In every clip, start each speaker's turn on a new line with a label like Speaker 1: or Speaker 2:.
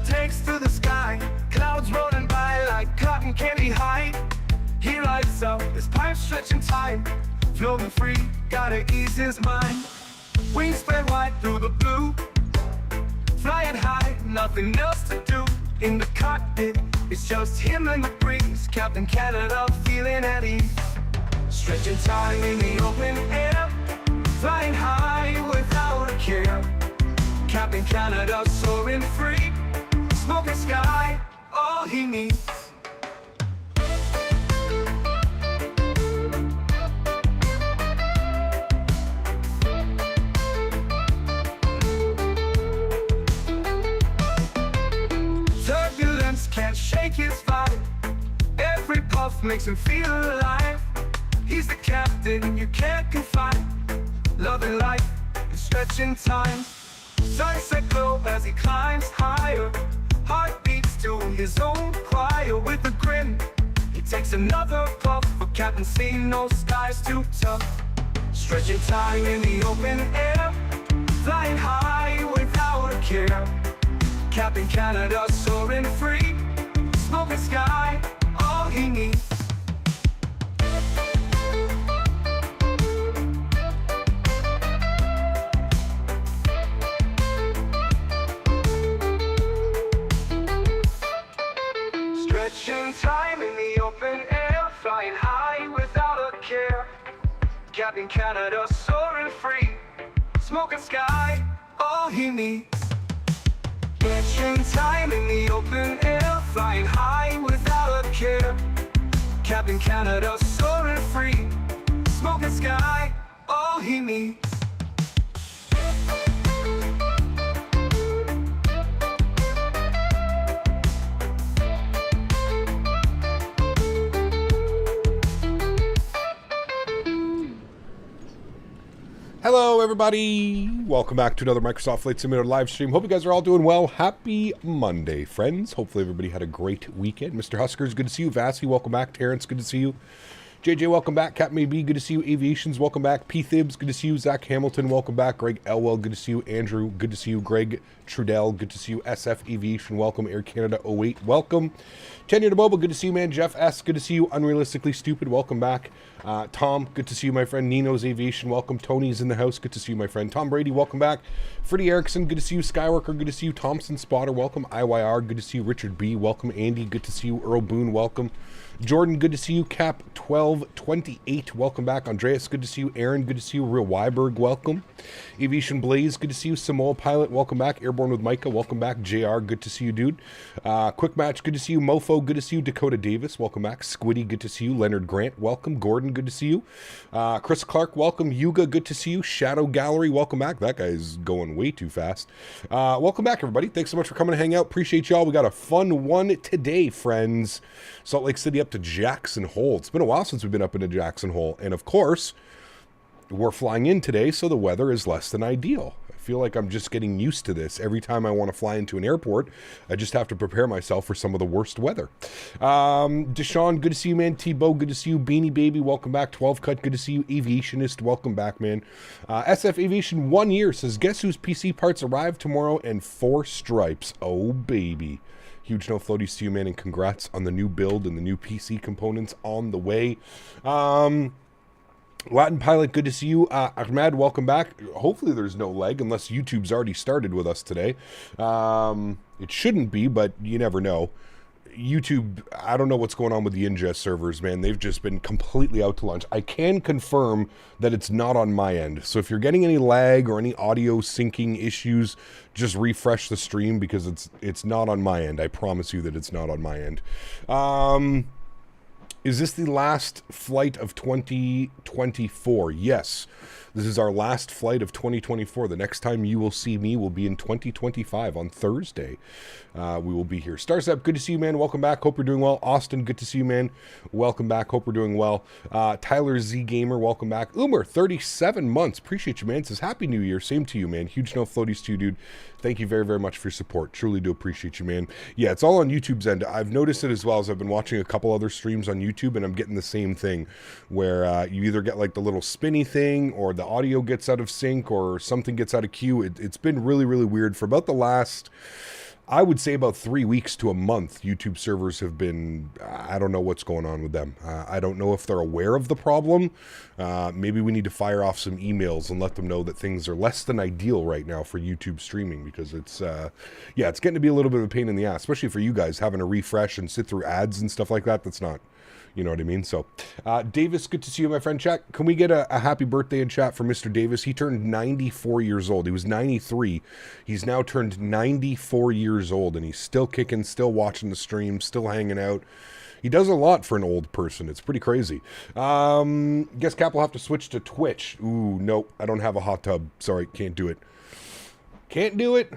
Speaker 1: takes to the sky, clouds rolling by like cotton candy hide. He lights up, his pipe stretching time, floating free, gotta ease his mind. Wings spread wide through the blue, flying high, nothing else to do. In the cockpit, it's just him and the breeze, Captain Canada feeling at ease. Stretching time in the open air, flying high without a care. Captain Canada soaring free, smoking sky, all he needs. Turbulence can't shake his vibe, every puff makes him feel alive. He's the captain you can't confide, loving life and stretching time. Sunset glow as he climbs higher, heart beats to his own choir. With a grin, he takes another puff, for Captain see no skies too tough. Stretching time in the open air, flying high without a care. Captain Canada soaring free, smoking sky, all he needs. Stretching time in the open air, flying high without a care. Captain Canada soaring free, smoking sky, all he needs. Stretching time in the open air, flying high without a care. Captain Canada soaring free, smoking sky, all he needs.
Speaker 2: Hello everybody, welcome back to another Microsoft Flight Simulator live stream. Hope you guys are all doing well. Happy Monday, friends. Hopefully everybody had a great weekend. Mr. Huskers, good to see you. Vassy, welcome back. Terrence, good to see you. JJ, welcome back. Captain AB, good to see you. Aviations, welcome back. P. Thibs, good to see you. Zach Hamilton, welcome back. Greg Elwell, good to see you. Andrew, good to see you. Greg Trudell, good to see you. SF Aviation, welcome. Air Canada 08, welcome. Tanya DeBoba, good to see you, man. Jeff S, good to see you. Unrealistically Stupid, welcome back. Tom, good to see you, my friend. Nino's Aviation, welcome. Tony's in the house, good to see you, my friend. Tom Brady, welcome back. Freddie Erickson, good to see you. Skyworker, good to see you. Thompson Spotter, welcome. IYR, good to see you. Richard B, welcome. Andy, good to see you. Earl Boone, welcome. Jordan, good to see you. Cap 1228, welcome back. Andreas, good to see you. Erin, good to see you. Real Weiberg, welcome. Aviation Blaze, good to see you. Samoa Pilot, welcome back. Airborne with Micah, welcome back. JR, good to see you, dude. Quick Match, good to see you. Mofo, good to see you. Dakota Davis, welcome back. Squiddy, good to see you. Leonard Grant, welcome. Gordon, good to see you. Chris Clark, welcome. Yuga, good to see you. Shadow Gallery, welcome back. That guy's going way too fast. Welcome back, everybody. Thanks so much for coming to hang out. Appreciate y'all. We got a fun one today, friends. Salt Lake City up to Jackson Hole. It's been a while since we've been up into Jackson Hole. And of course, we're flying in today, so the weather is less than ideal. I feel like I'm just getting used to this. Every time I want to fly into an airport, I just have to prepare myself for some of the worst weather. Deshaun, good to see you, man. T-Bo, good to see you. Beanie Baby, welcome back. 12 Cut, good to see you. Aviationist, welcome back, man. SF Aviation 1 year says, guess whose PC parts arrive tomorrow and 4 stripes. Oh, baby. Huge no floaties to you, man, and congrats on the new build and the new PC components on the way. Latin Pilot, good to see you. Ahmad, welcome back. Hopefully there's no lag, unless YouTube's already started with us today. It shouldn't be, but you never know. YouTube, I don't know what's going on with the ingest servers, man. They've just been completely out to lunch. I can confirm that it's not on my end. So if you're getting any lag or any audio syncing issues, just refresh the stream because it's not on my end. I promise you that it's not on my end. Is this the last flight of 2024? Yes. This is our last flight of 2024. The next time you will see me will be in 2025 on Thursday. We will be here. Starsep, good to see you, man. Welcome back. Hope you're doing well. Austin, good to see you, man. Welcome back. Hope we're doing well. Tyler Z Gamer, welcome back. Umer, 37 months. Appreciate you, man. Says Happy New Year. Same to you, man. Huge no floaties to you, dude. Thank you very, very much for your support. Truly do appreciate you, man. Yeah, it's all on YouTube's end. I've noticed it as well as I've been watching a couple other streams on YouTube, and I'm getting the same thing where you either get like the little spinny thing or the audio gets out of sync or something gets out of queue. It's been really, really weird for about the last, I would say about 3 weeks to a month, YouTube servers have been, I don't know what's going on with them. I don't know if they're aware of the problem. Maybe we need to fire off some emails and let them know that things are less than ideal right now for YouTube streaming, because it's, yeah, it's getting to be a little bit of a pain in the ass, especially for you guys having to refresh and sit through ads and stuff like that. That's not, you know what I mean? So, Davis, good to see you, my friend. Chat, can we get a happy birthday in chat for Mr. Davis? He turned 94 years old. He was 93. He's now turned 94 years old, and he's still kicking, still watching the stream, still hanging out. He does a lot for an old person. It's pretty crazy. Guess Cap will have to switch to Twitch. Ooh, nope. I don't have a hot tub. Sorry, can't do it. Can't do it.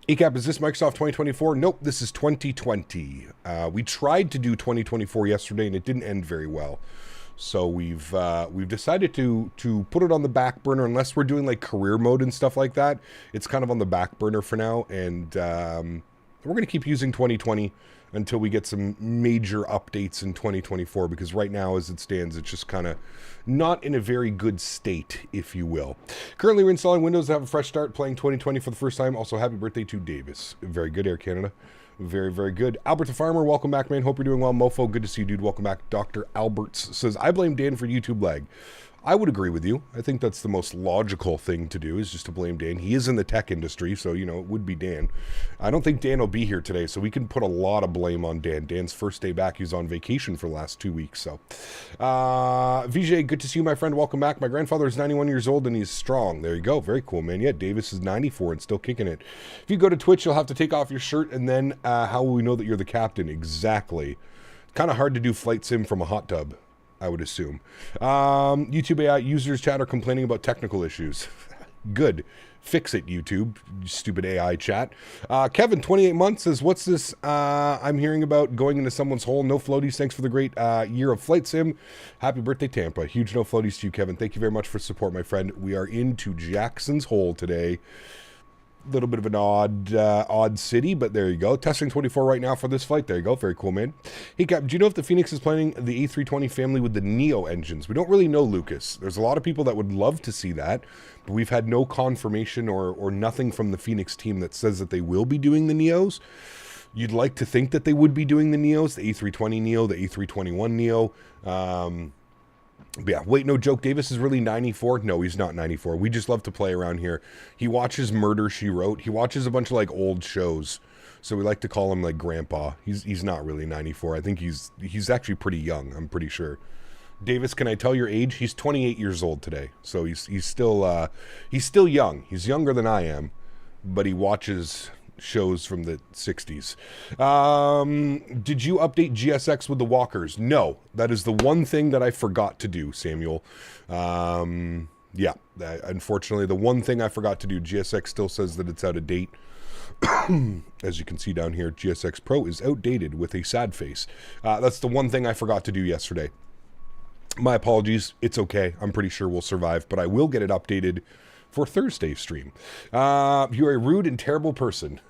Speaker 2: ECAP, is this Microsoft 2024? Nope, this is 2020. We tried to do 2024 yesterday, and it didn't end very well. So we've decided to put it on the back burner, unless we're doing like career mode and stuff like that. It's kind of on the back burner for now, and we're going to keep using 2020 until we get some major updates in 2024, because right now, as it stands, it's just kind of not in a very good state, if you will. Currently, we're installing Windows to have a fresh start, playing 2020 for the first time. Also, happy birthday to Davis. Very good, Air Canada. Very, very good. Albert the Farmer, welcome back, man. Hope you're doing well. Mofo, good to see you, dude. Welcome back. Dr. Alberts says, I blame Dan for YouTube lag. I would agree with you. I think that's the most logical thing to do, is just to blame Dan. He is in the tech industry, so, you know, it would be Dan. I don't think Dan will be here today, so we can put a lot of blame on Dan. Dan's first day back. He's on vacation for the last 2 weeks, so. Vijay, good to see you, my friend. Welcome back. My grandfather is 91 years old, and he's strong. There you go. Very cool, man. Yeah, Davis is 94 and still kicking it. If you go to Twitch, you'll have to take off your shirt, and then how will we know that you're the captain? Exactly. Kind of hard to do flight sim from a hot tub, I would assume. YouTube AI users chat are complaining about technical issues. Good. Fix it, YouTube. You stupid AI chat. Kevin, 28 months, says, what's this I'm hearing about going into someone's hole? No floaties. Thanks for the great year of flight sim. Happy birthday, Tampa. Huge no floaties to you, Kevin. Thank you very much for support, my friend. We are into Jackson's Hole today. Little bit of an odd city, but there you go. Testing 24 right now for this flight. There you go. Very cool, man. Hey, Cap, do you know if the Fenix is planning the A320 family with the Neo engines? We don't really know, Lucas. There's a lot of people that would love to see that, but we've had no confirmation or nothing from the Fenix team that says that they will be doing the Neos. You'd like to think that they would be doing the Neos, the A320 Neo, the A321 Neo. But yeah, wait, no joke. Davis is really 94. No, he's not 94. We just love to play around here. He watches Murder, She Wrote. He watches a bunch of like old shows. So we like to call him like Grandpa. He's not really 94. I think he's actually pretty young. I'm pretty sure. Davis, can I tell your age? He's 28 years old today. So he's still young. He's younger than I am, but he watches shows from the 60s. Did you update GSX with the walkers? No, that is the one thing that I forgot to do, Samuel. Yeah, unfortunately, the one thing I forgot to do. GSX still says that it's out of date. As you can see down here, GSX Pro is outdated with a sad face. That's the one thing I forgot to do yesterday. My apologies. It's okay. I'm pretty sure we'll survive, but I will get it updated for Thursday's stream. You're a rude and terrible person.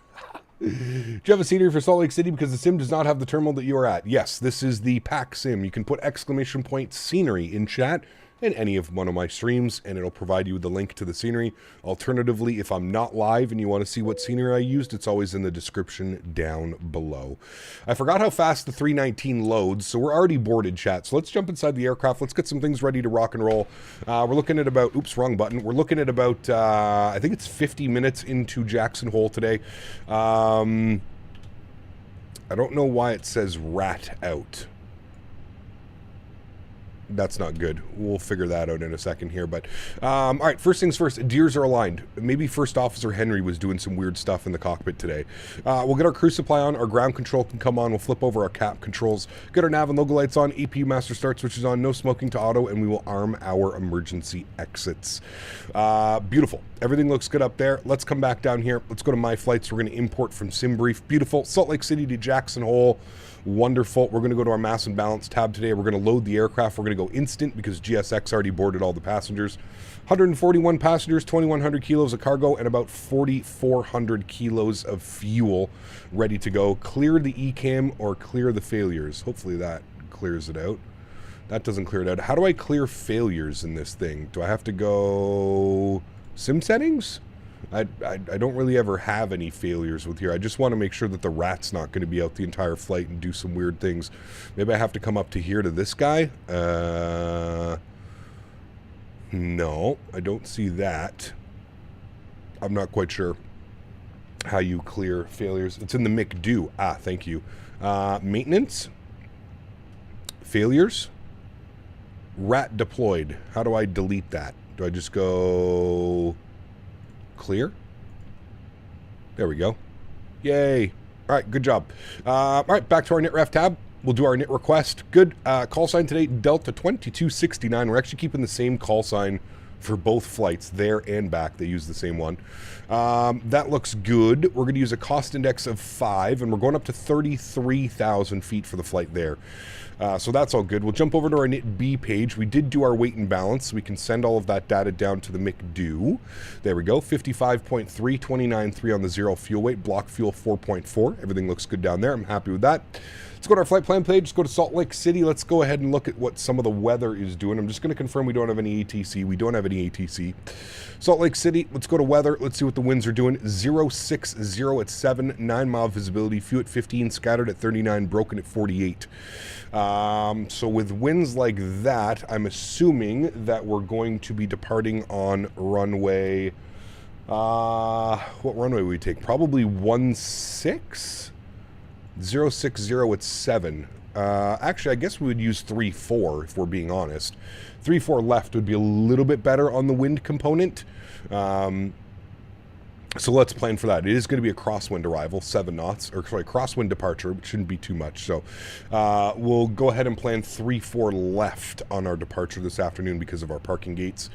Speaker 2: Do you have a scenery for Salt Lake City? Because the sim does not have the terminal that you are at. Yes, this is the pack sim. You can put exclamation point scenery in chat in any of one of my streams, and it'll provide you with the link to the scenery. Alternatively, if I'm not live and you want to see what scenery I used, it's always in the description down below. I forgot how fast the 319 loads, so we're already boarded, chat. So let's jump inside the aircraft. Let's get some things ready to rock and roll. We're looking at about, oops, wrong button. We're looking at about, I think it's 50 minutes into Jackson Hole today. I don't know why it says rat out. That's not good. We'll figure that out in a second here. But, all right, first things first, gears are aligned. Maybe First Officer Henry was doing some weird stuff in the cockpit today. We'll get our cruise supply on. Our ground control can come on. We'll flip over our cap controls. Get our nav and logo lights on. AP master start switches on. No smoking to auto. And we will arm our emergency exits. Beautiful. Everything looks good up there. Let's come back down here. Let's go to My Flights. We're going to import from SimBrief. Beautiful. Salt Lake City to Jackson Hole. Wonderful. We're going to go to our mass and balance tab today. We're going to load the aircraft. We're going to go instant because GSX already boarded all the passengers. 141 passengers, 2,100 kilos of cargo, and about 4,400 kilos of fuel ready to go. Clear the ECAM or clear the failures. Hopefully that clears it out. That doesn't clear it out. How do I clear failures in this thing? Do I have to go sim settings? I don't really ever have any failures with here. I just want to make sure that the rat's not going to be out the entire flight and do some weird things. Maybe I have to come up to here to this guy. No, I don't see that. I'm not quite sure how you clear failures. It's in the McDo. Ah, thank you. Maintenance. Failures. Rat deployed. How do I delete that? Do I just go clear? There we go. Yay. All right, good job. All right, back to our NitRef tab. We'll do our NIT request. Good. Call sign today, Delta 2269. We're actually keeping the same call sign for both flights, there and back. They use the same one. That looks good. We're going to use a cost index of 5, and we're going up to 33,000 feet for the flight there. So that's all good. We'll jump over to our NIT B page. We did do our weight and balance, so we can send all of that data down to the McDo. There we go. 55.3, 29.3 on the zero fuel weight. Block fuel 4.4. Everything looks good down there. I'm happy with that. Let's go to our flight plan page. Let's go to Salt Lake City. Let's go ahead and look at what some of the weather is doing. I'm just going to confirm we don't have any ATC. We don't have any ATC. Salt Lake City, let's go to weather. Let's see what the winds are doing. 060 at 7, 9-mile visibility. Few at 15, scattered at 39, broken at 48. So with winds like that, I'm assuming that we're going to be departing on runway... what runway would we take? Probably 16? 060 at 7. Actually, I guess we would use 34 if we're being honest. 34 left would be a little bit better on the wind component. So let's plan for that. It is going to be a crosswind arrival, 7 knots, or sorry, crosswind departure, which shouldn't be too much. So we'll go ahead and plan 34 left on our departure this afternoon because of our parking gates.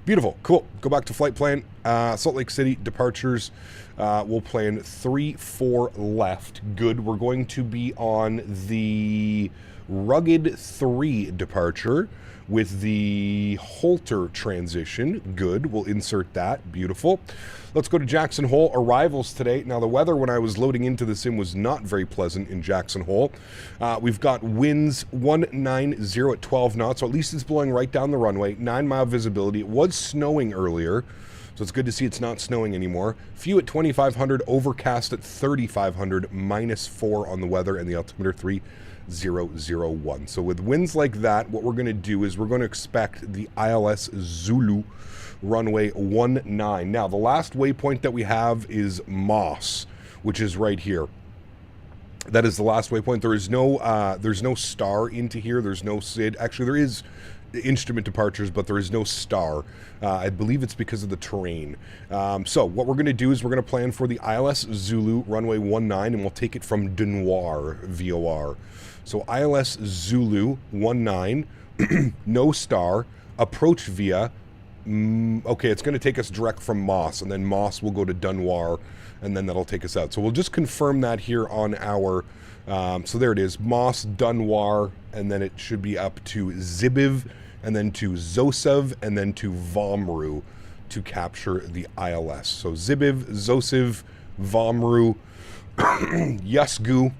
Speaker 2: Beautiful, cool. Go back to flight plan. Salt Lake City departures. We'll plan 34 left. Good. We're going to be on the Rugged 3 departure with the Holter transition. Good. We'll insert that. Beautiful. Let's go to Jackson Hole. Arrivals today. Now, the weather when I was loading into the sim was not very pleasant in Jackson Hole. We've got winds 190 at 12 knots, so at least it's blowing right down the runway. 9-mile visibility. It was snowing earlier, so it's good to see it's not snowing anymore. Few at 2,500, overcast at 3,500, -4 on the weather, and the altimeter 3001. So with winds like that, what we're going to do is we're going to expect the ILS Zulu runway 19. Now, the last waypoint that we have is Moss, which is right here. That is the last waypoint. There's no star into here. There's no SID. Actually, there is instrument departures, but there is no star. I believe it's because of the terrain. So what we're going to do is we're going to plan for the ILS Zulu runway 19, and we'll take it from Denoir VOR. So ILS Zulu 19, no star, approach via... okay, it's going to take us direct from Moss, and then Moss will go to Denoir, and then that'll take us out. So we'll just confirm that here on our... so there it is, Moss, Denoir, and then it should be up to Zibiv, and then to Zosev, and then to Vomru to capture the ILS. So Zibiv, Zosev, Vomru, Yasgu,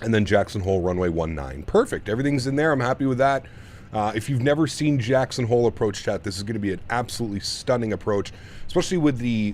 Speaker 2: and then Jackson Hole runway 19. Perfect. Everything's in there. I'm happy with that. If you've never seen Jackson Hole approach chat, this is going to be an absolutely stunning approach, especially with the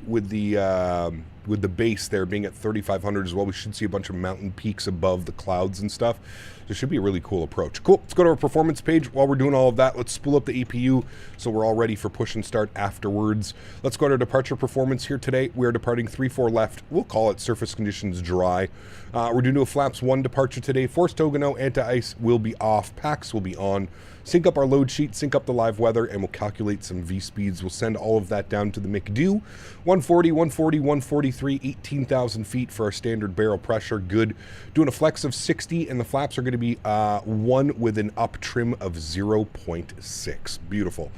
Speaker 2: base there being at 3,500 as well. We should see a bunch of mountain peaks above the clouds and stuff. This should be a really cool approach. Cool. Let's go to our performance page. While we're doing all of that, let's spool up the APU so we're all ready for push and start afterwards. Let's go to our departure performance here today. We are departing 34 left. We'll call it surface conditions dry. We're doing a flaps 1 departure today. Force Togano, anti-ice will be off. PAX will be on. Sync up our load sheet, sync up the live weather, and we'll calculate some V-speeds. We'll send all of that down to the McDo. 140, 140, 143, 18,000 feet for our standard barrel pressure. Good. Doing a flex of 60, and the flaps are going to be 1 with an up trim of 0.6. Beautiful.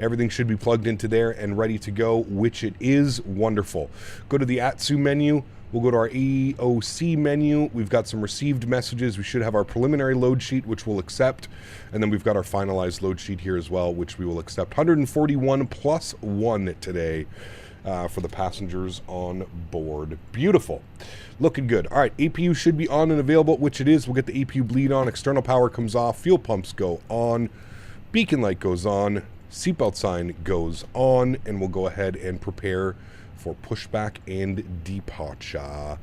Speaker 2: Everything should be plugged into there and ready to go, which it is. Wonderful. Go to the AtSiu menu. We'll go to our EOC menu. We've got some received messages. We should have our preliminary load sheet, which we'll accept. And then we've got our finalized load sheet here as well, which we will accept. 141 plus 1 today for the passengers on board. Beautiful. Looking good. All right, APU should be on and available, which it is. We'll get the APU bleed on. External power comes off. Fuel pumps go on. Beacon light goes on. Seatbelt sign goes on. And we'll go ahead and prepare for pushback and departure.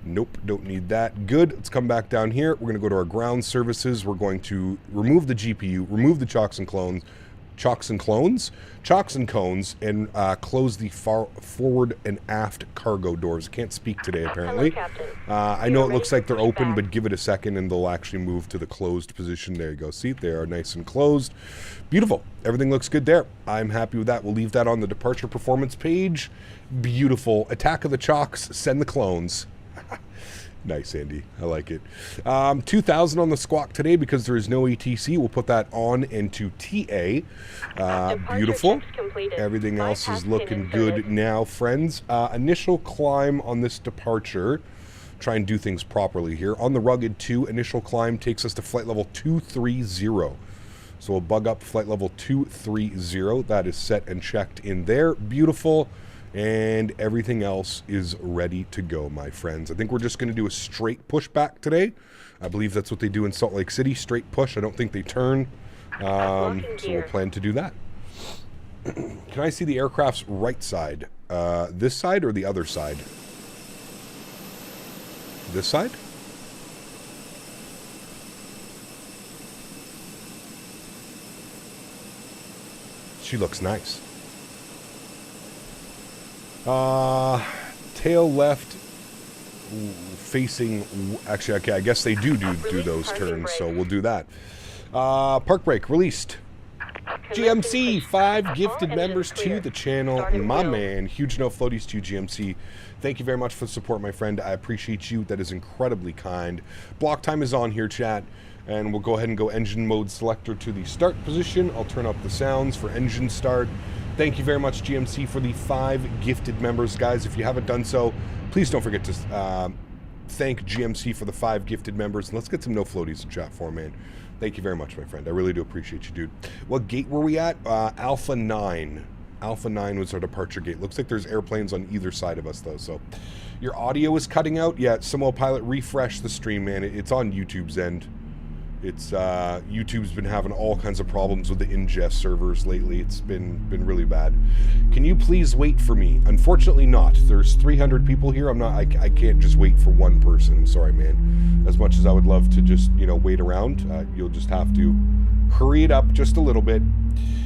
Speaker 2: Nope, don't need that. Good. Let's come back down here. We're going to go to our ground services. We're going to remove the GPU, remove the chocks and cones, and close the forward and aft cargo doors. I can't speak today, apparently. I know it looks like they're open, but give it a second and they'll actually move to the closed position. There you go. See, they are nice and closed. Beautiful. Everything looks good there. I'm happy with that. We'll leave that on the departure performance page. Beautiful. Attack of the chocks. Send the clones. Nice, Andy. I like it. 2,000 on the squawk today because there is no ATC. We'll put that on into TA. Beautiful. Everything else is looking good now, friends. Initial climb on this departure. Try and do things properly here. On the Rugged 2, initial climb takes us to flight level 230. So we'll bug up flight level 230. That is set and checked in there. Beautiful. And everything else is ready to go, my friends. I think we're just going to do a straight pushback today. I believe that's what they do in Salt Lake City, straight push. I don't think they turn. So we'll plan to do that. Can I see the aircraft's right side? This side or the other side? This side? She looks nice. Tail left facing, actually, okay, I guess they do those turns, so we'll do that. Park brake released. GMC, 5 gifted members to the channel. My man, huge no floaties to GMC. Thank you very much for the support, my friend. I appreciate you. That is incredibly kind. Block time is on here, chat. And we'll go ahead and go engine mode selector to the start position. I'll turn up the sounds for engine start. Thank you very much, GMC, for the 5 gifted members. Guys, if you haven't done so, please don't forget to thank GMC for the 5 gifted members. And let's get some no floaties in chat for, man. Thank you very much, my friend. I really do appreciate you, dude. What gate were we at? Alpha 9. Alpha 9 was our departure gate. Looks like there's airplanes on either side of us, though. So your audio is cutting out. Yeah, Samo Pilot, refresh the stream, man. It's on YouTube's end. It's YouTube's been having all kinds of problems with the ingest servers lately. It's been really bad. Can you please wait for me? Unfortunately not. There's 300 people here. I can't just wait for one person. Sorry, man. As much as I would love to just, wait around, you'll just have to hurry it up just a little bit.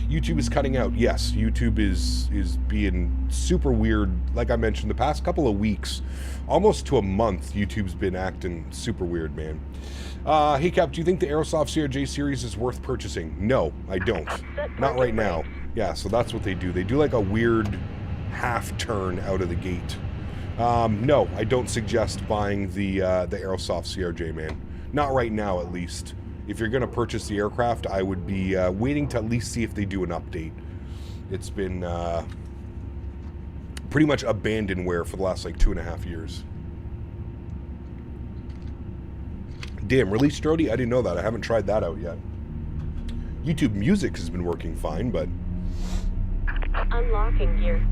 Speaker 2: YouTube is cutting out. Yes, YouTube is being super weird. Like I mentioned, the past couple of weeks, almost to a month, YouTube's been acting super weird, man. Hey Cap, do you think the Aerosoft CRJ series is worth purchasing? No, I don't. Not right now. Yeah, so that's what they do. They do like a weird half turn out of the gate. No, I don't suggest buying the Aerosoft CRJ, man. Not right now, at least. If you're going to purchase the aircraft, I would be waiting to at least see if they do an update. It's been pretty much abandonware for the last like 2.5 years. Damn, really, Strody? I didn't know that. I haven't tried that out yet. YouTube Music has been working fine, but...
Speaker 3: Unlocking gear.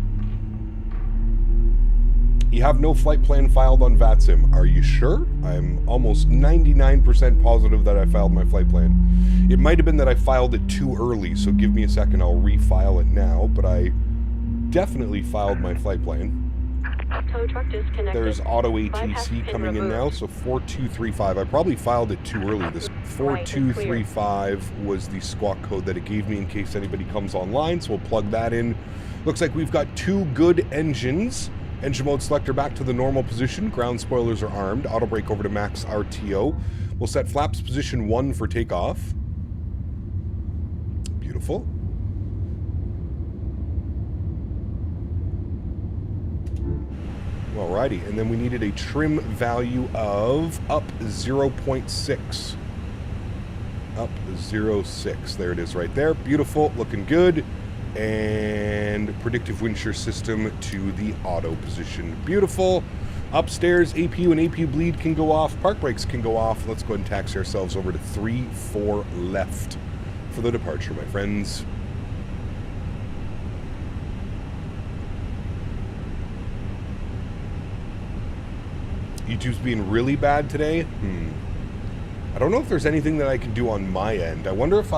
Speaker 2: You have no flight plan filed on VATSIM. Are you sure? I'm almost 99% positive that I filed my flight plan. It might have been that I filed it too early, so give me a second. I'll refile it now, but I definitely filed my flight plan.
Speaker 3: Tow truck disconnected.
Speaker 2: There's auto ATC coming in now, so 4235. I probably filed it too early. This 4235 was the squawk code that it gave me in case anybody comes online, so we'll plug that in. Looks like we've got 2 good engines. Engine mode selector back to the normal position. Ground spoilers are armed. Auto brake over to max RTO. We'll set flaps position 1 for takeoff. Beautiful. Alrighty, and then we needed a trim value of up 0.6. Up 0.6. There it is right there. Beautiful, looking good. And predictive wind shear system to the auto position. Beautiful. Upstairs, APU and APU bleed can go off. Park brakes can go off. Let's go ahead and taxi ourselves over to 3-4 left for the departure, my friends. YouTube's being really bad today. I don't know if there's anything that I can do on my end. I wonder if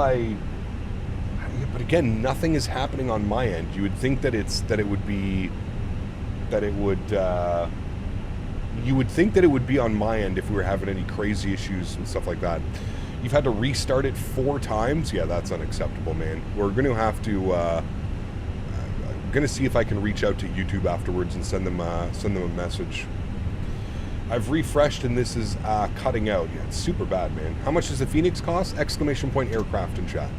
Speaker 2: but again, nothing is happening on my end. You would think that it would be that it would, you would think that it would be on my end if we were having any crazy issues and stuff like that. You've had to restart it 4 times? Yeah, that's unacceptable, man. We're going to have to, I'm going to see if I can reach out to YouTube afterwards and send them a message. I've refreshed and this is cutting out. Yeah, it's super bad, man. How much does the Fenix cost? Exclamation point aircraft in chat.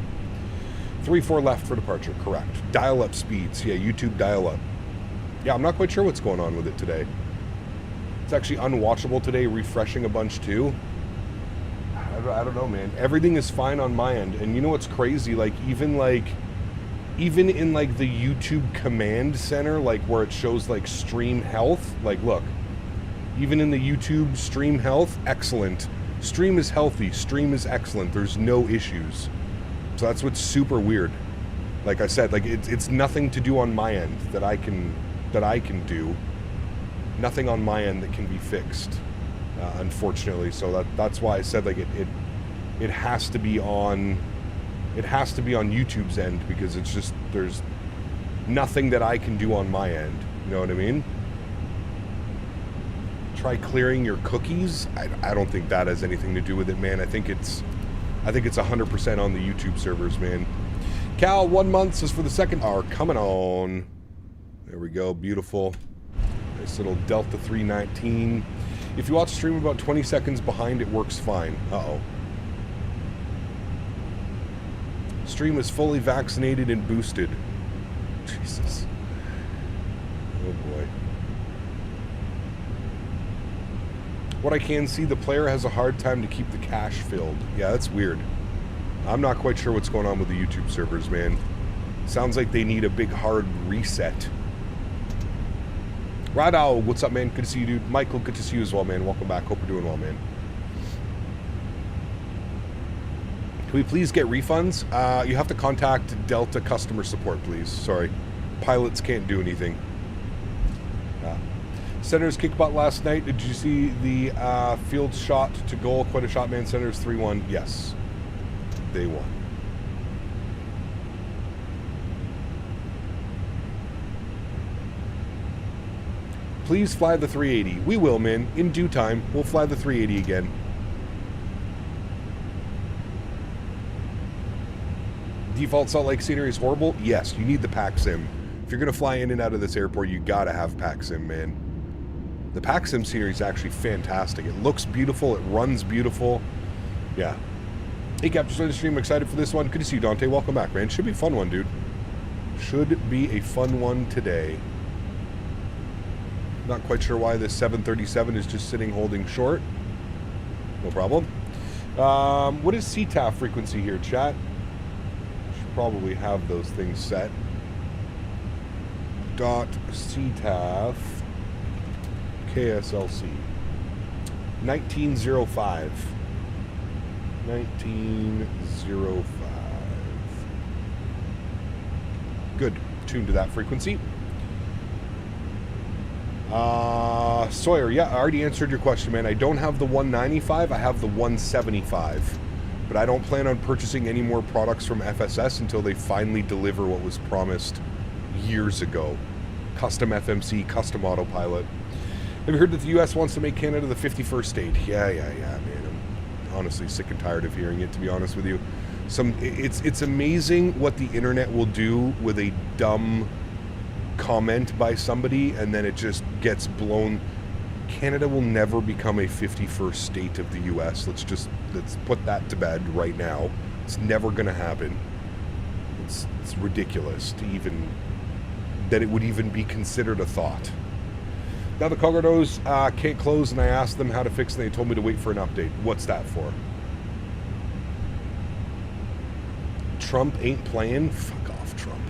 Speaker 2: 3-4 left for departure, correct. Dial-up speeds. Yeah, YouTube dial-up. Yeah, I'm not quite sure what's going on with it today. It's actually unwatchable today, refreshing a bunch too. I don't know, man. Everything is fine on my end. And you know what's crazy? Like, even in like the YouTube command center, like where it shows like stream health, like look, even in the YouTube stream health, excellent. Stream is healthy, stream is excellent. There's no issues. So that's what's super weird. Like I said, like it's nothing to do on my end that I can do. Nothing on my end that can be fixed, unfortunately. So that's why I said like it has to be on YouTube's end, because it's just there's nothing that I can do on my end. You know what I mean? Try clearing your cookies. I don't think that has anything to do with it, man. I think it's 100% on the YouTube servers, man. Cal, 1 month says for the second hour coming on. There we go, beautiful. Nice little Delta 319. If you watch the stream about 20 seconds behind, it works fine. Uh-oh. Stream is fully vaccinated and boosted. Jesus. Oh boy. What I can see, the player has a hard time to keep the cache filled. Yeah, that's weird. I'm not quite sure what's going on with the YouTube servers, man. Sounds like they need a big hard reset. Rado, what's up, man? Good to see you, dude. Michael, good to see you as well, man. Welcome back. Hope you're doing well, man. Can we please get refunds? You have to contact Delta customer support, please. Sorry. Pilots can't do anything. Senators kick butt last night. Did you see the field shot to goal? Quite a shot, man. Senators 3-1. Yes. They won. Please fly the 380. We will, man. In due time, we'll fly the 380 again. Default Salt Lake scenery is horrible? Yes, you need the PAC-SIM. If you're going to fly in and out of this airport, you got to have PAC-SIM, man. The PAC-SIM scenery is actually fantastic. It looks beautiful. It runs beautiful. Yeah. Hey, Captain Slade Stream, excited for this one. Good to see you, Dante. Welcome back, man. Should be a fun one, dude. Should be a fun one today. Not quite sure why this 737 is just sitting holding short. No problem. What is CTAF frequency here, chat? Should probably have those things set. .CTAF KSLC 1905. 1905. Good. Tuned to that frequency. Sawyer, yeah, I already answered your question, man. I don't have the 195, I have the 175. But I don't plan on purchasing any more products from FSS until they finally deliver what was promised years ago. Custom FMC, custom autopilot. Have you heard that the US wants to make Canada the 51st state? Yeah, man. I'm honestly sick and tired of hearing it, to be honest with you. It's amazing what the internet will do with a dumb comment by somebody, and then it just gets blown. Canada will never become a 51st state of the US. Let's put that to bed right now. It's never going to happen. It's ridiculous to even that it would even be considered a thought. Now the Colordos can't close, and I asked them how to fix it, and they told me to wait for an update. What's that for? Trump ain't playing? Fuck off, Trump.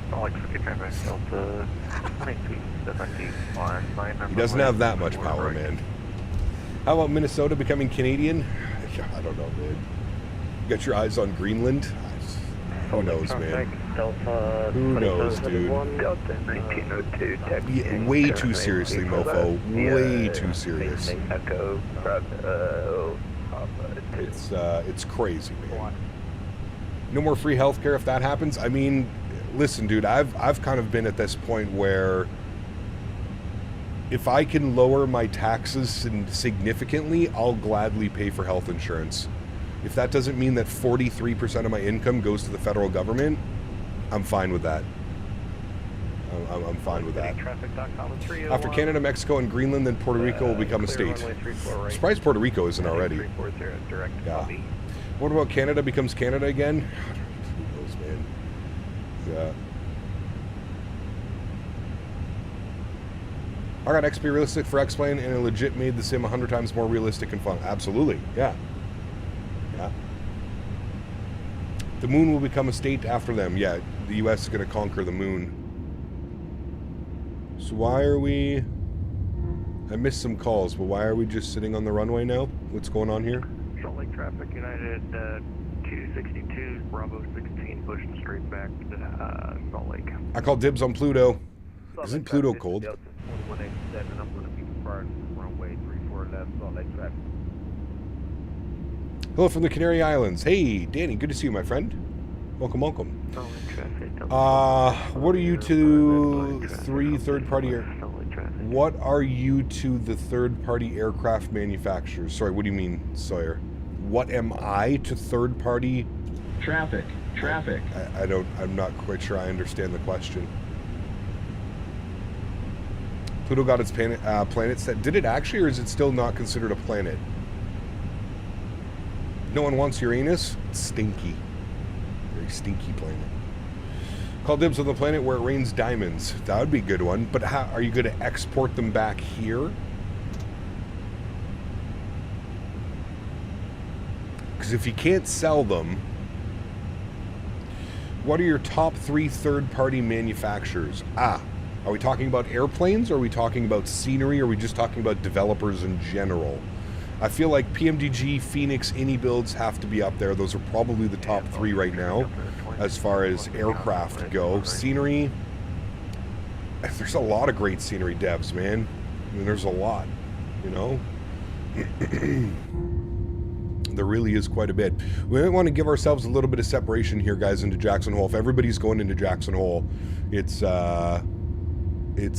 Speaker 2: He doesn't have that much power, man. How about Minnesota becoming Canadian? I don't know, man. You got your eyes on Greenland? Who knows, man? Who knows, dude? Yeah, way too seriously, mofo. Way too serious. It's crazy, man. No more free healthcare if that happens. I mean, listen, dude, I've kind of been at this point where if I can lower my taxes significantly, I'll gladly pay for health insurance. If that doesn't mean that 43% of my income goes to the federal government, I'm fine with that. I'm fine with that. After Canada, Mexico, and Greenland, then Puerto Rico will become a state. I'm surprised Puerto Rico isn't already. Yeah. What about Canada becomes Canada again? Who knows, man? Yeah. I got XP realistic for X-Plane, and it legit made the sim 100 times more realistic and fun. Absolutely, yeah. Yeah. The moon will become a state after them. Yeah, the U.S. is going to conquer the moon. So why are we... I missed some calls, but why are we just sitting on the runway now? What's going on here?
Speaker 4: Salt Lake traffic, United 262, Bravo 16, pushing straight back to Salt Lake.
Speaker 2: I call dibs on Pluto. Isn't Pluto cold?
Speaker 4: 2187, I'm going to be departing runway 34 left, Salt Lake traffic.
Speaker 2: Hello from the Canary Islands. Hey, Danny, good to see you, my friend. Welcome, welcome. What are you to three third-party What are you to the third-party aircraft manufacturers? Sorry, what do you mean, Sawyer? What am I to third-party?
Speaker 5: Traffic.
Speaker 2: I'm not quite sure I understand the question. Pluto got its planet set. Did it actually, or is it still not considered a planet? No one wants Uranus? It's stinky. Very stinky planet. Call dibs on the planet where it rains diamonds. That would be a good one. But how are you going to export them back here? Because if you can't sell them, what are your top 3 third-party manufacturers? Are we talking about airplanes? Or are we talking about scenery? Or are we just talking about developers in general? I feel like PMDG, Fenix, Any builds have to be up there. Those are probably the top 3 right now as far as aircraft go. Scenery, there's a lot of great scenery devs, man. I mean, there's a lot, you know? There really is quite a bit. We might want to give ourselves a little bit of separation here, guys, into Jackson Hole. If everybody's going into Jackson Hole, it's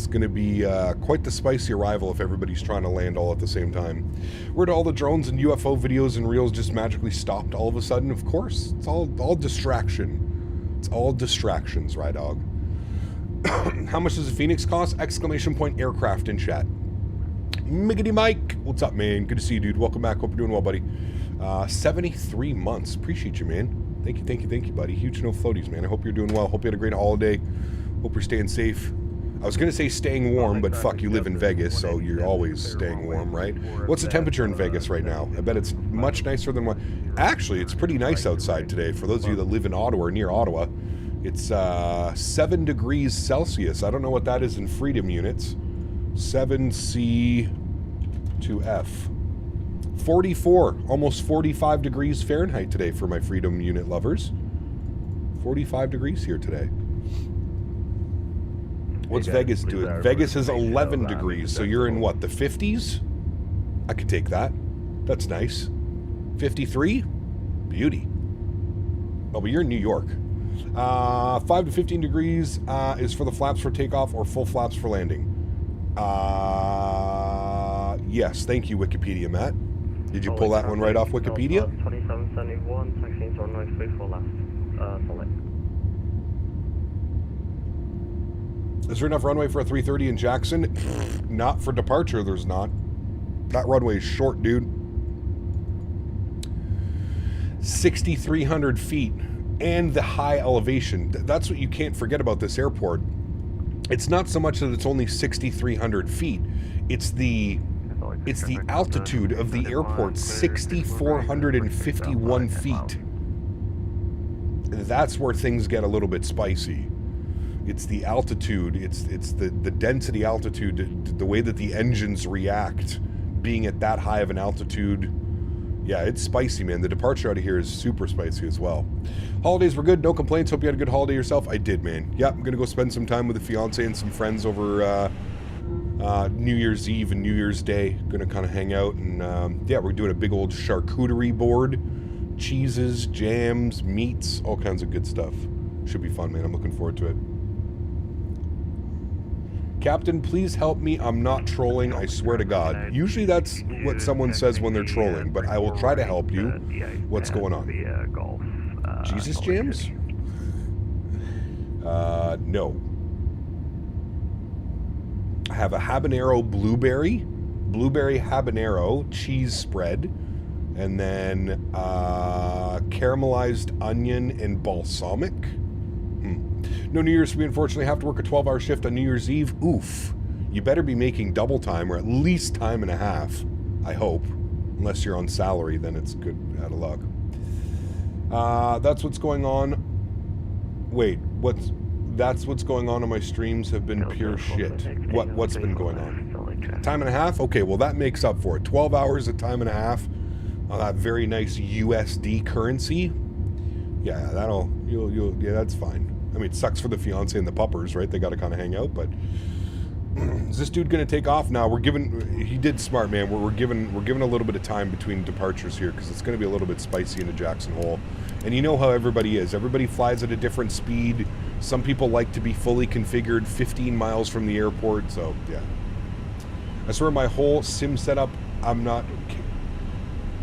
Speaker 2: going to be quite the spicy arrival if everybody's trying to land all at the same time. Where did all the drones and UFO videos and reels just magically stopped all of a sudden? Of course, it's all distraction. It's all distractions, right, dog? How much does a Phoenix cost? Exclamation point aircraft in chat. Miggity Mike, what's up, man? Good to see you, dude. Welcome back. Hope you're doing well, buddy. 73 months. Appreciate you, man. Thank you, buddy. Huge no floaties, man. I hope you're doing well. Hope you had a great holiday. Hope you're staying safe. I was going to say staying warm, but fuck, you live in Vegas, so you're always staying warm, right? What's the temperature in Vegas right now? I bet it's much nicer than what... Actually, it's pretty nice outside today. For those of you that live in Ottawa or near Ottawa, it's 7 degrees Celsius. I don't know what that is in freedom units. 7C to F. 44, almost 45 degrees Fahrenheit today for my freedom unit lovers. 45 degrees here today. What's Vegas doing? Vegas is 11 degrees, so you're in what, the 50s? I could take that. That's nice. 53? Beauty. Oh, but you're in New York. 5 to 15 degrees is for the flaps for takeoff or full flaps for landing. Yes, thank you, Wikipedia, Matt. Did you pull that one right off Wikipedia?
Speaker 4: 2771, taxiing to 193 left, Salt Lake.
Speaker 2: Is there enough runway for a 330 in Jackson? Not for departure, there's not. That runway is short, dude. 6,300 feet. And the high elevation. That's what you can't forget about this airport. It's not so much that it's only 6,300 feet. It's the altitude of the airport, 6,451 feet. That's where things get a little bit spicy. It's the altitude, it's the density altitude, the way that the engines react being at that high of an altitude. Yeah, it's spicy, man. The departure out of here is super spicy as well. Holidays were good, no complaints. Hope you had a good holiday yourself. I did, man. Yeah, I'm going to go spend some time with the fiance and some friends over New Year's Eve and New Year's Day. Going to kind of hang out and, yeah, we're doing a big old charcuterie board. Cheeses, jams, meats, all kinds of good stuff. Should be fun, man. I'm looking forward to it. Captain, please help me. I'm not trolling, I swear to God. Usually that's what someone says when they're trolling, but I will try to help you. What's going on? Jesus jams? No. I have a habanero blueberry habanero cheese spread, and then caramelized onion and balsamic. No New Year's, we unfortunately have to work a 12-hour shift on New Year's Eve. Oof. You better be making double time, or at least time and a half, I hope. Unless you're on salary, then it's good out of luck. That's what's going on. Wait, that's what's going on my streams have been pure shit. What's been going on? Time and a half? Okay, well that makes up for it. 12 hours at time and a half on that very nice USD currency. Yeah, yeah, that's fine. I mean, it sucks for the fiance and the puppers, right? They got to kind of hang out, but is this dude going to take off? Now, he did smart, man. We're given a little bit of time between departures here because it's going to be a little bit spicy into Jackson Hole. And you know how everybody is. Everybody flies at a different speed. Some people like to be fully configured 15 miles from the airport, so yeah. I swear my whole sim setup, I'm not...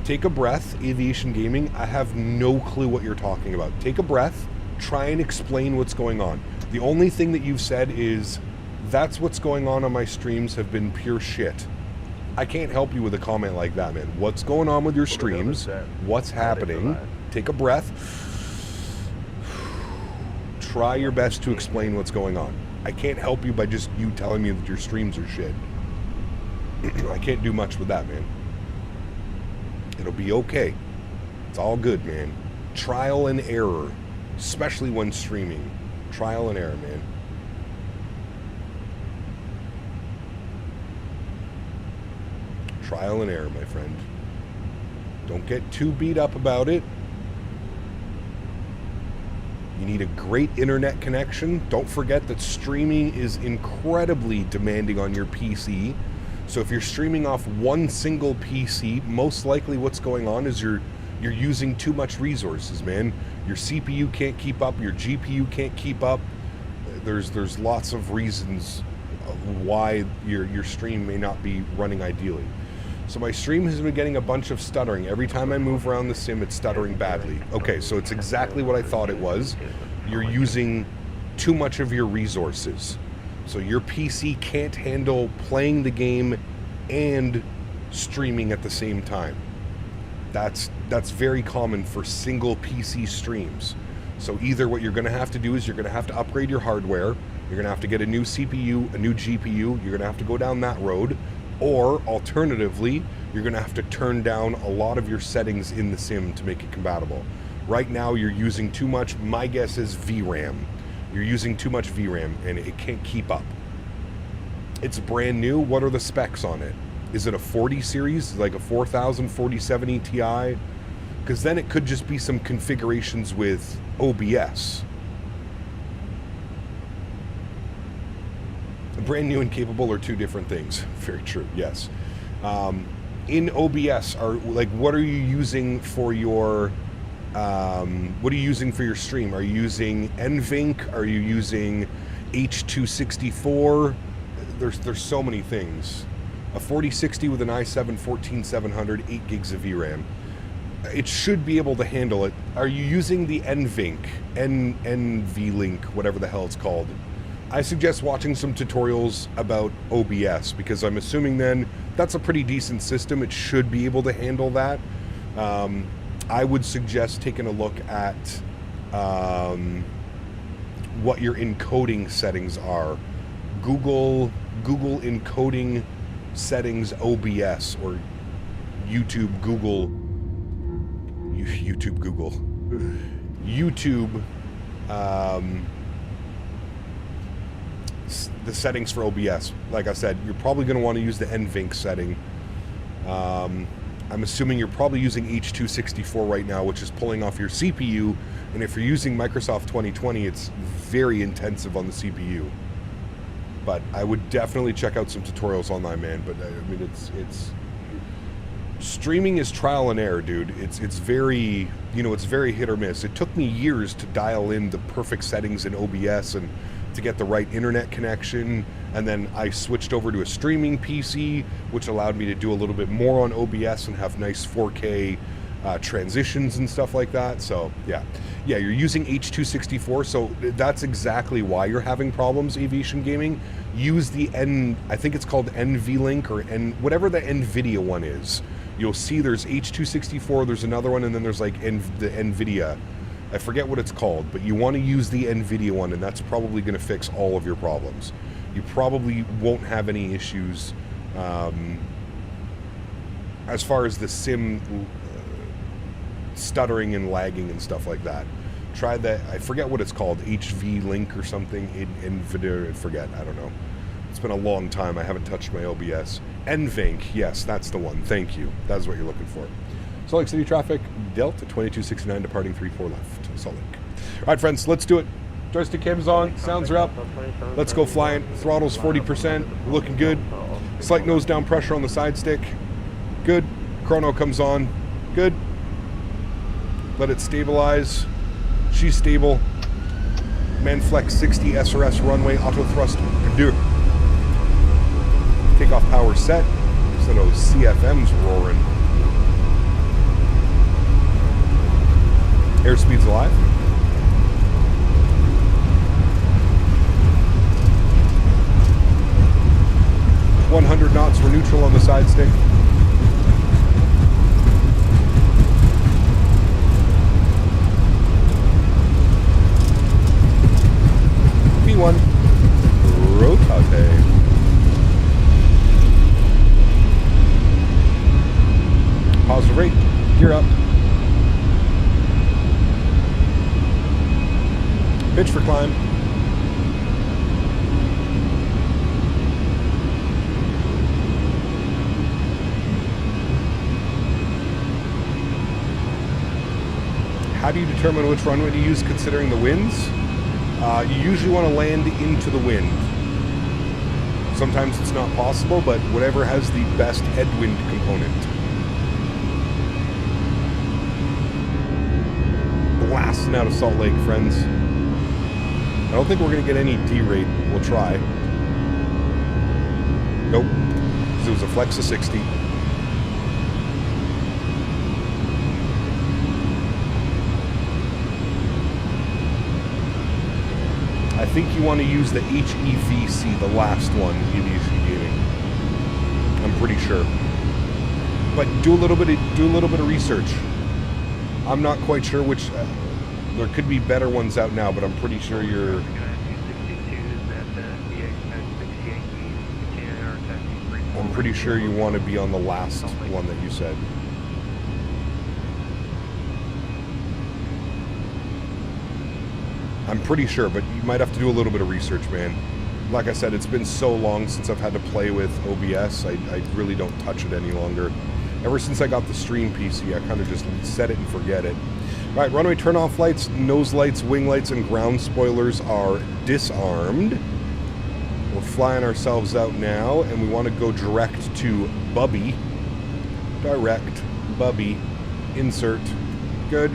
Speaker 2: Take a breath, Aviation Gaming. I have no clue what you're talking about. Take a breath. Try and explain what's going on. The only thing that you've said is, that's what's going on my streams have been pure shit. I can't help you with a comment like that, man. What's going on with your streams? What's happening? Take a breath. Try your best to explain what's going on. I can't help you by just you telling me that your streams are shit. I can't do much with that, man. It'll be okay. It's all good, man. Trial and error. Especially when streaming. Trial and error, man. Trial and error, my friend. Don't get too beat up about it. You need a great internet connection. Don't forget that streaming is incredibly demanding on your PC. So if you're streaming off one single PC, most likely what's going on is you're using too much resources, man. Your CPU can't keep up, your GPU can't keep up. There's lots of reasons of why your stream may not be running ideally. So my stream has been getting a bunch of stuttering. Every time I move around the sim, it's stuttering badly. Okay, so it's exactly what I thought it was. You're using too much of your resources. So your PC can't handle playing the game and streaming at the same time. That's very common for single PC streams. So either what you're going to have to do is you're going to have to upgrade your hardware, you're going to have to get a new CPU, a new GPU, you're going to have to go down that road, or alternatively, you're going to have to turn down a lot of your settings in the sim to make it compatible. Right now you're using too much, my guess is VRAM. You're using too much VRAM and it can't keep up. It's brand new. What are the specs on it? Is it a 40 series, like a 4000, 4070 Ti? Because then it could just be some configurations with OBS. Brand new and capable are two different things. Very true, yes. In OBS, what are you using for your stream? Are you using NVENC? Are you using H.264? There's so many things. A 4060 with an i7 14700, 8 gigs of VRAM. It should be able to handle it. Are you using the NVENC, NVLink, whatever the hell it's called? I suggest watching some tutorials about OBS, because I'm assuming then that's a pretty decent system. It should be able to handle that. I would suggest taking a look at what your encoding settings are. Google encoding settings OBS, or YouTube Google the settings for OBS. Like I said, you're probably going to want to use the NVENC setting. I'm assuming you're probably using H.264 right now, which is pulling off your CPU, and if you're using Microsoft 2020, it's very intensive on the CPU. But I would definitely check out some tutorials online, man. But I mean, it's streaming is trial and error, dude. It's very, it's very hit or miss. It took me years to dial in the perfect settings in OBS, and to get the right internet connection. And then I switched over to a streaming PC, which allowed me to do a little bit more on OBS and have nice 4K transitions and stuff like that. So yeah, you're using H.264, so that's exactly why you're having problems, Aviation Gaming. Use the I think it's called NVLink or whatever the NVIDIA one is. You'll see there's H.264, there's another one, and then there's like the NVIDIA. I forget what it's called, but you want to use the NVIDIA one, and that's probably going to fix all of your problems. You probably won't have any issues as far as the sim stuttering and lagging and stuff like that. Try that. I forget what it's called, HV Link or something. NVIDIA, forget. I don't know. It's been a long time. I haven't touched my OBS. NVINC, yes, that's the one. Thank you. That's what you're looking for. Salt Lake City traffic, Delta 2269 departing 34 left. Salt Lake. All right, friends, let's do it. Joystick cam's on, sounds are up. Let's go flying. Throttle's 40%, looking good. Slight nose down pressure on the side stick. Good. Chrono comes on. Good. Let it stabilize. She's stable. Manflex 60 SRS runway, auto thrust. Takeoff power set. So those CFM's roaring. Airspeed's alive. .100 knots for neutral on the side stick. P1. Rotate. Positive rate. Gear up. Pitch for climb. How do you determine which runway to use considering the winds? You usually want to land into the wind. Sometimes it's not possible, but whatever has the best headwind component. Blasting out of Salt Lake, friends. I don't think we're going to get any D-rate. We'll try. Nope. Because it was a flex of 60. I think you want to use the HEVC, the last one in Aviation Gaming. I'm pretty sure. But do a little bit of research. I'm not quite sure which. There could be better ones out now, but I'm pretty sure you're. I'm pretty sure you want to be on the last one that you said. I'm pretty sure, but you might have to do a little bit of research, man. Like I said, it's been so long since I've had to play with OBS, I really don't touch it any longer. Ever since I got the stream PC, I kind of just set it and forget it. All right, runway turn-off lights, nose lights, wing lights, and ground spoilers are disarmed. We're flying ourselves out now, and we want to go direct to Bubby. Direct, Bubby, insert. Good.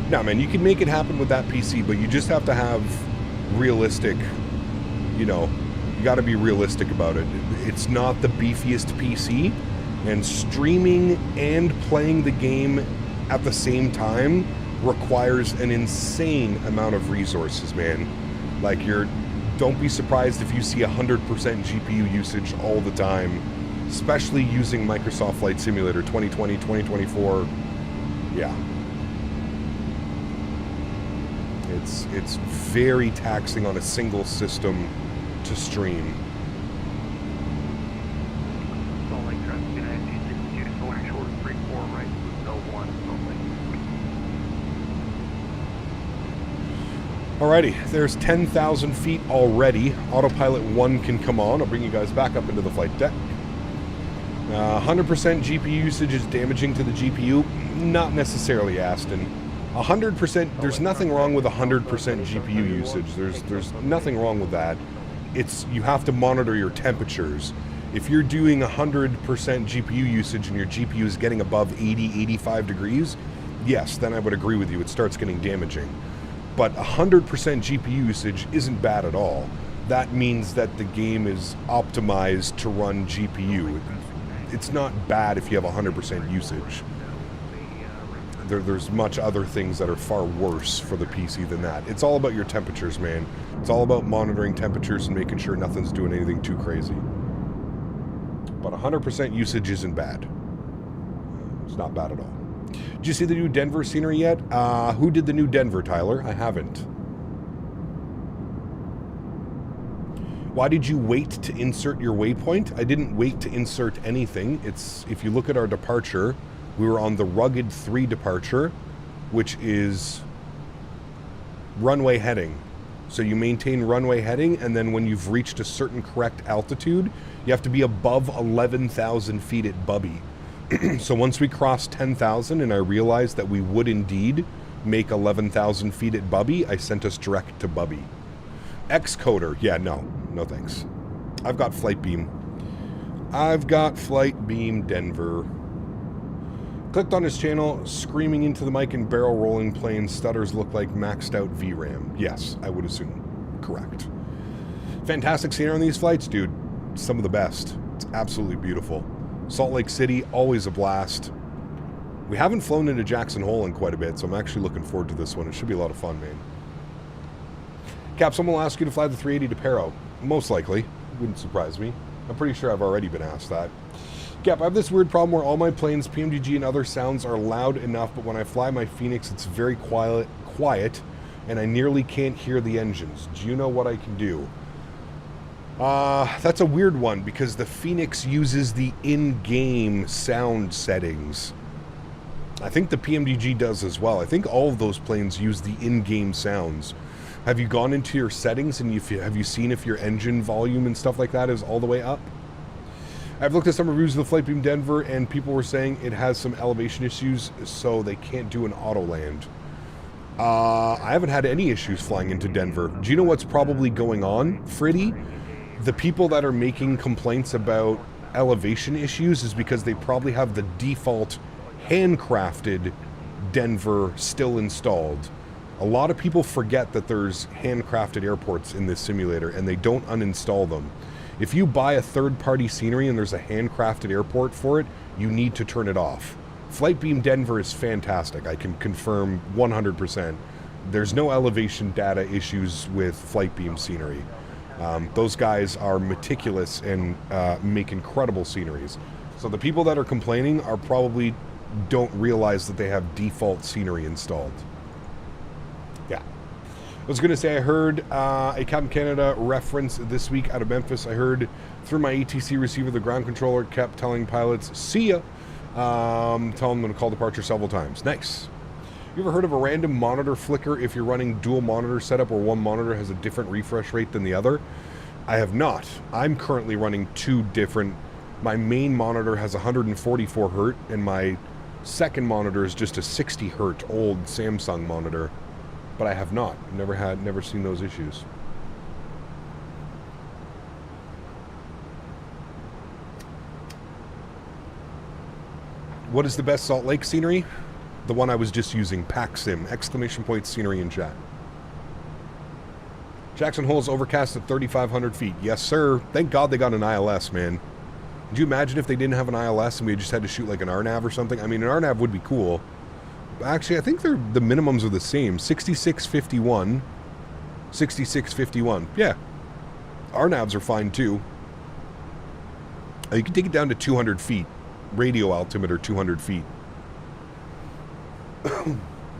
Speaker 2: Now, man, you can make it happen with that PC, but you just have to have realistic, you know, you got to be realistic about it. It's not the beefiest PC, and streaming and playing the game at the same time requires an insane amount of resources, man. Like, don't be surprised if you see 100% GPU usage all the time, especially using Microsoft Flight Simulator 2020, 2024. Yeah. It's very taxing on a single system to stream.
Speaker 4: Salt Lake traffic United 262 going short of 34 right to 01 Salt Lake.
Speaker 2: Alrighty, there's 10,000 feet already. Autopilot 1 can come on. I'll bring you guys back up into the flight deck. 100% GPU usage is damaging to the GPU. Not necessarily, Aston. 100%, there's nothing wrong with 100% GPU usage. There's nothing wrong with that. It's, you have to monitor your temperatures. If you're doing 100% GPU usage and your GPU is getting above 80, 85 degrees, yes, then I would agree with you. It starts getting damaging. But 100% GPU usage isn't bad at all. That means that the game is optimized to run GPU. It's not bad if you have 100% usage. There's much other things that are far worse for the PC than that. It's all about your temperatures, man. It's all about monitoring temperatures and making sure nothing's doing anything too crazy. But 100% usage isn't bad. It's not bad at all. Did you see the new Denver scenery yet? Who did the new Denver, Tyler? I haven't. Why did you wait to insert your waypoint? I didn't wait to insert anything. It's, if you look at our departure, we were on the rugged 3 departure, which is runway heading. So you maintain runway heading, and then when you've reached a certain correct altitude, you have to be above 11,000 feet at Bubby. So once we crossed 10,000 and I realized that we would indeed make 11,000 feet at Bubby, I sent us direct to Bubby. Xcoder, yeah, no thanks. I've got Flight Beam. I've got Flight Beam Denver. Clicked on his channel, screaming into the mic and barrel rolling planes. Stutters look like maxed out VRAM. Yes, I would assume. Correct. Fantastic scenery on these flights, dude. Some of the best. It's absolutely beautiful. Salt Lake City, always a blast. We haven't flown into Jackson Hole in quite a bit, so I'm actually looking forward to this one. It should be a lot of fun, man. Cap, someone will ask you to fly the 380 to Perro. Most likely. Wouldn't surprise me. I'm pretty sure I've already been asked that. Cap, I have this weird problem where all my planes, PMDG and other sounds are loud enough, but when I fly my Fenix, it's very quiet, and I nearly can't hear the engines. Do you know what I can do? That's a weird one, because the Fenix uses the in-game sound settings. I think the PMDG does as well. I think all of those planes use the in-game sounds. Have you gone into your settings and have you seen if your engine volume and stuff like that is all the way up? I've looked at some reviews of the Flight Beam Denver, and people were saying it has some elevation issues, so they can't do an auto land. I haven't had any issues flying into Denver. Do you know what's probably going on, Freddy? The people that are making complaints about elevation issues is because they probably have the default handcrafted Denver still installed. A lot of people forget that there's handcrafted airports in this simulator, and they don't uninstall them. If you buy a third-party scenery and there's a handcrafted airport for it, you need to turn it off. Flight Beam Denver is fantastic. I can confirm 100%. There's no elevation data issues with Flight Beam scenery. Those guys are meticulous and make incredible sceneries. So the people that are complaining are probably don't realize that they have default scenery installed. Yeah. I was going to say I heard a Captain Canada reference this week out of Memphis. I heard through my ATC receiver the ground controller kept telling pilots, see ya, tell them to call departure several times. Nice. You ever heard of a random monitor flicker if you're running dual monitor setup where one monitor has a different refresh rate than the other? I have not. I'm currently running two different. My main monitor has 144 Hz and my second monitor is just a 60 Hz old Samsung monitor. But I have not. Never seen those issues. What is the best Salt Lake scenery? The one I was just using, PACSIM, exclamation point scenery in chat. Jackson Hole is overcast at 3,500 feet. Yes, sir. Thank God they got an ILS, man. Could you imagine if they didn't have an ILS and we just had to shoot like an RNAV or something? I mean, an RNAV would be cool. Actually, I think the minimums are the same. 6651. 6651. Yeah. RNAVs are fine too. You can take it down to 200 feet. Radio altimeter 200 feet.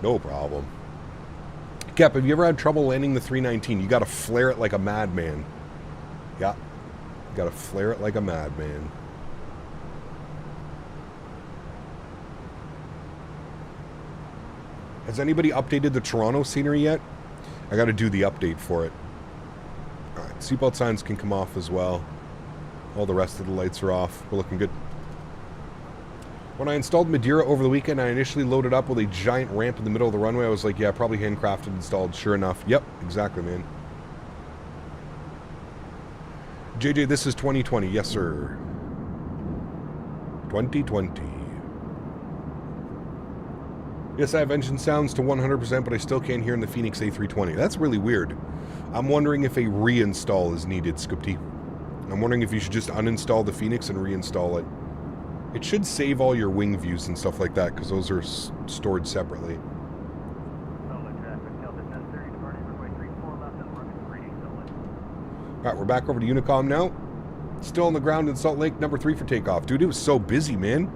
Speaker 2: No problem. Cap, have you ever had trouble landing the 319? You gotta flare it like a madman. Yeah. You gotta flare it like a madman. Has anybody updated the Toronto scenery yet? I gotta do the update for it. Alright, seatbelt signs can come off as well. All the rest of the lights are off. We're looking good. When I installed Madeira over the weekend, I initially loaded up with a giant ramp in the middle of the runway. I was like, yeah, probably handcrafted installed. Sure enough. Yep, exactly, man. JJ, this is 2020. Yes, sir. 2020. Yes, I have engine sounds to 100%, but I still can't hear in the Fenix A320. That's really weird. I'm wondering if a reinstall is needed, Scoopty. I'm wondering if you should just uninstall the Fenix and reinstall it. It should save all your wing views and stuff like that, because those are stored separately. Alright, we're back over to Unicom now. Still on the ground in Salt Lake, number 3 for takeoff. Dude, it was so busy, man.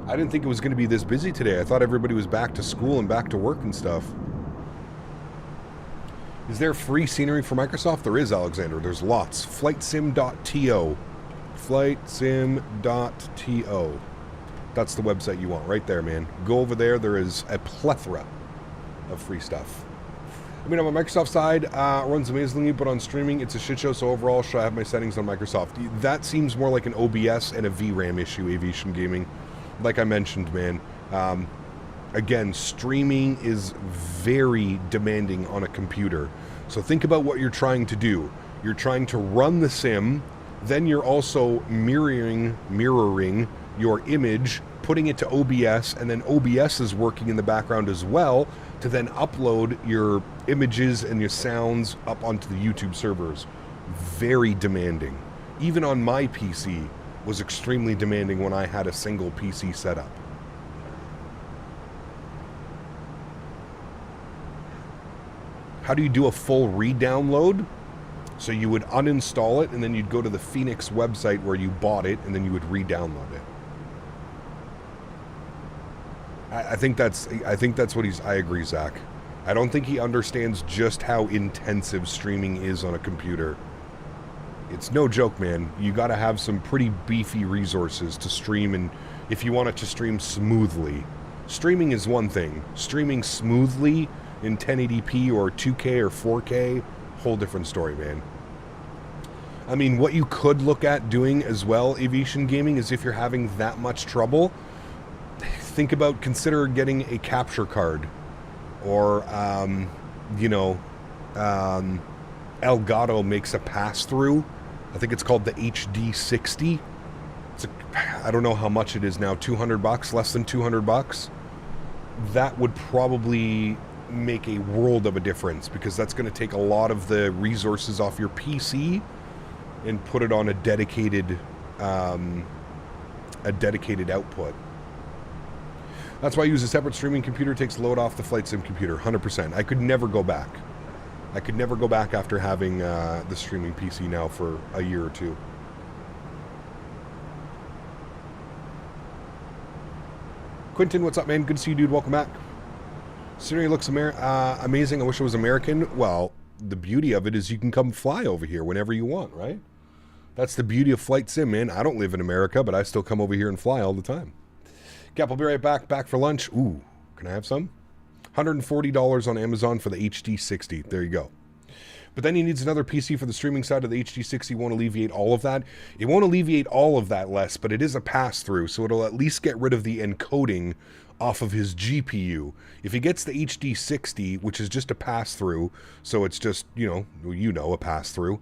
Speaker 2: I didn't think it was going to be this busy today. I thought everybody was back to school and back to work and stuff. Is there free scenery for Microsoft? There is, Alexander. There's lots. Flightsim.to. Flightsim.to. That's the website you want right there, man. Go over there. There is a plethora of free stuff. I mean, on my Microsoft side, runs amazingly, but on streaming, it's a shit show, so overall, should I have my settings on Microsoft? That seems more like an OBS and a VRAM issue, Aviation Gaming. Like I mentioned, man, again, streaming is very demanding on a computer. So think about what you're trying to do. You're trying to run the sim, then you're also mirroring your image, putting it to OBS, and then OBS is working in the background as well to then upload your images and your sounds up onto the YouTube servers. Very demanding. Even on my PC was extremely demanding when I had a single PC setup. How do you do a full re-download? So you would uninstall it, and then you'd go to the Fenix website where you bought it, and then you would re-download it. I think that's what he's... I agree, Zach. I don't think he understands just how intensive streaming is on a computer. It's no joke, man. You got to have some pretty beefy resources to stream, and if you want it to stream smoothly. Streaming is one thing. Streaming smoothly in 1080p or 2K or 4K, whole different story, man. I mean, what you could look at doing as well, Aviation Gaming, is if you're having that much trouble, think about consider getting a capture card, or Elgato makes a pass-through. I think it's called the HD60. I don't know how much it is now, $200, less than $200. That would probably make a world of a difference, because that's going to take a lot of the resources off your PC and put it on a dedicated output. That's why I use a separate streaming computer. It takes load off the flight sim computer, 100%. I could never go back. I could never go back after having the streaming PC now for a year or two. Quentin, what's up, man? Good to see you, dude. Welcome back. Scenery looks amazing. I wish it was American. Well, the beauty of it is you can come fly over here whenever you want, right? That's the beauty of Flight Sim, man. I don't live in America, but I still come over here and fly all the time. Cap, I'll be right back. Back for lunch. Ooh, can I have some? $140 on Amazon for the HD60. There you go. But then he needs another PC for the streaming side of the HD60. Won't alleviate all of that. It won't alleviate all of that, Les, but it is a pass-through, so it'll at least get rid of the encoding off of his GPU. If he gets the HD60, which is just a pass-through, so it's just, a pass-through,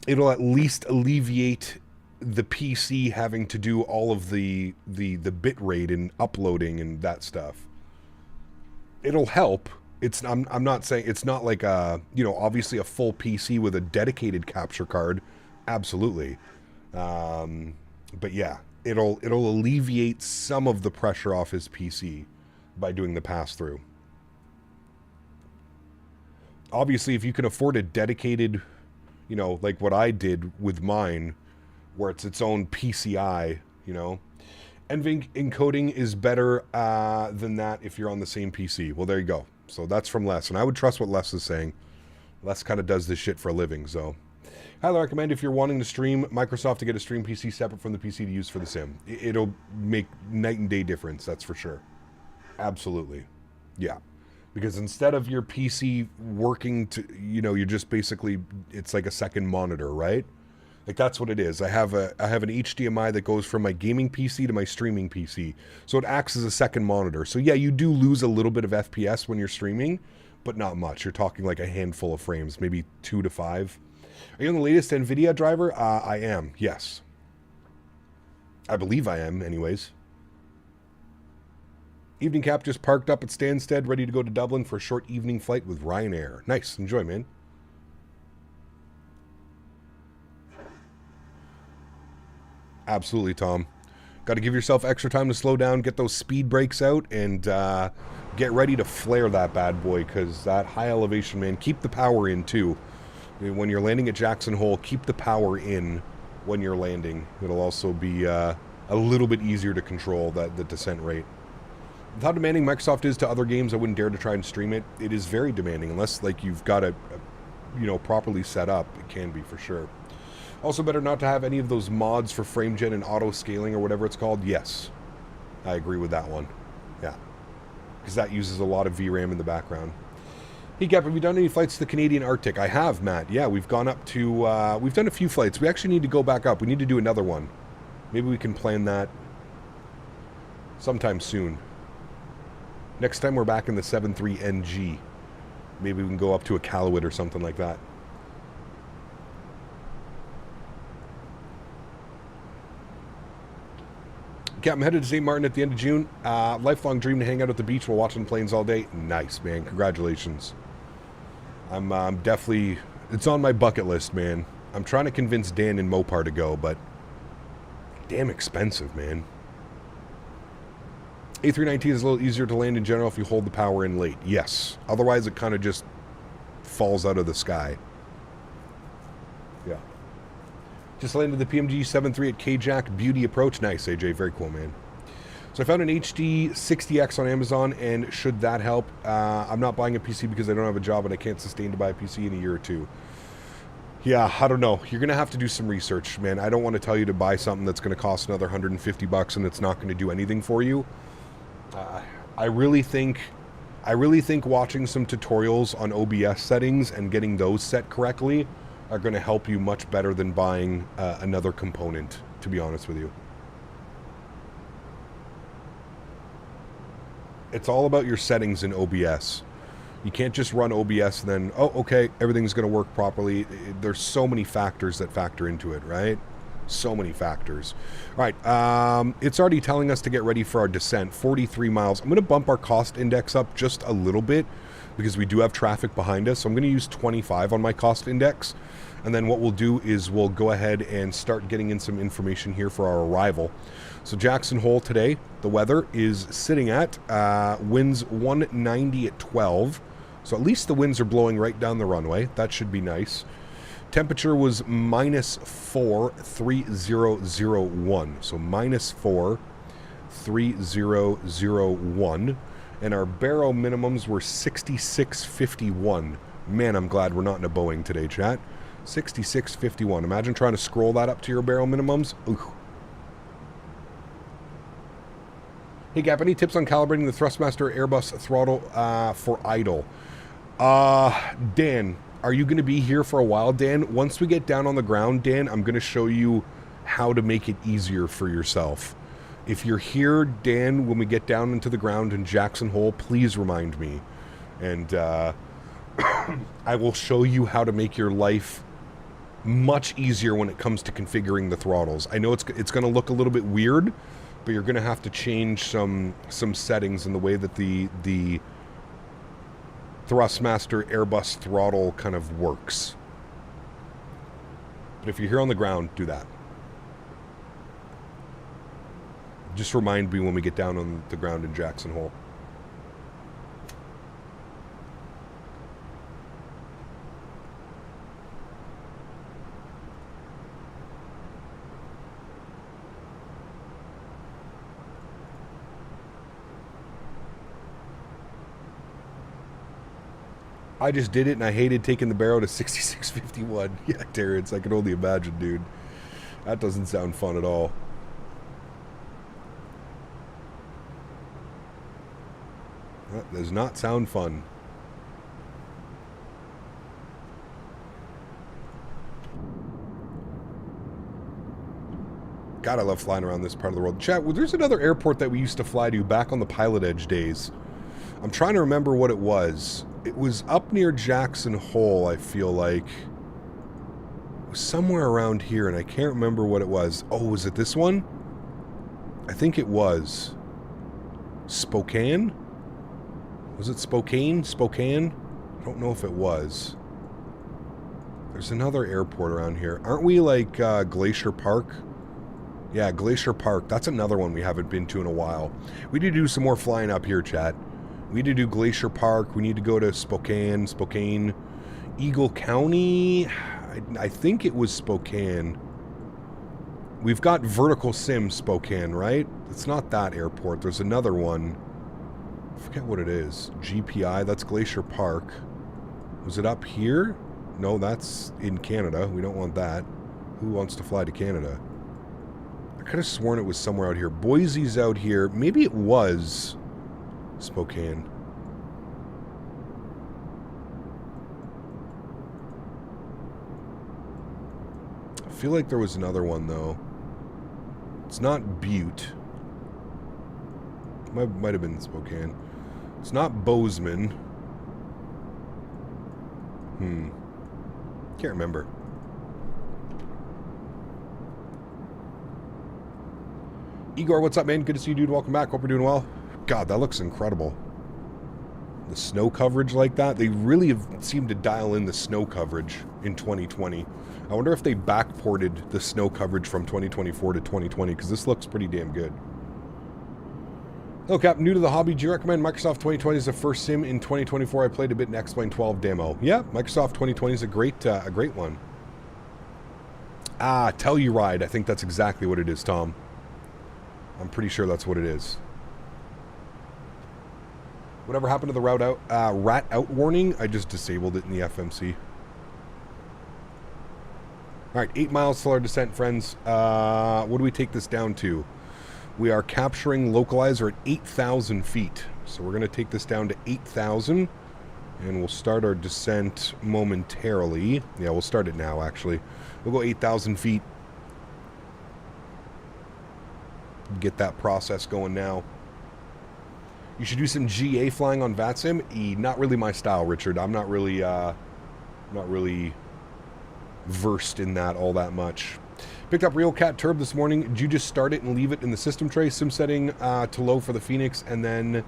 Speaker 2: it'll at least alleviate the PC having to do all of the bit rate and uploading and that stuff. It'll help. I'm not saying it's not like obviously a full PC with a dedicated capture card, absolutely. But yeah, it'll alleviate some of the pressure off his PC by doing the pass through. Obviously, if you can afford a dedicated, like what I did with mine, where it's its own PCI, NVENC encoding is better than that if you're on the same PC. Well, there you go. So that's from Les, and I would trust what Les is saying. Les kind of does this shit for a living, so. Highly recommend if you're wanting to stream Microsoft to get a stream PC separate from the PC to use for the sim. It'll make night and day difference, that's for sure. Absolutely. Yeah. Because instead of your PC working to, you're just basically, it's like a second monitor, right? Like, that's what it is. I have an HDMI that goes from my gaming PC to my streaming PC. So it acts as a second monitor. So yeah, you do lose a little bit of FPS when you're streaming, but not much. You're talking like a handful of frames, maybe 2 to 5. Are you on the latest NVIDIA driver? I am, yes. I believe I am, anyways. Evening Cap just parked up at Stansted, ready to go to Dublin for a short evening flight with Ryanair. Nice. Enjoy, man. Absolutely, Tom. Got to give yourself extra time to slow down, get those speed brakes out, and get ready to flare that bad boy, because that high elevation, man, keep the power in, too. When you're landing at Jackson Hole, keep the power in when you're landing. It'll also be a little bit easier to control the descent rate. With how demanding Microsoft is to other games, I wouldn't dare to try and stream it. It is very demanding, unless like you've got it, properly set up. It can be for sure. Also, better not to have any of those mods for frame gen and auto scaling or whatever it's called. Yes, I agree with that one. Yeah, because that uses a lot of VRAM in the background. Hey Cap, have you done any flights to the Canadian Arctic? I have, Matt. Yeah, we've gone up to. We've done a few flights. We actually need to go back up. We need to do another one. Maybe we can plan that sometime soon. Next time we're back in the 73NG, maybe we can go up to a Iqaluit or something like that. Yeah, I'm headed to St. Martin at the end of June. Lifelong dream to hang out at the beach while watching planes all day. Nice, man. Congratulations. I'm definitely... It's on my bucket list, man. I'm trying to convince Dan and Mopar to go, but... Damn expensive, man. A319 is a little easier to land in general if you hold the power in late. Yes. Otherwise, it kind of just falls out of the sky. Yeah. Just landed the PMG 73 at K-Jack Beauty Approach. Nice, AJ. Very cool, man. So I found an HD 60X on Amazon, and should that help? I'm not buying a PC because I don't have a job and I can't sustain to buy a PC in a year or two. Yeah, I don't know. You're going to have to do some research, man. I don't want to tell you to buy something that's going to cost another $150 and it's not going to do anything for you. I really think watching some tutorials on OBS settings and getting those set correctly are going to help you much better than buying another component, to be honest with you. It's all about your settings in OBS. You can't just run OBS and then, oh, okay, everything's going to work properly. There's so many factors that factor into it, right? So many factors. All right, it's already telling us to get ready for our descent, 43 miles. I'm going to bump our cost index up just a little bit because we do have traffic behind us. So I'm going to use 25 on my cost index. And then what we'll do is we'll go ahead and start getting in some information here for our arrival. So Jackson Hole today, the weather is sitting at winds 190 at 12. So at least the winds are blowing right down the runway. That should be nice. Temperature was -4, 3001. So -4, 3001. And our baro minimums were 6651. Man, I'm glad we're not in a Boeing today, chat. 6651. Imagine trying to scroll that up to your barrel minimums. Ooh. Hey, Gap, any tips on calibrating the Thrustmaster Airbus throttle for idle? Dan, are you going to be here for a while, Dan? Once we get down on the ground, Dan, I'm going to show you how to make it easier for yourself. If you're here, Dan, when we get down into the ground in Jackson Hole, please remind me. And I will show you how to make your life much easier when it comes to configuring the throttles. I know it's going to look a little bit weird, but you're going to have to change some settings in the way that the Thrustmaster Airbus throttle kind of works. But if you're here on the ground, do that. Just remind me when we get down on the ground in Jackson Hole. I just did it and I hated taking the barrel to 6651. Yeah, Terrence, I can only imagine, dude. That doesn't sound fun at all. That does not sound fun. God, I love flying around this part of the world. Chat, well, there's another airport that we used to fly to back on the Pilot Edge days. I'm trying to remember what it was. It was up near Jackson Hole, I feel like. It was somewhere around here, and I can't remember what it was. Oh, was it this one? I think it was. Spokane? Was it Spokane? Spokane? I don't know if it was. There's another airport around here. Aren't we like Glacier Park? Yeah, Glacier Park. That's another one we haven't been to in a while. We need to do some more flying up here, chat. We need to do Glacier Park. We need to go to Spokane. Eagle County. I think it was Spokane. We've got Vertical Sim Spokane, right? It's not that airport. There's another one. I forget what it is. GPI. That's Glacier Park. Was it up here? No, that's in Canada. We don't want that. Who wants to fly to Canada? I could have sworn it was somewhere out here. Boise's out here. Maybe it was Spokane. I feel like there was another one, though. It's not Butte. Might have been Spokane. It's not Bozeman. Can't remember. Igor, what's up, man? Good to see you, dude. Welcome back. Hope you're doing well. God, that looks incredible. The snow coverage like that. They really have seemed to dial in the snow coverage in 2020. I wonder if they backported the snow coverage from 2024 to 2020, because this looks pretty damn good. Hello, Cap. New to the hobby. Do you recommend Microsoft 2020 as the first sim in 2024? I played a bit in X-Plane 12 demo. Yeah, Microsoft 2020 is a great one. Telluride. I think that's exactly what it is, Tom. I'm pretty sure that's what it is. Whatever happened to the rat out warning? I just disabled it in the FMC. All right, 8 miles till our descent, friends. What do we take this down to? We are capturing localizer at 8,000 feet. So we're going to take this down to 8,000. And we'll start our descent momentarily. Yeah, we'll start it now, actually. We'll go 8,000 feet. Get that process going now. You should do some GA flying on VATSIM. Not really my style, Richard. I'm not really versed in that all that much. Picked up RealCat Turb this morning. Did you just start it and leave it in the system tray? Sim setting to low for the Fenix, and then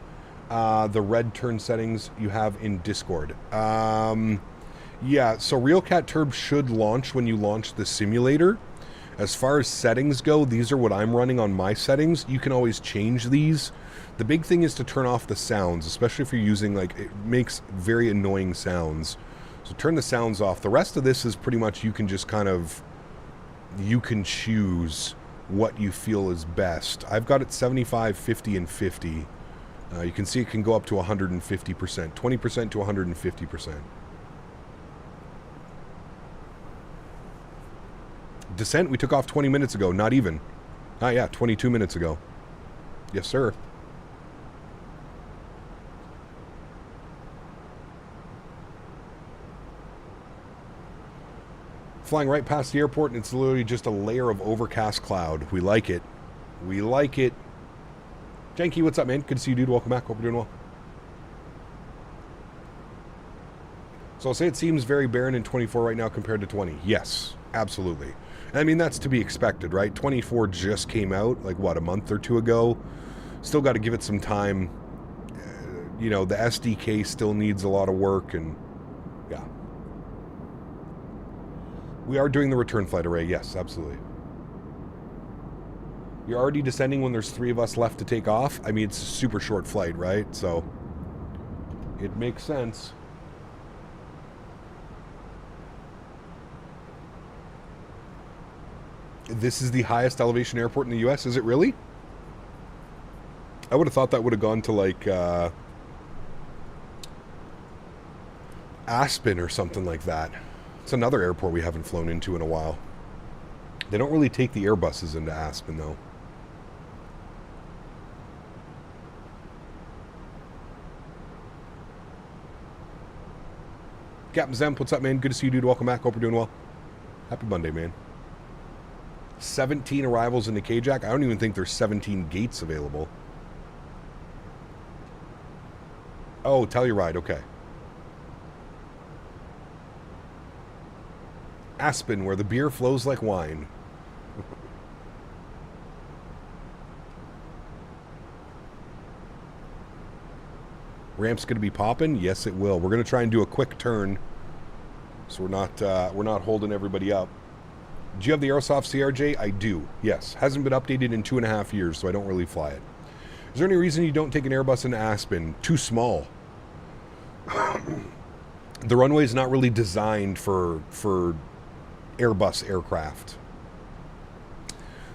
Speaker 2: the red turn settings you have in Discord. Yeah, so RealCat Turb should launch when you launch the simulator. As far as settings go, these are what I'm running on my settings. You can always change these. The big thing is to turn off the sounds, especially if you're using, like, it makes very annoying sounds. So turn the sounds off. The rest of this is pretty much you can just kind of, you can choose what you feel is best. I've got it 75, 50, and 50. You can see it can go up to 150%, 20% to 150%. Descent, we took off 20 minutes ago, not even. Yeah, 22 minutes ago. Yes, sir. Flying right past the airport, and it's literally just a layer of overcast cloud. We like it. We like it. Janky, what's up, man? Good to see you, dude. Welcome back. Hope you're doing well. So I'll say it seems very barren in 24 right now compared to 20. Yes, absolutely. I mean, that's to be expected, right? 24 just came out, like, what, a month or two ago? Still got to give it some time. You know, the SDK still needs a lot of work, and yeah. We are doing the return flight array, yes, absolutely. You're already descending when there's 3 of us left to take off? I mean, it's a super short flight, right? So, it makes sense. This is the highest elevation airport in the U.S., is it really? I would have thought that would have gone to, like, Aspen or something like that. It's another airport we haven't flown into in a while. They don't really take the Airbuses into Aspen, though. Captain Zemp, what's up, man? Good to see you, dude. Welcome back. Hope you're doing well. Happy Monday, man. 17 arrivals into KJAC. I don't even think there's 17 gates available. Oh, Telluride. Okay. Aspen, where the beer flows like wine. Ramp's going to be popping? Yes, it will. We're going to try and do a quick turn, so we're not holding everybody up. Do you have the Aerosoft CRJ? I do, yes. Hasn't been updated in 2.5 years, so I don't really fly it. Is there any reason you don't take an Airbus into Aspen? Too small. The runway is not really designed for Airbus aircraft.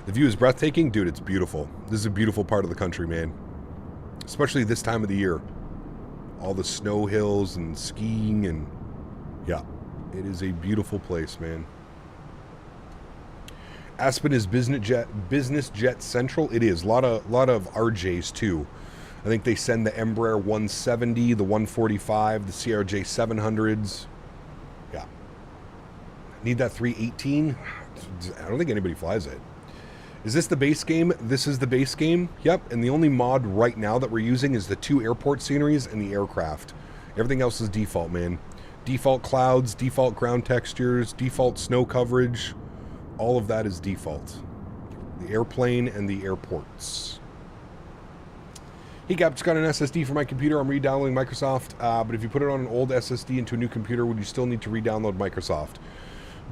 Speaker 2: The view is breathtaking. Dude, it's beautiful. This is a beautiful part of the country, man. Especially this time of the year. All the snow hills and skiing and... yeah, it is a beautiful place, man. Aspen is business jet central. It is. A lot of RJs, too. I think they send the Embraer 170, the 145, the CRJ 700s. Yeah. Need that 318? I don't think anybody flies it. Is this the base game? This is the base game. Yep. And the only mod right now that we're using is the 2 airport sceneries and the aircraft. Everything else is default, man. Default clouds, default ground textures, default snow coverage. All of that is default. The airplane and the airports. Hey Gap, just got an SSD for my computer. I'm re-downloading Microsoft, but if you put it on an old SSD into a new computer, would you still need to re-download Microsoft?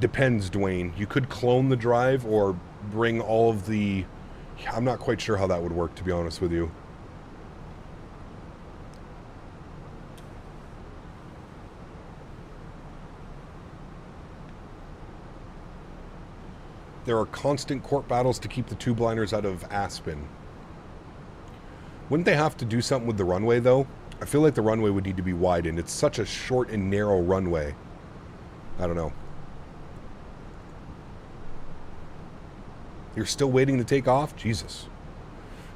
Speaker 2: Depends, Dwayne. You could clone the drive or bring all of the... I'm not quite sure how that would work, to be honest with you. There are constant court battles to keep the tube liners out of Aspen. Wouldn't they have to do something with the runway, though? I feel like the runway would need to be widened. It's such a short and narrow runway. I don't know. You're still waiting to take off? Jesus.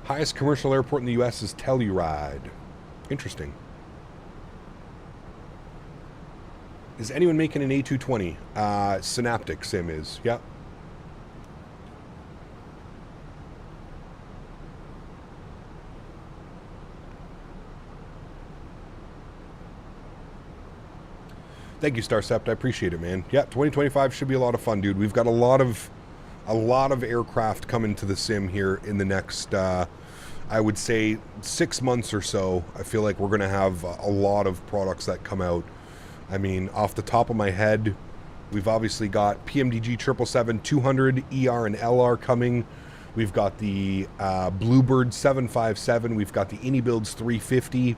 Speaker 2: Highest commercial airport in the U.S. is Telluride. Interesting. Is anyone making an A220? Synaptic Sim is. Yep. Thank you, Starcept. I appreciate it, man. Yeah, 2025 should be a lot of fun, dude. We've got a lot of aircraft coming to the sim here in the next, I would say, 6 months or so. I feel like we're going to have a lot of products that come out. I mean, off the top of my head, we've obviously got PMDG 777-200, ER and LR coming. We've got the Bluebird 757. We've got the Anybuilds 350.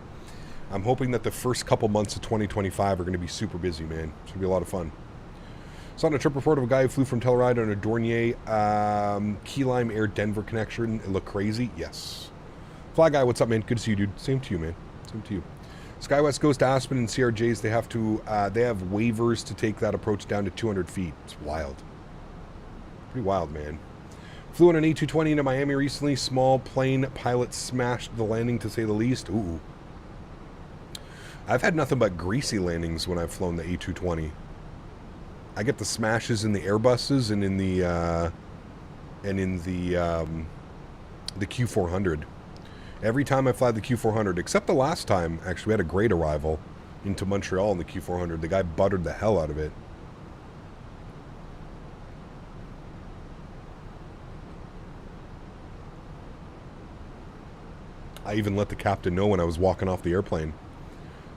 Speaker 2: I'm hoping that the first couple months of 2025 are going to be super busy, man. It's going to be a lot of fun. Saw on a trip report of a guy who flew from Telluride on a Dornier Key Lime Air Denver connection. It looked crazy. Yes. Fly Guy, what's up, man? Good to see you, dude. Same to you, man. Same to you. SkyWest goes to Aspen and CRJs. They have waivers to take that approach down to 200 feet. It's wild. Pretty wild, man. Flew on an A220 into Miami recently. Small plane pilot smashed the landing, to say the least. Ooh. I've had nothing but greasy landings when I've flown the A220. I get the smashes in the Airbuses and in the Q400. Every time I fly the Q400, except the last time, actually, we had a great arrival into Montreal in the Q400. The guy buttered the hell out of it. I even let the captain know when I was walking off the airplane.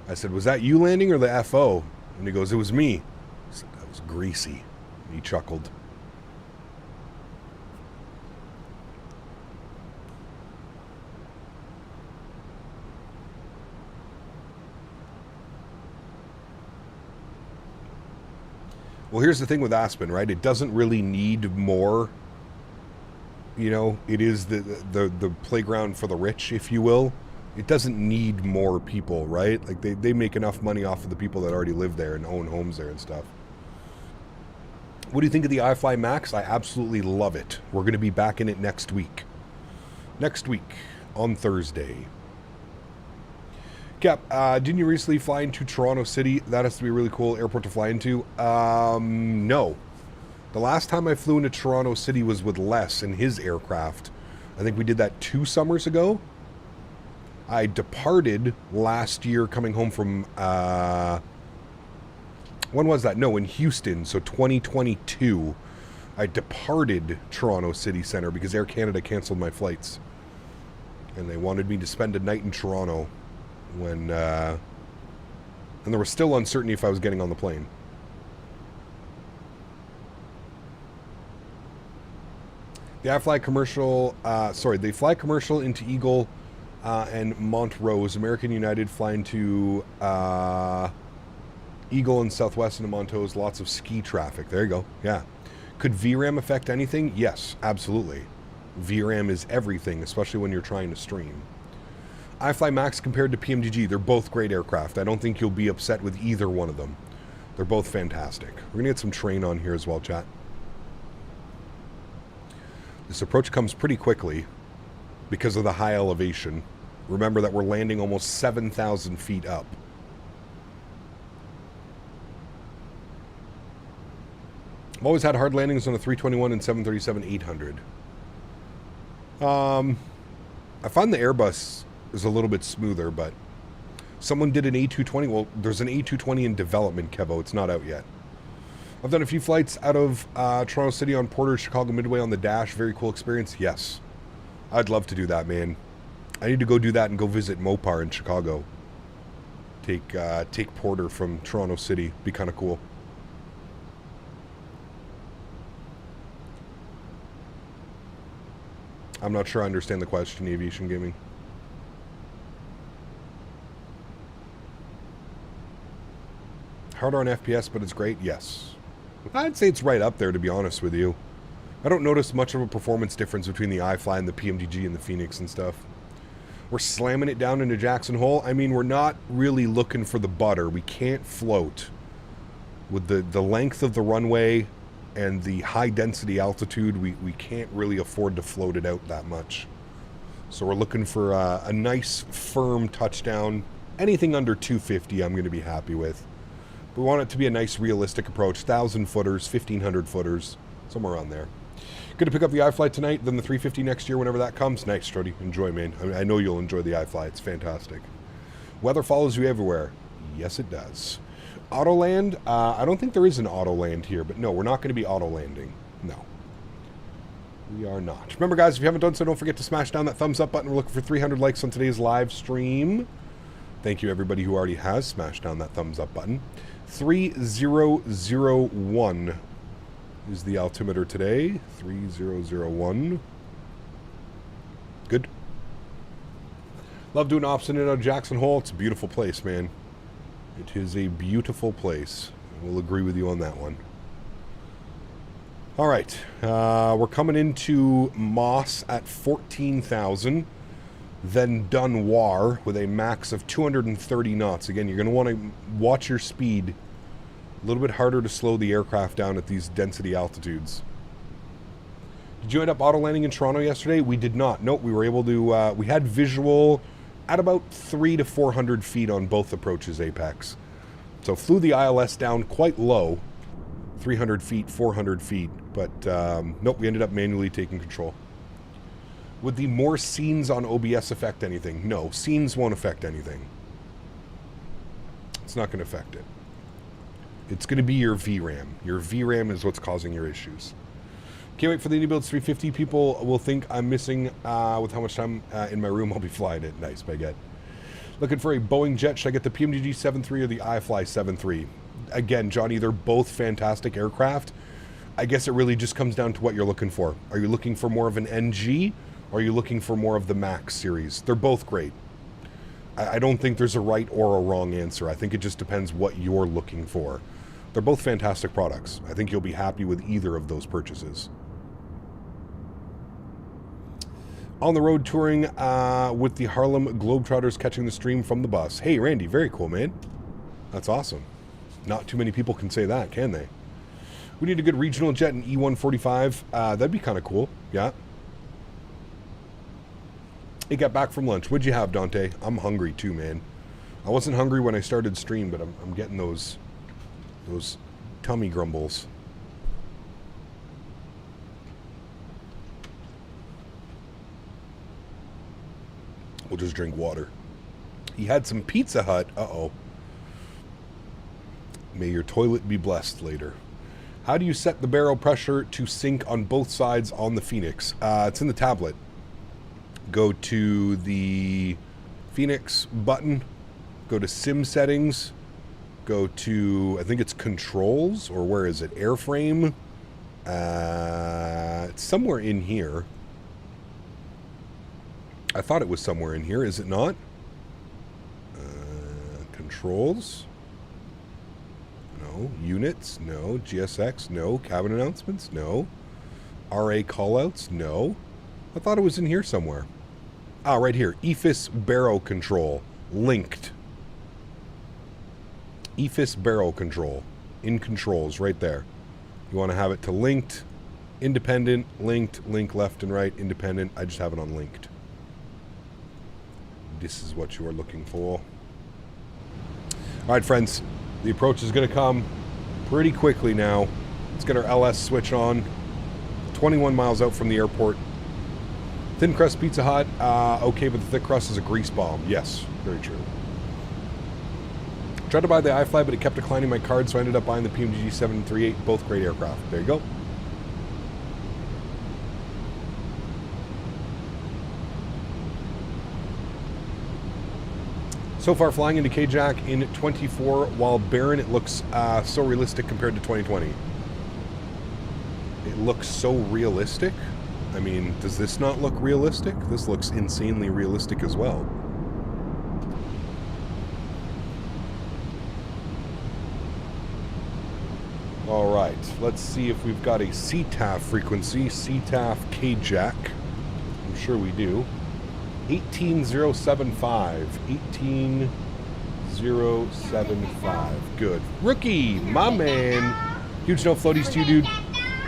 Speaker 2: I said, was that you landing or the FO? And he goes, it was me. I said, that was greasy. And he chuckled. Well, here's the thing with Aspen, right? It doesn't really need more. You know, it is the playground for the rich, if you will. It doesn't need more people, right? Like, they make enough money off of the people that already live there and own homes there and stuff. What do you think of the iFly Max? I absolutely love it. We're going to be back in it next week. Next week, on Thursday. Cap, didn't you recently fly into Toronto City? That has to be a really cool airport to fly into. No. The last time I flew into Toronto City was with Les and his aircraft. I think we did that 2 summers ago. I departed last year coming home from, when was that? No, in Houston, so 2022. I departed Toronto City Centre because Air Canada canceled my flights. And they wanted me to spend a night in Toronto. when, and there was still uncertainty if I was getting on the plane. They fly commercial, they fly commercial into Eagle and Montrose. American United flying to Eagle and Southwest into Montrose. Lots of ski traffic. There you go. Yeah. Could VRAM affect anything? Yes, absolutely. VRAM is everything, especially when you're trying to stream. iFly Max compared to PMDG, they're both great aircraft. I don't think you'll be upset with either one of them. They're both fantastic. We're going to get some terrain on here as well, chat. This approach comes pretty quickly because of the high elevation. Remember that we're landing almost 7,000 feet up. I've always had hard landings on a 321 and 737-800. I find the Airbus is a little bit smoother, but someone did an A220. Well, there's an A220 in development, Kevo. It's not out yet. I've done a few flights out of Toronto City on Porter, Chicago Midway on the Dash. Very cool experience. Yes. I'd love to do that, man. I need to go do that and go visit Mopar in Chicago. Take Porter from Toronto City. Be kind of cool. I'm not sure I understand the question, Aviation Gaming. Harder on FPS, but it's great? Yes. I'd say it's right up there, to be honest with you. I don't notice much of a performance difference between the iFly and the PMDG and the Fenix and stuff. We're slamming it down into Jackson Hole. I mean, we're not really looking for the butter. We can't float. With the length of the runway and the high density altitude, we can't really afford to float it out that much. So we're looking for a nice firm touchdown. Anything under 250 I'm going to be happy with. We want it to be a nice realistic approach. 1,000 footers, 1,500 footers, somewhere around there. Good to pick up the iFly tonight, then the 350 next year whenever that comes. Nice, Strody. Enjoy, man. I know you'll enjoy the iFly. It's fantastic. Weather follows you everywhere. Yes, it does. Autoland, I don't think there is an Autoland here, but no, we're not going to be auto-landing. No. We are not. Remember, guys, if you haven't done so, don't forget to smash down that thumbs up button. We're looking for 300 likes on today's live stream. Thank you, everybody who already has smashed down that thumbs up button. 3001 is the altimeter today. 3001. Good. Love doing opposite out of Jackson Hole. It's a beautiful place, man. It is a beautiful place. We'll agree with you on that one. All right. We're coming into Moss at 14,000. Then Dunwar with a max of 230 knots. Again, you're going to want to watch your speed. A little bit harder to slow the aircraft down at these density altitudes. Did you end up auto landing in Toronto yesterday? We did not. Nope, we were able to, we had visual at about 300 to 400 feet on both approaches apex. So flew the ILS down quite low, 300 feet, 400 feet, but nope, we ended up manually taking control. Would the more scenes on OBS affect anything? No, scenes won't affect anything. It's not going to affect it. It's going to be your VRAM. Your VRAM is what's causing your issues. Can't wait for the new builds 350. People will think I'm missing with how much time in my room I'll be flying it. Nice, baguette. Looking for a Boeing jet. Should I get the PMDG 7.3 or the iFly 7.3? Again, Johnny, they're both fantastic aircraft. I guess it really just comes down to what you're looking for. Are you looking for more of an NG, or are you looking for more of the Max series? They're both great. I don't think there's a right or a wrong answer. I think it just depends what you're looking for. They're both fantastic products. I think you'll be happy with either of those purchases. On the road touring with the Harlem Globetrotters, catching the stream from the bus. Hey, Randy, very cool, man. That's awesome. Not too many people can say that, can they? We need a good regional jet in E145. That'd be kind of cool. Yeah. Hey, got back from lunch. What'd you have, Dante? I'm hungry too, man. I wasn't hungry when I started stream, but I'm getting those tummy grumbles. We'll just drink water. He had some Pizza Hut. Uh-oh. May your toilet be blessed later. How do you set the barrel pressure to sync on both sides on the Fenix? It's in the tablet. Go to the Fenix button go to sim settings, go to, I think it's controls, or where is it? Airframe. It's somewhere in here. I thought it was somewhere in here. Is it not? Controls. No. Units. No. GSX. No. Cabin announcements. No. RA callouts. No. I thought it was in here somewhere. Ah, right here. EFIS barrel control. Linked. EFIS barrel control. In controls, right there. You want to have it to linked, independent, linked, link left and right, independent. I just have it on linked. This is what you are looking for. All right, friends. The approach is going to come pretty quickly now. Let's get our LS switch on. 21 miles out from the airport. Thin crust Pizza Hut. Okay, but the thick crust is a grease bomb. Yes, very true. Tried to buy the iFly, but it kept declining my card, so I ended up buying the PMDG 738. Both great aircraft. There you go. So far, flying into K-Jack in 24, while barren, it looks so realistic compared to 2020. It looks so realistic. I mean, does this not look realistic? This looks insanely realistic as well. All right, let's see if we've got a CTAF frequency. CTAF K-Jack. I'm sure we do. 18075. 18075. Good. Rookie, my man. Huge no floaties to you, dude.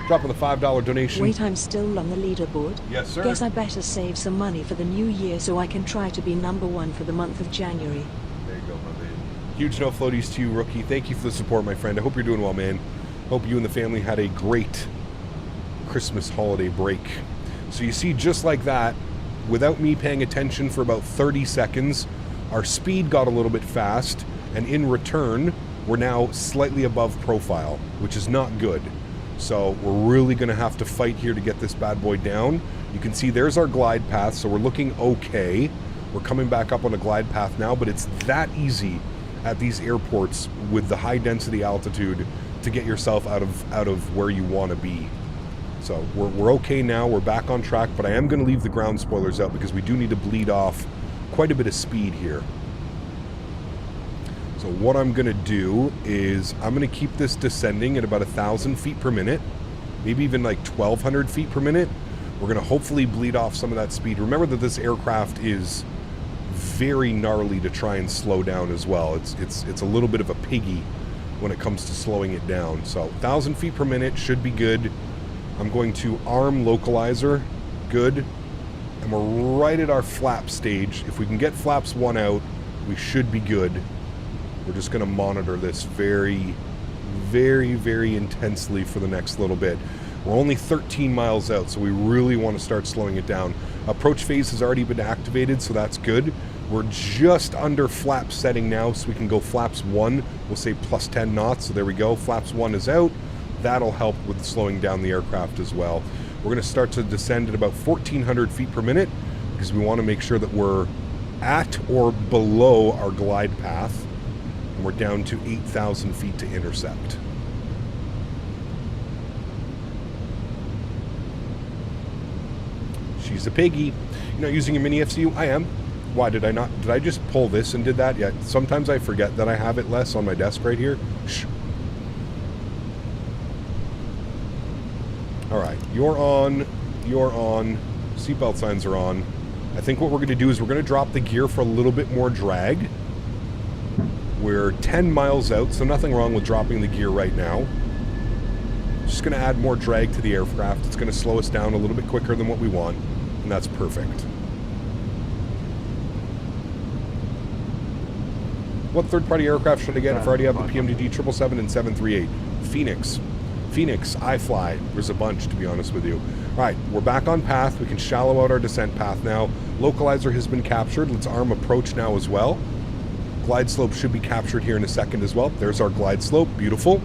Speaker 2: Dropping the $5 donation.
Speaker 5: Wait, I'm still on the leaderboard.
Speaker 2: Yes, sir.
Speaker 5: Guess I better save some money for the new year so I can try to be #1 for the month of January.
Speaker 2: There you go, my man. Huge no floaties to you, Rookie. Thank you for the support, my friend. I hope you're doing well, man. Hope you and the family had a great Christmas holiday break. So you see, just like that, without me paying attention for about 30 seconds, our speed got a little bit fast, and in return, we're now slightly above profile, which is not good. So we're really going to have to fight here to get this bad boy down. You can see there's our glide path, so we're looking okay. We're coming back up on a glide path now, but it's that easy at these airports with the high density altitude to get yourself out of where you want to be. So we're okay now. We're back on track, but I am going to leave the ground spoilers out because we do need to bleed off quite a bit of speed here. So what I'm going to do is I'm going to keep this descending at about 1,000 feet per minute, maybe even like 1,200 feet per minute. We're going to hopefully bleed off some of that speed. Remember that this aircraft is very gnarly to try and slow down as well. It's a little bit of a piggy when it comes to slowing it down. So 1,000 feet per minute should be good. I'm going to arm localizer. Good. And we're right at our flap stage. If we can get flaps 1 out, we should be good. We're just going to monitor this very, very, very intensely for the next little bit. We're only 13 miles out, so we really want to start slowing it down. Approach phase has already been activated, so that's good. We're just under flap setting now, so we can go flaps 1. We'll say plus 10 knots, so there we go. Flaps 1 is out. That'll help with slowing down the aircraft as well. We're going to start to descend at about 1,400 feet per minute because we want to make sure that we're at or below our glide path. And we're down to 8,000 feet to intercept. She's a piggy. You're not using your mini FCU? I am. Why did I not? Did I just pull this and did that? Yeah, sometimes I forget that I have it less on my desk right here. Shh. All right, you're on, seatbelt signs are on. I think what we're gonna do is we're gonna drop the gear for a little bit more drag. We're 10 miles out, so nothing wrong with dropping the gear right now. Just gonna add more drag to the aircraft. It's gonna slow us down a little bit quicker than what we want, and that's perfect. What third-party aircraft should I get if I already have the PMDD 777 and 738? Fenix, iFly. There's a bunch, to be honest with you. All right, we're back on path. We can shallow out our descent path now. Localizer has been captured. Let's arm approach now as well. Glide slope should be captured here in a second as well. There's our glide slope. Beautiful.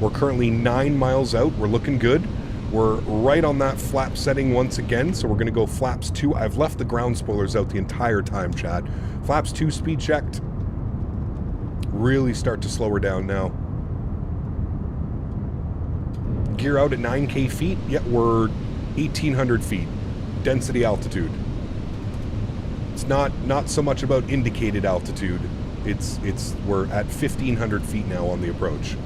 Speaker 2: We're currently 9 miles out. We're looking good. We're right on that flap setting once again, so we're going to go flaps 2. I've left the ground spoilers out the entire time, Chad. Flaps 2 speed checked. Really start to slow her down now. Gear out at 9K feet. Yeah, we're 1,800 feet. Density altitude. It's not so much about indicated altitude. We're at 1,500 feet now on the approach.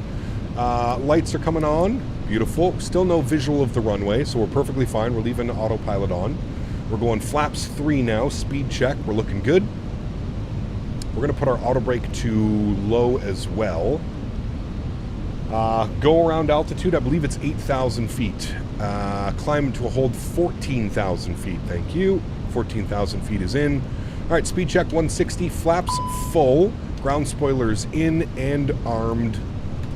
Speaker 2: Lights are coming on. Beautiful. Still no visual of the runway, so we're perfectly fine. We're leaving autopilot on. We're going flaps 3 now. Speed check. We're looking good. We're going to put our auto brake to low as well. Go around altitude. I believe it's 8,000 feet. Climb to a hold 14,000 feet. Thank you. 14,000 feet is in. All right, speed check 160. Flaps full. Ground spoilers in and armed.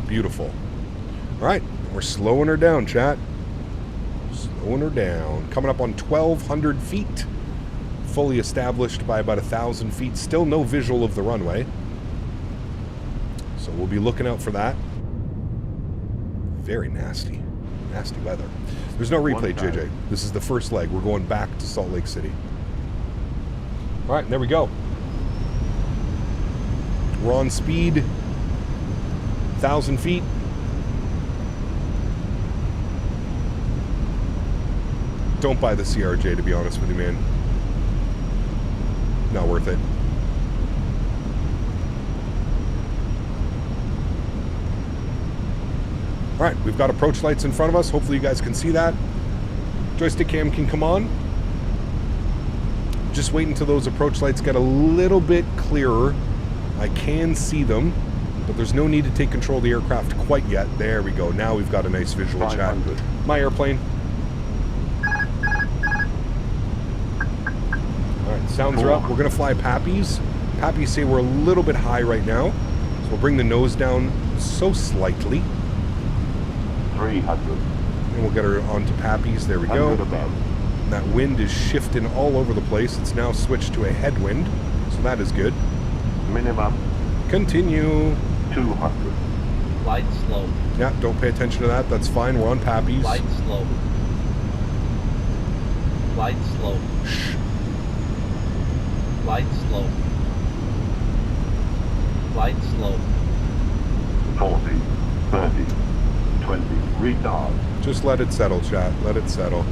Speaker 2: Beautiful. All right, we're slowing her down, chat. Slowing her down. Coming up on 1,200 feet. Fully established by about 1,000 feet. Still no visual of the runway. So we'll be looking out for that. Very nasty. Nasty weather. There's no replay, JJ. This is the first leg. We're going back to Salt Lake City. All right, there we go. We're on speed. 1,000 feet. Don't buy the CRJ, to be honest with you, man. Not worth it. All right, we've got approach lights in front of us. Hopefully you guys can see that. Joystick cam can come on. Just wait until those approach lights get a little bit clearer. I can see them, but there's no need to take control of the aircraft quite yet. There we go. Now we've got a nice visual chat. My airplane. All right, sounds are up. We're going to fly Pappies. Pappies say we're a little bit high right now, so we'll bring the nose down so slightly.
Speaker 6: 300.
Speaker 2: And we'll get her onto Pappies. There we go. And that wind is shifting all over the place. It's now switched to a headwind, so that is good.
Speaker 6: Minimum.
Speaker 2: Continue.
Speaker 6: 200.
Speaker 7: Light slow.
Speaker 2: Yeah, don't pay attention to that. That's fine. We're on Pappies.
Speaker 7: Light slow. Light slow.
Speaker 2: Shh.
Speaker 7: Light slow. Light slow.
Speaker 6: 40. 30. 20. Retard.
Speaker 2: Just let it settle, chat. Let it settle.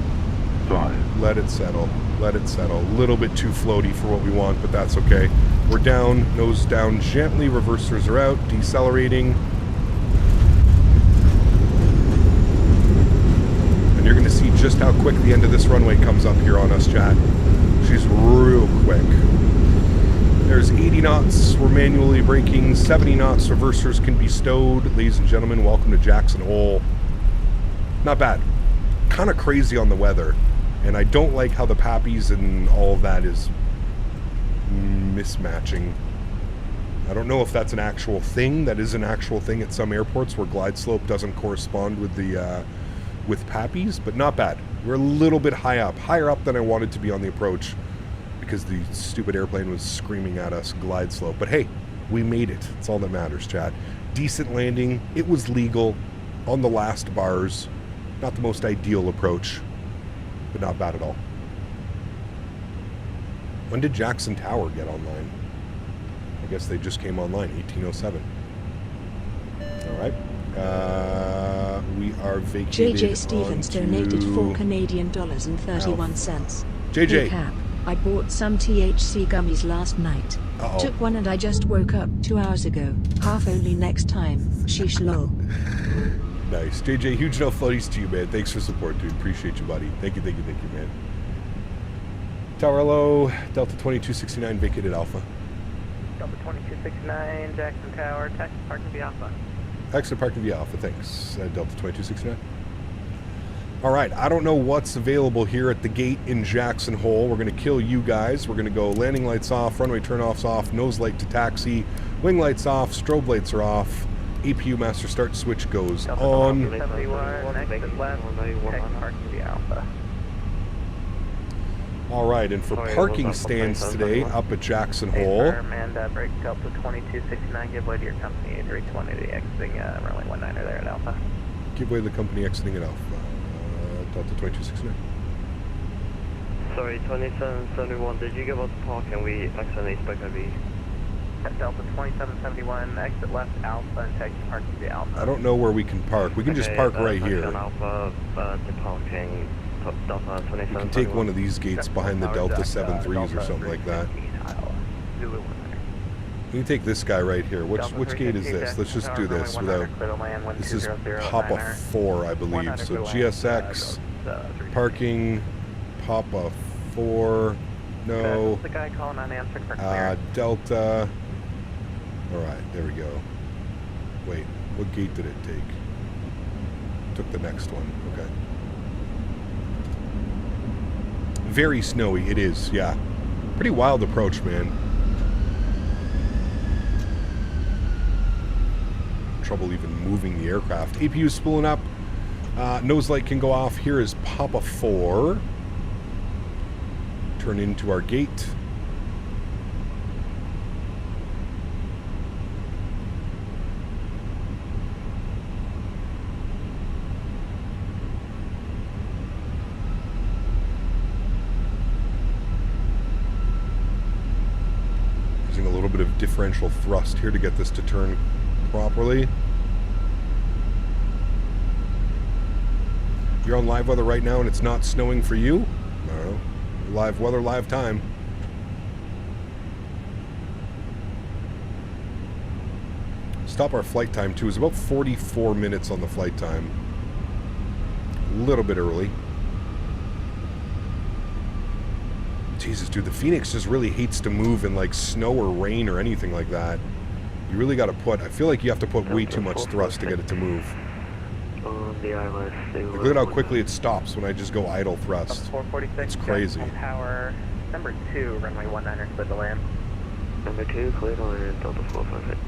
Speaker 6: 5.
Speaker 2: Let it settle. Let it settle. A little bit too floaty for what we want, but that's okay. We're down, nose down gently. Reversers are out. Decelerating. And you're going to see just how quick the end of this runway comes up here on us, chat. She's real quick. There's 80 knots. We're manually braking. 70 knots. Reversers can be stowed. Ladies and gentlemen, welcome to Jackson Hole. Not bad. Kind of crazy on the weather. And I don't like how the Pappies and all of that is mismatching. I don't know if that's an actual thing. That is an actual thing at some airports where glide slope doesn't correspond with the with Pappies, but not bad. We're a little bit higher up than I wanted to be on the approach because the stupid airplane was screaming at us glide slope. But hey, we made it. That's all that matters, chat. Decent landing. It was legal on the last bars. Not the most ideal approach, but not bad at all. When did Jackson Tower get online? I guess they just came online, 1807. All right. We are vacated
Speaker 5: JJ Stevens donated $4 Canadian and 31 cents.
Speaker 2: JJ.
Speaker 5: Hey Cap, I bought some THC gummies last night.
Speaker 2: Uh-oh.
Speaker 5: Took one and I just woke up 2 hours ago. Half only next time. Sheesh lol.
Speaker 2: Nice. JJ, huge enough floaties to you, man. Thanks for support, dude. Appreciate you, buddy. Thank you, man. Tower low, Delta 2269, vacated Alpha.
Speaker 4: Delta 2269, Jackson Tower, taxi parking via Alpha.
Speaker 2: Exit parking via Alpha, thanks. Delta 2269. All right, I don't know what's available here at the gate in Jackson Hole. We're going to kill you guys. We're going to go landing lights off, runway turnoffs off, nose light to taxi, wing lights off, strobe lights are off. APU master start switch goes on.
Speaker 4: 71, exit left, taxi parking via Alpha.
Speaker 2: All right, and for parking stands today up at Jackson Hole.
Speaker 4: And break Delta 2269, give way to your company, 320 to exiting runway 19er there at Alpha.
Speaker 2: Give way to the company exiting at Alpha. Delta 2269.
Speaker 4: Sorry, 2771, did you give us park and we accidentally spoke over you? Delta 2771, exit left Alpha and taxi park to the Alpha.
Speaker 2: I don't know where we can park. We can just park right here.
Speaker 4: Alpha, departing Delta 2771.
Speaker 2: We can take one of these gates behind the Delta 73s or something like that. We can take this guy right here. Which gate is this? Let's just do this without... This is Papa 4, I believe. So GSX, parking, Papa 4, no,
Speaker 4: the guy calling unanswered for clear.
Speaker 2: Delta. Alright, there we go. Wait, what gate did it take? Took the next one, okay. Very snowy, it is, yeah. Pretty wild approach, man. Trouble even moving the aircraft. APU is spooling up. Nose light can go off. Here is Papa 4. Turn into our gate. Using a little bit of differential thrust here to get this to turn properly. You're on live weather right now and it's not snowing for you? I don't know. Live weather, live time. Stop our flight time too. It's about 44 minutes on the flight time. A little bit early. Jesus, dude, the Fenix just really hates to move in like snow or rain or anything like that. You really got to put, I feel like you have to put way too much thrust to get it to move. Like, look at how quickly it stops when I just go idle thrust. It's crazy.
Speaker 4: Power, number 2, runway 19er, clear to land. Number 2, clear to land, Delta 456.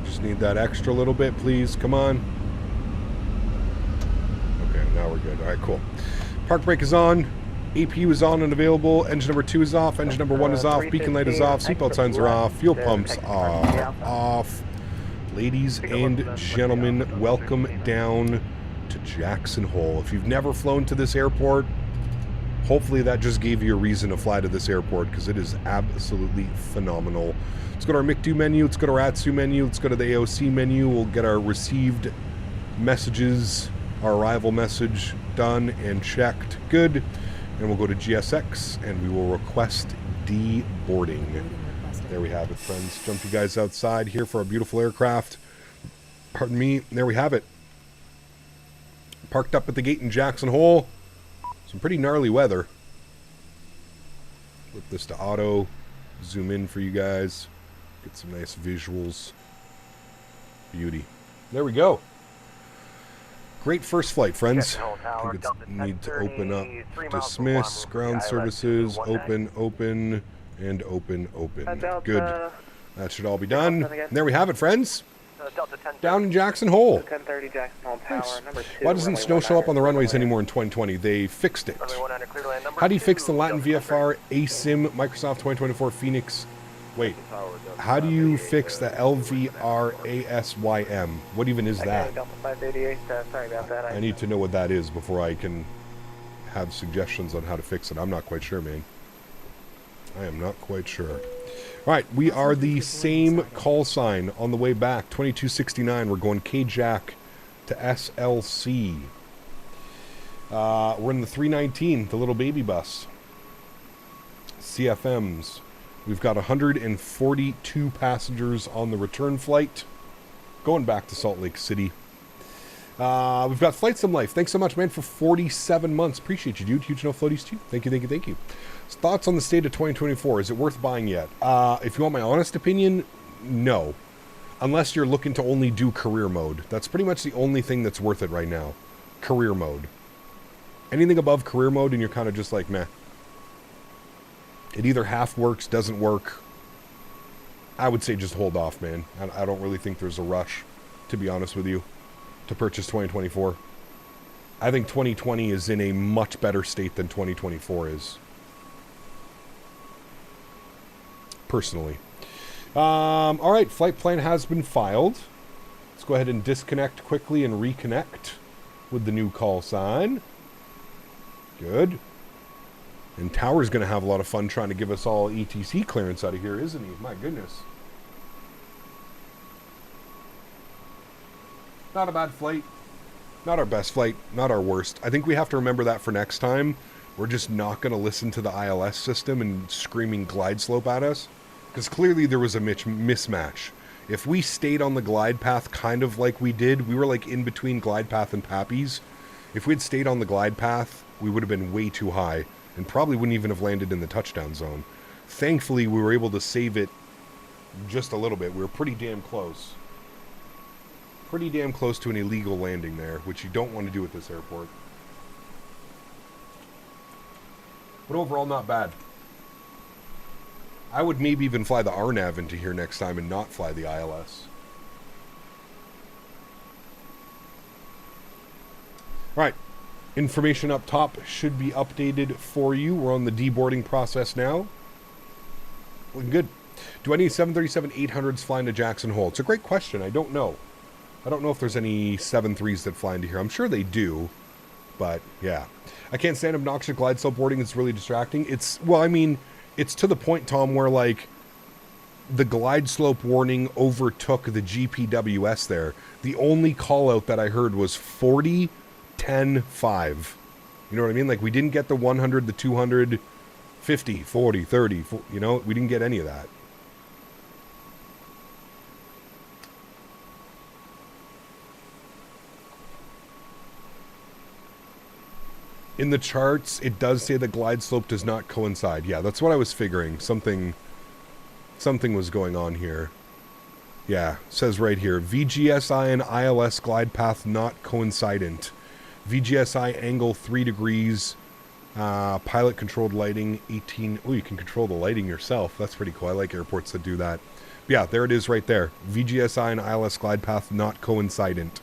Speaker 2: Just need that extra little bit, please. Come on. Okay, now we're good. All right, cool. Park brake is on. APU is on and available. Engine number 2 is off. Engine number 1 is off. Beacon light is off. Seatbelt signs are off. Fuel pumps are off. Ladies and gentlemen, welcome down to Jackson Hole. If you've never flown to this airport, hopefully that just gave you a reason to fly to this airport because it is absolutely phenomenal. Let's go to our MIC2 menu. Let's go to our ATSU menu. Let's go to the AOC menu. We'll get our received messages, our arrival message done and checked. Good. And we'll go to GSX and we will request deboarding. There we have it, friends. Jump you guys outside here for our beautiful aircraft. Pardon me. There we have it. Parked up at the gate in Jackson Hole. Some pretty gnarly weather. Flip this to auto. Zoom in for you guys. Get some nice visuals. Beauty. There we go. Great first flight, friends. I think it's need to open up. Dismiss, ground services, open, open, and open, open. Good. That should all be done. And there we have it, friends. Down in Jackson Hole. Nice. Why doesn't snow show up on the runways anymore in 2020? They fixed it. How do you fix the Latin VFR ASIM Microsoft 2024 Fenix? Wait, how do you fix the LVR ASYM? What even is that? I need to know what that is before I can have suggestions on how to fix it. I'm not quite sure, man. I am not quite sure. All right, we are the same call sign on the way back. 2269, we're going K-Jack to SLC. We're in the 319, the little baby bus. CFMs. We've got 142 passengers on the return flight going back to Salt Lake City. We've got Flight Sim Life. Thanks so much, man, for 47 months. Appreciate you, dude. Huge no floaties to you. Thank you, thank you, thank you. So thoughts on the state of 2024. Is it worth buying yet? If you want my honest opinion, no. Unless you're looking to only do career mode. That's pretty much the only thing that's worth it right now. Career mode. Anything above career mode and you're kind of just like, meh. It either half works, doesn't work. I would say just hold off, man. I don't really think there's a rush, to be honest with you, to purchase 2024. I think 2020 is in a much better state than 2024 is. Personally. All right, flight plan has been filed. Let's go ahead and disconnect quickly and reconnect. with the new call sign. Good. And Tower's going to have a lot of fun trying to give us all ETC clearance out of here, isn't he? My goodness. Not a bad flight. Not our best flight. Not our worst. I think we have to remember that for next time. We're just not going to listen to the ILS system and screaming glide slope at us. Because clearly there was a mismatch. If we stayed on the glide path kind of like we did, we were like in between glide path and Pappies. If we'd stayed on the glide path, we would have been way too high and probably wouldn't even have landed in the touchdown zone. Thankfully, we were able to save it just a little bit. We were pretty damn close. Pretty damn close to an illegal landing there, which you don't want to do at this airport. But overall, not bad. I would maybe even fly the RNAV into here next time and not fly the ILS. Alright. Information up top should be updated for you. We're on the deboarding process now. Looking good. Do I need 737-800s flying to Jackson Hole? It's a great question. I don't know. I don't know if there's any 7.3s that fly into here. I'm sure they do. But, yeah. I can't stand obnoxious glide slope boarding. It's really distracting. It's, well, I mean, it's to the point, Tom, where, like, the glide slope warning overtook the GPWS there. The only call-out that I heard was 40, 10, 5. You know what I mean? Like, we didn't get the 100, the 200, 50, 40, 30, you know? We didn't get any of that. In the charts, it does say the glide slope does not coincide. Yeah, that's what I was figuring. Something was going on here. Yeah, says right here, VGSI and ILS glide path not coincident. VGSI angle 3 degrees, pilot controlled lighting 18. Oh, you can control the lighting yourself. That's pretty cool. I like airports that do that. But yeah, there it is right there. VGSI and ILS glide path not coincident.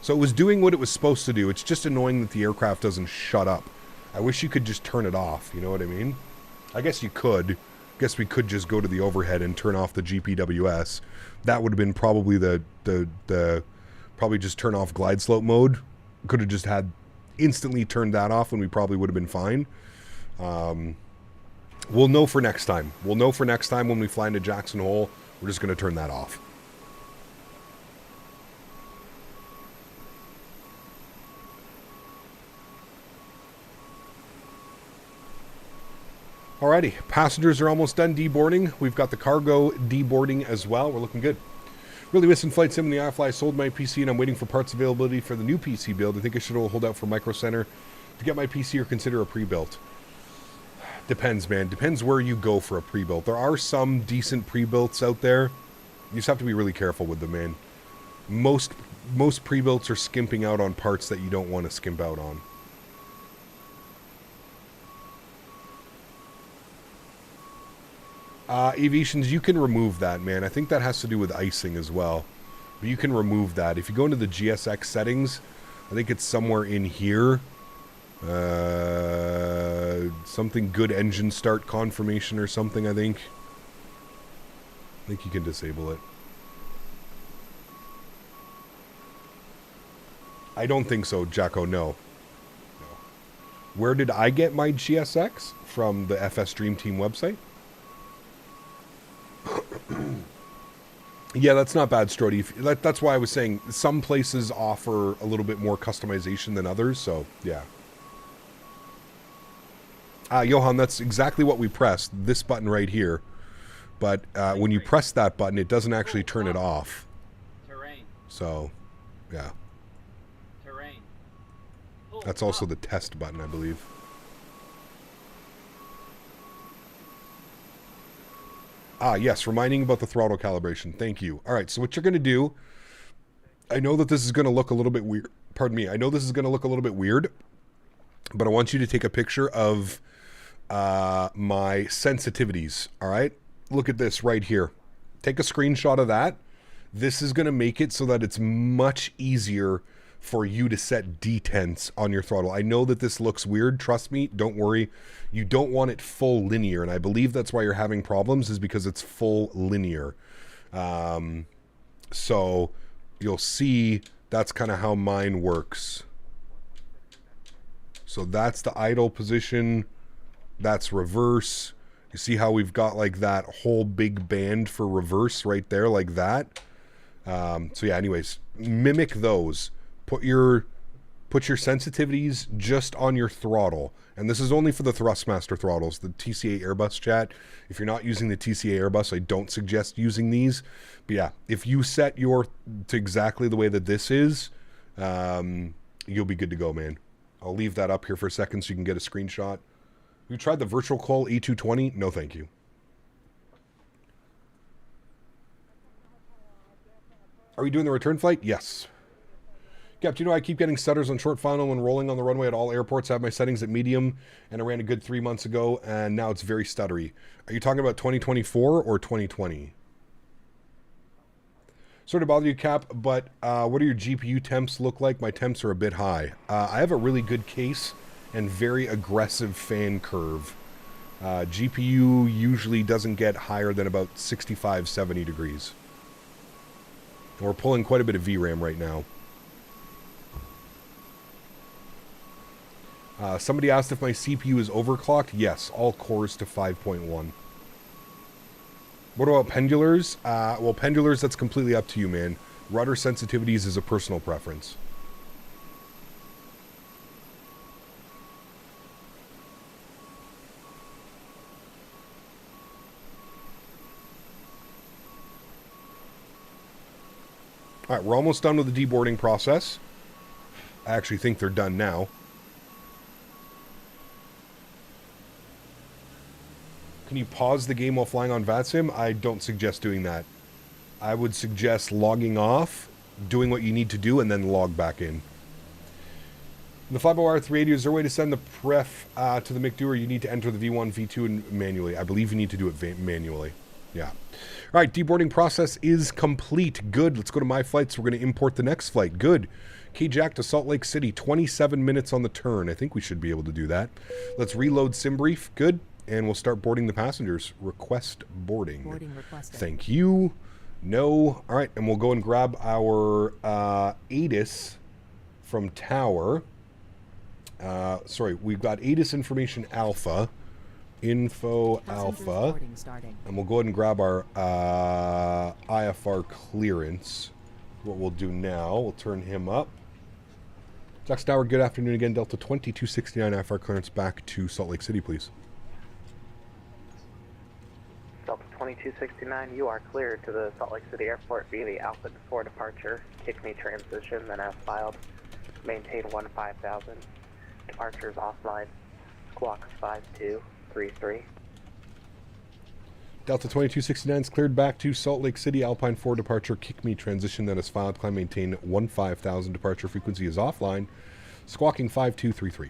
Speaker 2: So it was doing what it was supposed to do. It's just annoying that the aircraft doesn't shut up. I wish you could just turn it off. You know what I mean? I guess you could. I guess we could just go to the overhead and turn off the GPWS. That would have been probably probably just turn off glide slope mode. Could have just had instantly turned that off and we probably would have been fine. We'll know for next time. We'll know for next time when we fly into Jackson Hole. We're just going to turn that off. Alrighty, passengers are almost done deboarding. We've got the cargo deboarding as well. We're looking good. Really missing Flight Sim in the iFly. I sold my PC and I'm waiting for parts availability for the new PC build. I think I should hold out for Micro Center to get my PC or consider a pre-built. Depends, man. Depends where you go for a pre-built. There are some decent pre-builts out there. You just have to be really careful with them, man. Most pre-builts are skimping out on parts that you don't want to skimp out on. Aviations, you can remove that, man. I think that has to do with icing as well. But you can remove that. If you go into the GSX settings, I think it's somewhere in here. Something good engine start confirmation or something, I think. I think you can disable it. I don't think so, Jacko, no. Where did I get my GSX? From the FS Dream Team website? Yeah, that's not bad, Strody. That's why I was saying some places offer a little bit more customization than others, so yeah. Johan, that's exactly what we pressed, this button right here. But when you press that button, it doesn't actually turn it off.
Speaker 7: Terrain.
Speaker 2: So, yeah.
Speaker 7: Terrain.
Speaker 2: That's also the test button, I believe. Yes, reminding about the throttle calibration. Thank you. All right, so what you're going to do, I know that this is going to look a little bit weird. Pardon me. I know this is going to look a little bit weird, but I want you to take a picture of my sensitivities, all right? Look at this right here. Take a screenshot of that. This is going to make it so that it's much easier for you to set detents on your throttle. I know that this looks weird. Trust me, don't worry. You don't want it full linear, and I believe that's why you're having problems, is because it's full linear. So you'll see that's kind of how mine works. So that's the idle position. That's reverse. You see how we've got like that whole big band for reverse right there like that. So yeah, anyways, mimic those. Put your sensitivities just on your throttle. And this is only for the Thrustmaster throttles, the TCA Airbus chat. If you're not using the TCA Airbus, I don't suggest using these. But yeah, if you set your to exactly the way that this is, you'll be good to go, man. I'll leave that up here for a second so you can get a screenshot. You tried the virtual call A220? No, thank you. Are we doing the return flight? Yes. Cap, do you know I keep getting stutters on short final when rolling on the runway at all airports? I have my settings at medium, and I ran a good 3 months ago, and now it's very stuttery. Are you talking about 2024 or 2020? Sort of bother you, Cap, but what do your GPU temps look like? My temps are a bit high. I have a really good case and very aggressive fan curve. GPU usually doesn't get higher than about 65, 70 degrees. And we're pulling quite a bit of VRAM right now. Somebody asked if my CPU is overclocked. Yes, all cores to 5.1. What about pendulars? Well, pendulars, that's completely up to you, man. Rudder sensitivities is a personal preference. All right, we're almost done with the deboarding process. I actually think they're done now. Can you pause the game while flying on VATSIM? I don't suggest doing that. I would suggest logging off, doing what you need to do, and then log back in. The fly-by-wire 380, is there a way to send the pref to the McDo, or you need to enter the V1, V2 manually? I believe you need to do it manually. Yeah. All right, deboarding process is complete. Good. Let's go to my flights. We're going to import the next flight. Good. K-Jack to Salt Lake City, 27 minutes on the turn. I think we should be able to do that. Let's reload SimBrief. Good. And we'll start boarding the passengers. Request boarding. Boarding requested. Thank you. No. All right, and we'll go and grab our ATIS from Tower. Sorry, we've got ATIS information alpha. Info alpha. And we'll go ahead and grab our IFR clearance. What we'll do now, we'll turn him up. Jax Tower, good afternoon again. Delta 2269 IFR clearance back to Salt Lake City, please.
Speaker 8: Delta 2269, you are cleared to the Salt Lake City Airport via the Alpha 4 departure. Kick me transition, then as filed. Maintain 15,000. Departures offline. Squawk 5233.
Speaker 2: Delta 2269 is cleared back to Salt Lake City. Alpine 4 departure. Kick me transition, then as filed. Climb maintain 15,000. Departure frequency is offline. Squawking 5233.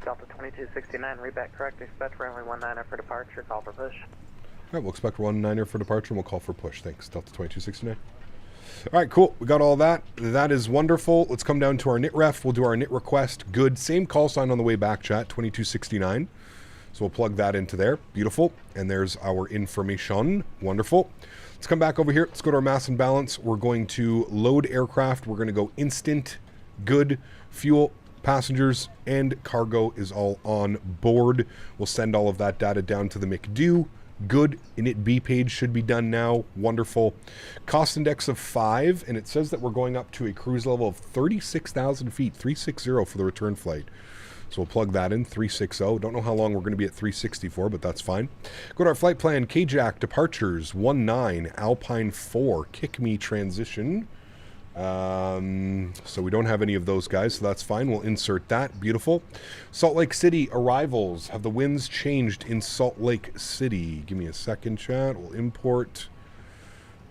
Speaker 8: Delta 2269, read back correct. Expect runway 19er for departure. Call for push.
Speaker 2: All right, we'll expect 19er for departure, and we'll call for push. Thanks, Delta 2269. All right, cool. We got all that. That is wonderful. Let's come down to our NIT-REF. We'll do our NIT request. Good. Same call sign on the way back, chat, 2269. So we'll plug that into there. Beautiful. And there's our information. Wonderful. Let's come back over here. Let's go to our mass and balance. We're going to load aircraft. We're going to go instant. Good. Fuel, passengers, and cargo is all on board. We'll send all of that data down to the McDo. Good. Init B page should be done now. Wonderful. Cost index of 5, and it says that we're going up to a cruise level of 36,000 feet, 360 for the return flight. So we'll plug that in, 360. Don't know how long we're going to be at 364, but that's fine. Go to our flight plan. K-Jack, departures, 19, Alpine 4, kick me transition. So we don't have any of those guys, so that's fine. We'll insert that. Beautiful. Salt Lake City arrivals. Have the winds changed in Salt Lake City? Give me a second, chat. We'll import.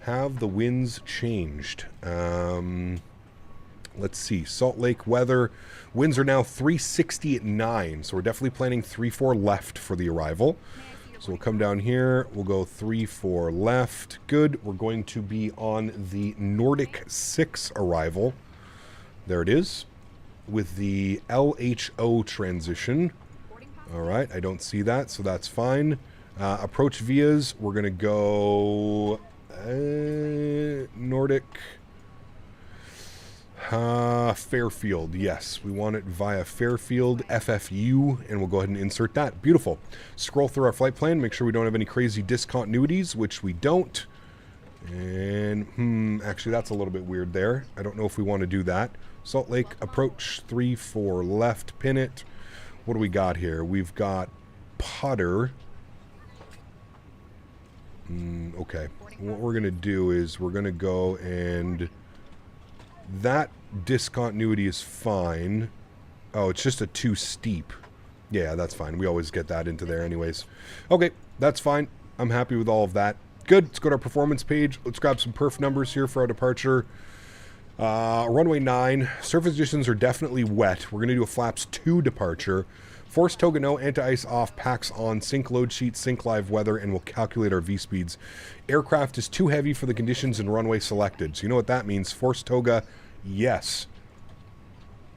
Speaker 2: Have the winds changed? Let's see. Salt Lake weather. Winds are now 360 at 9, so we're definitely planning 3-4 left for the arrival. So we'll come down here. We'll go 3-4 left. Good. We're going to be on the Nordic 6 arrival. There it is. With the LHO transition. All right. I don't see that, so that's fine. Approach vias. We're going to go Nordic. Fairfield. Yes, we want it via Fairfield FFU, and we'll go ahead and insert that. Beautiful. Scroll through our flight plan, make sure we don't have any crazy discontinuities, which we don't. And, actually, that's a little bit weird there. I don't know if we want to do that. Salt Lake, approach 3-4 left, pin it. What do we got here? We've got putter. Okay. What we're going to do is we're going to go and... That discontinuity is fine. Oh, it's just a too steep. Yeah, that's fine. We always get that into there anyways. Okay, that's fine. I'm happy with all of that. Good. Let's go to our performance page. Let's grab some perf numbers here for our departure. Runway 9. Surface conditions are definitely wet. We're going to do a flaps 2 departure. Force toga no, anti-ice off, packs on, sync load sheet, sync live weather, and we'll calculate our V-speeds. Aircraft is too heavy for the conditions and runway selected. So you know what that means. Force toga, yes.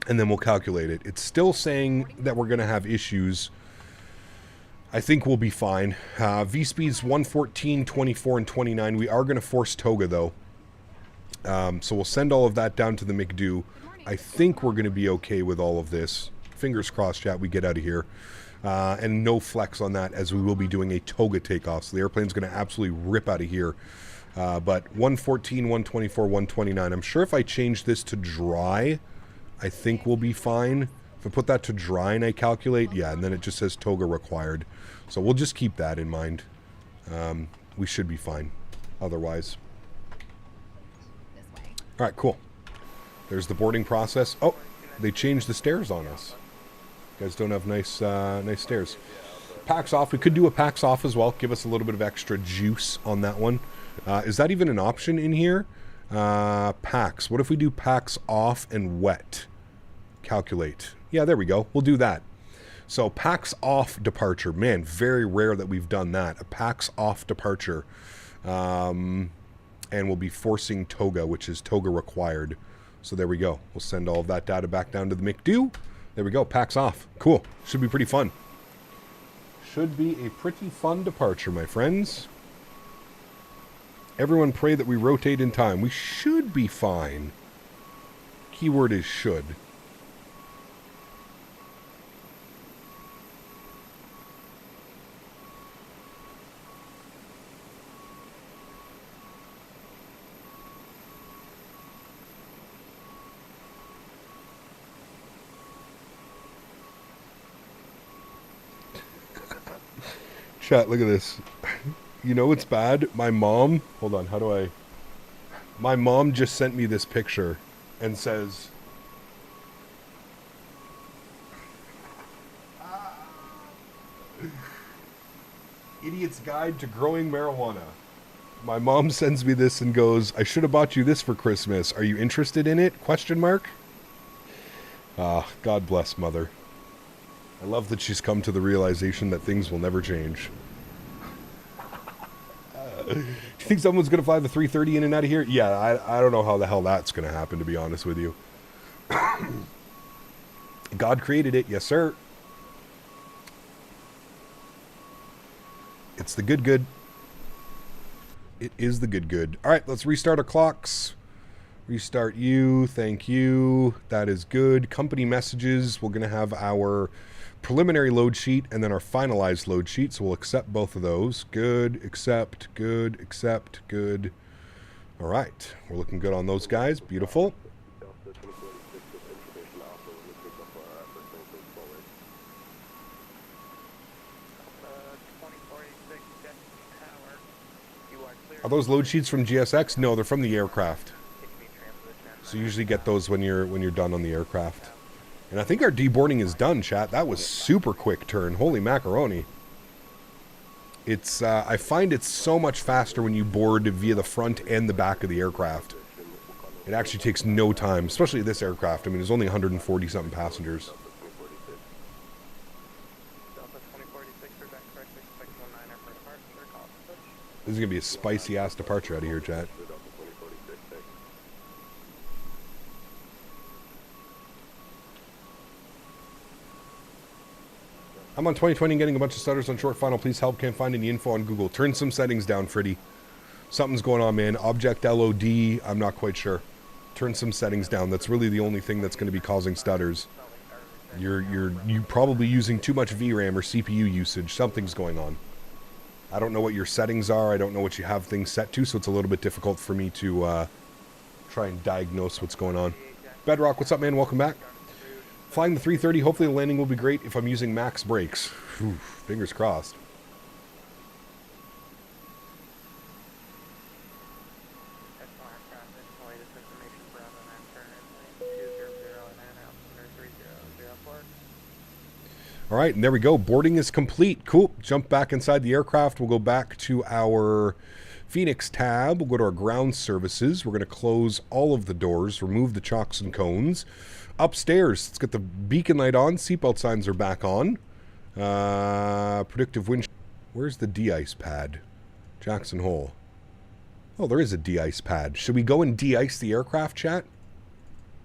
Speaker 2: And then we'll calculate it. It's still saying that we're going to have issues. I think we'll be fine. V-speeds 114, 24, and 29. We are going to force toga, though. So we'll send all of that down to the McDo. I think we're going to be okay with all of this. Fingers crossed, chat, we get out of here. And no flex on that, as we will be doing a toga takeoff. So the airplane's going to absolutely rip out of here. But 114, 124, 129. I'm sure if I change this to dry, I think we'll be fine. If I put that to dry and I calculate, yeah, and then it just says toga required. So we'll just keep that in mind. We should be fine otherwise. All right, cool. There's the boarding process. Oh, they changed the stairs on us. You guys don't have nice nice stairs. Packs off. We could do a packs off as well. Give us a little bit of extra juice on that one. Is that even an option in here? Packs. What if we do packs off and wet? Calculate. Yeah, there we go. We'll do that. So packs off departure. Man, very rare that we've done that. A packs off departure. And we'll be forcing toga, which is toga required. So there we go. We'll send all of that data back down to the McDo. There we go. Packs off. Cool. Should be pretty fun. Should be a pretty fun departure, my friends. Everyone pray that we rotate in time. We should be fine. Keyword is should. Chat, look at this. You know what's bad? My mom... Hold on, how do I... My mom just sent me this picture and says... Idiot's Guide to Growing Marijuana. My mom sends me this and goes, I should have bought you this for Christmas. Are you interested in it? Question mark? God bless Mother. I love that she's come to the realization that things will never change. Do you think someone's going to fly the 330 in and out of here? Yeah, I don't know how the hell that's going to happen, to be honest with you. God created it. Yes, sir. It's the good. It is the good. All right, let's restart our clocks. Restart you. Thank you. That is good. Company messages. We're going to have our preliminary load sheet and then our finalized load sheet. So we'll accept both of those. Good, accept, good, accept, good. All right. We're looking good on those guys. Beautiful. Are those load sheets from GSX? No, they're from the aircraft. So you usually get those when you're done on the aircraft. And I think our deboarding is done, chat. That was super quick turn. Holy macaroni. It's I find it's so much faster when you board via the front and the back of the aircraft. It actually takes no time, especially this aircraft. I mean, there's only 140 something passengers. This is going to be a spicy ass departure out of here, chat. I'm on 2020 and getting a bunch of stutters on short final. Please help. Can't find any info on Google. Turn some settings down, Freddy. Something's going on, man. Object LOD. I'm not quite sure. Turn some settings down. That's really the only thing that's going to be causing stutters. You're probably using too much VRAM or CPU usage. Something's going on. I don't know what your settings are. I don't know what you have things set to, so it's a little bit difficult for me to try and diagnose what's going on. Bedrock, what's up, man? Welcome back. Flying the 330. Hopefully the landing will be great if I'm using max brakes. Whew, fingers crossed. All right, and there we go. Boarding is complete. Cool. Jump back inside the aircraft. We'll go back to our Fenix tab. We'll go to our ground services. We're going to close all of the doors, remove the chocks and cones. Upstairs, let's get the beacon light on. Seatbelt signs are back on. Predictive wind. Where's the de-ice pad? Jackson Hole. Oh, there is a de-ice pad. Should we go and de-ice the aircraft, chat?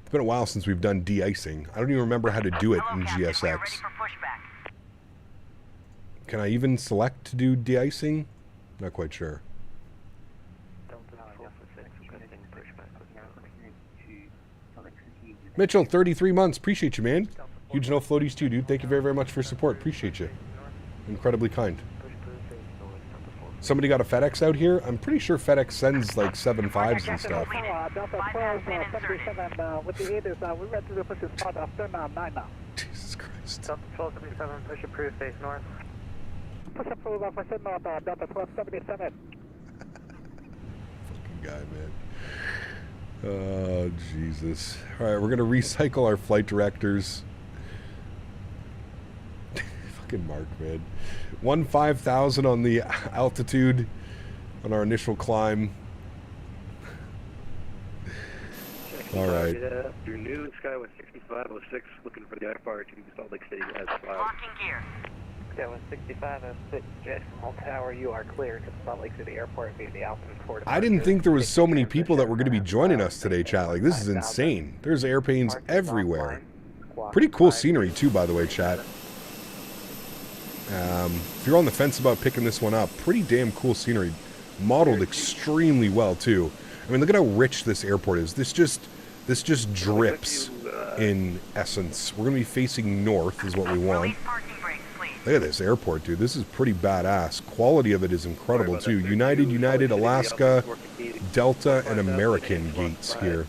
Speaker 2: It's been a while since we've done de-icing. I don't even remember how to do it in GSX. Can I even select to do de-icing? Not quite sure. Mitchell, 33 months. Appreciate you, man. Huge no floaties too, dude. Thank you very, very much for your support. Appreciate you. Incredibly kind. Somebody got a FedEx out here? I'm pretty sure FedEx sends like 7.5s and stuff. Jesus Christ.
Speaker 8: Delta 1277, push approved, face north. Push approved, push north, Delta 1277.
Speaker 2: Fucking guy, man. Oh, Jesus. Alright, we're going to recycle our flight directors. Fucking Mark, man. 15,000 on the altitude on our initial climb. Alright.
Speaker 4: Your new sky was 6506, looking for the IFR to Salt Lake City as filed.
Speaker 7: Locking gear.
Speaker 8: Sky was 6506, Jackson Hole Tower, you are clear to Salt Lake City Airport via the Alpine Port.
Speaker 2: I didn't think there was so many people that were going to be joining us today, chat. Like, this is insane. There's airplanes everywhere. Pretty cool scenery, too, by the way, chat. If you're on the fence about picking this one up, pretty damn cool scenery. Modeled extremely well, too. I mean, look at how rich this airport is. This just drips in essence. We're going to be facing north is what we want. Look at this airport, dude. This is pretty badass. Quality of it is incredible, too. United, Alaska, Delta, and American gates here.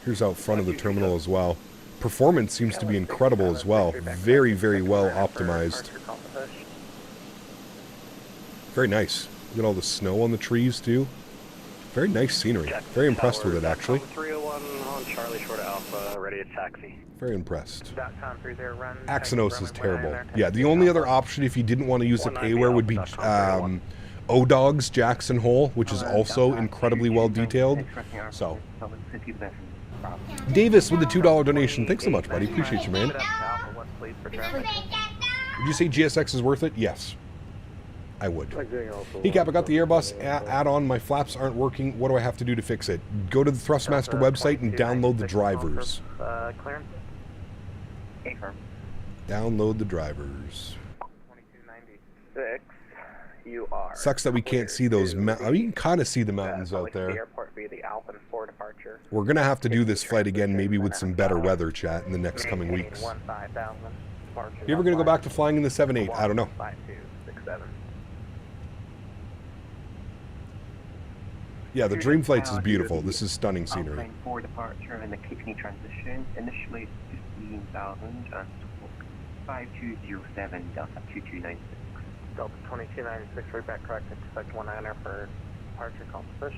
Speaker 2: Here's out front of the terminal as well. Performance seems to be incredible as well. Very, very well optimized. Very nice. Look at all the snow on the trees, too. Very nice scenery. Very impressed with it, actually.
Speaker 4: 301 on Charlie, short of Alpha, ready to taxi.
Speaker 2: Very impressed.
Speaker 8: Run.
Speaker 2: Axonos is terrible. Yeah, the only other option if you didn't want to use the payware would be O-Dog's Jackson Hole, which is also incredibly well detailed. So, Davis with the $2 donation. Thanks so much, buddy. Appreciate you, man. Would you say GSX is worth it? Yes. I would. Hey Cap, I got the Airbus add-on. My flaps aren't working. What do I have to do to fix it? Go to the Thrustmaster website and download the drivers. Download the drivers.
Speaker 8: 2296, you are.
Speaker 2: Sucks that we can't see those mountains. I mean, you can kind of see the mountains out there.
Speaker 8: Airport via the Alpine 4 departure.
Speaker 2: We're going to have to do this flight again, maybe with some better weather, chat, in the next coming weeks. You ever going to go back to flying in the 7.8? I don't know.
Speaker 8: 5267.
Speaker 2: Yeah, the Dream Flights is beautiful. This is stunning scenery.
Speaker 9: Alpine 4 departure and the Peteni transition. Initially 15,000 and 5207 Delta 2296.
Speaker 8: Delta 2296, reback corrected to select 19er for departure, call to push.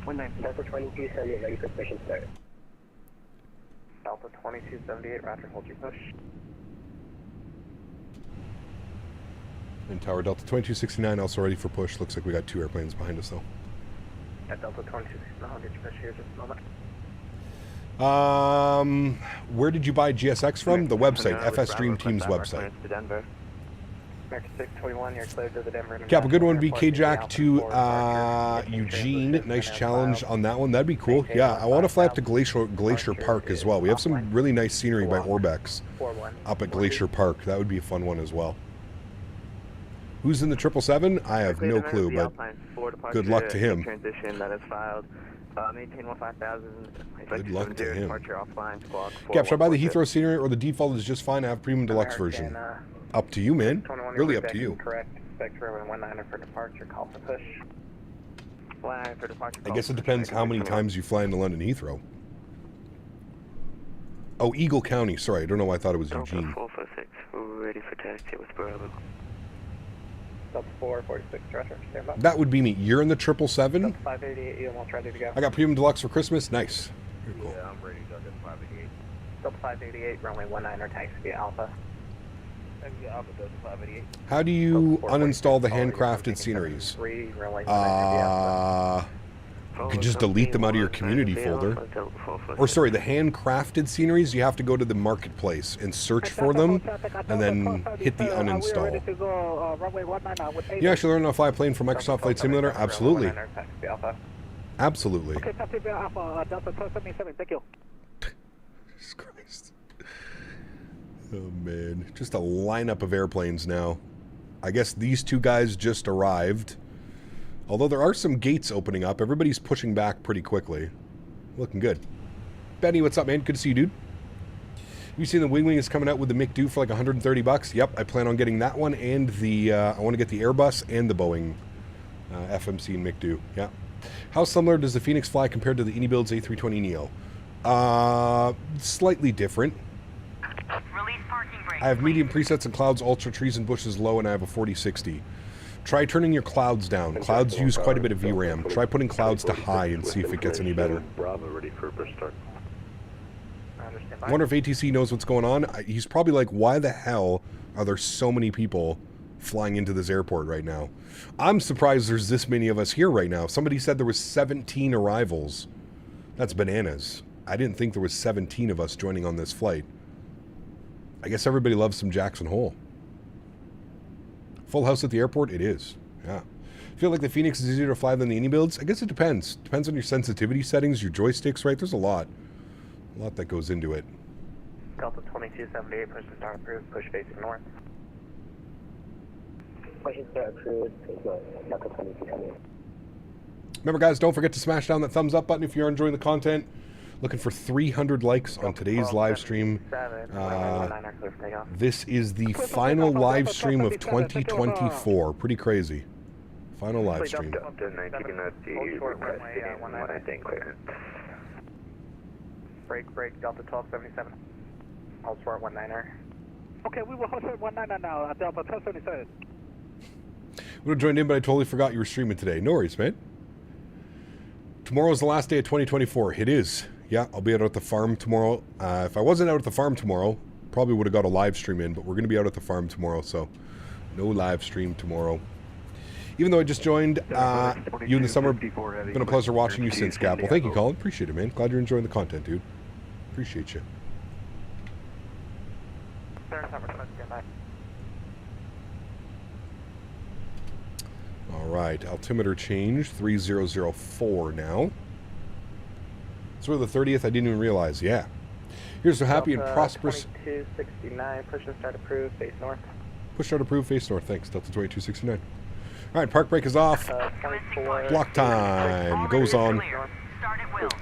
Speaker 9: 19
Speaker 8: Delta 2278, ready for push and start. Delta 2278, roger, hold your push.
Speaker 2: And Tower Delta 2269 also ready for push. Looks like we got 2 airplanes behind us though.
Speaker 8: At Delta 2269, hold your push here just a moment.
Speaker 2: Where did you buy GSX from? The website, FS Dream Team's website.
Speaker 8: American 621, you're cleared to the Denver.
Speaker 2: Cap, a good one would be K-Jack to Eugene. Nice challenge on that one. That'd be cool. Yeah, I want to fly up to Glacier Park as well. We have some really nice scenery by Orbex up at Glacier Park. That would be a fun one as well. Who's in the 777? I have no clue, but good luck to him.
Speaker 8: Transition that is filed. Maintain 15,000.
Speaker 2: Good luck to him.
Speaker 8: Departure offline. Squawk.
Speaker 2: Cap, should I buy the Heathrow scenery or the default is just fine? I have premium deluxe version. Up to you, man. Really up to you.
Speaker 8: Correct. Expect runway 19 for departure. Call for push. Flying for departure.
Speaker 2: I guess it depends how many times you fly into London Heathrow. Oh, Eagle County. Sorry, I don't know why I thought it was Eugene.
Speaker 4: 446. We're ready for taxi with Bravo.
Speaker 8: Delta 446 Stretcher. Stand by.
Speaker 2: That would be me. You're in the 777?
Speaker 8: Delta 588. You almost ready to go.
Speaker 2: I got premium deluxe for Christmas. Nice. Very cool.
Speaker 6: Yeah, I'm ready, Delta 588.
Speaker 8: Delta 588. Runway 19 taxi via Alpha.
Speaker 6: Taxi Alpha, Delta 588.
Speaker 2: How do you uninstall the handcrafted sceneries? You can just delete them out of your community folder. Or sorry, the handcrafted sceneries, you have to go to the marketplace and search for them and then hit the uninstall. You actually learn how to fly a plane from Microsoft Flight Simulator? Absolutely. Absolutely. Jesus Christ. Oh man, just a lineup of airplanes now. I guess these two guys just arrived. Although there are some gates opening up, everybody's pushing back pretty quickly. Looking good. Benny, what's up, man? Good to see you, dude. You seen the Wing Wing is coming out with the McDo for like 130 bucks? Yep, I plan on getting that one and the, I want to get the Airbus and the Boeing FMC and McDo. Yeah. How similar does the Fenix fly compared to the Anybuild's A320neo? Slightly different. I have medium presets and clouds, ultra, trees and bushes low, and I have a 4060. Try turning your clouds down. Clouds use quite a bit of VRAM. Try putting clouds to high and see if it gets any better.
Speaker 6: Bravo, ready for push start.
Speaker 2: I wonder if ATC knows what's going on. He's probably like, why the hell are there so many people flying into this airport right now? I'm surprised there's this many of us here right now. Somebody said there was 17 arrivals. That's bananas. I didn't think there was 17 of us joining on this flight. I guess everybody loves some Jackson Hole. Full house at the airport? It is. Yeah. Feel like the Fenix is easier to fly than the Anybuilds? I guess it depends. Depends on your sensitivity settings, your joysticks, right? There's a lot. A lot that goes into it.
Speaker 8: Delta 2278, push to start approved, push facing north. Push to start approved, Delta 2278.
Speaker 2: Remember, guys, don't forget to smash down that thumbs up button if you're enjoying the content. Looking for 300 likes on today's live stream. This is the final live stream of 2024. Pretty crazy. Final live stream.
Speaker 8: Break, Delta 1277. I'll start 19er. Okay, we will hold 19er now at Delta 1277.
Speaker 2: Would have joined in, but I totally forgot you were streaming today. No worries, man. Tomorrow's the last day of 2024. It is. Yeah, I'll be out at the farm tomorrow. If I wasn't out at the farm tomorrow, probably would have got a live stream in, but we're going to be out at the farm tomorrow, so no live stream tomorrow. Even though I just joined you in the summer, it's been a pleasure watching you since, Gap. Well, thank you, Colin. Appreciate it, man. Glad you're enjoying the content, dude. Appreciate you. All right, altimeter change, 3004 now. So the 30th, I didn't even realize. Yeah. Here's a happy and prosperous.
Speaker 8: 2269, push and start approved, face north.
Speaker 2: Push start approved, face north. Thanks, Delta 2269. All right, park brake is off. Block time goes on.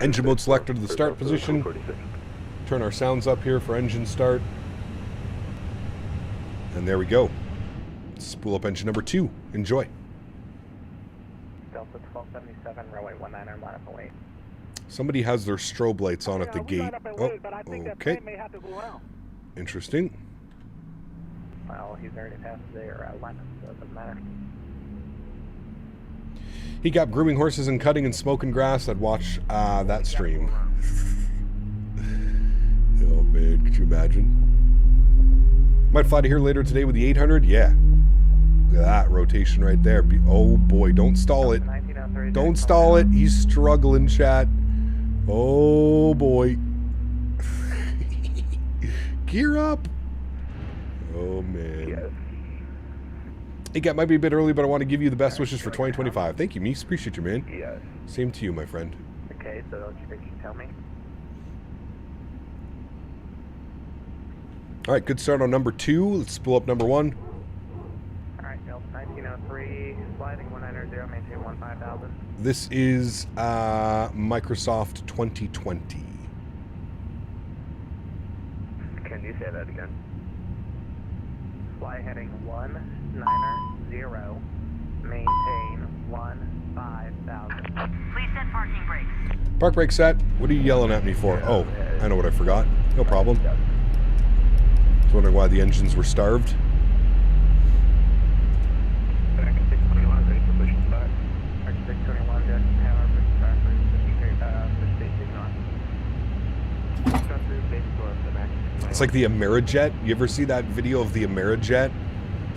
Speaker 2: Engine mode selected to the start position. Turn our sounds up here for engine start. And there we go. Spool up engine number 2. Enjoy.
Speaker 8: Delta 1277, runway 19er, line up away.
Speaker 2: Somebody has their strobe lights on at the gate. Oh, okay. Interesting.
Speaker 8: Well, he's already passed their line up, so it doesn't matter.
Speaker 2: He got grooming horses and cutting and smoking grass. I'd watch that stream. Oh man, could you imagine? Might fly to here later today with the 800. Yeah. Look at that rotation right there. Oh boy, don't stall it. Don't stall it. He's struggling, chat. Oh boy. Gear up. Oh man.
Speaker 8: Yes.
Speaker 2: Hey, Gap, might be a bit early, but I want to give you the best wishes for 2025. Thank you, Mies. Appreciate you, man.
Speaker 8: Yes.
Speaker 2: Same to you, my friend.
Speaker 8: Okay, so don't you tell me?
Speaker 2: All right, good start on number 2. Let's spool up number 1.
Speaker 8: Alright, Delta 19 Heading 190, maintain 15,000.
Speaker 2: This is Microsoft 2020.
Speaker 6: Can you say that again?
Speaker 8: Fly heading 190, maintain 15,000.
Speaker 10: Please set parking brakes.
Speaker 2: Park brake set. What are you yelling at me for? Oh, I know what I forgot. No problem. I was wondering why the engines were starved.
Speaker 8: Arc 621, ready for push and start. Arc 621, just power, push and start for 53, push station on. Start through base door of the max.
Speaker 2: It's like the Amerijet. You ever see that video of the Amerijet?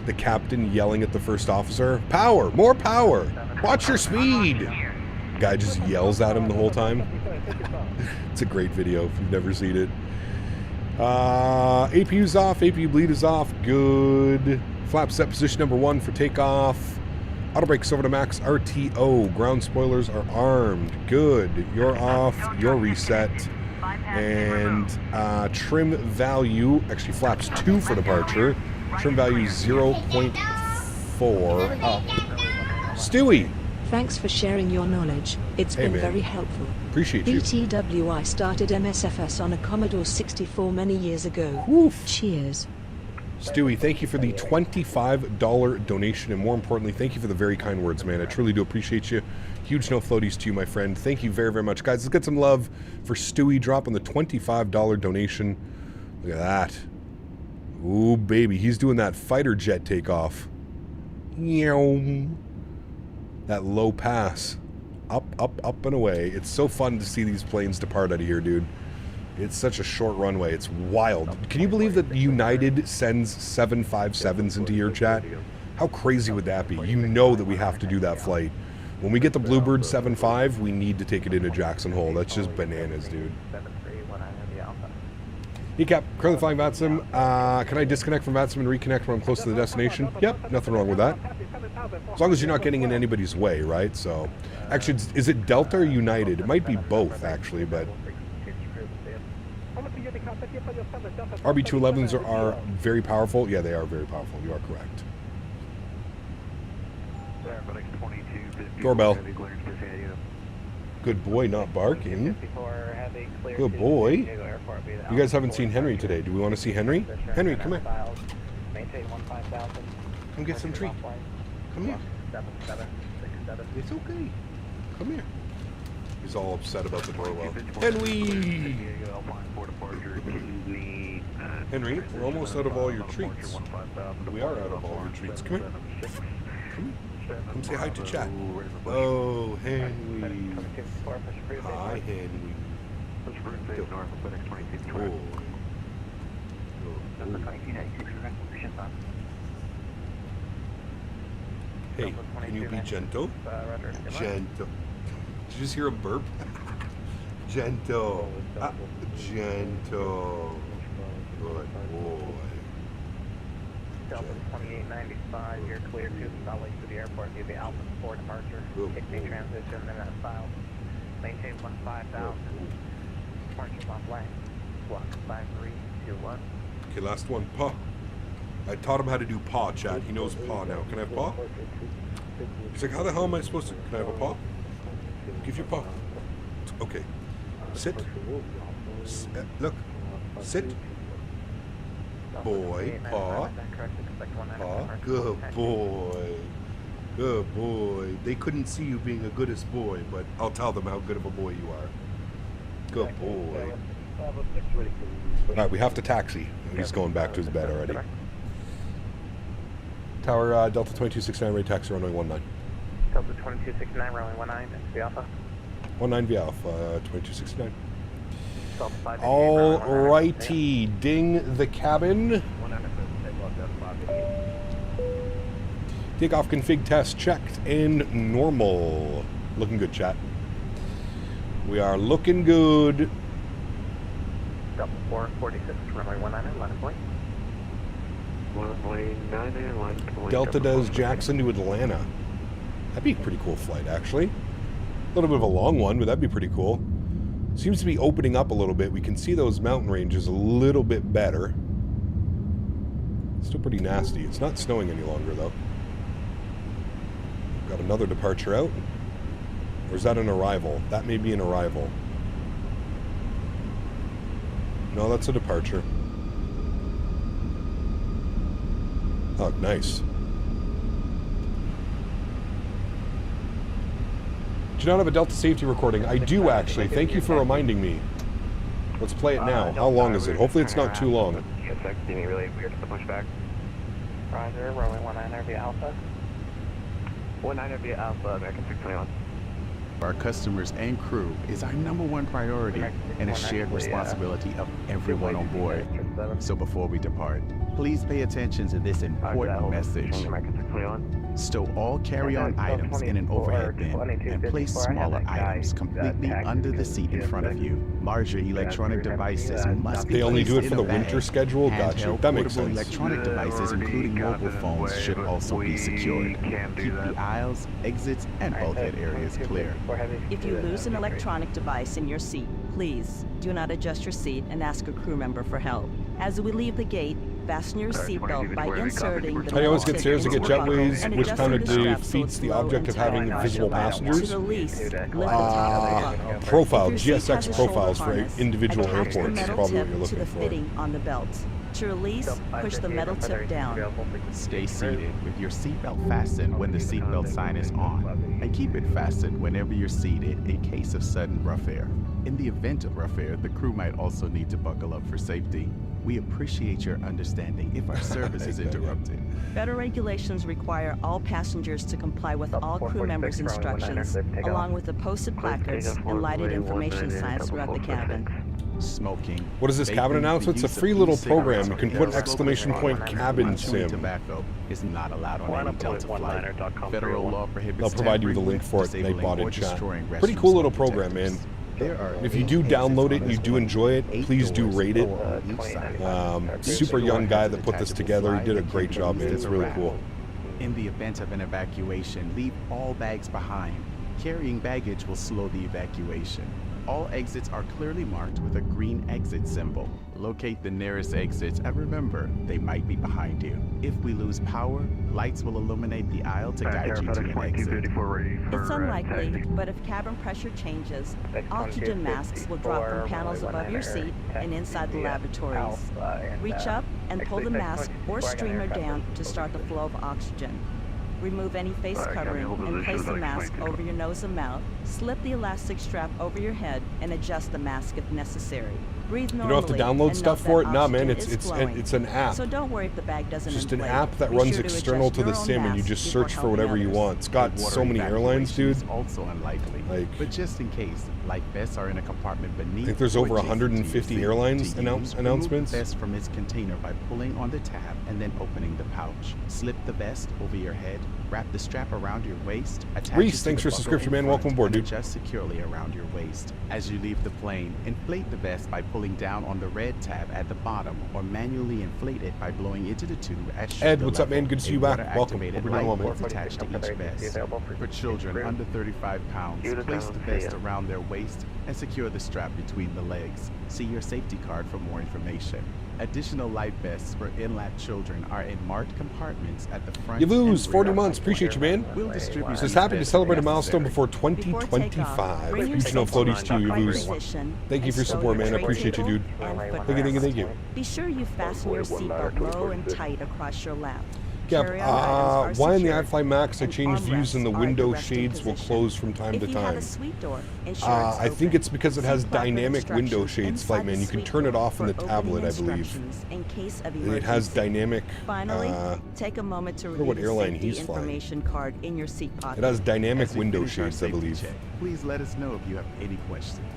Speaker 2: The captain yelling at the first officer, "Power! More power! Watch your speed!" The guy just yells at him the whole time. It's a great video if you've never seen it. APU's off. APU bleed is off. Good. Flap set position number 1 for takeoff. Auto brakes over to max RTO. Ground spoilers are armed. Good. You're off. You're reset. And trim value, actually flaps 2 for departure. Trim value 0.4 up. Stewie!
Speaker 5: Thanks for sharing your knowledge. It's been
Speaker 2: man.
Speaker 5: very helpful.
Speaker 2: Appreciate you.
Speaker 5: BTWI started MSFS on a Commodore 64 many years ago.
Speaker 2: Woof.
Speaker 5: Cheers.
Speaker 2: Stewie, thank you for the $25 donation, and more importantly, thank you for the very kind words, man. I truly do appreciate you. Huge no floaties to you, my friend. Thank you very, very much. Guys, let's get some love for Stewie dropping the $25 donation. Look at that. Ooh, baby. He's doing that fighter jet takeoff. Meow. That low pass. Up, up, up, and away. It's so fun to see these planes depart out of here, dude. It's such a short runway. It's wild. Can you believe that United sends 757s into your chat? How crazy would that be? You know that we have to do that flight. When we get the Bluebird 75, we need to take it into Jackson Hole. That's just bananas, dude. Hey, Cap. Currently flying VATSIM. Can I disconnect from VATSIM and reconnect when I'm close to the destination? Yep, nothing wrong with that. As long as you're not getting in anybody's way, right? So, actually, is it Delta or United? It might be both, actually, but... RB211s are very powerful. Yeah, they are very powerful. You are correct. Doorbell. Good boy, not barking. Good boy. You guys haven't seen Henry today. Do we want to see Henry? Henry, come here. Come get some treat. Come here. It's okay. Come here. He's all upset about the doorbell. Henry! Henry, we're almost out of all your treats. We are out of all your treats. Come here. Come here. Come say hi to chat. Oh, Henry. Hi, Henry. Oh. Hey, can you be gentle? Gentle. Did you just hear a burp? Gentle. Gentle. Good boy.
Speaker 8: Delta 2895, you're clear to Salt Lake City Airport via the Alpha 4 departure. Kick me transition, then that's filed. Maintain 15,000. Departure off lane. Block 5321.
Speaker 2: Okay, last one. Paw. I taught him how to do paw, chat. He knows paw now. Can I have paw? He's like, how the hell am I supposed to... Can I have a paw? Give your paw. Okay. Sit. Look. Sit. Boy. Paw. Paw. Good boy. Good boy. They couldn't see you being a goodest boy, but I'll tell them how good of a boy you are. Good boy. Alright, we have to taxi. He's going back to his bed already. Tower Delta 2269, ready taxi runway 19.
Speaker 8: Delta 2269, runway 19, XV Alpha.
Speaker 2: 19 V Alpha, 2269. Alrighty, ding the cabin. Takeoff config test checked and normal. Looking good, chat. We are looking good.
Speaker 8: Delta 446, runway 19, line of point.
Speaker 2: Delta does Jackson to Atlanta. That'd be a pretty cool flight, actually. A little bit of a long one, but that'd be pretty cool. Seems to be opening up a little bit. We can see those mountain ranges a little bit better. Still pretty nasty. It's not snowing any longer, though. Got another departure out. Or is that an arrival? That may be an arrival. No, that's a departure. Oh, nice. Do you not have a Delta safety recording? I do, actually. Thank you for reminding me. Let's play it now. How long is it? Hopefully it's not too long.
Speaker 6: Really weird to push back.
Speaker 8: Roger, runway 19 via Alpha.
Speaker 6: 19 via Alpha, American 621.
Speaker 10: Our customers and crew is our #1 priority and a shared responsibility of everyone on board. So before we depart, please pay attention to this important message. Stow all carry-on items in an overhead bin and place smaller items completely under the seat in front of you. Larger electronic devices must be
Speaker 2: They only do it
Speaker 10: placed
Speaker 2: for the
Speaker 10: in a
Speaker 2: winter
Speaker 10: bag.
Speaker 2: schedule? Gotcha.
Speaker 10: Handheld
Speaker 2: That makes
Speaker 10: portable
Speaker 2: sense.
Speaker 10: electronic devices, including mobile phones, should also be secured. Keep the aisles, exits, and bulkhead areas clear.
Speaker 11: If you lose an electronic device in your seat, please do not adjust your seat and ask a crew member for help. As we leave the gate, fasten your seatbelt by inserting the
Speaker 2: I always
Speaker 11: metal
Speaker 2: get stairs to
Speaker 11: tip
Speaker 2: get
Speaker 11: into the buckle
Speaker 2: jetways,
Speaker 11: and
Speaker 2: which
Speaker 11: adjusting
Speaker 2: kind of
Speaker 11: the strap so
Speaker 2: defeats
Speaker 11: it's
Speaker 2: the
Speaker 11: low
Speaker 2: object of
Speaker 11: and tight
Speaker 2: having
Speaker 11: across
Speaker 2: invisible
Speaker 11: your lap.
Speaker 2: passengers.
Speaker 11: To release, lift the top of the buckle.
Speaker 2: Profile,
Speaker 11: If your seat has
Speaker 2: GSX
Speaker 11: a shoulder
Speaker 2: profiles for
Speaker 11: harness,
Speaker 2: individual
Speaker 11: attach the
Speaker 2: airports is
Speaker 11: metal
Speaker 2: probably what
Speaker 11: tip
Speaker 2: you're
Speaker 11: to
Speaker 2: looking
Speaker 11: the
Speaker 2: for.
Speaker 11: fitting on the belt. To release, push the metal tip down.
Speaker 10: Stay seated with your seatbelt fastened when the seatbelt sign is on, and keep it fastened whenever you're seated in case of sudden rough air. In the event of rough air, the crew might also need to buckle up for safety. We appreciate your understanding if our service is interrupted.
Speaker 11: Federal regulations require all passengers to comply with all crew members' instructions, along with the posted placards and lighted information signs throughout the cabin.
Speaker 10: Smoking.
Speaker 2: What is this
Speaker 10: vaping,
Speaker 2: cabin announcement?
Speaker 10: the
Speaker 2: It's a
Speaker 10: use of
Speaker 2: free little
Speaker 10: e-cigarettes
Speaker 2: program. You
Speaker 10: or
Speaker 2: can put
Speaker 10: aerosol
Speaker 2: exclamation point
Speaker 10: cigarettes
Speaker 2: cabin
Speaker 10: or chewing
Speaker 2: sim.
Speaker 10: tobacco is not allowed on any Delta flight. Federal law prohibits
Speaker 2: They'll provide you with a link for it.
Speaker 10: disabling
Speaker 2: Nightbot
Speaker 10: or
Speaker 2: in chat.
Speaker 10: destroying
Speaker 2: Pretty
Speaker 10: restroom
Speaker 2: cool little
Speaker 10: smoke
Speaker 2: program, man.
Speaker 10: detectors. There are
Speaker 2: If you do
Speaker 10: 8
Speaker 2: download it
Speaker 10: exits
Speaker 2: and you
Speaker 10: on
Speaker 2: do
Speaker 10: this
Speaker 2: enjoy it,
Speaker 10: one. 8
Speaker 2: please do
Speaker 10: doors,
Speaker 2: rate it.
Speaker 10: 4 on each side.
Speaker 2: Super young guy that put this together. He did a great job, man. It's really cool.
Speaker 10: In the event of an evacuation, leave all bags behind. Carrying baggage will slow the evacuation. All exits are clearly marked with a green exit symbol. Locate the nearest exits and remember, they might be behind you. If we lose power, lights will illuminate the aisle to guide you to an exit.
Speaker 11: It's unlikely, but if cabin pressure changes, oxygen masks will drop from panels above your seat and inside the lavatories. Reach up and pull the mask or streamer down to start the flow of oxygen. Remove any face covering and place the mask over your nose and mouth. Slip the elastic strap over your head and adjust the mask if necessary. Breathe
Speaker 2: You
Speaker 11: normally.
Speaker 2: don't have to download
Speaker 11: and
Speaker 2: stuff
Speaker 11: note
Speaker 2: for
Speaker 11: that
Speaker 2: it? Nah, man,
Speaker 11: oxygen is flowing.
Speaker 2: it's an app.
Speaker 11: So don't worry if the bag doesn't
Speaker 2: Just an
Speaker 11: inflate.
Speaker 2: app that
Speaker 11: Be
Speaker 2: runs
Speaker 11: sure to
Speaker 2: external
Speaker 11: adjust
Speaker 2: to the
Speaker 11: your own
Speaker 2: sim, and you
Speaker 11: mask
Speaker 2: just
Speaker 11: before
Speaker 2: search for
Speaker 11: helping
Speaker 2: whatever you
Speaker 11: others.
Speaker 2: want. It's got
Speaker 10: Water
Speaker 2: so many airlines, dude.
Speaker 10: evacuation is also unlikely. But just in case, life vests are in a compartment beneath.
Speaker 2: I think there's
Speaker 10: or
Speaker 2: over
Speaker 10: adjacent to your
Speaker 2: 150
Speaker 10: seat.
Speaker 2: airlines
Speaker 10: To use,
Speaker 2: announcements.
Speaker 10: Remove the vest from its container by pulling on the tab and then opening the pouch. Slip the vest over your head. Wrap the strap around your waist. Attach
Speaker 2: Reese,
Speaker 10: it to
Speaker 2: thanks
Speaker 10: the
Speaker 2: for
Speaker 10: buckle
Speaker 2: subscription,
Speaker 10: in
Speaker 2: man. Welcome
Speaker 10: front
Speaker 2: aboard,
Speaker 10: and
Speaker 2: dude.
Speaker 10: Adjust securely around your waist. As you leave the plane, inflate the vest by pulling down on the red tab at the bottom, or manually inflate it by blowing into the tube at shoulder
Speaker 2: Ed, what's up, man?
Speaker 10: level.
Speaker 2: Good to see
Speaker 10: A
Speaker 2: you back.
Speaker 10: water-activated
Speaker 2: Welcome. Hope you're doing well,
Speaker 10: light
Speaker 2: man.
Speaker 10: is attached to each vest. For children under 35 pounds, place the vest around their waist and secure the strap between the legs. See your safety card for more information. Additional life vests for in-lap children are in marked compartments at the front.
Speaker 2: You lose
Speaker 10: and
Speaker 2: 40
Speaker 10: rear
Speaker 2: months.
Speaker 10: of the
Speaker 2: Appreciate you,
Speaker 10: plane.
Speaker 2: man.
Speaker 10: We'll distribute
Speaker 2: Says
Speaker 10: these
Speaker 2: happy to
Speaker 10: vests
Speaker 2: celebrate a
Speaker 10: as
Speaker 2: milestone
Speaker 10: necessary.
Speaker 2: before 2025.
Speaker 11: Bring your
Speaker 2: Regional
Speaker 11: safety
Speaker 2: floaties to you,
Speaker 11: upright
Speaker 2: Booze.
Speaker 11: position
Speaker 2: Thank you
Speaker 11: and
Speaker 2: for your
Speaker 11: stow
Speaker 2: support,
Speaker 11: your
Speaker 2: man. I
Speaker 11: tray
Speaker 2: appreciate you,
Speaker 11: table
Speaker 2: dude.
Speaker 11: and
Speaker 2: Thank you.
Speaker 11: Be sure you fasten your seatbelt low and tight across your lap.
Speaker 2: Yep.
Speaker 11: Carry-on items are
Speaker 2: Why in the
Speaker 11: secured,
Speaker 2: iFly Max I
Speaker 11: and
Speaker 2: changed views and the
Speaker 11: armrests are
Speaker 2: window
Speaker 11: resting
Speaker 2: shades will
Speaker 11: position.
Speaker 2: close from time to
Speaker 11: If you have
Speaker 2: time?
Speaker 11: a suite door, ensure it's
Speaker 2: I think
Speaker 11: open.
Speaker 2: it's because it has
Speaker 11: See proper
Speaker 2: dynamic window
Speaker 11: instructions
Speaker 2: shades, Flight
Speaker 11: inside
Speaker 2: Man.
Speaker 11: the
Speaker 2: You can
Speaker 11: suite
Speaker 2: turn it
Speaker 11: door
Speaker 2: off in the
Speaker 11: for
Speaker 2: tablet, I
Speaker 11: opening
Speaker 2: believe.
Speaker 11: instructions in case of
Speaker 2: It has
Speaker 11: emergency.
Speaker 2: dynamic.
Speaker 11: Finally, take a moment to
Speaker 2: wonder what
Speaker 11: review the
Speaker 2: airline
Speaker 11: safety
Speaker 2: he's flying.
Speaker 11: information card in your seat pocket.
Speaker 2: It has dynamic
Speaker 10: As we
Speaker 2: window
Speaker 10: finish our
Speaker 2: shades, I
Speaker 10: safety
Speaker 2: believe.
Speaker 10: check, please let us know if you have any questions.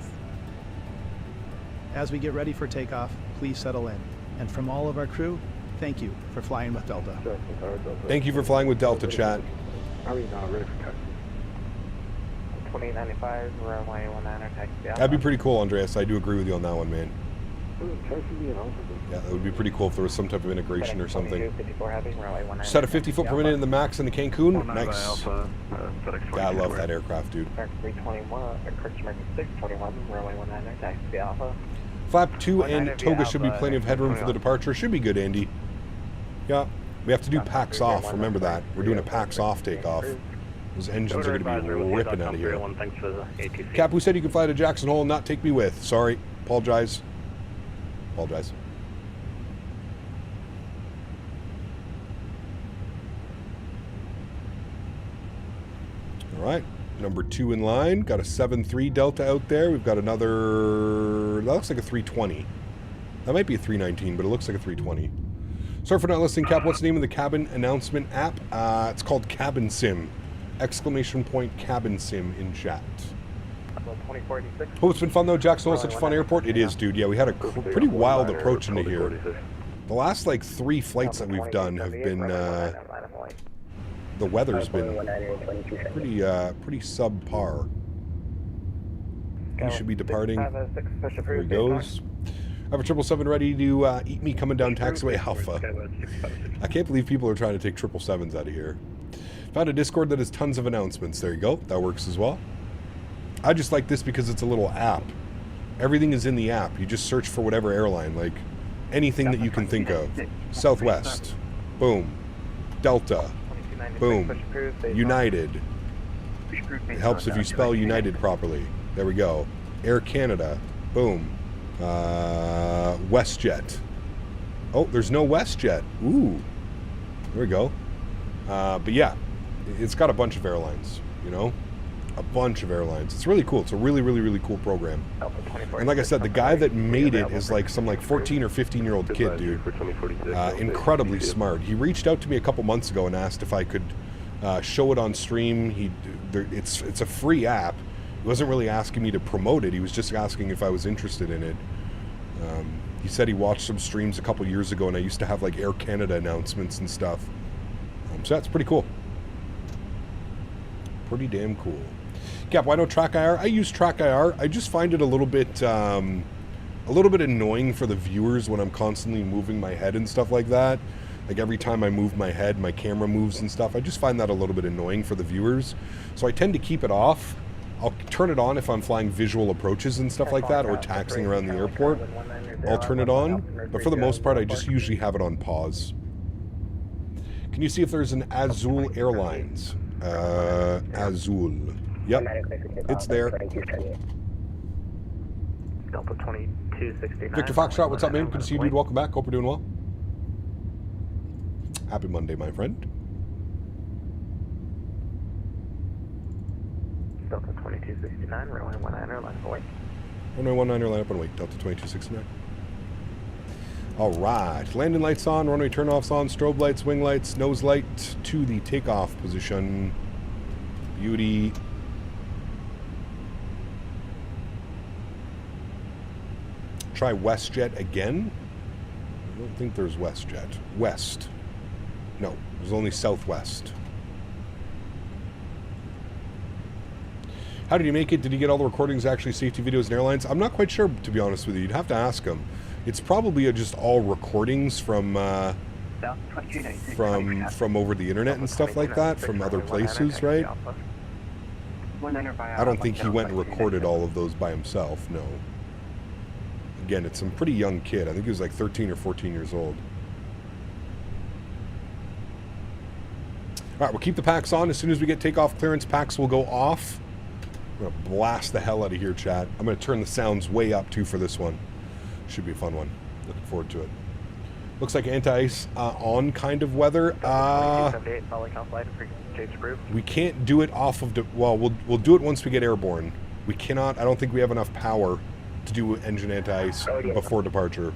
Speaker 12: As we get ready for takeoff, please settle in. And from all of our crew, thank you for flying with Delta.
Speaker 2: Thank you for flying with Delta, chat.
Speaker 8: Ready for taxi. 2895, runway 19, taxi.
Speaker 2: That'd be pretty cool, Andreas. I do agree with you on that one, man. Yeah, that would be pretty cool if there was some type of integration or something. Just had a 50 foot per minute in the Max in the Cancun. Nice. Yeah, I love that aircraft, dude.
Speaker 8: 321, customer 621, runway 19, taxi Alpha.
Speaker 2: Flap 2 and Toga should be plenty of headroom for the departure. Should be good, Andy. Yeah, we have to do packs off. Remember that. We're doing a packs off takeoff. Those engines are going to be ripping out of here.
Speaker 4: Thanks for the ATC.
Speaker 2: Cap, who said you could fly to Jackson Hole and not take me with? Sorry. Apologize. Apologize. All right. Number 2 in line. Got a 7.3 Delta out there. We've got another... That looks like a 320. That might be a 319, but it looks like a 320. Sorry for not listening, Cap. What's the name of the cabin announcement app? It's called Cabin Sim. Exclamation point Cabin Sim in chat. Oh, it's been fun though. Jackson Hole is such a fun airport. It is, dude. Yeah, we had a pretty wild approach into here. The last like 3 flights that we've done have been the weather's been pretty subpar. He should be departing. There he goes. I have a 777 ready to eat me coming down taxiway Alpha. I can't believe people are trying to take 777s out of here. Found a Discord that has tons of announcements. There you go. That works as well. I just like this because it's a little app. Everything is in the app. You just search for whatever airline, like anything that you can think of. Southwest. Boom. Delta. Boom. United. It helps if you spell United properly. There we go. Air Canada. Boom. WestJet. Oh, there's no WestJet. Ooh. There we go. But yeah, it's got a bunch of airlines, you know? A bunch of airlines. It's really cool. It's a really, really, really cool program. And like I said, the guy that made it is like some like 14 or 15-year-old kid, dude. Incredibly smart. He reached out to me a couple months ago and asked if I could show it on stream. It's a free app. He wasn't really asking me to promote it. He was just asking if I was interested in it. He said he watched some streams a couple years ago, and I used to have like Air Canada announcements and stuff. So that's pretty cool. Pretty damn cool. Cap, why don't Track IR? I use Track IR. I just find it a little bit annoying for the viewers when I'm constantly moving my head and stuff like that. Like every time I move my head, my camera moves and stuff. I just find that a little bit annoying for the viewers. So I tend to keep it off. I'll turn it on if I'm flying visual approaches and stuff like that, or taxiing around the airport. I'll turn it on, but for the most part, I just usually have it on pause. Can you see if there's an Azul Airlines? Azul. Yep, it's there.
Speaker 8: Delta 2269.
Speaker 2: Victor Foxtrot, what's up, man? Good to see you, dude. Welcome back. Hope you're doing well. Happy Monday, my friend.
Speaker 8: Delta 2269, runway 19er, line up and wait.
Speaker 2: Runway 19er, line up and wait. Delta 2269. All right, landing lights on, runway turnoffs on, strobe lights, wing lights, nose light to the takeoff position. Beauty. Try WestJet again. I don't think there's WestJet. West. No, there's only Southwest. How did you make it? Did you get all the recordings, actually safety videos and airlines? I'm not quite sure, to be honest with you. You'd have to ask him. It's probably just all recordings from over the internet and stuff like that, from other places, right? I don't think he went and recorded all of those by himself, no. Again, it's some pretty young kid. I think he was like 13 or 14 years old. All right, we'll keep the packs on. As soon as we get takeoff clearance, packs will go off. I'm going to blast the hell out of here, chat. I'm going to turn the sounds way up, too, for this one. Should be a fun one. Looking forward to it. Looks like anti-ice on kind of weather. We can't do it off of... Well, we'll do it once we get airborne. We cannot... I don't think we have enough power to do engine anti-ice before departure.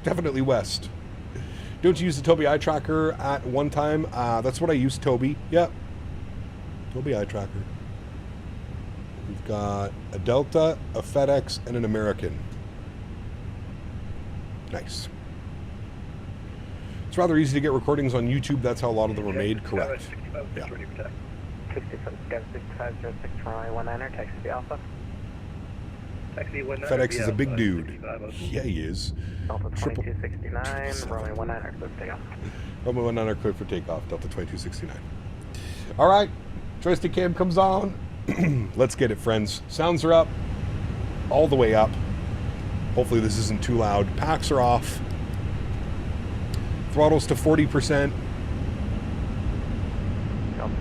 Speaker 2: Definitely west. Don't you use the Toby eye tracker at one time? That's what I use, Toby. Yep. Toby eye tracker. We've got a Delta, a FedEx, and an American. Nice. It's rather easy to get recordings on YouTube. That's how a lot of them are made. Correct. Yeah.
Speaker 8: 6506 taxi Alpha.
Speaker 2: FedEx is a big dude. Yeah, he is.
Speaker 8: Delta 2269, runway 19er, clear for takeoff.
Speaker 2: Runway 19er, clear for takeoff, Delta 2269. All right, joystick cam comes on. Let's get it, friends. Sounds are up, all the way up. Hopefully this isn't too loud. Packs are off. Throttles to 40%.
Speaker 8: Delta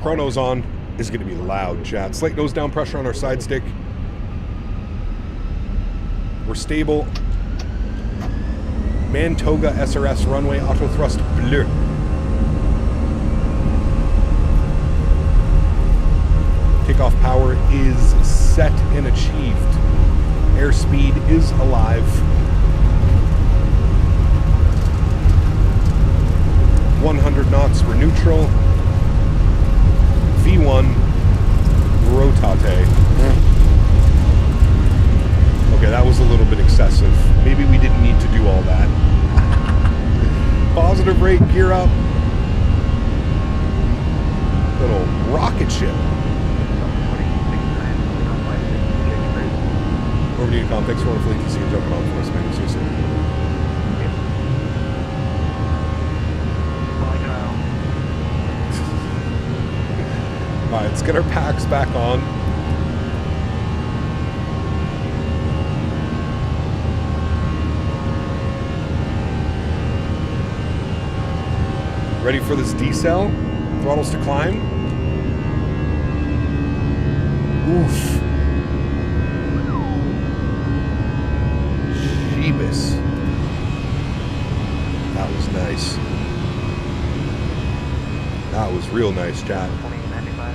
Speaker 2: Chrono's on. Is going to be loud, chat. Slight nose down pressure on our side stick. We're stable. Mantoga SRS runway auto thrust bleu. Takeoff power is set and achieved. Airspeed is alive. 100 knots, we're neutral. V1, rotate. Okay, that was a little bit excessive. Maybe we didn't need to do all that. Positive rate, gear up. Little rocket ship. Over to you, Tom. Thanks for all the Flite TC and jumping on for us, man. See you soon. Alright, let's get our packs back on. Ready for this decel? Throttles to climb. Oof. Jeebus. That was nice. That was real nice, chat.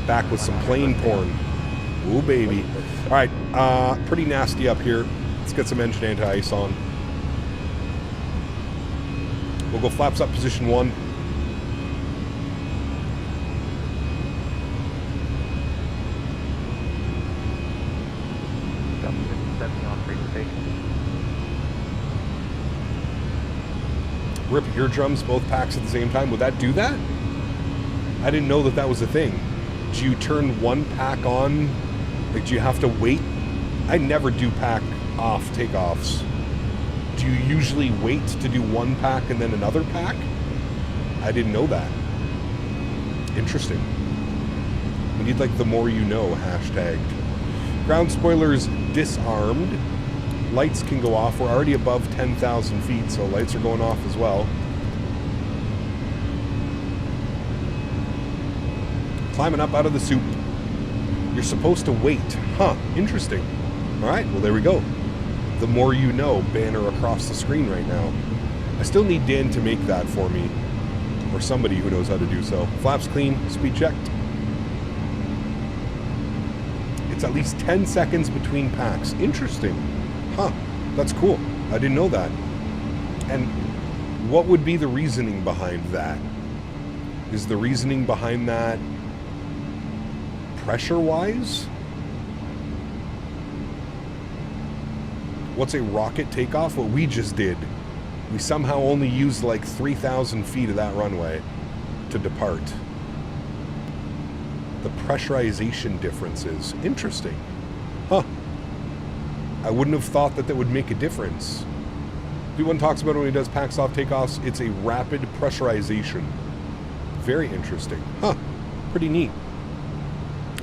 Speaker 2: Back with some plane porn. Ooh, baby. Alright, pretty nasty up here. Let's get some engine anti-ice on. We'll go flaps up position 1. Rip eardrums, both packs at the same time. Would that do that? I didn't know that that was a thing. Do you turn one pack on? Like, do you have to wait? I never do pack off takeoffs. Do you usually wait to do one pack and then another pack? I didn't know that. Interesting. We need, like, the more you know hashtag. Ground spoilers disarmed. Lights can go off. We're already above 10,000 feet, so lights are going off as well. Climbing up out of the soup. You're supposed to wait. Huh, interesting. Alright, well there we go. The more you know banner across the screen right now. I still need Dan to make that for me. Or somebody who knows how to do so. Flaps clean, speed checked. It's at least 10 seconds between packs. Interesting. Huh, that's cool. I didn't know that. And what would be the reasoning behind that? Is the reasoning behind that pressure-wise? What's a rocket takeoff? What we just did. We somehow only used like 3,000 feet of that runway to depart. The pressurization differences. Interesting. Huh. I wouldn't have thought that that would make a difference. V1 talks about when he does packs off takeoffs, it's a rapid pressurization. Very interesting. Huh. Pretty neat.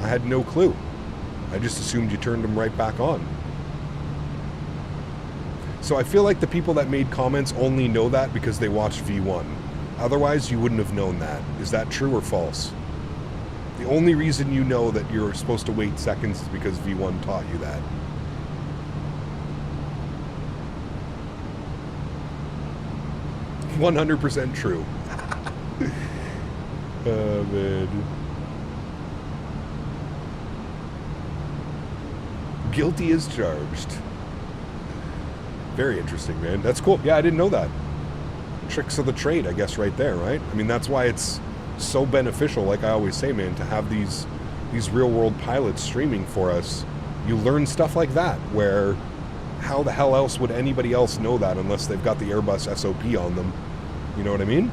Speaker 2: I had no clue. I just assumed you turned them right back on. So I feel like the people that made comments only know that because they watched V1. Otherwise, you wouldn't have known that. Is that true or false? The only reason you know that you're supposed to wait seconds is because V1 taught you that. %100% true. Oh, man. Guilty as charged. Very interesting, man. That's cool. Yeah, I didn't know that. Tricks of the trade, I guess, right there, right? I mean, that's why it's so beneficial, like I always say, man, to have these real-world pilots streaming for us. You learn stuff like that, where how the hell else would anybody else know that unless they've got the Airbus SOP on them? You know what I mean?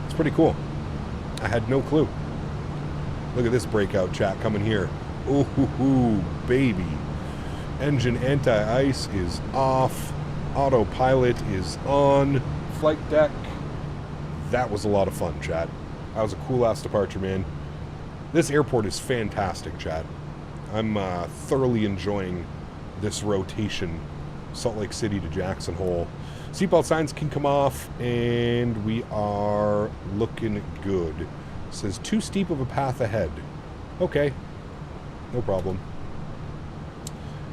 Speaker 2: It's pretty cool. I had no clue. Look at this breakout chat coming here. Ooh, baby. Engine anti-ice is off. Autopilot is on. Flight deck. That was a lot of fun, chat. That was a cool-ass departure, man. This airport is fantastic, chat. I'm thoroughly enjoying this rotation. Salt Lake City to Jackson Hole. Seatbelt signs can come off, and we are looking good. says too steep of a path ahead. Okay, no problem.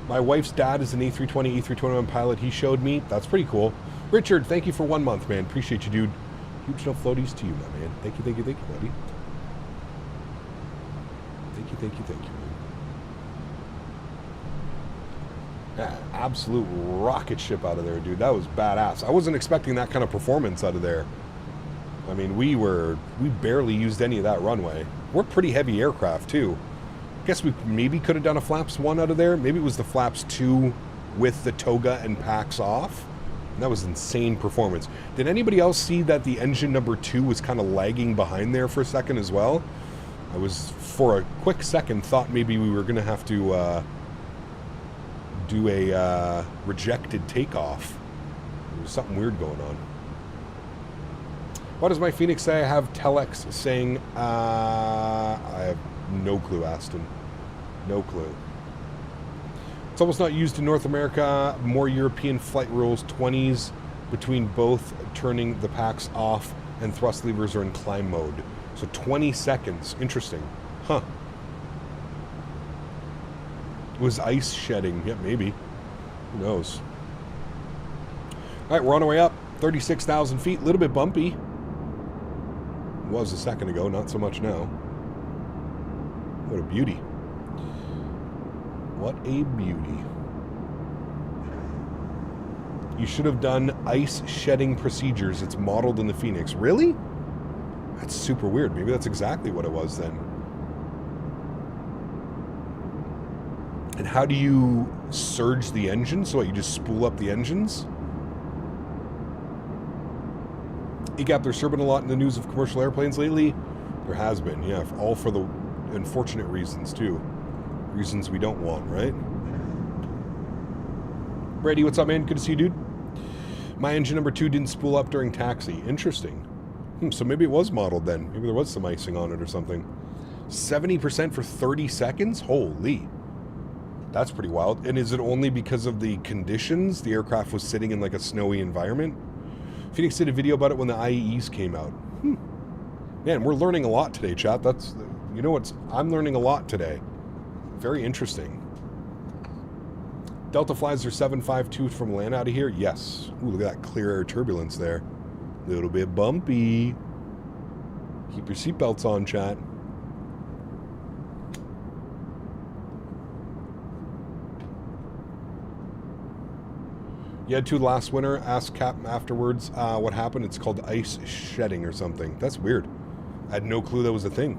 Speaker 2: My wife's dad is an A320, A321 pilot. He showed me. That's pretty cool. Richard, thank you for 1 month, man. Appreciate you, dude. Huge no floaties to you, my man. Thank you, thank you, thank you, buddy. Thank you, thank you, thank you, man. Yeah, absolute rocket ship out of there, dude. That was badass. I wasn't expecting that kind of performance out of there. I mean, we barely used any of that runway. We're pretty heavy aircraft, too. I guess we maybe could have done a flaps 1 out of there. Maybe it was the flaps 2 with the toga and packs off. And that was insane performance. Did anybody else see that the engine number 2 was kind of lagging behind there for a second as well? I was, for a quick second, thought maybe we were going to have to do a rejected takeoff. There was something weird going on. Why does my Fenix say I have telex saying, I have no clue, Aston. No clue. It's almost not used in North America. More European flight rules, 20s between both turning the packs off and thrust levers are in climb mode. So 20 seconds. Interesting. Huh. Was ice shedding? Yeah, maybe. Who knows? All right, we're on our way up. 36,000 feet. A little bit bumpy. Was a second ago, not so much now. What a beauty. What a beauty. You should have done ice shedding procedures. It's modeled in the Fenix. Really? That's super weird. Maybe that's exactly what it was then. And how do you surge the engine? So what, you just spool up the engines? EGAP, there's been a lot in the news of commercial airplanes lately. There has been, yeah. All for the unfortunate reasons, too. Reasons we don't want, right? Brady, what's up, man? Good to see you, dude. My engine number 2 didn't spool up during taxi. Interesting. So maybe it was modeled then. Maybe there was some icing on it or something. 70% for 30 seconds? Holy. That's pretty wild. And is it only because of the conditions? The aircraft was sitting in like a snowy environment? Phoenix did a video about it when the IEEs came out. Man, we're learning a lot today, chat. That's, you know what? I'm learning a lot today. Very interesting. Delta flies their 752 from land out of here? Yes. Ooh, look at that clear air turbulence there. A little bit bumpy. Keep your seatbelts on, chat. You had 2 last winter. Asked Captain afterwards what happened. It's called ice shedding or something. That's weird. I had no clue that was a thing.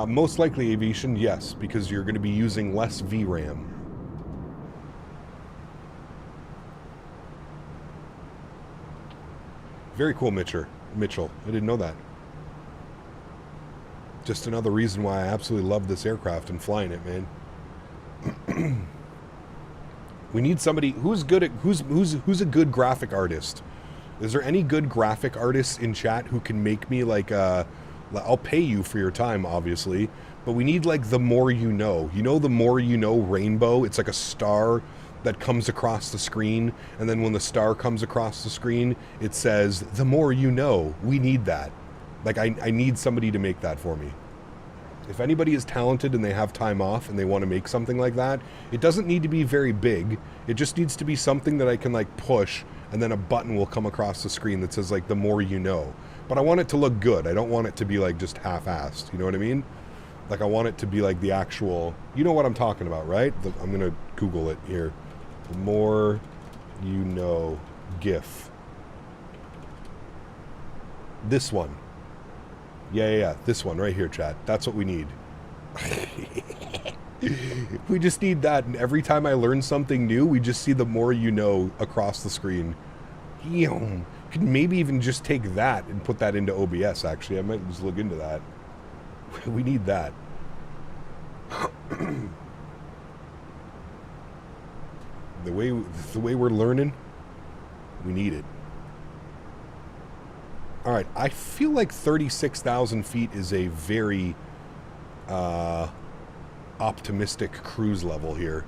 Speaker 2: Most likely aviation, yes, because you're going to be using less VRAM. Very cool, Mitchell. I didn't know that. Just another reason why I absolutely love this aircraft and flying it, man. We need somebody who's good at who's a good graphic artist. Is there any good graphic artists in chat who can make me like I'll pay you for your time, obviously, but we need like the more you know. You know the more you know rainbow? It's like a star that comes across the screen, and then when the star comes across the screen, it says, the more you know. We need that. Like, I need somebody to make that for me. If anybody is talented and they have time off and they want to make something like that, it doesn't need to be very big. It just needs to be something that I can, like, push, and then a button will come across the screen that says, like, the more you know. But I want it to look good. I don't want it to be, like, just half-assed. You know what I mean? Like, I want it to be, like, the actual... You know what I'm talking about, right? I'm going to Google it here. The more you know GIF. This one. Yeah. This one right here, chat. That's what we need. We just need that. And every time I learn something new, we just see the more you know across the screen. Could maybe even just take that and put that into OBS, actually. I might just look into that. We need that. The way we're learning, we need it. All right, I feel like 36,000 feet is a very optimistic cruise level here.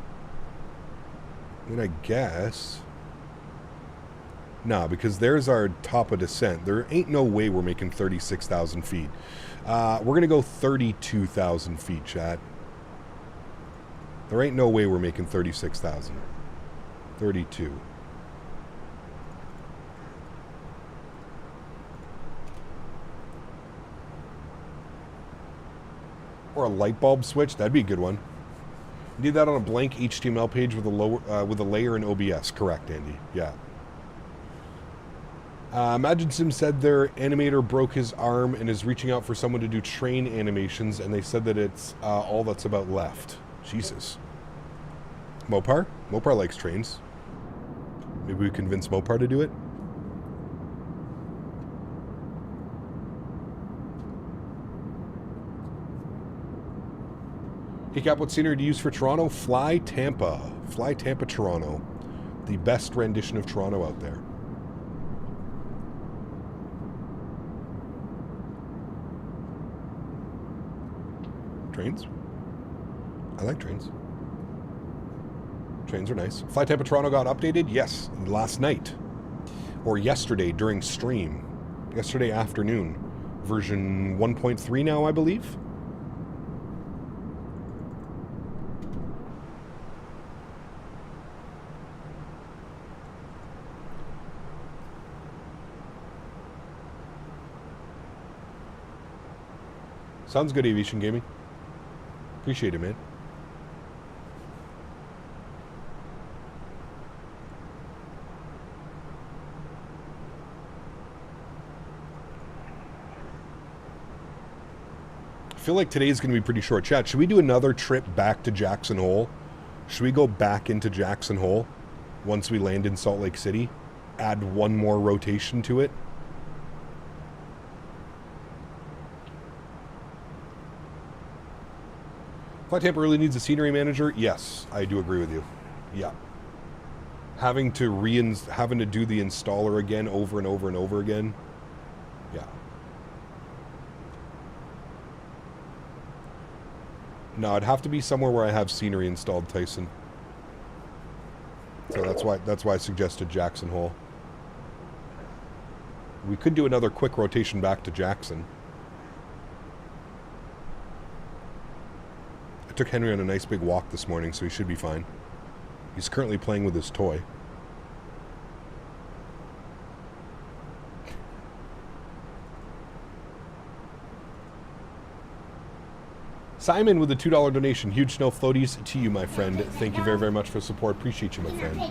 Speaker 2: then I guess... No, because there's our top of descent. There ain't no way we're making 36,000 feet. We're going to go 32,000 feet, chat. There ain't no way we're making 36,000. 32. Or a light bulb switch. That'd be a good one. You need that on a blank HTML page with a layer in OBS. Correct, Andy. Yeah. Imagine Sim said their animator broke his arm and is reaching out for someone to do train animations, and they said that it's all that's about left. Jesus. Mopar? Mopar likes trains. Maybe we convince Mopar to do it? Hey Cap, what scenery do you use for Toronto? Fly Tampa. Fly Tampa, Toronto. The best rendition of Toronto out there. Trains? I like trains. Trains are nice. Fly Tampa Toronto got updated? Yes, last night. Or yesterday during stream. Yesterday afternoon. Version 1.3 now, I believe. Sounds good, Aviation Gaming. Appreciate it, man. I feel like today's going to be pretty short. Chat, should we do another trip back to Jackson Hole? Should we go back into Jackson Hole once we land in Salt Lake City? Add one more rotation to it? Fly Tampa really needs a scenery manager? Yes, I do agree with you. Yeah. Having to do the installer again over and over and over again. Yeah. No, it'd have to be somewhere where I have scenery installed, Tyson. So that's why I suggested Jackson Hole. We could do another quick rotation back to Jackson. Took Henry on a nice big walk this morning, so he should be fine. He's currently playing with his toy. Simon with a $2 donation. Huge snow floaties to you, my friend. Thank you very, very much for the support. Appreciate you, my friend.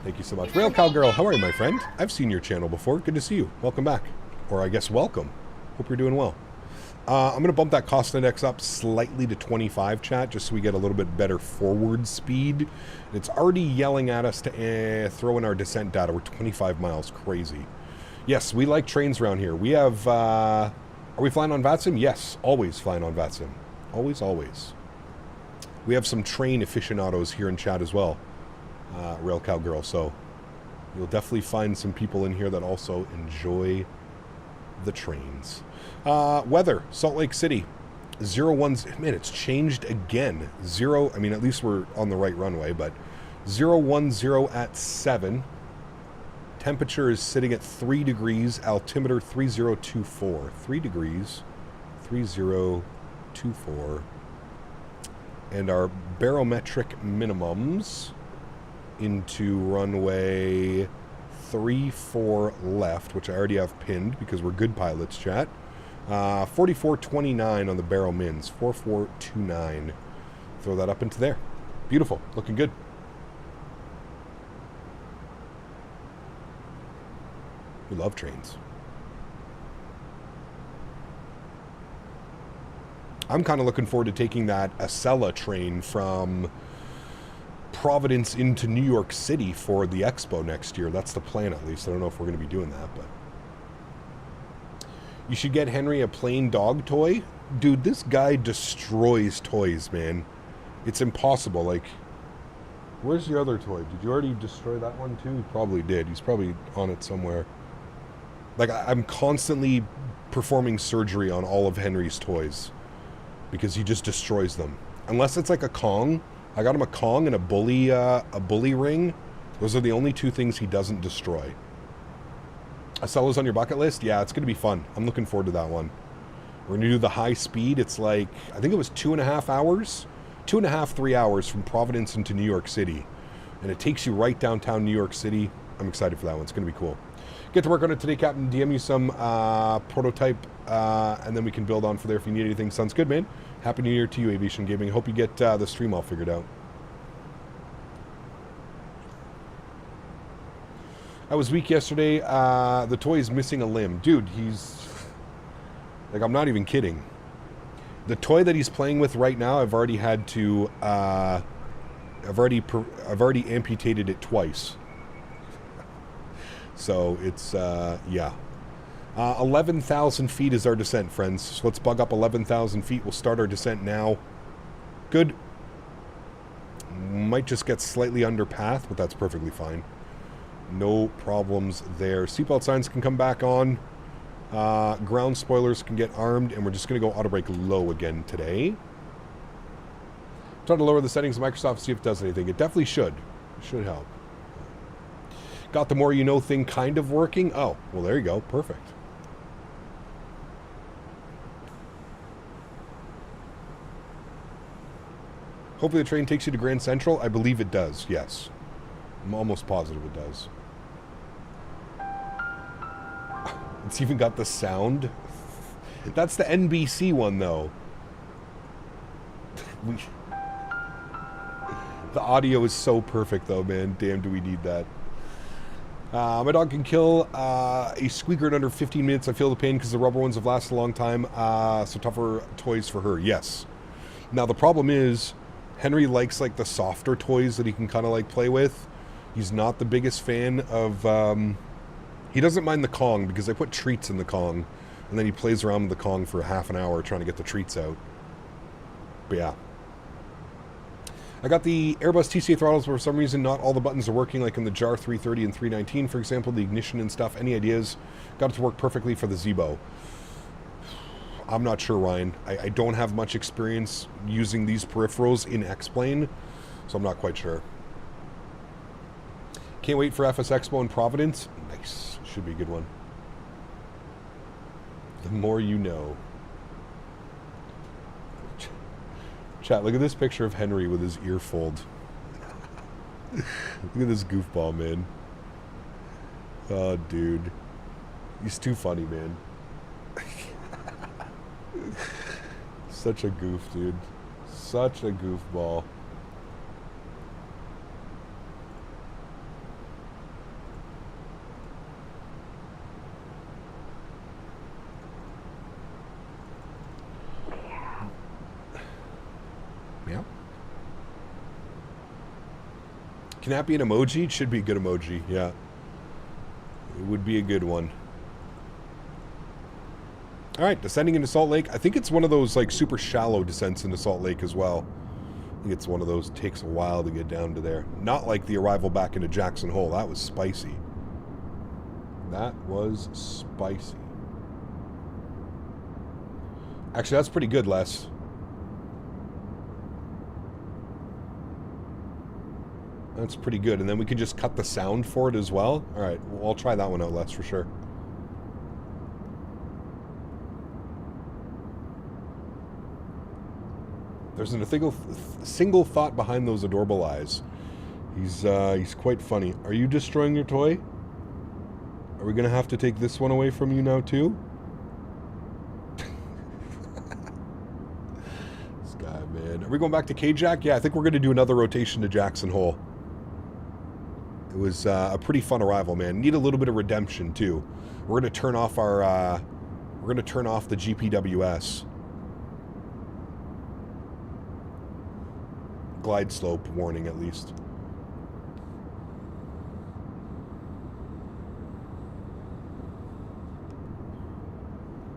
Speaker 2: Thank you so much. Rail Cowgirl, how are you, my friend? I've seen your channel before. Good to see you. Welcome back. Or I guess welcome. Hope you're doing well. I'm going to bump that cost index up slightly to 25, chat, just so we get a little bit better forward speed. It's already yelling at us to throw in our descent data. We're 25 miles. Crazy. Yes, we like trains around here. We have... are we flying on VATSIM? Yes, always flying on VATSIM. Always, always. We have some train aficionados here in chat as well, Rail Cowgirl, so you'll definitely find some people in here that also enjoy the trains. Weather, Salt Lake City, 01, man, it's changed again. I mean, at least we're on the right runway, but 010 at 7. Temperature is sitting at 3 degrees, altimeter 3024. 3 degrees, 3024. And our barometric minimums into runway 34 left, which I already have pinned because we're good pilots, chat. 4429 on the barrel mins. 4429. Throw that up into there. Beautiful. Looking good. We love trains. I'm kind of looking forward to taking that Acela train from Providence into New York City for the expo next year. That's the plan, at least. I don't know if we're going to be doing that, but you should get Henry a plain dog toy. Dude, this guy destroys toys, man. It's impossible. Like, where's your other toy? Did you already destroy that one too? You probably did. He's probably on it somewhere. Like, I'm constantly performing surgery on all of Henry's toys because he just destroys them. Unless it's like a Kong, I got him a Kong and a bully ring. Those are the only two things he doesn't destroy. Acella's on your bucket list? Yeah, it's going to be fun. I'm looking forward to that one. We're going to do the high speed. It's like, I think it was 2.5 hours. 2.5, 3 hours from Providence into New York City. And it takes you right downtown New York City. I'm excited for that one. It's going to be cool. Get to work on it today, Captain. DM you some prototype, and then we can build on for there if you need anything. Sounds good, man. Happy New Year to you, Aviation Gaming. Hope you get the stream all figured out. I was weak yesterday. The toy is missing a limb. Dude, he's... Like, I'm not even kidding. The toy that he's playing with right now, I've already had to... I've already amputated it twice. So, it's, yeah. 11,000 feet is our descent, friends. So let's bug up 11,000 feet. We'll start our descent now. Good. Might just get slightly under path, but that's perfectly fine. No problems there. Seatbelt signs can come back on. Ground spoilers can get armed, and we're just going to go auto brake low again today. Try to lower the settings of Microsoft, see if it does anything. It definitely should. It should help. Got the more you know thing kind of working. Oh, well, there you go. Perfect. Hopefully the train takes you to Grand Central. I believe it does, yes. I'm almost positive it does. It's even got the sound. That's the NBC one, though. The audio is so perfect, though, man. Damn, do we need that. My dog can kill a squeaker in under 15 minutes. I feel the pain because the rubber ones have lasted a long time. So tougher toys for her. Yes. Now, the problem is, Henry likes, like, the softer toys that he can kind of, like, play with. He's not the biggest fan of... he doesn't mind the Kong because I put treats in the Kong. And then he plays around with the Kong for half an hour trying to get the treats out. But yeah. I got the Airbus TCA throttles, but for some reason not all the buttons are working, like in the JAR 330 and 319, for example, the ignition and stuff. Any ideas? Got it to work perfectly for the Zebo. I'm not sure, Ryan. I don't have much experience using these peripherals in X-Plane, so I'm not quite sure. Can't wait for FS Expo in Providence. Nice. Should be a good one. The more you know. Chat, look at this picture of Henry with his ear fold. Look at this goofball, man. Oh, dude. He's too funny, man. Such a goof, dude. Such a goofball. Yeah. Can that be an emoji? It should be a good emoji, yeah. It would be a good one. Alright, descending into Salt Lake. I think it's one of those, like, super shallow descents into Salt Lake as well. I think it's one of those, takes a while to get down to there. Not like the arrival back into Jackson Hole. That was spicy. That was spicy. Actually, that's pretty good, Les. That's pretty good. And then we can just cut the sound for it as well. Alright, well, I'll try that one out, Les, for sure. There's a single thought behind those adorable eyes. He's quite funny. Are you destroying your toy? Are we going to have to take this one away from you now, too? This guy, man. Are we going back to K-Jack? Yeah, I think we're going to do another rotation to Jackson Hole. It was a pretty fun arrival, man. Need a little bit of redemption, too. We're going to turn off our... we're going to turn off the GPWS. Glide slope warning, at least.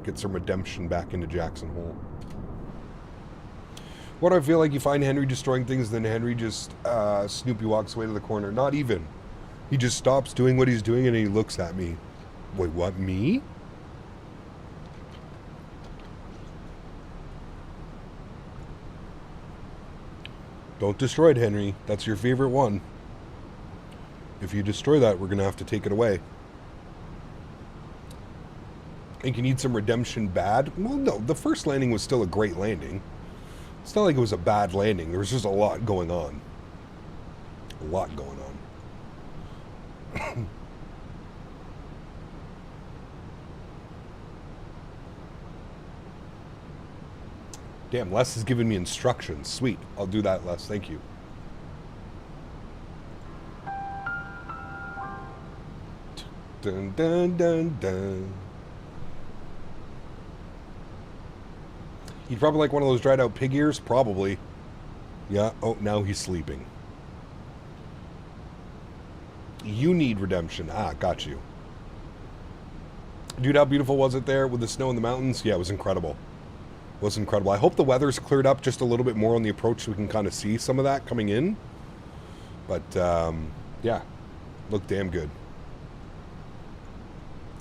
Speaker 2: Get some redemption back into Jackson Hole. What do I feel like? You find Henry destroying things, then Henry just Snoopy walks away to the corner. Not even. He just stops doing what he's doing and he looks at me. Wait, what? Me? Don't destroy it, Henry. That's your favorite one. If you destroy that, we're going to have to take it away. I think you need some redemption bad. Well, no, the first landing was still a great landing. It's not like it was a bad landing. There was just a lot going on. A lot going on. Damn, Les is giving me instructions. Sweet. I'll do that, Les. Thank you. Dun, dun, dun, dun. He'd probably like one of those dried out pig ears. Probably. Yeah. Oh, now he's sleeping. You need redemption. Ah, got you. Dude, how beautiful was it there with the snow in the mountains? Yeah, it was incredible. It was incredible. I hope the weather's cleared up just a little bit more on the approach so we can kind of see some of that coming in. But, yeah, looked damn good.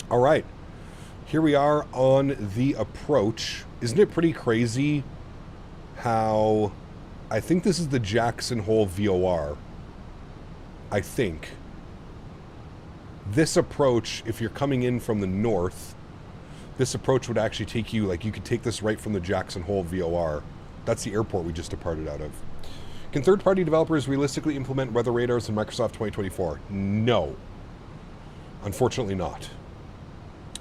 Speaker 2: All right. Here we are on the approach. Isn't it pretty crazy how... I think this is the Jackson Hole VOR. I think. This approach, if you're coming in from the north... This approach would actually take you, like, you could take this right from the Jackson Hole VOR. That's the airport we just departed out of. Can third-party developers realistically implement weather radars in Microsoft 2024? No. Unfortunately not.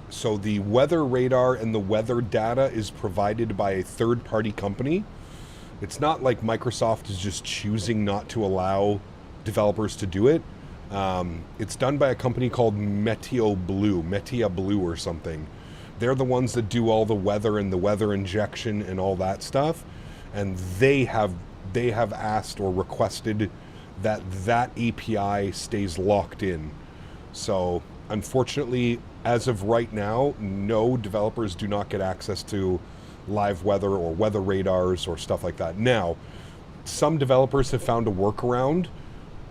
Speaker 2: So the weather radar and the weather data is provided by a third-party company. It's not like Microsoft is just choosing not to allow developers to do it. It's done by a company called Meteor Blue or something. They're the ones that do all the weather and the weather injection and all that stuff. And they have asked or requested that API stays locked in. So unfortunately, as of right now, no, developers do not get access to live weather or weather radars or stuff like that. Now, some developers have found a workaround.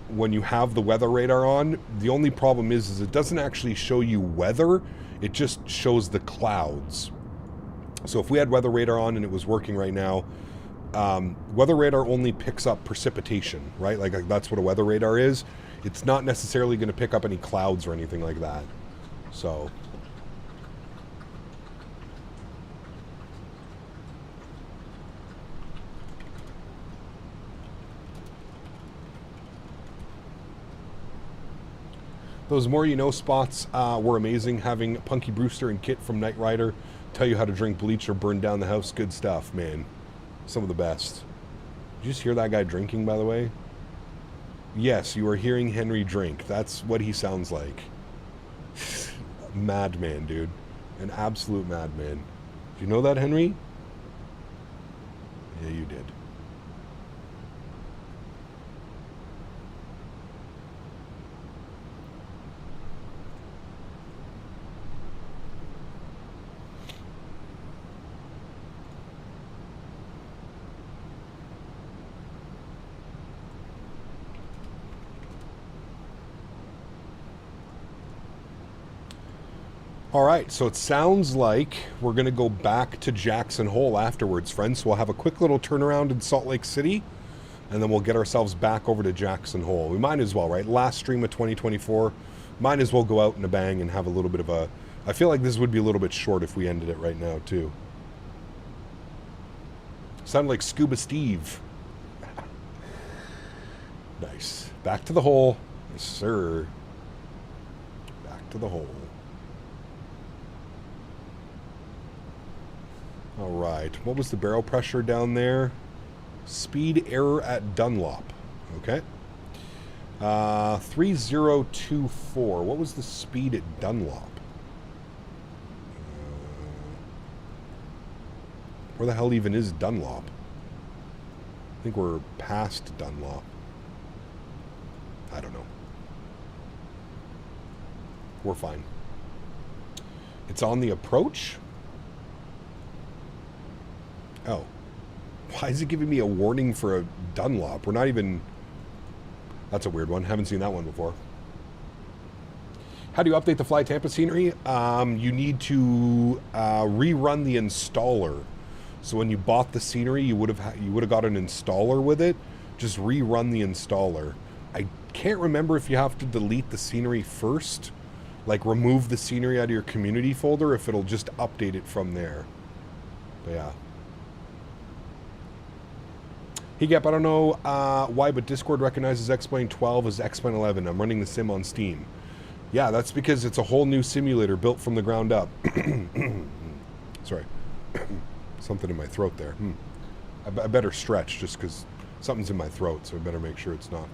Speaker 2: When you have the weather radar on, the only problem is it doesn't actually show you weather. It just shows the clouds. So if we had weather radar on and it was working right now, weather radar only picks up precipitation, right? Like that's what a weather radar is. It's not necessarily going to pick up any clouds or anything like that. So... Those more you know spots were amazing. Having Punky Brewster and Kit from Knight Rider tell you how to drink bleach or burn down the house. Good stuff, man. Some of the best. Did you just hear that guy drinking, by the way? Yes, you are hearing Henry drink. That's what he sounds like. Madman, dude. An absolute madman. Do you know that, Henry? Yeah, you did. All right, so it sounds like we're going to go back to Jackson Hole afterwards, friends. So we'll have a quick little turnaround in Salt Lake City, and then we'll get ourselves back over to Jackson Hole. We might as well, right? Last stream of 2024. Might as well go out in a bang and have a little bit of a... I feel like this would be a little bit short if we ended it right now, too. Sounded like Scuba Steve. Nice. Back to the hole. Yes, sir. Back to the hole. All right, what was the barrel pressure down there? Speed error at Dunlop. Okay. 3024. What was the speed at Dunlop? Where the hell even is Dunlop? I think we're past Dunlop. I don't know. We're fine. It's on the approach. Oh. Why is it giving me a warning for a Dunlop? We're not even... That's a weird one. Haven't seen that one before. How do you update the Fly Tampa scenery? You need to rerun the installer. So when you bought the scenery, you would have got an installer with it. just rerun the installer. I can't remember if you have to delete the scenery first, like remove the scenery out of your community folder, if it'll just update it from there. But yeah. Hey Gap, I don't know why, but Discord recognizes X-Plane 12 as X-Plane 11. I'm running the sim on Steam. Yeah, that's because it's a whole new simulator built from the ground up. Sorry. Something in my throat there. I better stretch just because something's in my throat, so I better make sure it's not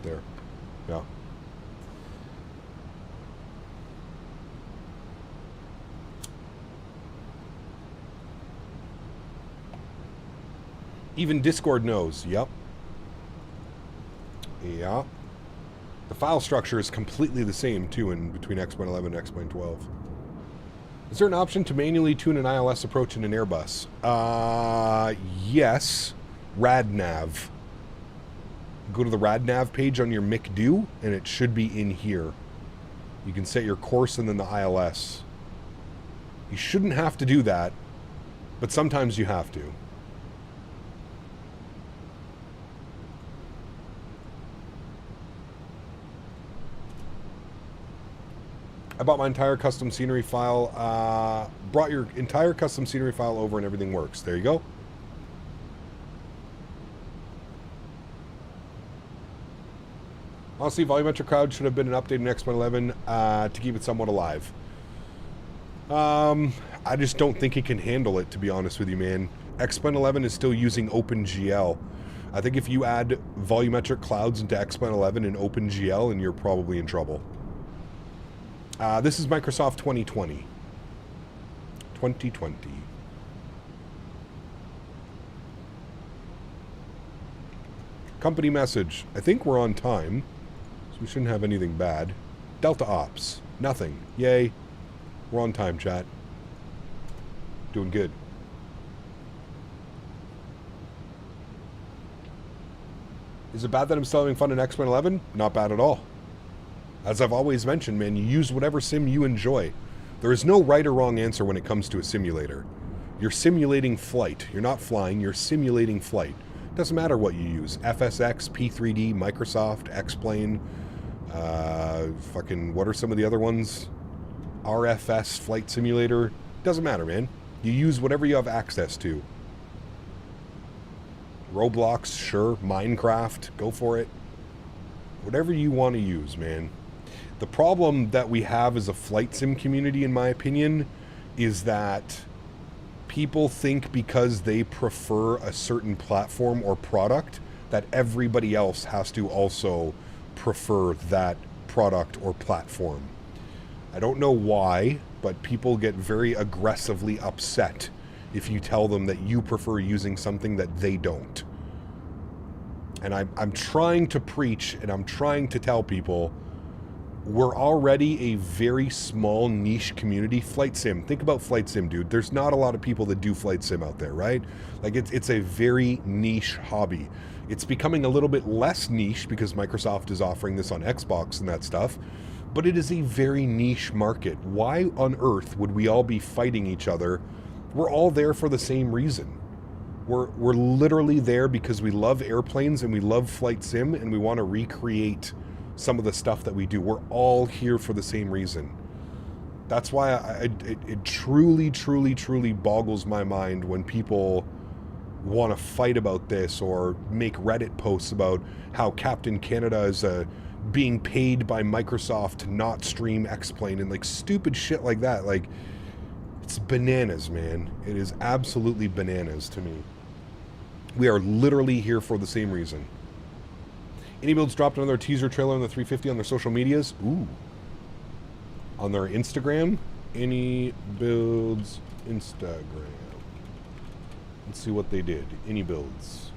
Speaker 2: there. Yeah. Even Discord knows. Yep. Yeah. The file structure is completely the same, too, in between X-Plane 11 and X-Plane 12. Is there an option to manually tune an ILS approach in an Airbus? Yes. RadNav. Go to the RadNav page on your McDo, and it should be in here. You can set your course and then the ILS. You shouldn't have to do that, but sometimes you have to. I bought my entire custom scenery file, brought your entire custom scenery file over and everything works. There you go. Honestly, volumetric crowd should have been an update in X-Plane 11 to keep it somewhat alive. I just don't think it can handle it, to be honest with you, man. X-Plane 11 is still using OpenGL. I think if you add volumetric clouds into X-Plane 11 in OpenGL, and you're probably in trouble. This is Microsoft 2020. 2020. Company message. I think we're on time, so we shouldn't have anything bad. Delta Ops. Nothing. Yay. We're on time, chat. Doing good. Is it bad that I'm still having fun in X-Plane 11? Not bad at all. As I've always mentioned, man, you use whatever sim you enjoy. There is no right or wrong answer when it comes to a simulator. You're simulating flight. You're not flying, you're simulating flight. Doesn't matter what you use. FSX, P3D, Microsoft, X-Plane, fucking, what are some of the other ones? RFS Flight Simulator. Doesn't matter, man. You use whatever you have access to. Roblox, sure. Minecraft, go for it. Whatever you want to use, man. The problem that we have as a flight sim community, in my opinion, is that people think because they prefer a certain platform or product that everybody else has to also prefer that product or platform. I don't know why, but people get very aggressively upset if you tell them that you prefer using something that they don't. And I'm trying to preach and I'm trying to tell people we're already a very small niche community. Flight sim. Think about flight sim, dude. There's not a lot of people that do flight sim out there, right? Like it's a very niche hobby. It's becoming a little bit less niche because Microsoft is offering this on Xbox and that stuff. But it is a very niche market. Why on earth would we all be fighting each other? We're all there for the same reason. We're literally there because we love airplanes and we love flight sim and we want to recreate some of the stuff that we do. We're all here for the same reason. That's why it truly, truly, truly boggles my mind when people want to fight about this or make Reddit posts about how Captain Canada is being paid by Microsoft to not stream X-Plane and like stupid shit like that. Like, it's bananas, man. It is absolutely bananas to me. We are literally here for the same reason. Any Builds dropped another teaser trailer on the 350 on their social medias. Ooh. On their Instagram. Any Builds Instagram. Let's see what they did. Any Builds.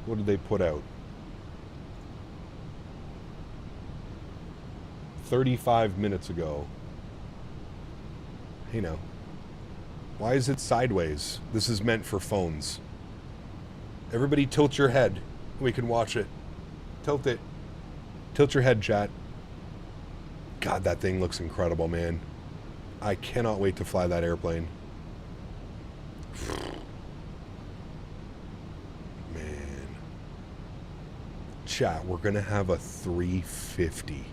Speaker 2: What did they put out? 35 minutes ago. Hey now. Why is it sideways? This is meant for phones. Everybody tilt your head. We can watch it. Tilt it. Tilt your head, chat. God, that thing looks incredible, man. I cannot wait to fly that airplane. Man. chat, we're going to have a 350.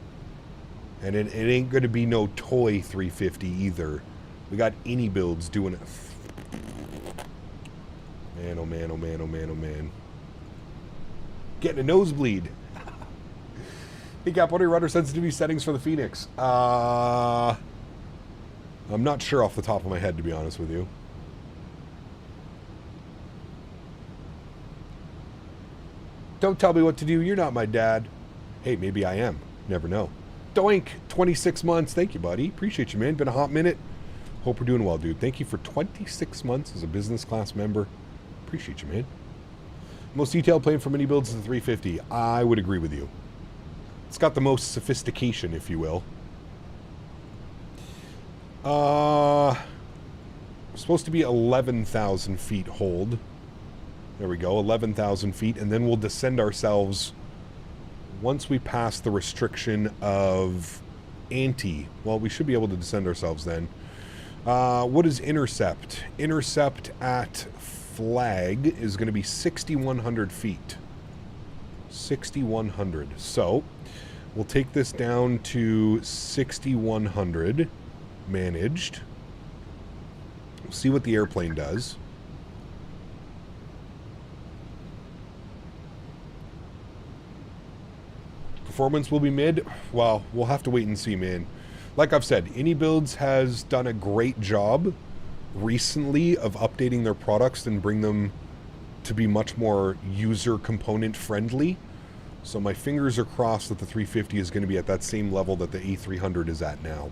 Speaker 2: And it ain't going to be no toy 350 either. We got any builds doing it. Man, oh man, oh man, oh man, oh man. Getting a nosebleed. Hey Cap, what are your rudder sensitivity settings for the Fenix? I'm not sure off the top of my head, to be honest with you. Don't tell me what to do, you're not my dad. Hey, maybe I am. Never know. Doink, 26 months. Thank you, buddy. Appreciate you, man. Been a hot minute. Hope we're doing well, dude. Thank you for 26 months as a business class member. Appreciate you, man. Most detailed plane for mini builds is the 350. I would agree with you. It's got the most sophistication, if you will. Supposed to be 11,000 feet hold. There we go, 11,000 feet, and then we'll descend ourselves once we pass the restriction of anti. Well, we should be able to descend ourselves then. What is intercept? Intercept at flag is going to be 6,100 feet. 6,100. So, we'll take this down to 6,100. Managed. We'll see what the airplane does. Performance will be mid. Well, we'll have to wait and see, man. Like I've said, AnyBuilds has done a great job recently of updating their products and bring them to be much more user component friendly. So my fingers are crossed that the 350 is going to be at that same level that the A300 is at now.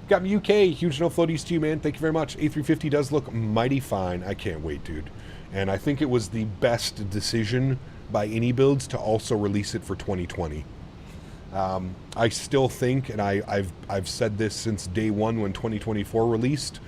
Speaker 2: Got me UK, huge no floaties to you, man. Thank you very much. A350 does look mighty fine. I can't wait, dude. And I think it was the best decision by AnyBuilds to also release it for 2020. I still think, and I've said this since day one when 2024 released,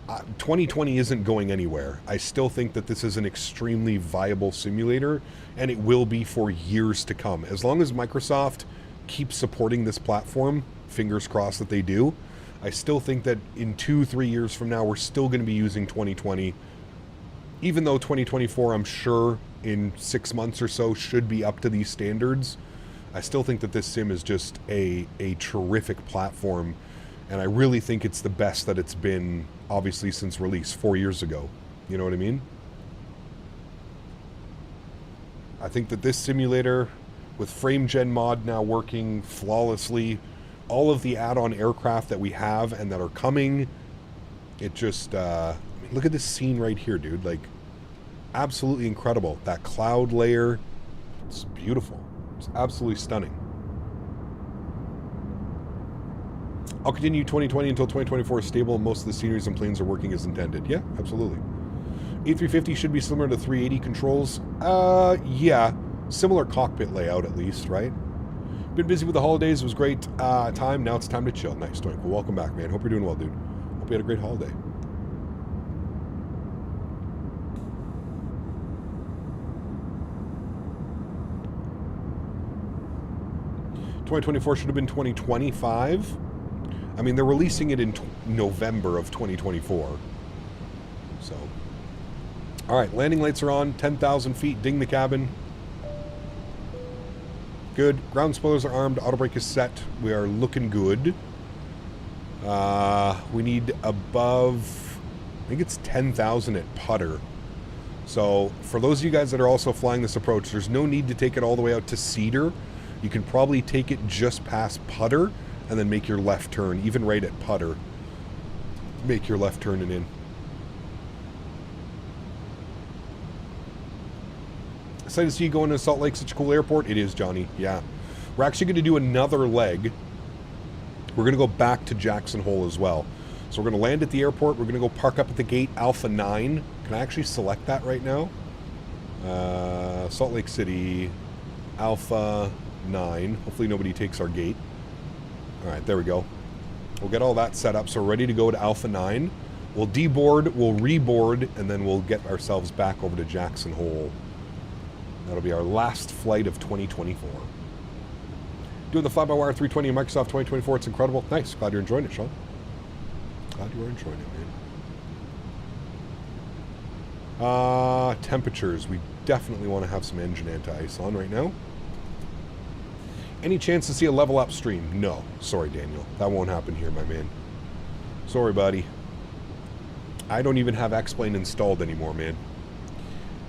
Speaker 2: 2020 isn't going anywhere. I still think that this is an extremely viable simulator, and it will be for years to come. As long as Microsoft keeps supporting this platform, fingers crossed that they do, I still think that in 2-3 years from now, we're still going to be using 2020. Even though 2024, I'm sure, in 6 months or so, should be up to these standards, I still think that this sim is just a terrific platform, and I really think it's the best that it's been, obviously, since release 4 years ago. You know what I mean? I think that this simulator, with Frame Gen Mod now working flawlessly, all of the add-on aircraft that we have and that are coming, it just, I mean, look at this scene right here, dude. Like, absolutely incredible. That cloud layer, it's beautiful. It's absolutely stunning. I'll continue 2020 until 2024 is stable and most of the sceneries and planes are working as intended. Yeah, absolutely. A350 should be similar to 380 controls. Yeah. Similar cockpit layout at least, right? Been busy with the holidays. It was great time. Now it's time to chill. Nice, Doink. Well, welcome back, man. Hope you're doing well, dude. Hope you had a great holiday. ...2024 should have been 2025. I mean, they're releasing it in November of 2024. So... Alright, landing lights are on. 10,000 feet. Ding the cabin. Good. Ground spoilers are armed. Auto brake is set. We are looking good. We need above... I think it's 10,000 at putter. So, for those of you guys that are also flying this approach, there's no need to take it all the way out to Cedar. You can probably take it just past putter and then make your left turn. Even right at putter. Make your left turn and in. Excited to see you going to Salt Lake, such a cool airport. It is, Johnny. Yeah. We're actually going to do another leg. We're going to go back to Jackson Hole as well. So we're going to land at the airport. We're going to go park up at the gate Alpha 9. Can I actually select that right now? Salt Lake City, Alpha 9. Hopefully nobody takes our gate. All right, there we go. We'll get all that set up. So we're ready to go to Alpha 9. We'll deboard, we'll reboard, and then we'll get ourselves back over to Jackson Hole. That'll be our last flight of 2024. Doing the fly-by-wire 320 in Microsoft 2024. It's incredible. Nice. Glad you're enjoying it, Sean. Glad you are enjoying it, man. Temperatures. We definitely want to have some engine anti-ice on right now. Any chance to see a level up stream? No. Sorry, Daniel. That won't happen here, my man. Sorry, buddy. I don't even have X-Plane installed anymore, man.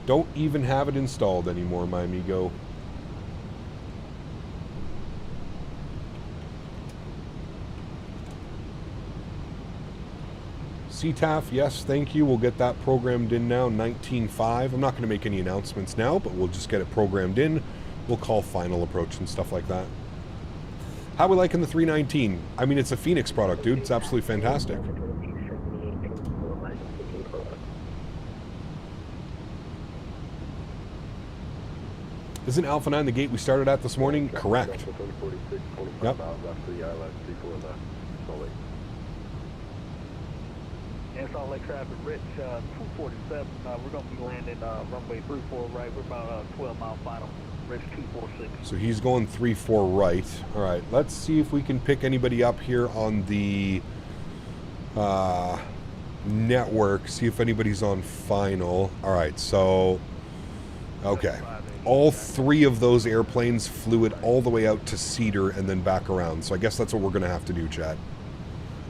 Speaker 2: Don't even have it installed anymore, my amigo. CTAF, yes, thank you. We'll get that programmed in now, 19.5. I'm not going to make any announcements now, but we'll just get it programmed in. We'll call final approach and stuff like that. How are we liking the 319? I mean, it's a Fenix product, dude. It's absolutely fantastic. Isn't Alpha 9 the gate we started at this morning? Correct. Yep.
Speaker 13: And Salt Lake traffic, Rich, 247. We're going to be landing runway 34 right. We're about 12 mile final. Rich 246.
Speaker 2: So he's going 3-4 right. All right, let's see if we can pick anybody up here on the network. See if anybody's on final. All right, so okay. All three of those airplanes flew it all the way out to Cedar and then back around. So I guess that's what we're going to have to do, Chad.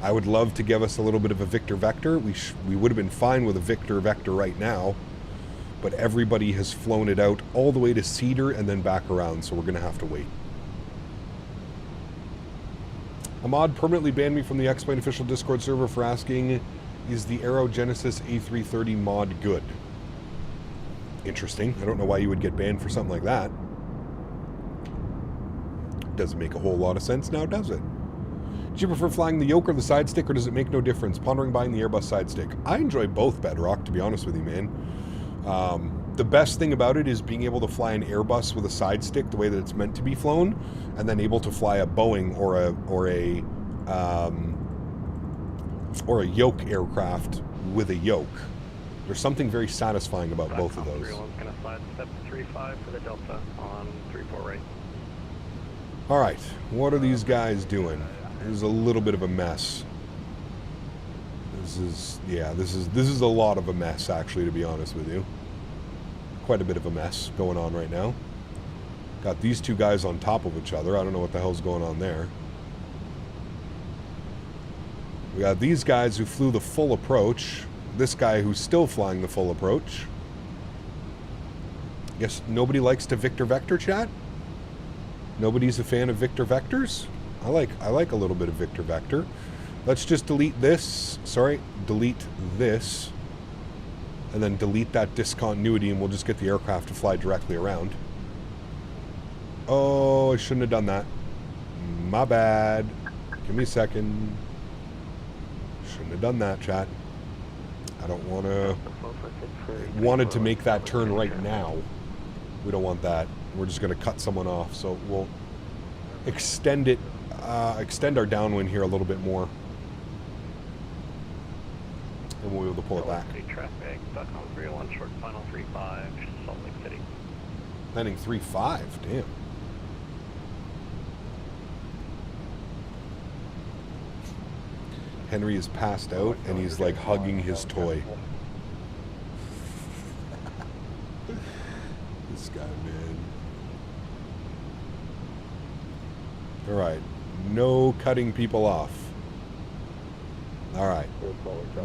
Speaker 2: I would love to give us a little bit of a Victor Vector. We would have been fine with a Victor Vector right now. But everybody has flown it out all the way to Cedar and then back around. So we're going to have to wait. Ahmad permanently banned me from the X-Plane official Discord server for asking, is the Aero Genesis A330 mod good? Interesting. I don't know why you would get banned for something like that. Doesn't make a whole lot of sense now, does it? Do you prefer flying the yoke or the side stick, or does it make no difference? Pondering buying the Airbus side stick. I enjoy both, Bedrock, to be honest with you, man. The best thing about it is being able to fly an Airbus with a side stick the way that it's meant to be flown, and then able to fly a Boeing or a yoke aircraft with a yoke. There's something very satisfying about both of those.
Speaker 4: Everyone's going to slide step 3-5 for the Delta on 3-4 right.
Speaker 2: All right, what are these guys doing? This is a little bit of a mess. This is a lot of a mess, actually, to be honest with you. Quite a bit of a mess going on right now. Got these two guys on top of each other. I don't know what the hell's going on there. We got these guys who flew the full approach. This guy who's still flying the full approach. Guess nobody likes to Victor Vector, chat? Nobody's a fan of Victor Vectors? I like a little bit of Victor Vector. Let's just delete this. Sorry, delete this. And then delete that discontinuity, and we'll just get the aircraft to fly directly around. Oh, I shouldn't have done that. My bad. Give me a second. Shouldn't have done that, chat. I don't want to... wanted to make that turn right now. We don't want that. We're just going to cut someone off, so we'll extend it, extend our downwind here a little bit more. And we'll be able to pull it back.
Speaker 4: Traffic, back on 301, short final 3-5, Salt Lake City.
Speaker 2: Landing 3-5, damn. Henry is passed out, and he's like hugging his toy. This guy, man. Alright, no cutting people off. Alright,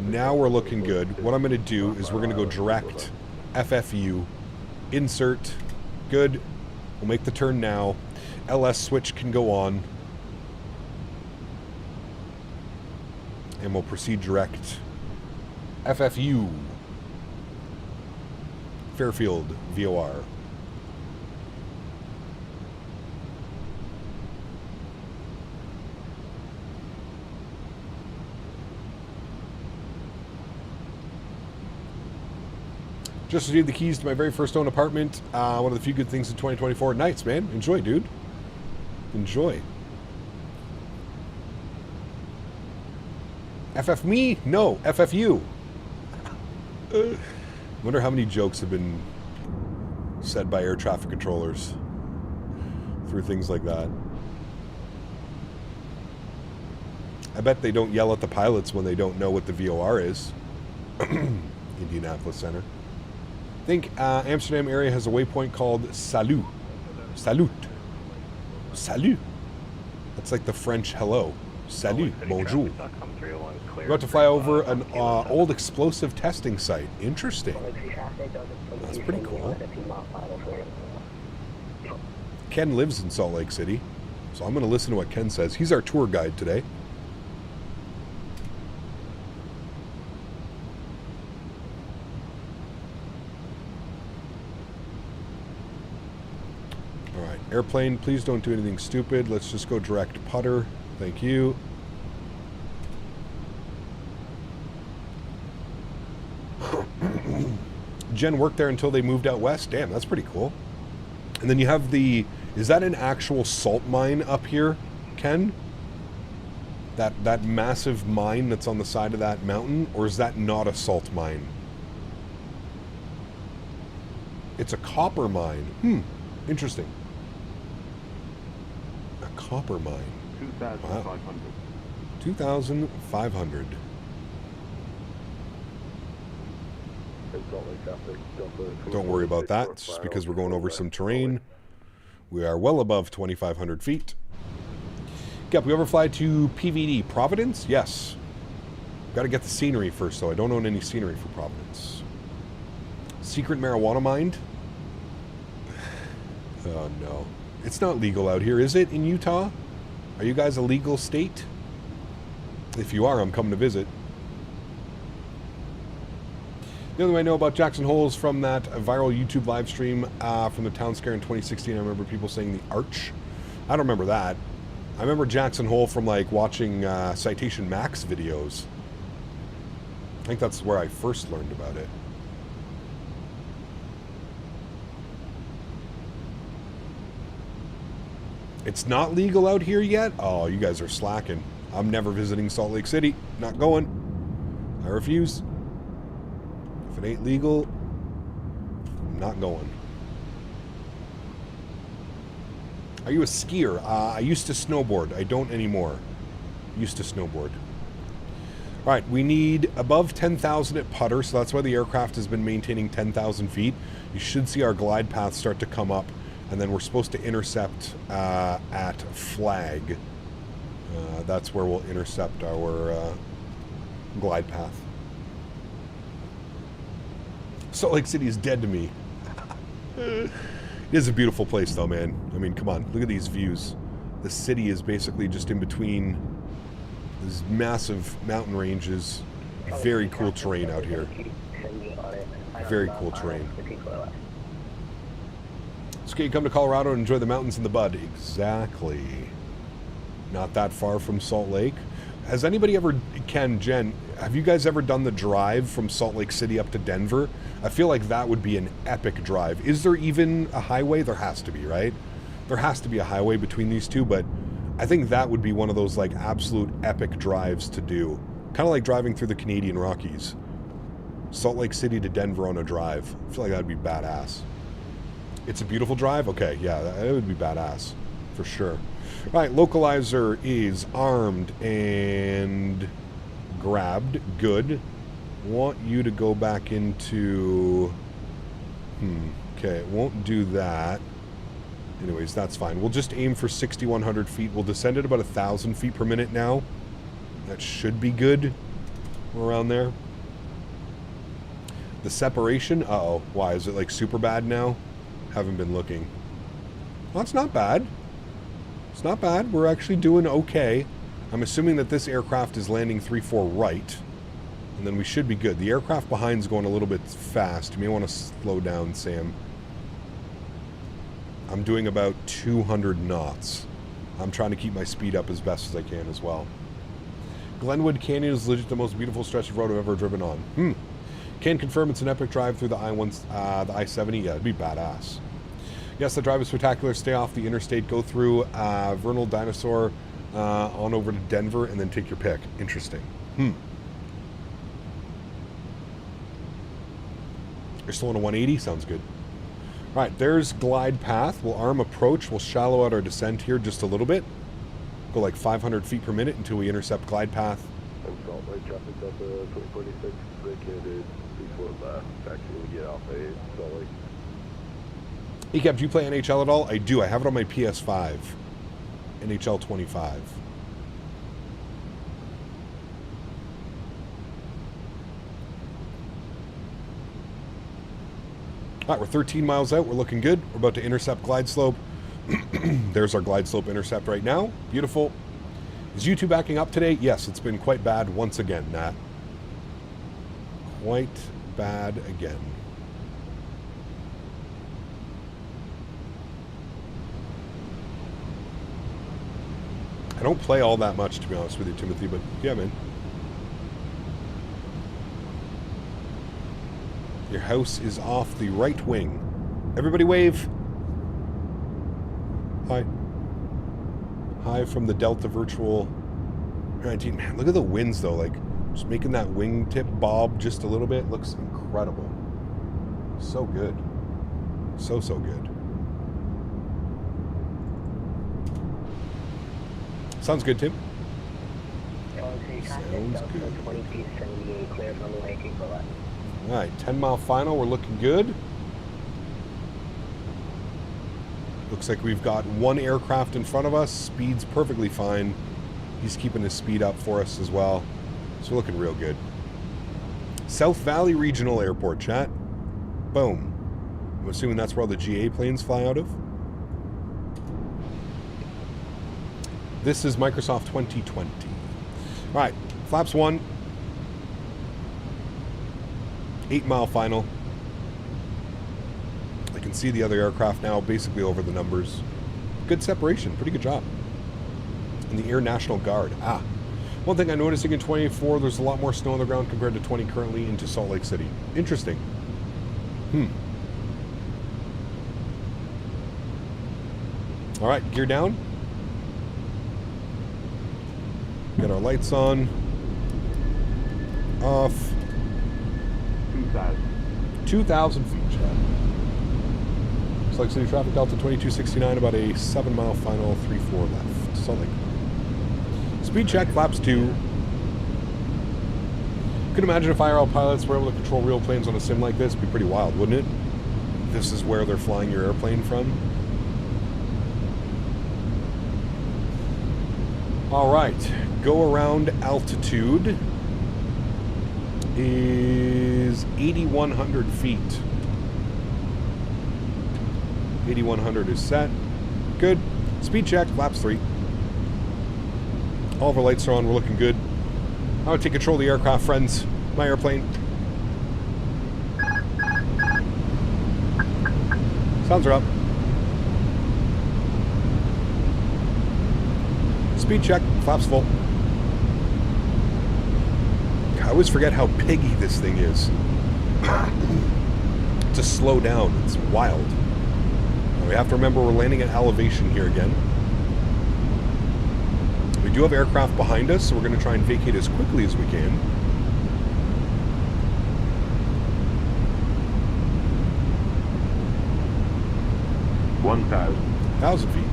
Speaker 2: now we're looking good. What I'm going to do is we're going to go direct FFU, insert, good. We'll make the turn now. LS switch can go on. And we'll proceed direct. FFU. Fairfield, VOR. Just received the keys to my very first own apartment. One of the few good things in 2024. Nice, man. Enjoy, dude. Enjoy. FF me? No, FFU. Wonder how many jokes have been said by air traffic controllers through things like that. I bet they don't yell at the pilots when they don't know what the VOR is. Indianapolis Center. I think Amsterdam area has a waypoint called Salute. Salut. That's like the French hello. Salut, bonjour. We're about to fly over an old explosive testing site. Interesting. That's pretty cool. Ken lives in Salt Lake City, so I'm going to listen to what Ken says. He's our tour guide today. All right, airplane, please don't do anything stupid. Let's just go direct putter. Thank you. Jen worked there until they moved out west. Damn, that's pretty cool. And then you have the... Is that an actual salt mine up here, Ken? That massive mine that's on the side of that mountain? Or is that not a salt mine? It's a copper mine. Interesting. A copper mine. 2,500. Wow. 2,500. Don't worry about that. It's just because we're going over some terrain. We are well above 2,500 feet. Yep, we ever fly to PVD? Providence? Yes. Got to get the scenery first, though. I don't own any scenery for Providence. Secret marijuana mine? Oh, no. It's not legal out here, is it, in Utah? Are you guys a legal state? If you are, I'm coming to visit. The only way I know about Jackson Hole is from that viral YouTube live stream from the town scare in 2016. I remember people saying the arch. I don't remember that. I remember Jackson Hole from like watching Citation Max videos. I think that's where I first learned about it. It's not legal out here yet? Oh, you guys are slacking. I'm never visiting Salt Lake City. Not going. I refuse. If it ain't legal, I'm not going. Are you a skier? I used to snowboard. I don't anymore. Used to snowboard. All right, we need above 10,000 at putter, so that's why the aircraft has been maintaining 10,000 feet. You should see our glide path start to come up, and then we're supposed to intercept at flag. That's where we'll intercept our glide path. Salt Lake City is dead to me. It is a beautiful place, though, man. I mean, come on. Look at these views. The city is basically just in between these massive mountain ranges. Very cool terrain out here. Very cool terrain. It's okay, you come to Colorado and enjoy the mountains in the bud. Exactly. Not that far from Salt Lake. Has anybody ever, Ken, Jen, have you guys ever done the drive from Salt Lake City up to Denver? I feel like that would be an epic drive. Is there even a highway? There has to be, right? There has to be a highway between these two, but I think that would be one of those like absolute epic drives to do. Kind of like driving through the Canadian Rockies. Salt Lake City to Denver on a drive. I feel like that would be badass. It's a beautiful drive? Okay, yeah, it would be badass. For sure. All right, localizer is armed and grabbed. Good. Want you to go back into... Okay, it won't do that. Anyways, that's fine. We'll just aim for 6,100 feet. We'll descend at about 1,000 feet per minute now. That should be good. We're around there. The separation? Uh-oh. Why? Is it like super bad now? Haven't been looking. Well, that's not bad. It's not bad. We're actually doing okay. I'm assuming that this aircraft is landing 3-4 right. And then we should be good. The aircraft behind's going a little bit fast. You may want to slow down, Sam. I'm doing about 200 knots. I'm trying to keep my speed up as best as I can as well. Glenwood Canyon is legit the most beautiful stretch of road I've ever driven on. Can confirm it's an epic drive through the I-70. Yeah, it'd be badass. Yes, the drive is spectacular. Stay off the interstate. Go through Vernal Dinosaur on over to Denver and then take your pick. Interesting. You're still on a 180? Sounds good. All right, there's glide path. We'll arm approach. We'll shallow out our descent here just a little bit. Go like 500 feet per minute until we intercept glide path.
Speaker 14: Salt Lake traffic Delta 2046, vacated 34 left. Actually, get off a Salt Lake.
Speaker 2: ECAP, do you play NHL at all? I do. I have it on my PS5. NHL 25. All right, we're 13 miles out. We're looking good. We're about to intercept glide slope. There's our glide slope intercept right now. Beautiful. Is YouTube backing up today? Yes, it's been quite bad once again, Nat. Quite bad again. I don't play all that much, to be honest with you, Timothy, but yeah, man. Your house is off the right wing. Everybody wave. Hi. Hi from the Delta Virtual 19. Man, look at the winds, though. Like, just making that wingtip bob just a little bit looks incredible. So good. So good. Sounds good, Tim. Sounds good. All right, 10-mile final. We're looking good. Looks like we've got one aircraft in front of us. Speed's perfectly fine. He's keeping his speed up for us as well. So we're looking real good. South Valley Regional Airport, chat. Boom. I'm assuming that's where all the GA planes fly out of. This is Microsoft 2020. All right, flaps 1. 8-mile final. I can see the other aircraft now, basically over the numbers. Good separation, pretty good job. And the Air National Guard. One thing I'm noticing in 24, there's a lot more snow on the ground compared to 20 currently into Salt Lake City. Interesting. All right, gear down. Get our lights on. Off. 2,000 feet, chat. Salt Lake City traffic, Delta 2269, about a 7-mile final, 3-4 left. Salt Lake. Speed check, flaps 2. Could imagine if IRL pilots were able to control real planes on a sim like this. It'd be pretty wild, wouldn't it? This is where they're flying your airplane from. All right, go around altitude is 8,100 feet. 8,100 is set. Good. Speed check, flaps 3. All of our lights are on, we're looking good. I'm gonna take control of the aircraft, friends. My airplane. Sounds are up. Speed check, flaps full. I always forget how piggy this thing is. To slow down, it's wild. And we have to remember we're landing at elevation here again. We do have aircraft behind us, so we're going to try and vacate as quickly as we can. $1,000 feet.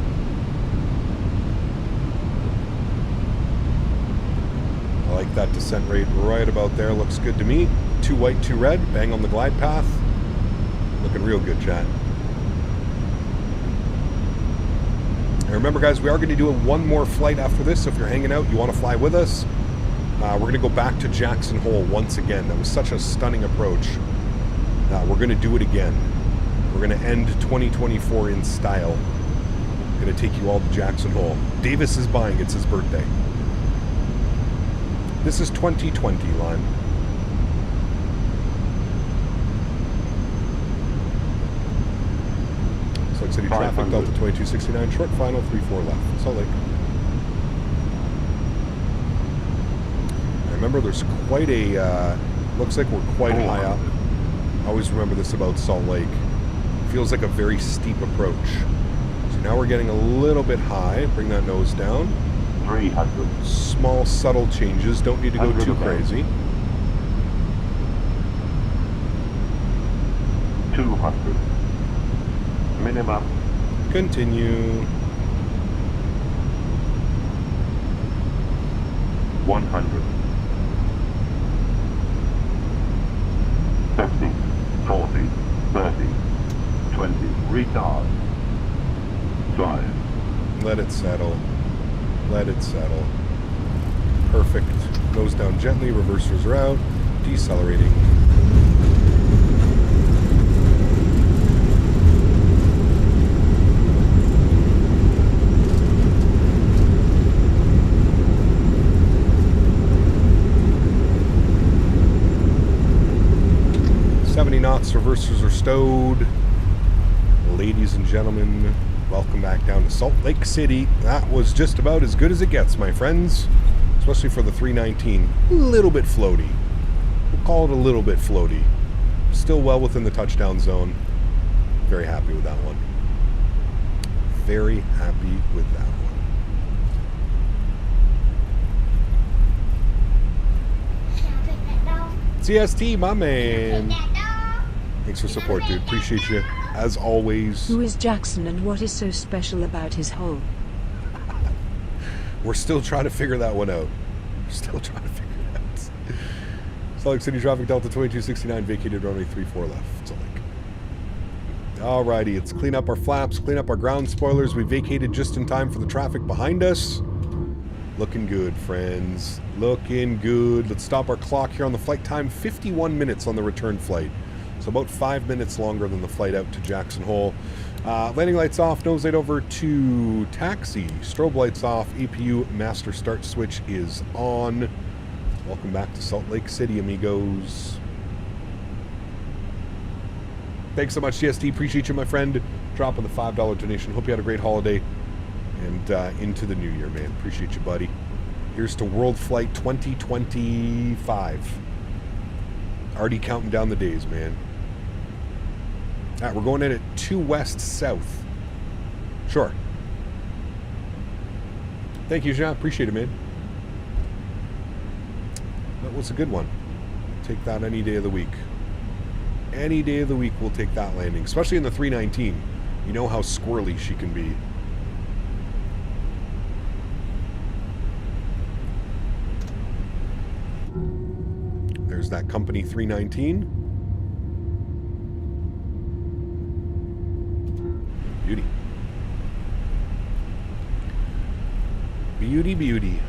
Speaker 2: I like that descent rate right about there. Looks good to me. 2 white, 2 red. Bang on the glide path. Looking real good, chat. And remember, guys, we are going to do one more flight after this. So if you're hanging out, you want to fly with us, we're going to go back to Jackson Hole once again. That was such a stunning approach. We're going to do it again. We're going to end 2024 in style. Going to take you all to Jackson Hole. Davis is buying. It's his birthday. This is 2020, Lime. Salt Lake City traffic, Delta 2269, short final, 3-4 left. Salt Lake. I remember there's quite a, looks like we're quite high up. I always remember this about Salt Lake. Feels like a very steep approach. So now we're getting a little bit high. Bring that nose down. 300. Small, subtle changes. Don't need to go too crazy.
Speaker 14: 200. Minimum.
Speaker 2: Continue.
Speaker 14: 100. 50. 40. 30. 20. Retard. 5.
Speaker 2: Let it settle. Dead settle. Perfect. Nose down gently, reversers are out, decelerating. Knots, reversers are stowed. Ladies and gentlemen, welcome back down to Salt Lake City. That was just about as good as it gets, my friends, especially for the 319. A little bit floaty. We'll call it a little bit floaty. Still well within the touchdown zone. Very happy with that one. Very happy with that one. CST, my man. Thanks for support, dude. Appreciate you, as always.
Speaker 5: Who is Jackson and what is so special about his hole?
Speaker 2: We're still trying to figure that one out. Salt Lake City traffic, Delta 2269, vacated runway 34 left. Salt Lake. Alrighty, let's clean up our flaps, clean up our ground spoilers. We vacated just in time for the traffic behind us. Looking good, friends. Looking good. Let's stop our clock here on the flight time. 51 minutes on the return flight. So about 5 minutes longer than the flight out to Jackson Hole. Landing lights off, nose light over to taxi. Strobe lights off, APU master start switch is on. Welcome back to Salt Lake City, amigos. Thanks so much, CST. Appreciate you, my friend. Dropping the $5 donation. Hope you had a great holiday. And into the new year, man. Appreciate you, buddy. Here's to World Flight 2025. Already counting down the days, man. All right, we're going in at 2 west south. Sure. Thank you, Jean. Appreciate it, man. That was a good one. Take that any day of the week. Any day of the week we'll take that landing, especially in the 319. You know how squirrely she can be. There's that company 319. Beauty. Beauty, beauty.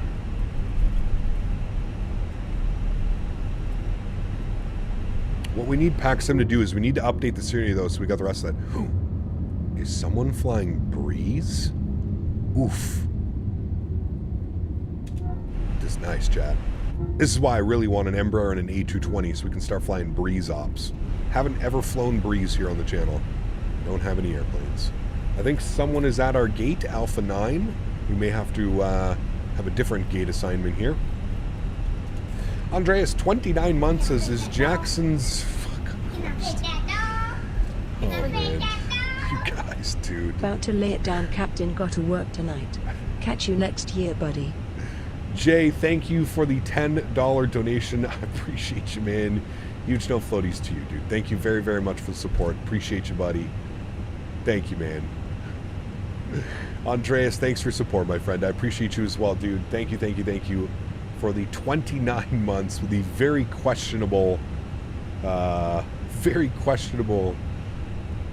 Speaker 2: What we need PACSIM to do is we need to update the Serenity, though, so we got the rest of that. Is someone flying Breeze? Oof. This is nice, chat. This is why I really want an Embraer and an A220 so we can start flying Breeze ops. Haven't ever flown Breeze here on the channel. Don't have any airplanes. I think someone is at our gate, Alpha 9. We may have to have a different gate assignment here. Andreas, 29 months as is Jackson's... Fuck. Oh, man. You guys, dude.
Speaker 5: About to lay it down, Captain. Got to work tonight. Catch you next year, buddy.
Speaker 2: Jay, thank you for the $10 donation. I appreciate you, man. Huge no floaties to you, dude. Thank you very, very much for the support. Appreciate you, buddy. Thank you, man. Andreas, thanks for support, my friend. I appreciate you as well, dude. Thank you, thank you, thank you for the 29 months with the very questionable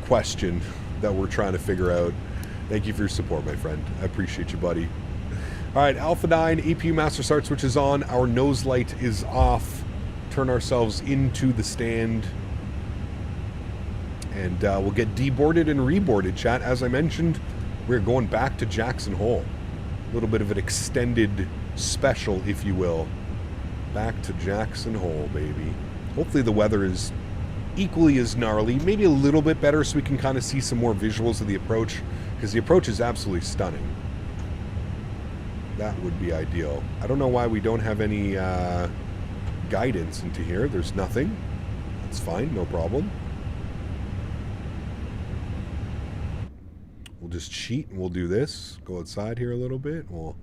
Speaker 2: question that we're trying to figure out. Thank you for your support, my friend. I appreciate you, buddy. All right, Alpha 9, APU master start switch is on. Our nose light is off. Turn ourselves into the stand. And we'll get deboarded and reboarded, chat. As I mentioned, we're going back to Jackson Hole. A little bit of an extended special, if you will. Back to Jackson Hole, baby. Hopefully the weather is equally as gnarly. Maybe a little bit better so we can kind of see some more visuals of the approach. Because the approach is absolutely stunning. That would be ideal. I don't know why we don't have any guidance into here. There's nothing. That's fine, no problem. We'll just cheat and we'll do this. Go outside here a little bit. We'll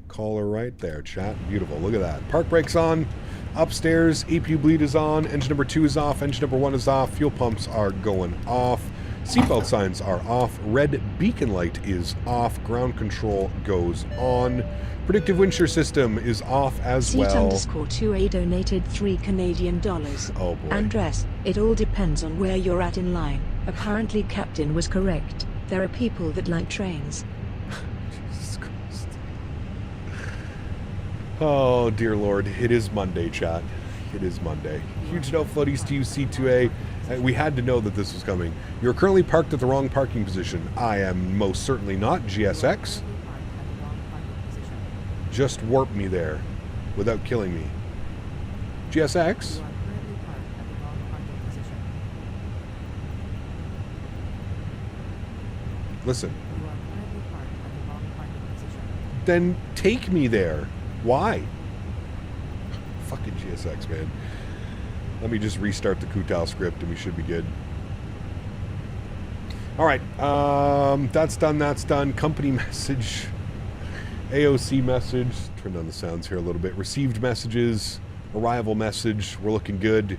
Speaker 2: call her right there, chat. Beautiful. Look at that. Park brakes on. Upstairs, APU bleed is on. Engine number 2 is off. Engine number 1 is off. Fuel pumps are going off. Seatbelt signs are off. Red beacon light is off. Ground control goes on. Predictive wind shear system is off as well.
Speaker 5: Seat_2A donated $3 Canadian.
Speaker 2: Oh boy.
Speaker 5: Andres, it all depends on where you're at in line. Apparently Captain was correct. There are people that like trains.
Speaker 2: Jesus Christ. Oh, dear Lord. It is Monday, chat. It is Monday. Huge no floaties to you, C2A. We had to know that this was coming. You're currently parked at the wrong parking position. I am most certainly not. GSX. Just warp me there without killing me. GSX? Listen. Then take me there. Why? Fucking GSX, man. Let me just restart the Kutal script and we should be good. All right. That's done. That's done. Company message. AOC message. Turn down the sounds here a little bit. Received messages. Arrival message. We're looking good.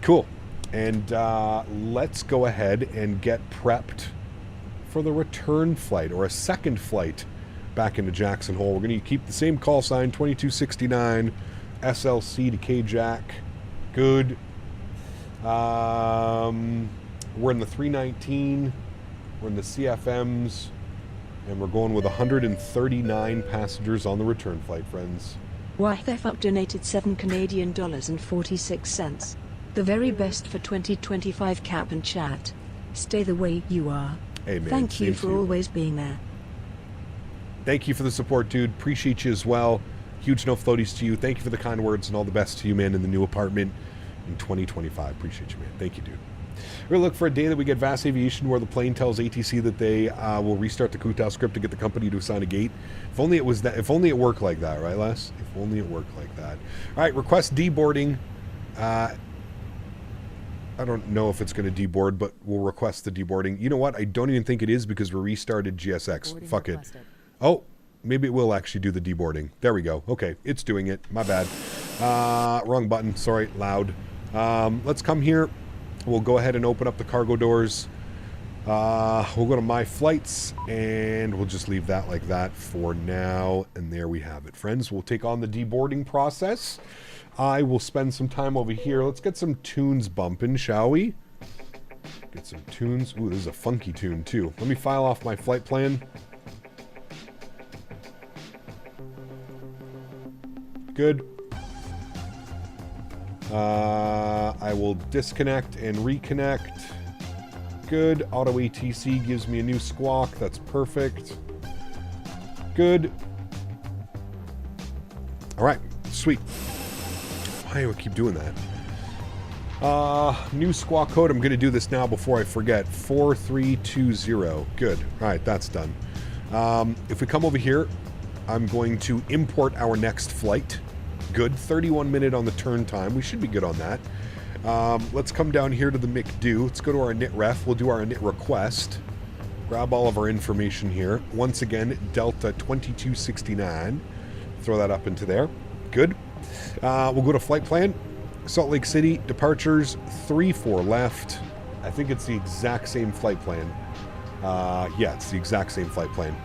Speaker 2: Cool. And let's go ahead and get prepped for the return flight, or a second flight back into Jackson Hole. We're going to keep the same call sign, 2269 SLC to KJack. Good. We're in the 319. We're in the CFMs. And we're going with 139 passengers on the return flight, friends.
Speaker 5: YFF donated $7 Canadian and 46 cents. The very best for 2025 cap and chat. Stay the way you are.
Speaker 2: Hey, man,
Speaker 5: thank you for always being there.
Speaker 2: Thank you for the support, dude. Appreciate you as well. Huge no floaties to you. Thank you for the kind words and all the best to you, man, in the new apartment in 2025. Appreciate you, man. Thank you, dude. We're going to look for a day that we get VAS Aviation where the plane tells ATC that they will restart the Kutal script to get the company to assign a gate. If only it was that. If only it worked like that, right, Les? If only it worked like that. All right, request deboarding. I don't know if it's going to deboard, but we'll request the deboarding. You know what? I don't even think it is because we restarted GSX.
Speaker 15: Boarding
Speaker 2: Fuck
Speaker 15: requested.
Speaker 2: it. Oh, maybe it will actually do the deboarding. There we go. Okay, it's doing it. My bad. Wrong button. Sorry, loud. Let's come here. We'll go ahead and open up the cargo doors. We'll go to My Flights, and we'll just leave that like that for now. And there we have it, friends. We'll take on the deboarding process. I will spend some time over here. Let's get some tunes bumping, shall we? Get some tunes. Ooh, this is a funky tune, too. Let me file off my flight plan. Good. I will disconnect and reconnect. Good. Auto ATC gives me a new squawk. That's perfect. Good. All right. Sweet. Why do I keep doing that? New squawk code. I'm going to do this now before I forget. 4320. Good. All right. That's done. If we come over here, I'm going to import our next flight. Good. 31 minute on the turn time. We should be good on that. Let's come down here to the McDo. Let's go to our init ref. We'll do our init request. Grab all of our information here. Once again, Delta 2269. Throw that up into there. Good. We'll go to flight plan. Salt Lake City, departures 3-4 left. I think it's the exact same flight plan. Yeah, it's the exact same flight plan.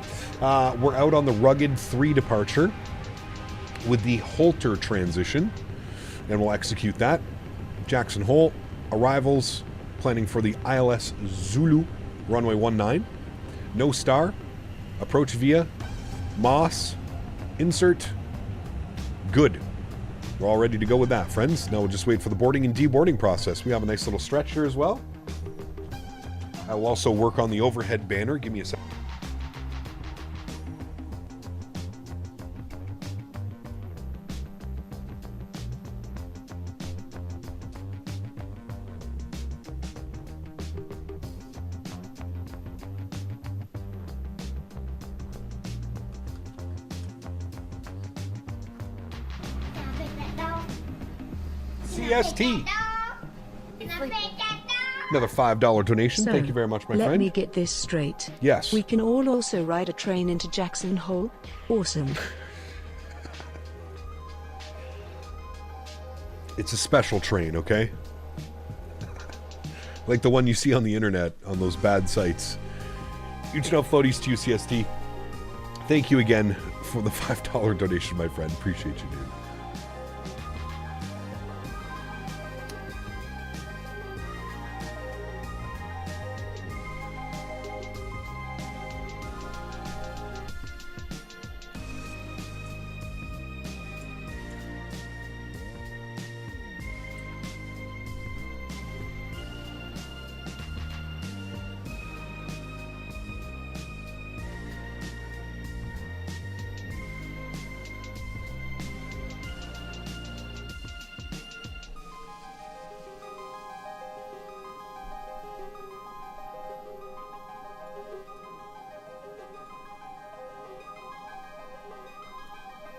Speaker 2: We're out on the rugged 3 departure with the Holter transition, and we'll execute that. Jackson Hole, arrivals, planning for the ILS Zulu, runway 19. No star, approach via, Moss, insert, good. We're all ready to go with that, friends. Now we'll just wait for the boarding and deboarding process. We have a nice little stretch here as well. I will also work on the overhead banner. Give me a second. CST. Another $5 donation.
Speaker 5: So,
Speaker 2: Thank you very much, my
Speaker 5: let
Speaker 2: friend.
Speaker 5: me get this straight.
Speaker 2: Yes.
Speaker 5: We can all also ride a train into Jackson Hole? Awesome.
Speaker 2: It's a special train, okay? Like the one you see on the internet on those bad sites. Huge no floaties to you, CST. Thank you again for the $5 donation, my friend. Appreciate you, dude.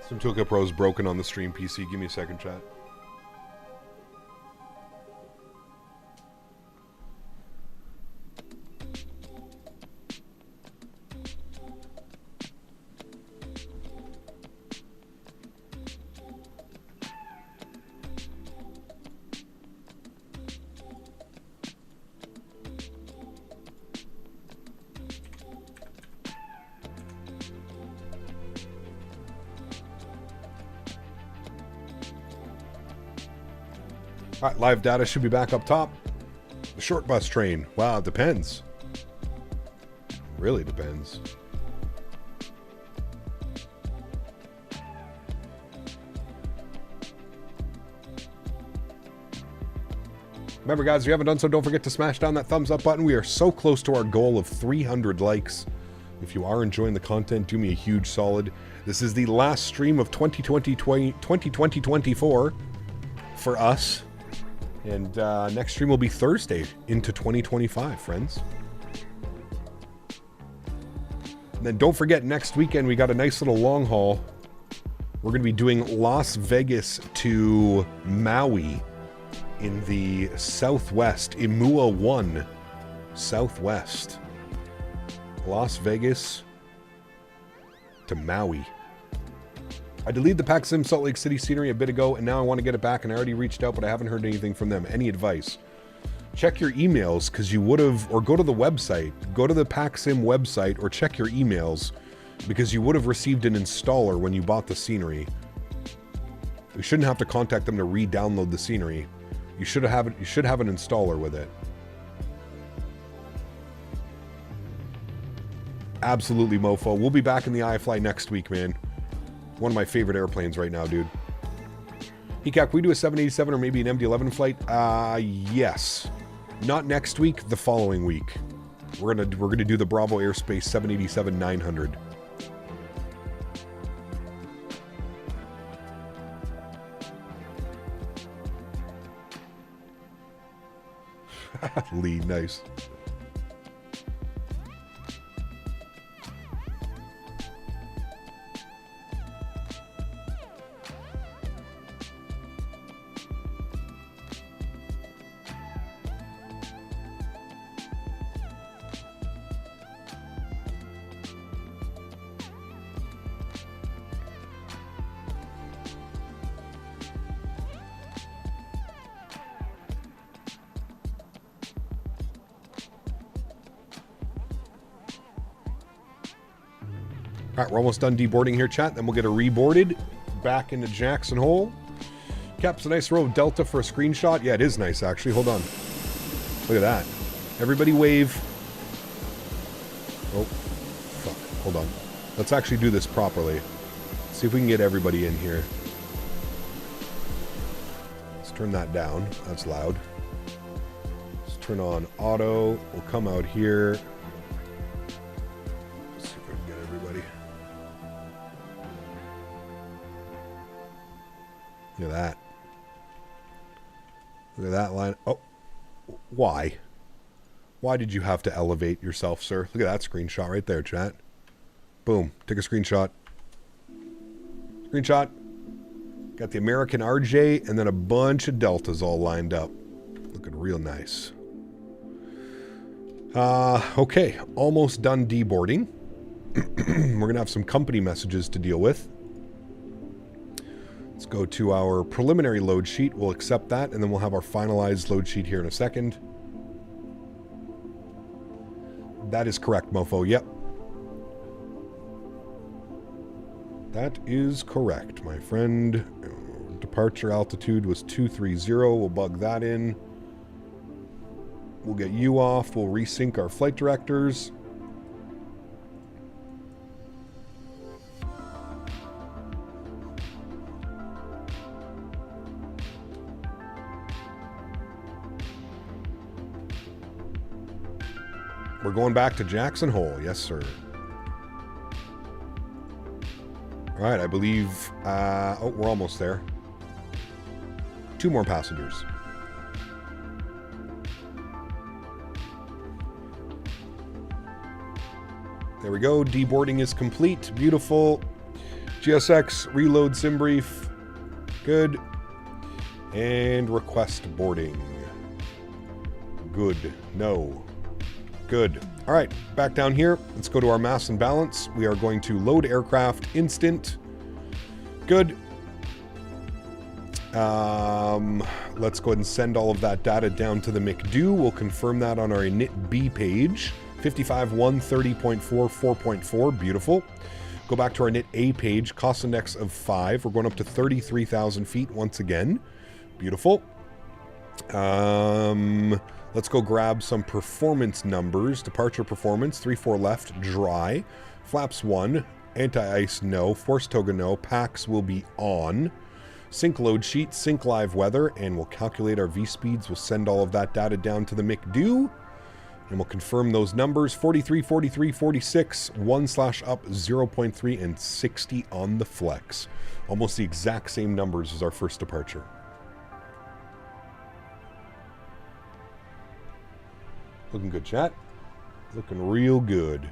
Speaker 2: Some Toolkit Pro's broken on the stream PC. Give me a second, chat. All right, live data should be back up top. The short bus train. Wow, it depends. Really depends. Remember, guys, if you haven't done so, don't forget to smash down that thumbs up button. We are so close to our goal of 300 likes. If you are enjoying the content, do me a huge solid. This is the last stream of 2024 for us. And next stream will be Thursday into 2025, friends. And then don't forget, next weekend we got a nice little long haul. We're going to be doing Las Vegas to Maui in the Southwest, Imua 1 Southwest. Las Vegas to Maui. I deleted the VATSIM Salt Lake City scenery a bit ago, and now I want to get it back, and I already reached out, but I haven't heard anything from them. Any advice? Check your emails, because you would have, or go to the website. Go to the VATSIM website, or check your emails, because you would have received an installer when you bought the scenery. You shouldn't have to contact them to re-download the scenery. You should have an installer with it. Absolutely, mofo. We'll be back in the iFly next week, man. One of my favorite airplanes right now, dude. Hekak, we do a 787 or maybe an MD-11 flight? Yes. Not next week, the following week. We're gonna do the Bravo Airspace 787-900. Lee, nice. All right, we're almost done deboarding here, chat. Then we'll get a reboarded back into Jackson Hole. Cap's a nice row of Delta for a screenshot. Yeah, it is nice, actually. Hold on. Look at that. Everybody wave. Oh, fuck. Hold on. Let's actually do this properly. See if we can get everybody in here. Let's turn that down. That's loud. Let's turn on auto. We'll come out here. Look at that. Look at that line. Oh, why? Why did you have to elevate yourself, sir? Look at that screenshot right there, chat. Boom. Take a screenshot. Screenshot. Got the American RJ and then a bunch of Deltas all lined up. Looking real nice. Okay. Almost done deboarding. We're going to have some company messages to deal with. Let's go to our preliminary load sheet. We'll accept that, and then we'll have our finalized load sheet here in a second. That is correct, mofo. Yep. That is correct, my friend. Departure altitude was 230. We'll bug that in. We'll get you off. We'll resync our flight directors. We're going back to Jackson Hole. Yes, sir. All right, I believe... oh, we're almost there. 2 more passengers. There we go. Deboarding is complete. Beautiful. GSX, reload sim brief. Good. And request boarding. Good. No. Good. All right, back down here. Let's go to our mass and balance. We are going to load aircraft instant. Good. Let's go ahead and send all of that data down to the McDo. We'll confirm that on our init B page. 55.130.4, 4.4. Beautiful. Go back to our init A page. Cost index of 5. We're going up to 33,000 feet once again. Beautiful. Let's go grab some performance numbers. Departure performance, 3-4 left, dry. Flaps 1, anti-ice no, force toga no, packs will be on. Sync load sheet, sync live weather, and we'll calculate our V-speeds. We'll send all of that data down to the McDo, and we'll confirm those numbers. 43, 43, 46, 1/up, 0.3, and 60 on the flex. Almost the exact same numbers as our first departure. Looking good, chat. Looking real good.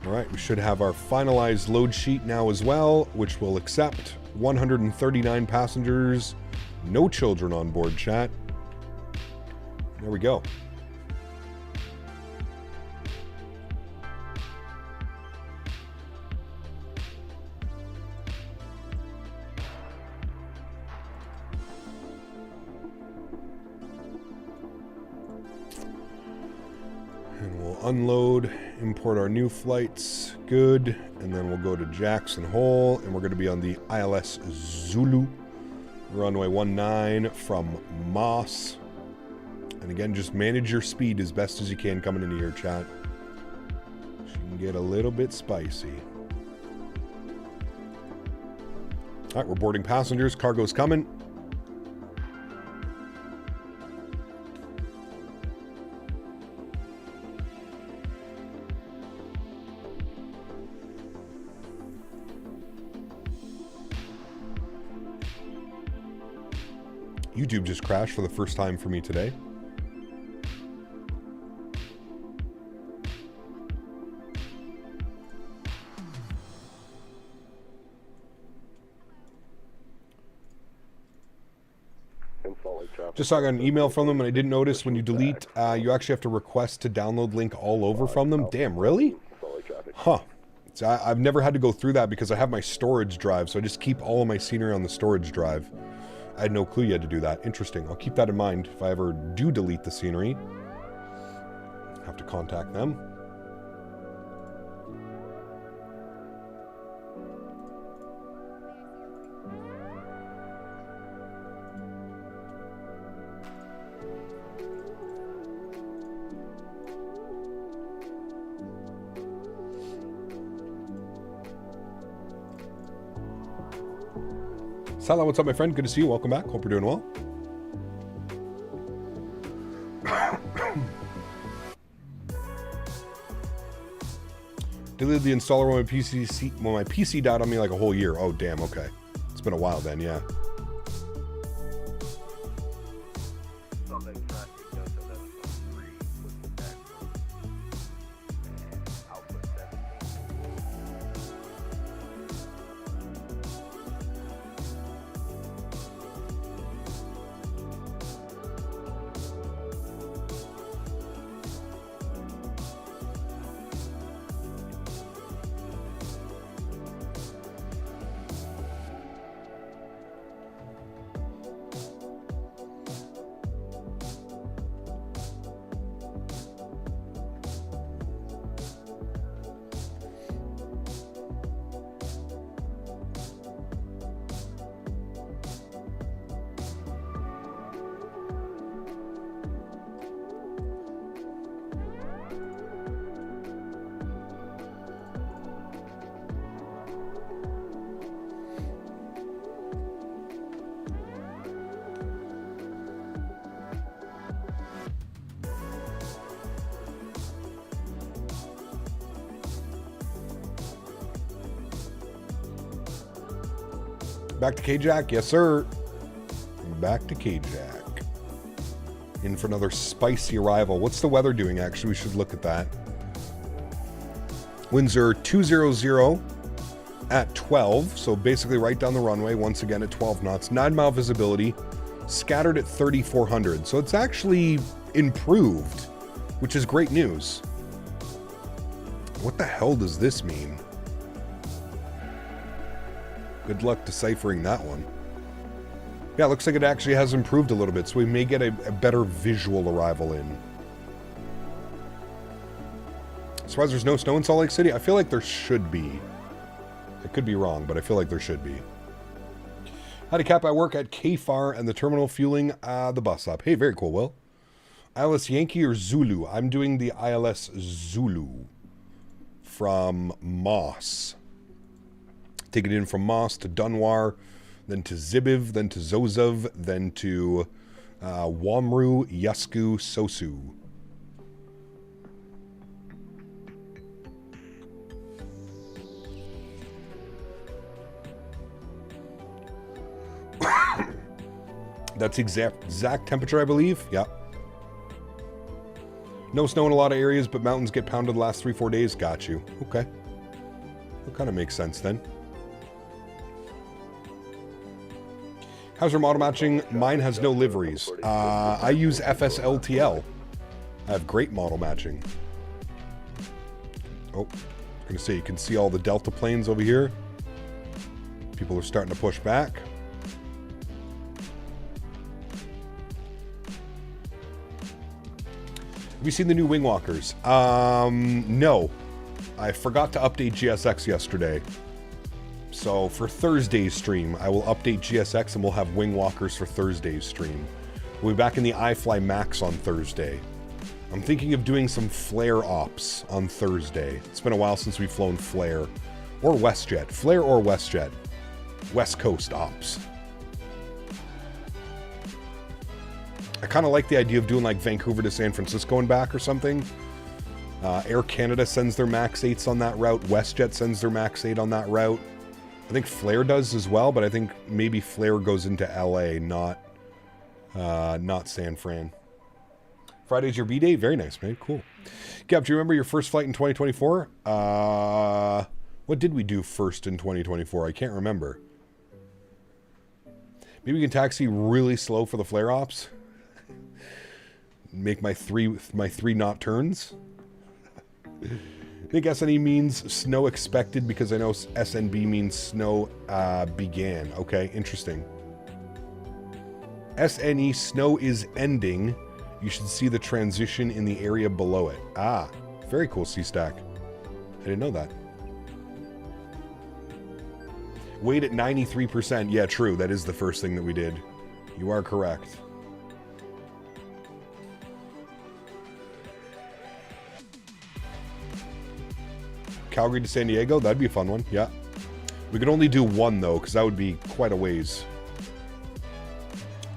Speaker 2: All right, we should have our finalized load sheet now as well, which will accept 139 passengers, no children on board, chat. There we go. And we'll unload, import our new flights. Good. And then we'll go to Jackson Hole, and we're going to be on the ILS Zulu, runway 19 from Moss. And again, just manage your speed as best as you can coming into here, chat. She can get a little bit spicy. All right, we're boarding passengers. Cargo's coming. YouTube just crashed for the first time for me today. Just saw I got an email from them, and I didn't notice when you delete, you actually have to request to download link all over from them. Damn, really? Huh. So I've never had to go through that because I have my storage drive, so I just keep all of my scenery on the storage drive. I had no clue you had to do that. Interesting. I'll keep that in mind if I ever do delete the scenery. Have to contact them. Salah, what's up, my friend? Good to see you. Welcome back. Hope you're doing well. Deleted the installer when my PC died on me like a whole year. Oh, damn. Okay. It's been a while then, yeah. Back to K-Jack? Yes, sir. Back to K-Jack. In for another spicy arrival. What's the weather doing, actually? We should look at that. Winds are 200 at 12, so basically right down the runway, once again at 12 knots, 9-mile visibility, scattered at 3,400. So it's actually improved, which is great news. What the hell does this mean? Good luck deciphering that one. Yeah, it looks like it actually has improved a little bit, so we may get a better visual arrival in. Surprised there's no snow in Salt Lake City? I feel like there should be. I could be wrong, but I feel like there should be. Howdy, Cap. I work at KFAR and the terminal fueling the bus stop. Hey, very cool, Will. ILS Yankee or Zulu? I'm doing the ILS Zulu from Moss. Take it in from Moss to Dunwar, then to Zibiv, then to Zozov, then to Wamru, Yasku, Sosu. That's exact temperature, I believe. Yeah. No snow in a lot of areas, but mountains get pounded the last 3-4 days. Got you. Okay. That kind of makes sense then. How's your model matching? Mine has no liveries. I use FSLTL. I have great model matching. Oh, I was going to say, you can see all the Delta planes over here. People are starting to push back. Have you seen the new wing walkers? No. I forgot to update GSX yesterday. So for Thursday's stream, I will update GSX and we'll have wing walkers for Thursday's stream. We'll be back in the iFly Max on Thursday. I'm thinking of doing some flare ops on Thursday. It's been a while since we've flown flare or WestJet. Flare or WestJet. West Coast ops. I kind of like the idea of doing like Vancouver to San Francisco and back or something. Air Canada sends their Max 8s on that route. WestJet sends their Max 8 on that route. I think Flair does as well, but I think maybe Flair goes into LA, not San Fran. Friday's your B-Day? Very nice, man. Cool. Cap, do you remember your first flight in 2024? What did we do first in 2024? I can't remember. Maybe we can taxi really slow for the flare ops. Make my three knot turns. I think SNE means snow expected because I know SNB means snow began. Okay, interesting. SNE, snow is ending. You should see the transition in the area below it. Ah, very cool, C-Stack. I didn't know that. Weight at 93%. Yeah, true. That is the first thing that we did. You are correct. Calgary to San Diego, that'd be a fun one. Yeah. We could only do one, though, because that would be quite a ways.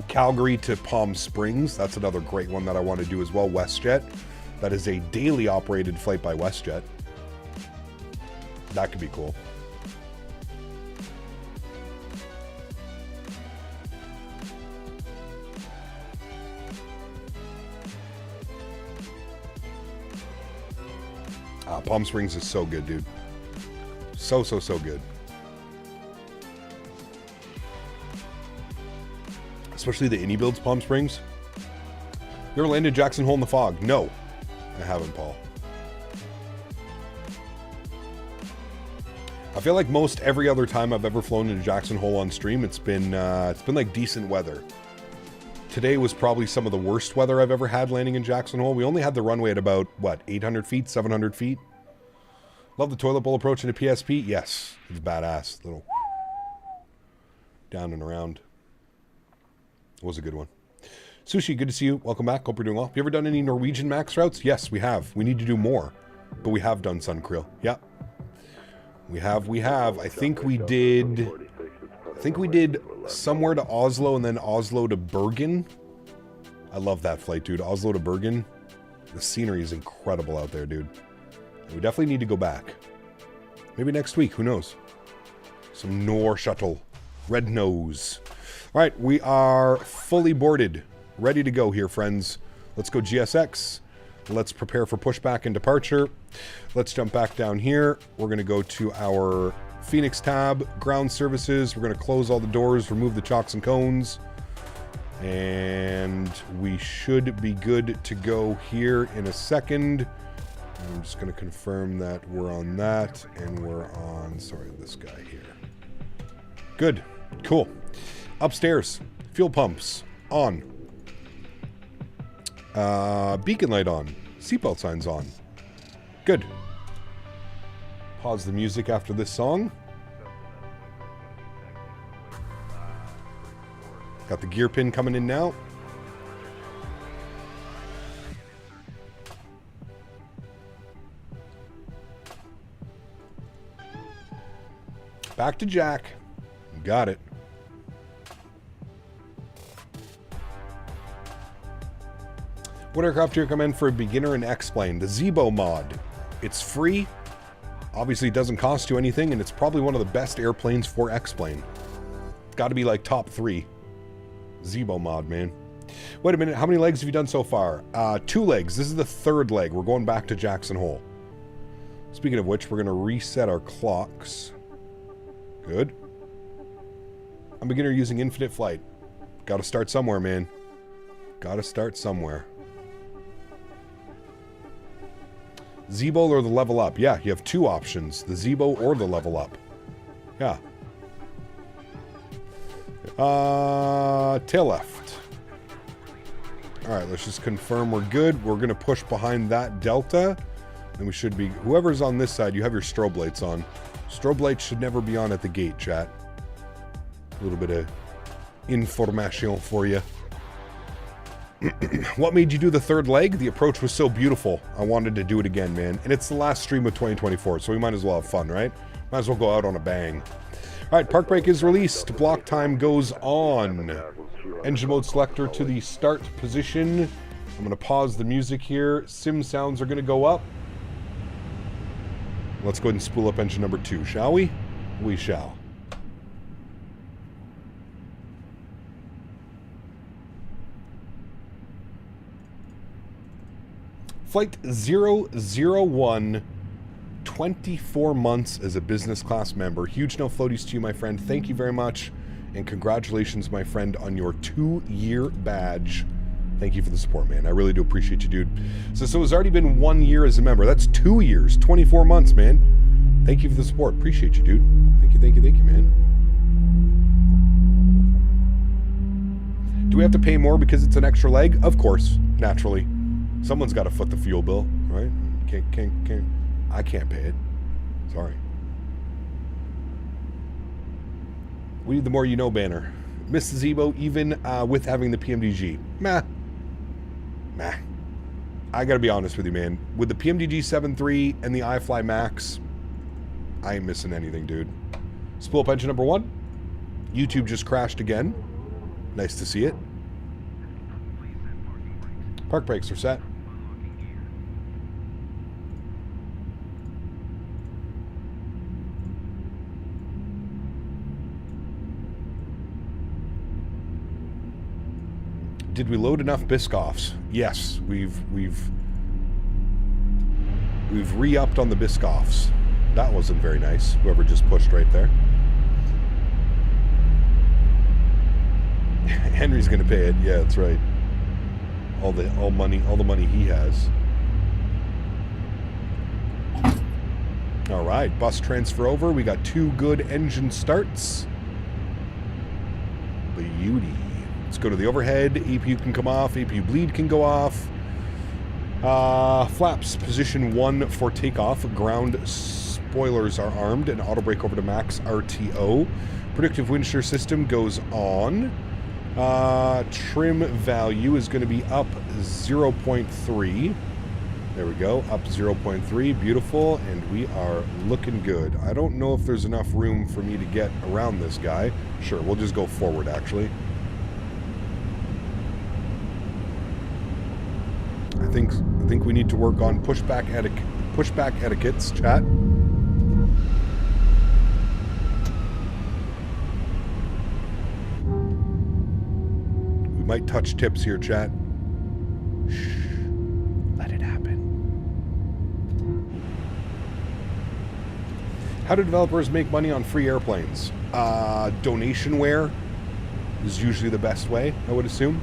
Speaker 2: Calgary to Palm Springs, that's another great one that I want to do as well. WestJet. That is a daily operated flight by WestJet. That could be cool. Palm Springs is so good, dude. So good. Especially the Innie builds, Palm Springs. You ever landed Jackson Hole in the fog? No, I haven't, Paul. I feel like most every other time I've ever flown into Jackson Hole on stream, it's been like decent weather. Today was probably some of the worst weather I've ever had landing in Jackson Hole. We only had the runway at about, what, 800 feet, 700 feet? Love the toilet bowl approach into PSP. Yes, it's badass. Little down and around. It was a good one. Sushi, good to see you. Welcome back. Hope you're doing well. Have you ever done any Norwegian max routes? Yes, we have. We need to do more. But we have done Sun Krill. Yeah. We have. I think we did somewhere to Oslo and then Oslo to Bergen. I love that flight, dude. Oslo to Bergen. The scenery is incredible out there, dude. We definitely need to go back. Maybe next week, who knows? Some Nor shuttle. Red nose. All right, we are fully boarded. Ready to go here, friends. Let's go GSX. Let's prepare for pushback and departure. Let's jump back down here. We're going to go to our Fenix tab, ground services. We're going to close all the doors, remove the chocks and cones. And we should be good to go here in a second. I'm just going to confirm that we're on that, and we're on, sorry, this guy here. Good. Cool. Upstairs. Fuel pumps. On. Beacon light on. Seatbelt signs on. Good. Pause the music after this song. Got the gear pin coming in now. Back to Jack. Got it. What aircraft do you recommend for a beginner in X-Plane? The Zebo mod. It's free. Obviously, it doesn't cost you anything, and it's probably one of the best airplanes for X-Plane. It's got to be like top 3. Zebo mod, man. Wait a minute. How many legs have you done so far? 2 legs. This is the 3rd leg. We're going back to Jackson Hole. Speaking of which, we're going to reset our clocks. Good. I'm a beginner using infinite flight. Got to start somewhere, man. Got to start somewhere. Zebo or the level up? Yeah, you have 2 options. The Zebo or the level up. Yeah. Tail left. Alright, let's just confirm we're good. We're going to push behind that Delta. And we should be... Whoever's on this side, you have your strobe lights on. Strobe lights should never be on at the gate, chat. A little bit of information for you. What made you do the 3rd leg? The approach was so beautiful. I wanted to do it again, man. And it's the last stream of 2024, so we might as well have fun, right? Might as well go out on a bang. All right, park brake is released. Block time goes on. Engine mode selector to the start position. I'm going to pause the music here. Sim sounds are going to go up. Let's go ahead and spool up engine number 2, shall we? We shall. Flight 001, 24 months as a business class member. Huge no floaties to you, my friend. Thank you very much. And congratulations, my friend, on your 2-year badge. Thank you for the support, man. I really do appreciate you, dude. So it's already been 1 year as a member. That's 2 years, 24 months, man. Thank you for the support. Appreciate you, dude. Thank you, thank you, thank you, man. Do we have to pay more because it's an extra leg? Of course, naturally. Someone's got to foot the fuel bill, right? I can't pay it. Sorry. We need the more you know banner. Miss the Zebo even with having the PMDG. Meh. I gotta be honest with you, man. With the PMDG 7.3 and the iFly Max, I ain't missing anything, dude. Spool up engine number 1. YouTube just crashed again. Nice to see it. Park brakes are set. Did we load enough Biscoffs? Yes, we've re-upped on the Biscoffs. That wasn't very nice. Whoever just pushed right there. Henry's gonna pay it. Yeah, that's right. All the money he has. All right, bus transfer over. We got 2 good engine starts. Beauty. Let's go to the overhead. APU can come off. APU bleed can go off. Flaps, position 1 for takeoff. Ground spoilers are armed and auto brake over to max RTO. Predictive wind shear system goes on. Trim value is going to be up 0.3. There we go, up 0.3. Beautiful, and we are looking good. I don't know if there's enough room for me to get around this guy. Sure, we'll just go forward, actually. I think we need to work on pushback etiquettes, chat. We might touch tips here, chat. Shh. Let it happen. How do developers make money on free airplanes? Donationware is usually the best way, I would assume.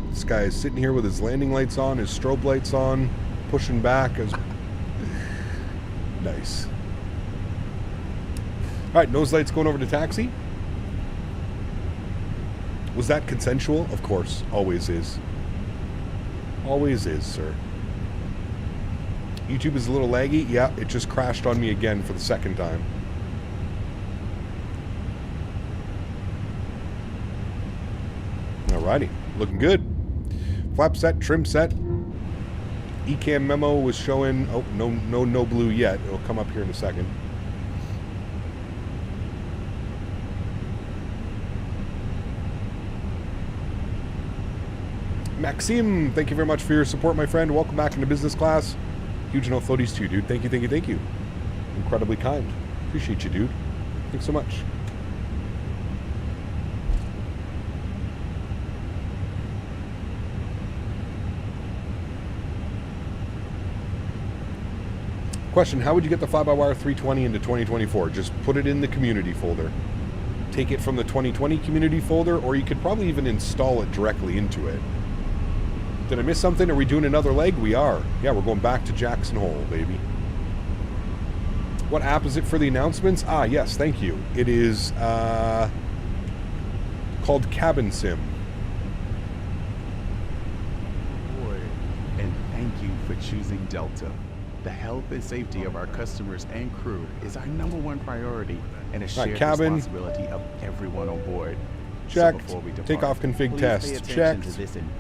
Speaker 2: This guy is sitting here with his landing lights on, his strobe lights on, pushing back. Nice. All right, nose lights going over to taxi. Was that consensual? Of course, always is. Always is, sir. YouTube is a little laggy. Yeah, it just crashed on me again for the second time. Alrighty, looking good. Flap set, trim set. Ecam memo was showing. Oh, no blue yet. It'll come up here in a second. Maxime, thank you very much for your support, my friend. Welcome back into business class. Huge no floaties to you, dude. Thank you. Incredibly kind. Appreciate you, dude. Thanks so much. Question, how would you get the fly-by-wire 320 into 2024? Just put it in the community folder. Take it from the 2020 community folder, or you could probably even install it directly into it. Did I miss something? Are we doing another leg? We are. Yeah, we're going back to Jackson Hole, baby. What app is it for the announcements? Ah, yes, thank you. It is called Cabin Sim.
Speaker 10: Boy, and thank you for choosing Delta. The health and safety of our customers and crew is our #1 priority and a shared responsibility of everyone on board.
Speaker 2: Checked.
Speaker 10: So
Speaker 2: Takeoff config test. Checked.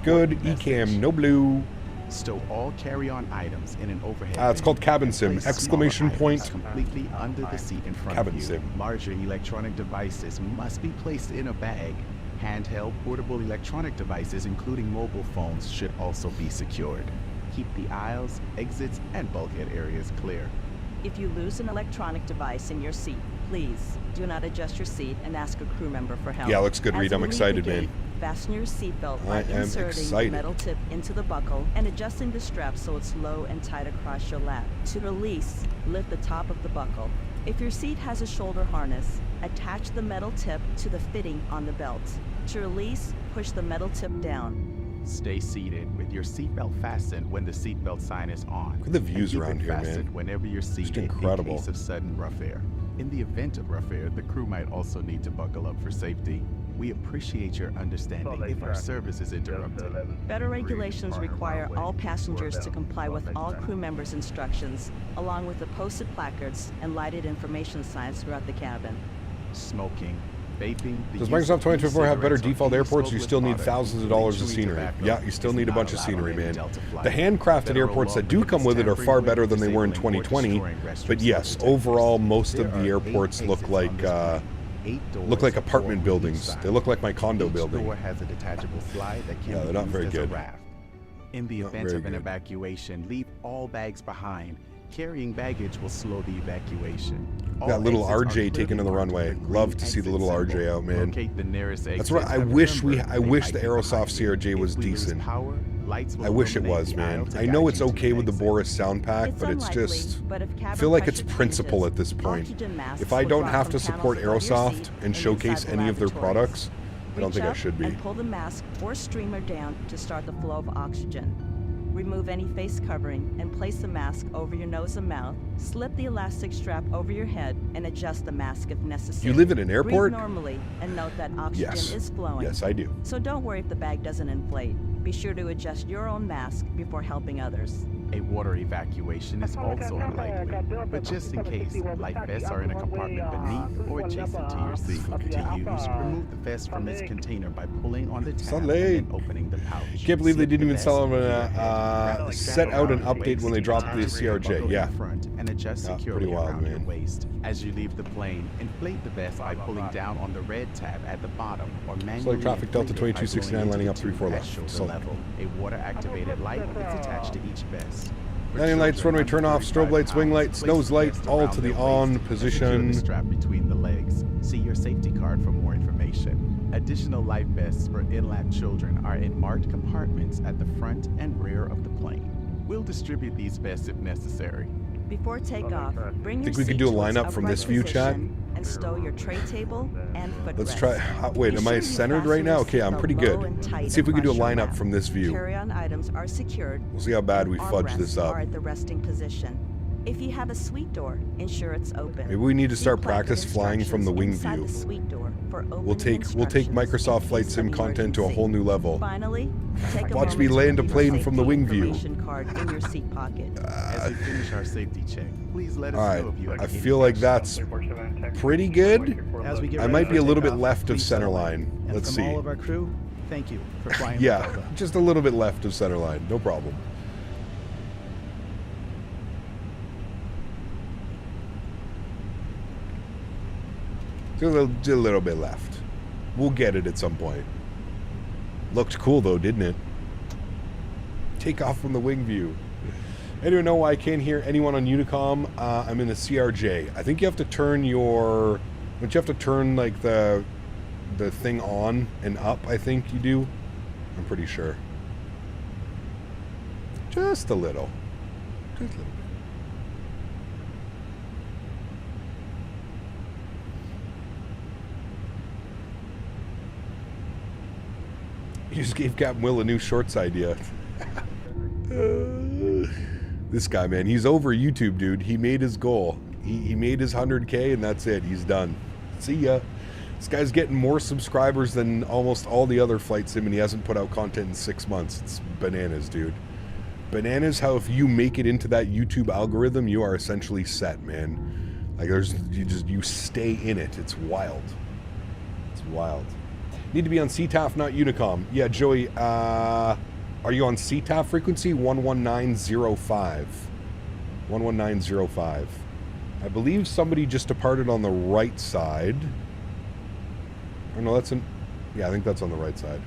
Speaker 2: Good. Ecam. No blue.
Speaker 10: Stow all carry-on items in an overhead.
Speaker 2: It's called Cabin Sim. Exclamation point.
Speaker 10: Completely under the seat in front
Speaker 2: Cabin
Speaker 10: of you.
Speaker 2: Sim.
Speaker 10: Larger electronic devices must be placed in a bag. Handheld portable electronic devices, including mobile phones, should also be secured. Keep the aisles, exits, and bulkhead areas clear.
Speaker 11: If you lose an electronic device in your seat, please do not adjust your seat and ask a crew member for help.
Speaker 2: Yeah, looks good, Reed.
Speaker 11: As
Speaker 2: I'm
Speaker 11: you leave
Speaker 2: excited,
Speaker 11: the gate,
Speaker 2: man.
Speaker 11: Fasten your seatbelt by
Speaker 2: I am
Speaker 11: inserting
Speaker 2: excited.
Speaker 11: the metal tip into the buckle and adjusting the strap so it's low and tight across your lap. To release, lift the top of the buckle. If your seat has a shoulder harness, attach the metal tip to the fitting on the belt. To release, push the metal tip down.
Speaker 10: Stay seated with your seatbelt fastened when the seatbelt sign is on.
Speaker 2: Look at the views
Speaker 10: and keep
Speaker 2: around
Speaker 10: it
Speaker 2: here,
Speaker 10: fastened
Speaker 2: man.
Speaker 10: Whenever you're seated,
Speaker 2: incredible.
Speaker 10: in case of sudden rough air. In the event of rough air, the crew might also need to buckle up for safety. We appreciate your understanding if our service is interrupted.
Speaker 11: Better regulations require all passengers to comply with all crew members' instructions, along with the posted placards and lighted information signs throughout the cabin.
Speaker 10: Smoking, vaping.
Speaker 2: Does Microsoft 2024 have better default airports? You still need thousands of dollars of scenery. Yeah, you still need a bunch of scenery, man. The handcrafted airports that do come with it are far better than they were in 2020. But yes, overall, most of the airports look like apartment buildings. They look like my condo building.
Speaker 10: Has a detachable slide that can
Speaker 2: they're not very good.
Speaker 10: In the event of an evacuation, leave all bags behind. Carrying baggage will slow the evacuation.
Speaker 2: Got little RJ taken to the runway. Love to see the little RJ out, man. That's what I wish. I wish the Aerosoft CRJ was decent. I wish it was, man. I know it's okay with the Boris sound pack, but it's just, I feel like it's principle at this point. If I don't have to support Aerosoft and showcase any of their products, I don't think I should be.
Speaker 11: And pull the mask or streamer down to start the flow of oxygen. Remove any face covering and place the mask over your nose and mouth. Slip the elastic strap over your head and adjust the mask if necessary.
Speaker 2: You live in an airport?
Speaker 11: Breathe normally and note that oxygen is flowing.
Speaker 2: Yes, I do.
Speaker 11: So don't worry if the bag doesn't inflate. Be sure to adjust your own mask before helping others.
Speaker 10: A water evacuation is also unlikely, but just in case, life vests are in a compartment beneath or adjacent to your seat. To use, remove the vest from its container by pulling on the tab and then opening the pouch.
Speaker 2: Can't believe they didn't even sell them set out an update when they dropped the CRJ. Yeah.
Speaker 10: And adjust securely around your waist. As you leave the plane, inflate the vest by pulling down on the red tab at the bottom or manually
Speaker 2: Sólríkt traffic Delta 2269 lining up 34 left.
Speaker 10: A water-activated light is attached to each vest.
Speaker 2: Landing lights, runway turn off, strobe lights, wing lights, nose light, all to the on position.
Speaker 10: Strap between the legs. See your safety card for more information. Additional life vests for in-lap children are in marked compartments at the front and rear of the plane. We'll distribute these vests if necessary.
Speaker 11: Before takeoff, bring
Speaker 2: Think
Speaker 11: your
Speaker 2: we could
Speaker 11: seat
Speaker 2: do a
Speaker 11: to its
Speaker 2: lineup from
Speaker 11: upright
Speaker 2: this view, chat?
Speaker 11: position and stow your tray table and footrest.
Speaker 2: Let's try. Wait, am I centered right now? Okay, I'm pretty good. Let's see if we can do a lineup from this view.
Speaker 11: Carry-on items are secured.
Speaker 2: We'll see how bad we fudge this up.
Speaker 11: Are at the resting position. If you have a suite door, ensure it's open.
Speaker 2: Maybe we need to start practice flying from the wing view. We'll take Microsoft Flight Sim content to a whole new level.
Speaker 11: Finally, take a
Speaker 2: watch me
Speaker 11: moment to
Speaker 2: land a
Speaker 11: review
Speaker 2: plane
Speaker 11: your
Speaker 2: from the wing
Speaker 11: safety
Speaker 2: view.
Speaker 11: information card in your seat pocket.
Speaker 10: As we finish our safety check, please let us
Speaker 2: All
Speaker 10: know if you
Speaker 2: right,
Speaker 10: have
Speaker 2: I
Speaker 10: any
Speaker 2: feel like
Speaker 10: questions.
Speaker 2: that's pretty good.
Speaker 12: As we get
Speaker 2: I
Speaker 12: ready
Speaker 2: might
Speaker 12: for
Speaker 2: be a little bit
Speaker 12: takeoff,
Speaker 2: left of
Speaker 12: please
Speaker 2: center
Speaker 12: settle in.
Speaker 2: line.
Speaker 12: And
Speaker 2: Let's
Speaker 12: from
Speaker 2: see.
Speaker 12: all of our crew, thank you for flying with
Speaker 2: Yeah,
Speaker 12: Delta.
Speaker 2: just a little bit left of center line. No problem. Just a little bit left. We'll get it at some point. Looked cool though, didn't it? Take off from the wing view. Anyone know why I can't hear anyone on Unicom? I'm in a CRJ. I think you have to turn your... Don't you have to turn like the thing on and up, I think you do? I'm pretty sure. Just a little. Just a little bit. You just gave Captain Will a new shorts idea. This guy, man, he's over YouTube, dude. He made his goal. He made his 100K and that's it. He's done. See ya. This guy's getting more subscribers than almost all the other flight sim, and he hasn't put out content in 6 months. It's bananas, dude. Bananas how if you make it into that YouTube algorithm, you are essentially set, man. Like you stay in it. It's wild. It's wild. Need to be on CTAF, not Unicom. Yeah, Joey, are you on CTAF frequency? 11905. 11905. I believe somebody just departed on the right side. Oh, no, that's yeah, I think that's on the right side.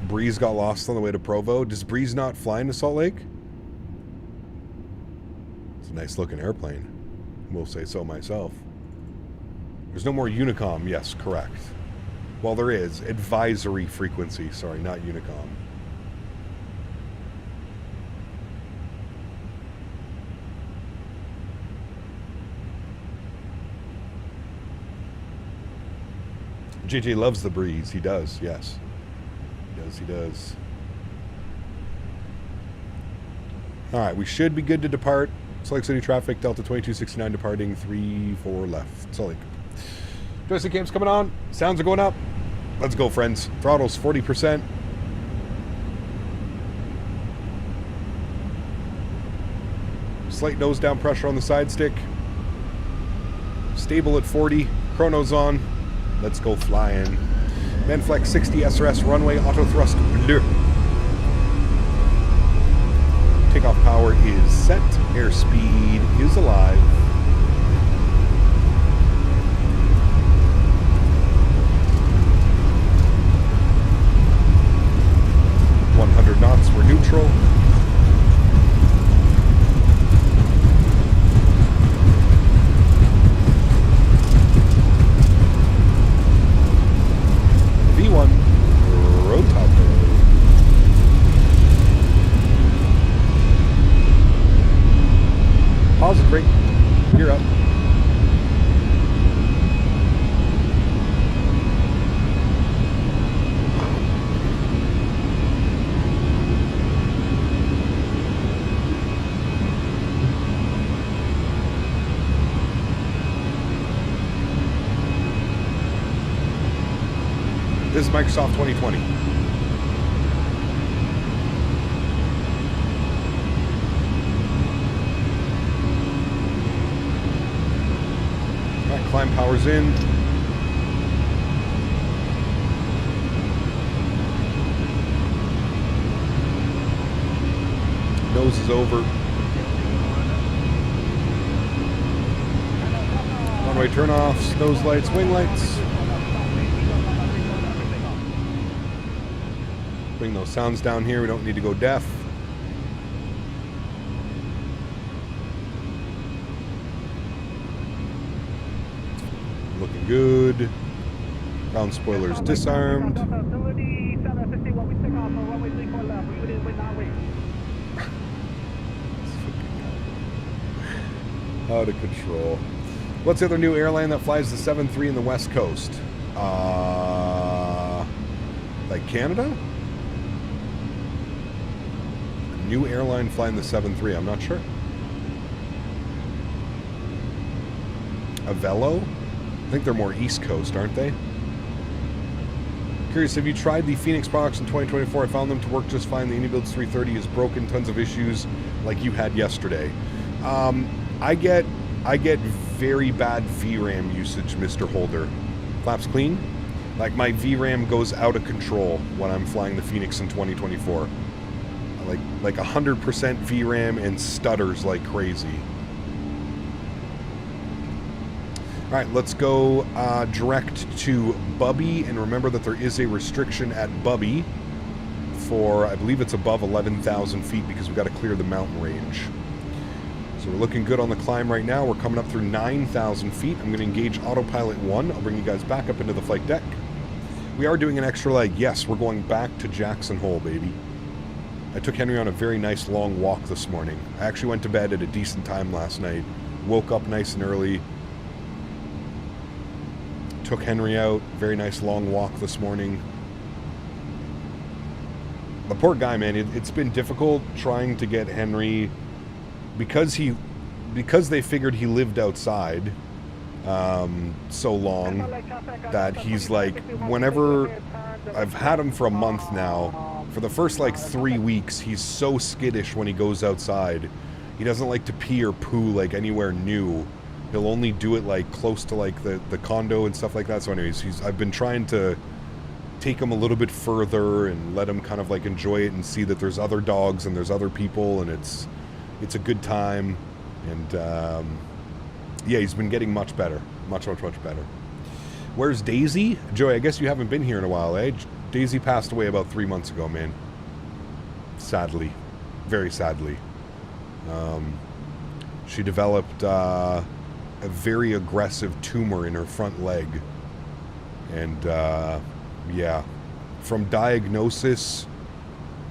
Speaker 2: Breeze got lost on the way to Provo. Does Breeze not fly into Salt Lake? It's a nice looking airplane. Will say so myself. There's no more Unicom. Yes, correct. Well, there is. Advisory frequency. Sorry, not Unicom. JJ loves the breeze. He does, yes. He does, he does. Alright, we should be good to depart. Salt City traffic, Delta 2269 departing, 3-4 left. Salt Lake. Joystick cam's coming on. Sounds are going up. Let's go, friends. Throttle's 40%. Slight nose down pressure on the side stick. Stable at 40. Chrono's on. Let's go flying. Manflex 60 SRS runway auto thrust bleu. Takeoff power is set. Airspeed is alive. Knots, we're neutral. V1, rotate. Pause it, break. Gear up. This is Microsoft 2020. All right, climb power's in. Nose is over. Runway turnoffs, nose lights, wing lights. Bring those sounds down here. We don't need to go deaf. Looking good. Ground spoilers disarmed. Out of control. What's the other new airline that flies the 7-3 in the West Coast? Like Canada? New airline flying the 7-3, I'm not sure. Avello? I think they're more East Coast, aren't they? Curious, have you tried the Fenix products in 2024? I found them to work just fine. The Unibuilds 330 is broken, tons of issues like you had yesterday. I get very bad VRAM usage, Mr. Holder. Flaps clean? Like my VRAM goes out of control when I'm flying the Fenix in 2024. Like 100% VRAM and stutters like crazy. All right, let's go direct to Bubby, and remember that there is a restriction at Bubby for, I believe it's above 11,000 feet because we've got to clear the mountain range. So we're looking good on the climb right now. We're coming up through 9,000 feet. I'm going to engage autopilot 1. I'll bring you guys back up into the flight deck. We are doing an extra leg. Yes, we're going back to Jackson Hole, baby. I took Henry on a very nice long walk this morning. I actually went to bed at a decent time last night. Woke up nice and early. Took Henry out. Very nice long walk this morning. The poor guy, man. It's been difficult trying to get Henry, because they figured he lived outside so long that he's like, whenever I've had him for a month now, for the first like 3 weeks, he's so skittish when he goes outside. He doesn't like to pee or poo like anywhere new. He'll only do it like close to like the condo and stuff like that. So anyways, I've been trying to take him a little bit further and let him kind of like enjoy it and see that there's other dogs and there's other people and it's a good time. And yeah, he's been getting much better. Much better. Where's Daisy? Joey, I guess you haven't been here in a while, eh? Daisy passed away about 3 months ago, man. Sadly. Very sadly. She developed a very aggressive tumor in her front leg. And yeah, from diagnosis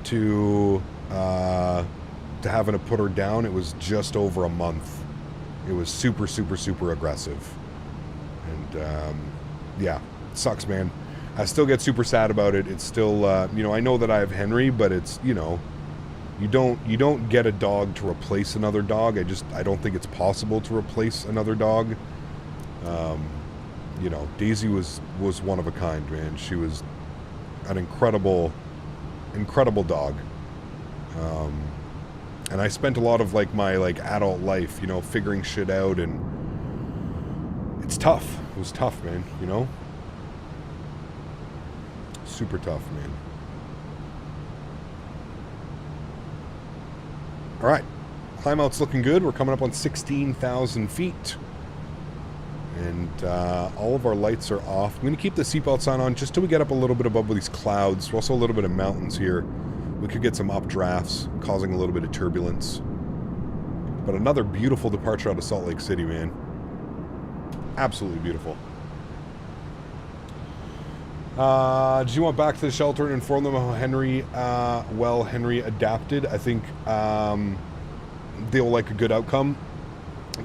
Speaker 2: to having to put her down, it was just over a month. It was super aggressive. And yeah, sucks, man. I still get super sad about it. It's still, you know, I know that I have Henry, but it's, you know, you don't get a dog to replace another dog. I don't think it's possible to replace another dog. You know, Daisy was one of a kind, man. She was an incredible dog. And I spent a lot of like my like adult life, you know, figuring shit out, and it's tough. It was tough, man, you know? Super tough, man. All right, climb out's looking good. We're coming up on 16,000 feet. And all of our lights are off. I'm going to keep the seatbelt sign on just till we get up a little bit above these clouds. We're also a little bit of mountains here. We could get some updrafts, causing a little bit of turbulence. But another beautiful departure out of Salt Lake City, man. Absolutely beautiful. Did you want back to the shelter and inform them how Henry, Henry adapted? I think they'll like a good outcome.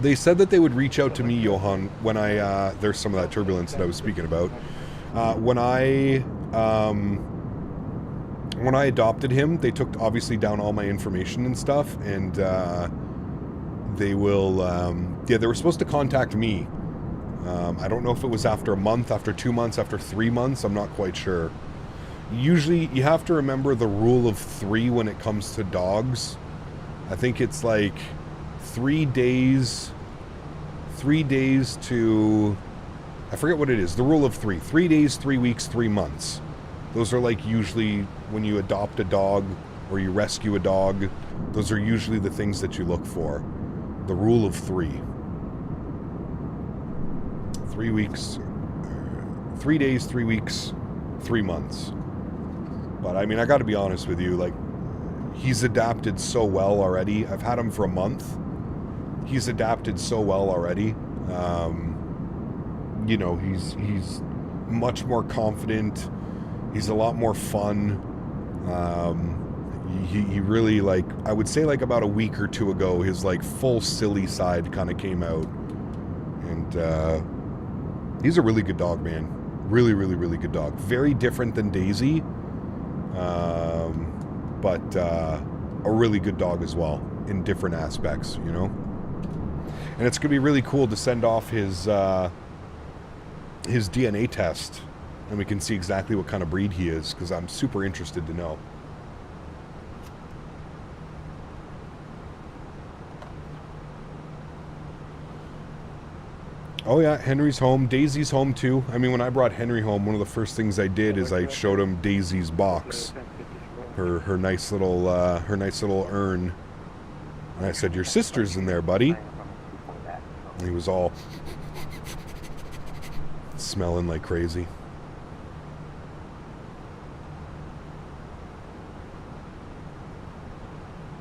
Speaker 2: They said that they would reach out to me, Johan, when there's some of that turbulence that I was speaking about. When I adopted him, they took obviously down all my information and stuff, and they will, yeah, they were supposed to contact me. I don't know if it was after a month, after 2 months, after 3 months, I'm not quite sure. Usually, you have to remember the rule of 3 when it comes to dogs. I think it's like 3 days to, I forget what it is, the rule of 3. 3 days, 3 weeks, 3 months. Those are like usually when you adopt a dog or you rescue a dog, those are usually the things that you look for. The rule of 3. 3 weeks, 3 days, 3 weeks, 3 months. But I mean, I got to be honest with you, like, he's adapted so well already. I've had him for a month. He's adapted so well already. You know, he's much more confident. He's a lot more fun. He really, like, I would say like about a week or two ago, his like full silly side kind of came out. And he's a really good dog, man. Really, really, really good dog. Very different than Daisy. But a really good dog as well in different aspects, you know? And it's going to be really cool to send off his DNA test, and we can see exactly what kind of breed he is, because I'm super interested to know. Oh yeah, Henry's home. Daisy's home too. I mean, when I brought Henry home, one of the first things I did is I showed him Daisy's box, her nice little urn, and I said, "Your sister's in there, buddy." And he was all smelling like crazy.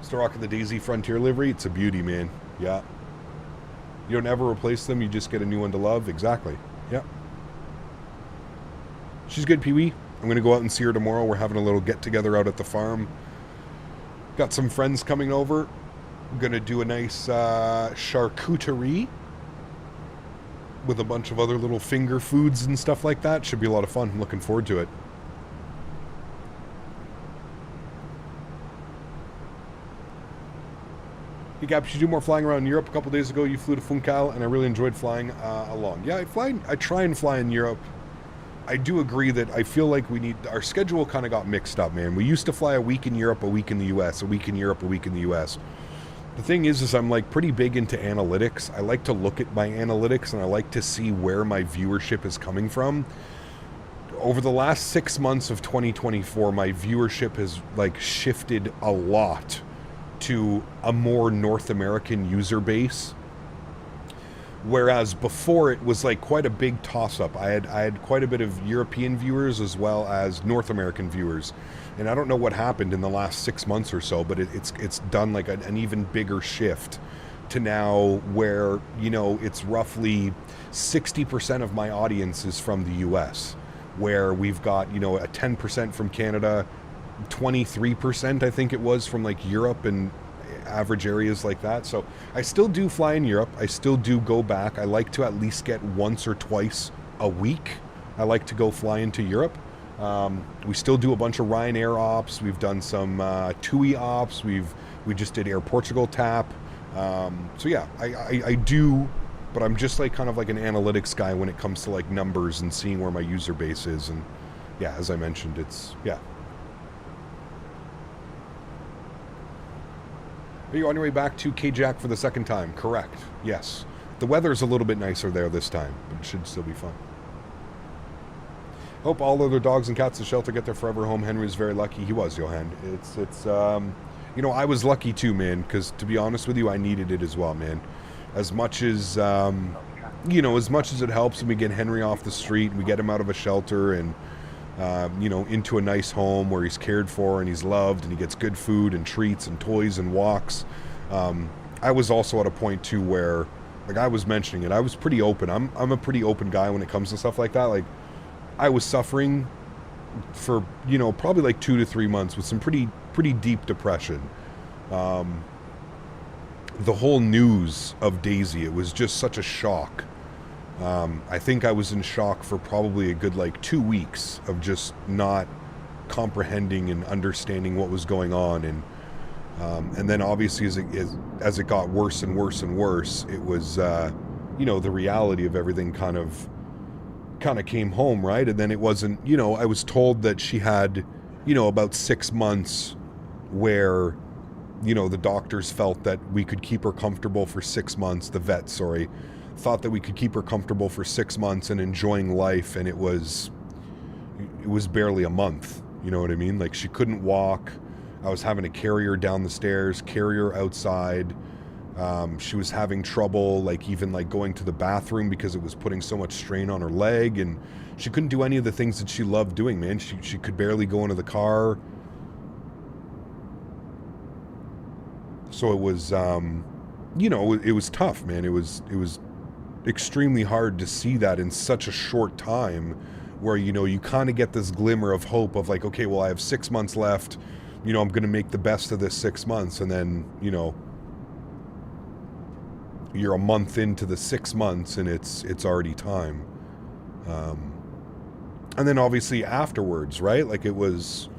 Speaker 2: Still rocking the Daisy Frontier livery. It's a beauty, man. Yeah. You don't ever replace them. You just get a new one to love. Exactly. Yeah. She's good, Pee-wee. I'm going to go out and see her tomorrow. We're having a little get-together out at the farm. Got some friends coming over. I'm going to do a nice charcuterie with a bunch of other little finger foods and stuff like that. Should be a lot of fun. I'm looking forward to it. Hey Gab, you do more flying around Europe. A couple days ago you flew to Funchal and I really enjoyed flying along. Yeah, I try and fly in Europe. I do agree that I feel like our schedule kind of got mixed up, man. We used to fly a week in Europe, a week in the US, a week in Europe, a week in the US. The thing is I'm like pretty big into analytics. I like to look at my analytics and I like to see where my viewership is coming from. Over the last 6 months of 2024, my viewership has like shifted a lot to a more North American user base, whereas before it was like quite a big toss-up. I had quite a bit of European viewers as well as North American viewers, and I don't know what happened in the last 6 months or so, but it's done like an even bigger shift to now where, you know, it's roughly 60% of my audience is from the US, where we've got, you know, a 10% from Canada, 23% I think it was from like Europe and average areas like that. So I still do fly in Europe. I still do go back. I like to at least get once or twice a week. I like to go fly into Europe. We still do a bunch of Ryanair ops. We've done some TUI ops. We just did Air Portugal TAP. So yeah, I do, but I'm just like kind of like an analytics guy when it comes to like numbers and seeing where my user base is. And yeah, as I mentioned, it's, yeah. Are you on your way back to K-Jack for the second time? Correct. Yes. The weather's a little bit nicer there this time, but it should still be fun. Hope all other dogs and cats at the shelter get their forever home. Henry's very lucky. He was, Johan. It's you know, I was lucky too, man, because to be honest with you, I needed it as well, man. As much as, you know, as much as it helps and we get Henry off the street and we get him out of a shelter and, you know, into a nice home where he's cared for and he's loved and he gets good food and treats and toys and walks. I was also at a point too where, like I was mentioning it, I was pretty open. I'm a pretty open guy when it comes to stuff like that. Like I was suffering for, you know, probably like 2 to 3 months with some pretty deep depression. The whole news of Daisy, it was just such a shock. I think I was in shock for probably a good like 2 weeks of just not comprehending and understanding what was going on, and then obviously as it got worse and worse and worse, it was you know, the reality of everything kind of came home, right? And then it wasn't, you know, I was told that she had, you know, about 6 months where, you know, the doctors felt that we could keep her comfortable for 6 months. The vet, sorry, thought that we could keep her comfortable for 6 months and enjoying life, and it was barely a month. You know what I mean? Like she couldn't walk. I was having to carry her down the stairs, carry her outside. She was having trouble, like even like going to the bathroom because it was putting so much strain on her leg, and she couldn't do any of the things that she loved doing, man. She could barely go into the car. So it was, you know, it was tough, man. It was extremely hard to see that in such a short time where, you know, you kind of get this glimmer of hope of like, okay, well, I have 6 months left, you know, I'm going to make the best of this 6 months. And then, you know, you're a month into the 6 months and it's already time. And then obviously afterwards, right? Like it was,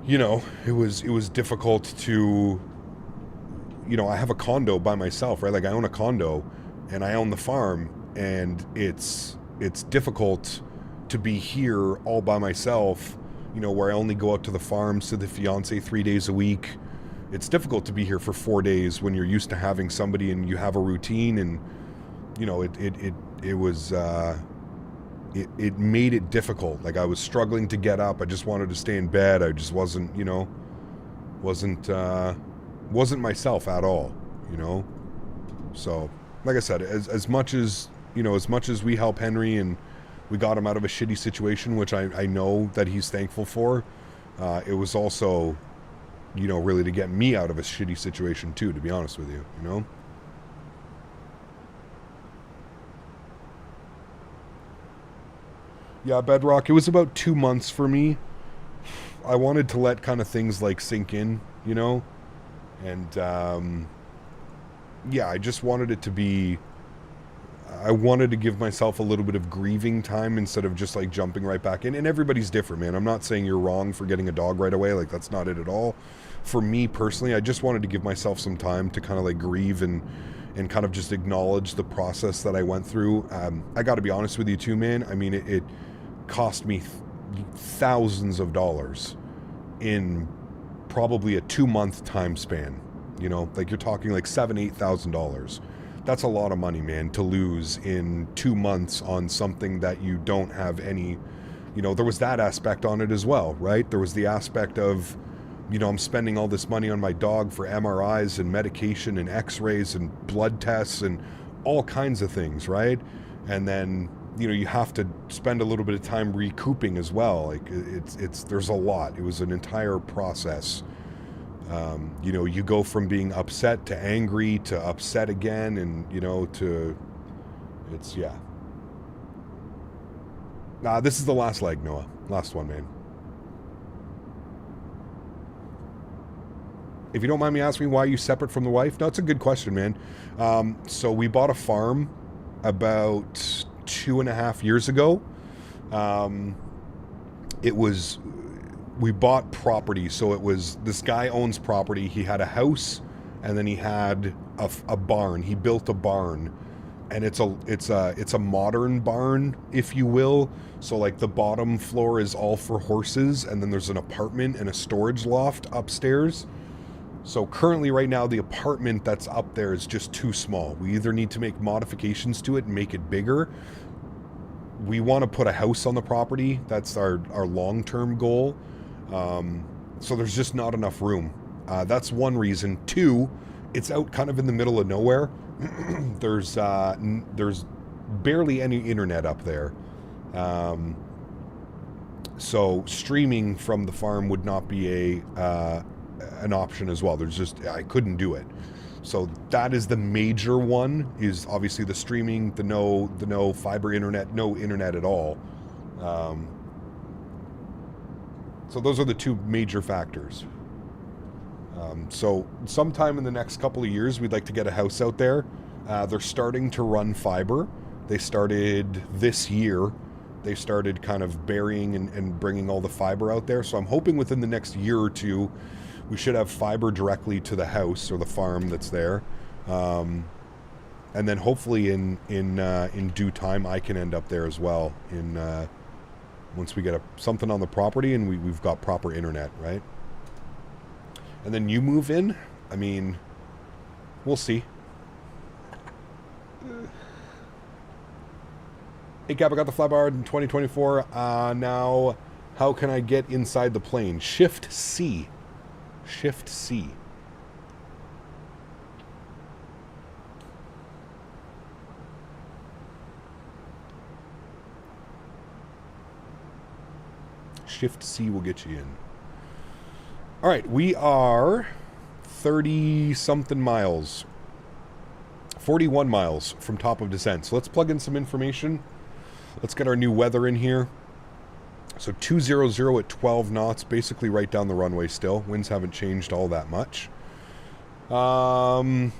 Speaker 2: you know, it was difficult to, you know, I have a condo by myself, right? Like I own a condo and I own the farm, and it's difficult to be here all by myself, you know, where I only go out to the farms to the fiance 3 days a week. It's difficult to be here for 4 days when you're used to having somebody and you have a routine, and, you know, it was, it made it difficult. Like I was struggling to get up. I just wanted to stay in bed. I just wasn't, you know, wasn't myself at all, you know? So, like I said, as much as, you know, as much as we help Henry and we got him out of a shitty situation, which I know that he's thankful for, it was also, you know, really to get me out of a shitty situation too, to be honest with you, you know? Yeah, Bedrock, it was about 2 months for me. I wanted to let kind of things like sink in, you know? And, yeah, I just wanted it to be, I wanted to give myself a little bit of grieving time instead of just like jumping right back in. And everybody's different, man. I'm not saying you're wrong for getting a dog right away. Like, that's not it at all. For me personally, I just wanted to give myself some time to kind of like grieve and kind of just acknowledge the process that I went through. I got to be honest with you too, man. I mean, it cost me thousands of dollars in probably a 2-month time span. You know, like you're talking like $7,000-8,000. That's a lot of money, man, to lose in 2 months on something that you don't have any, you know, there was that aspect on it as well, right? There was the aspect of, you know, I'm spending all this money on my dog for MRIs and medication and x-rays and blood tests and all kinds of things, right? And then, you know, you have to spend a little bit of time recouping as well. Like there's a lot. It was an entire process. You know, you go from being upset to angry to upset again, and, you know, to, it's, yeah. Nah, this is the last leg, Noah. Last one, man. If you don't mind me asking, why are you separate from the wife? No, it's a good question, man. So we bought a farm about 2.5 years ago. We bought property, so it was, this guy owns property. He had a house, and then he had a barn. He built a barn, and it's a modern barn, if you will. So like the bottom floor is all for horses, and then there's an apartment and a storage loft upstairs. So currently right now the apartment that's up there is just too small. We either need to make modifications to it and make it bigger. We want to put a house on the property. That's our long-term goal. So there's just not enough room. That's one reason. 2, it's out kind of in the middle of nowhere. There's barely any internet up there. So streaming from the farm would not be an option as well. I couldn't do it. So that is the major one, is obviously the streaming, the no fiber internet, no internet at all. So those are the 2 major factors. So sometime in the next couple of years, we'd like to get a house out there. They're starting to run fiber. They started this year. They started kind of burying and bringing all the fiber out there. So I'm hoping within the next year or 2, we should have fiber directly to the house or the farm that's there. And then hopefully in due time, I can end up there as well once we get something on the property and we've got proper internet, right? And then you move in. I mean, we'll see. Hey Cap, I got the flybar in 2024. Now, how can I get inside the plane? Shift C. Shift C. Shift C will get you in. All right, we are 30-something miles. 41 miles from top of descent. So let's plug in some information. Let's get our new weather in here. So 200 at 12 knots, basically right down the runway still. Winds haven't changed all that much. I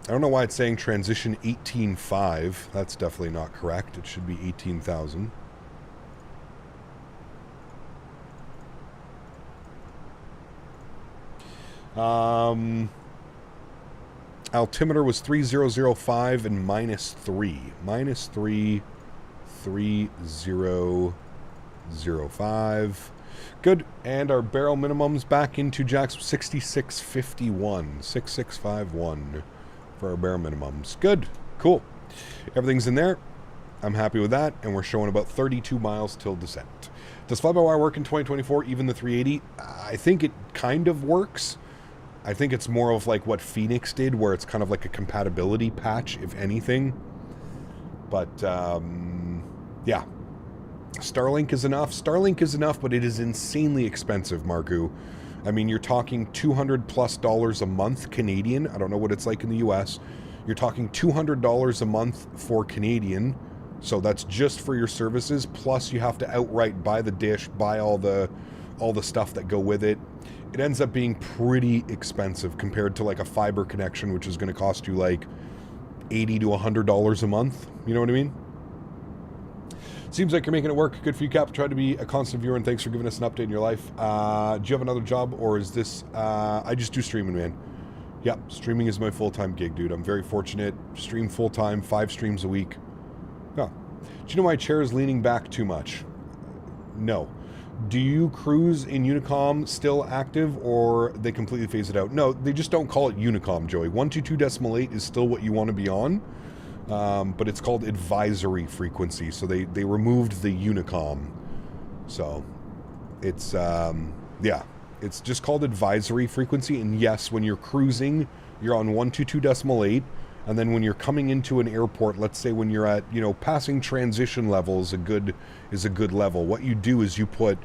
Speaker 2: don't know why it's saying transition 18.5. That's definitely not correct. It should be 18,000. Altimeter was 3005 and -3. -3, 3005. Good. And our barrel minimums back into Jack's 6651. 6651 for our barrel minimums. Good. Cool. Everything's in there. I'm happy with that. And we're showing about 32 miles till descent. Does fly-by-wire work in 2024, even the 380? I think it kind of works. I think it's more of like what Fenix did, where it's kind of like a compatibility patch, if anything. But, yeah. Starlink is enough. Starlink is enough, but it is insanely expensive, Margu. I mean, you're talking $200+ a month Canadian. I don't know what it's like in the US. You're talking $200 a month for Canadian. So that's just for your services. Plus you have to outright buy the dish, buy all the stuff that go with it. It ends up being pretty expensive compared to like a fiber connection, which is going to cost you like $80 to $100 a month. You know what I mean? Seems like you're making it work. Good for you, Cap. Try to be a constant viewer, and thanks for giving us an update in your life. Do you have another job, or is this... I just do streaming, man. Yep, streaming is my full-time gig, dude. I'm very fortunate. Stream full-time, 5 streams a week. Oh. Do you know my chair is leaning back too much? No. Do you cruise in Unicom still active, or they completely phase it out? No, they just don't call it Unicom, Joey. 122.8 is still what you want to be on. But it's called advisory frequency, so they removed the Unicom. So it's yeah, it's just called advisory frequency. And yes, when you're cruising, you're on 122.8, and then when you're coming into an airport, let's say when you're at, you know, passing transition level is a good level. What you do is you put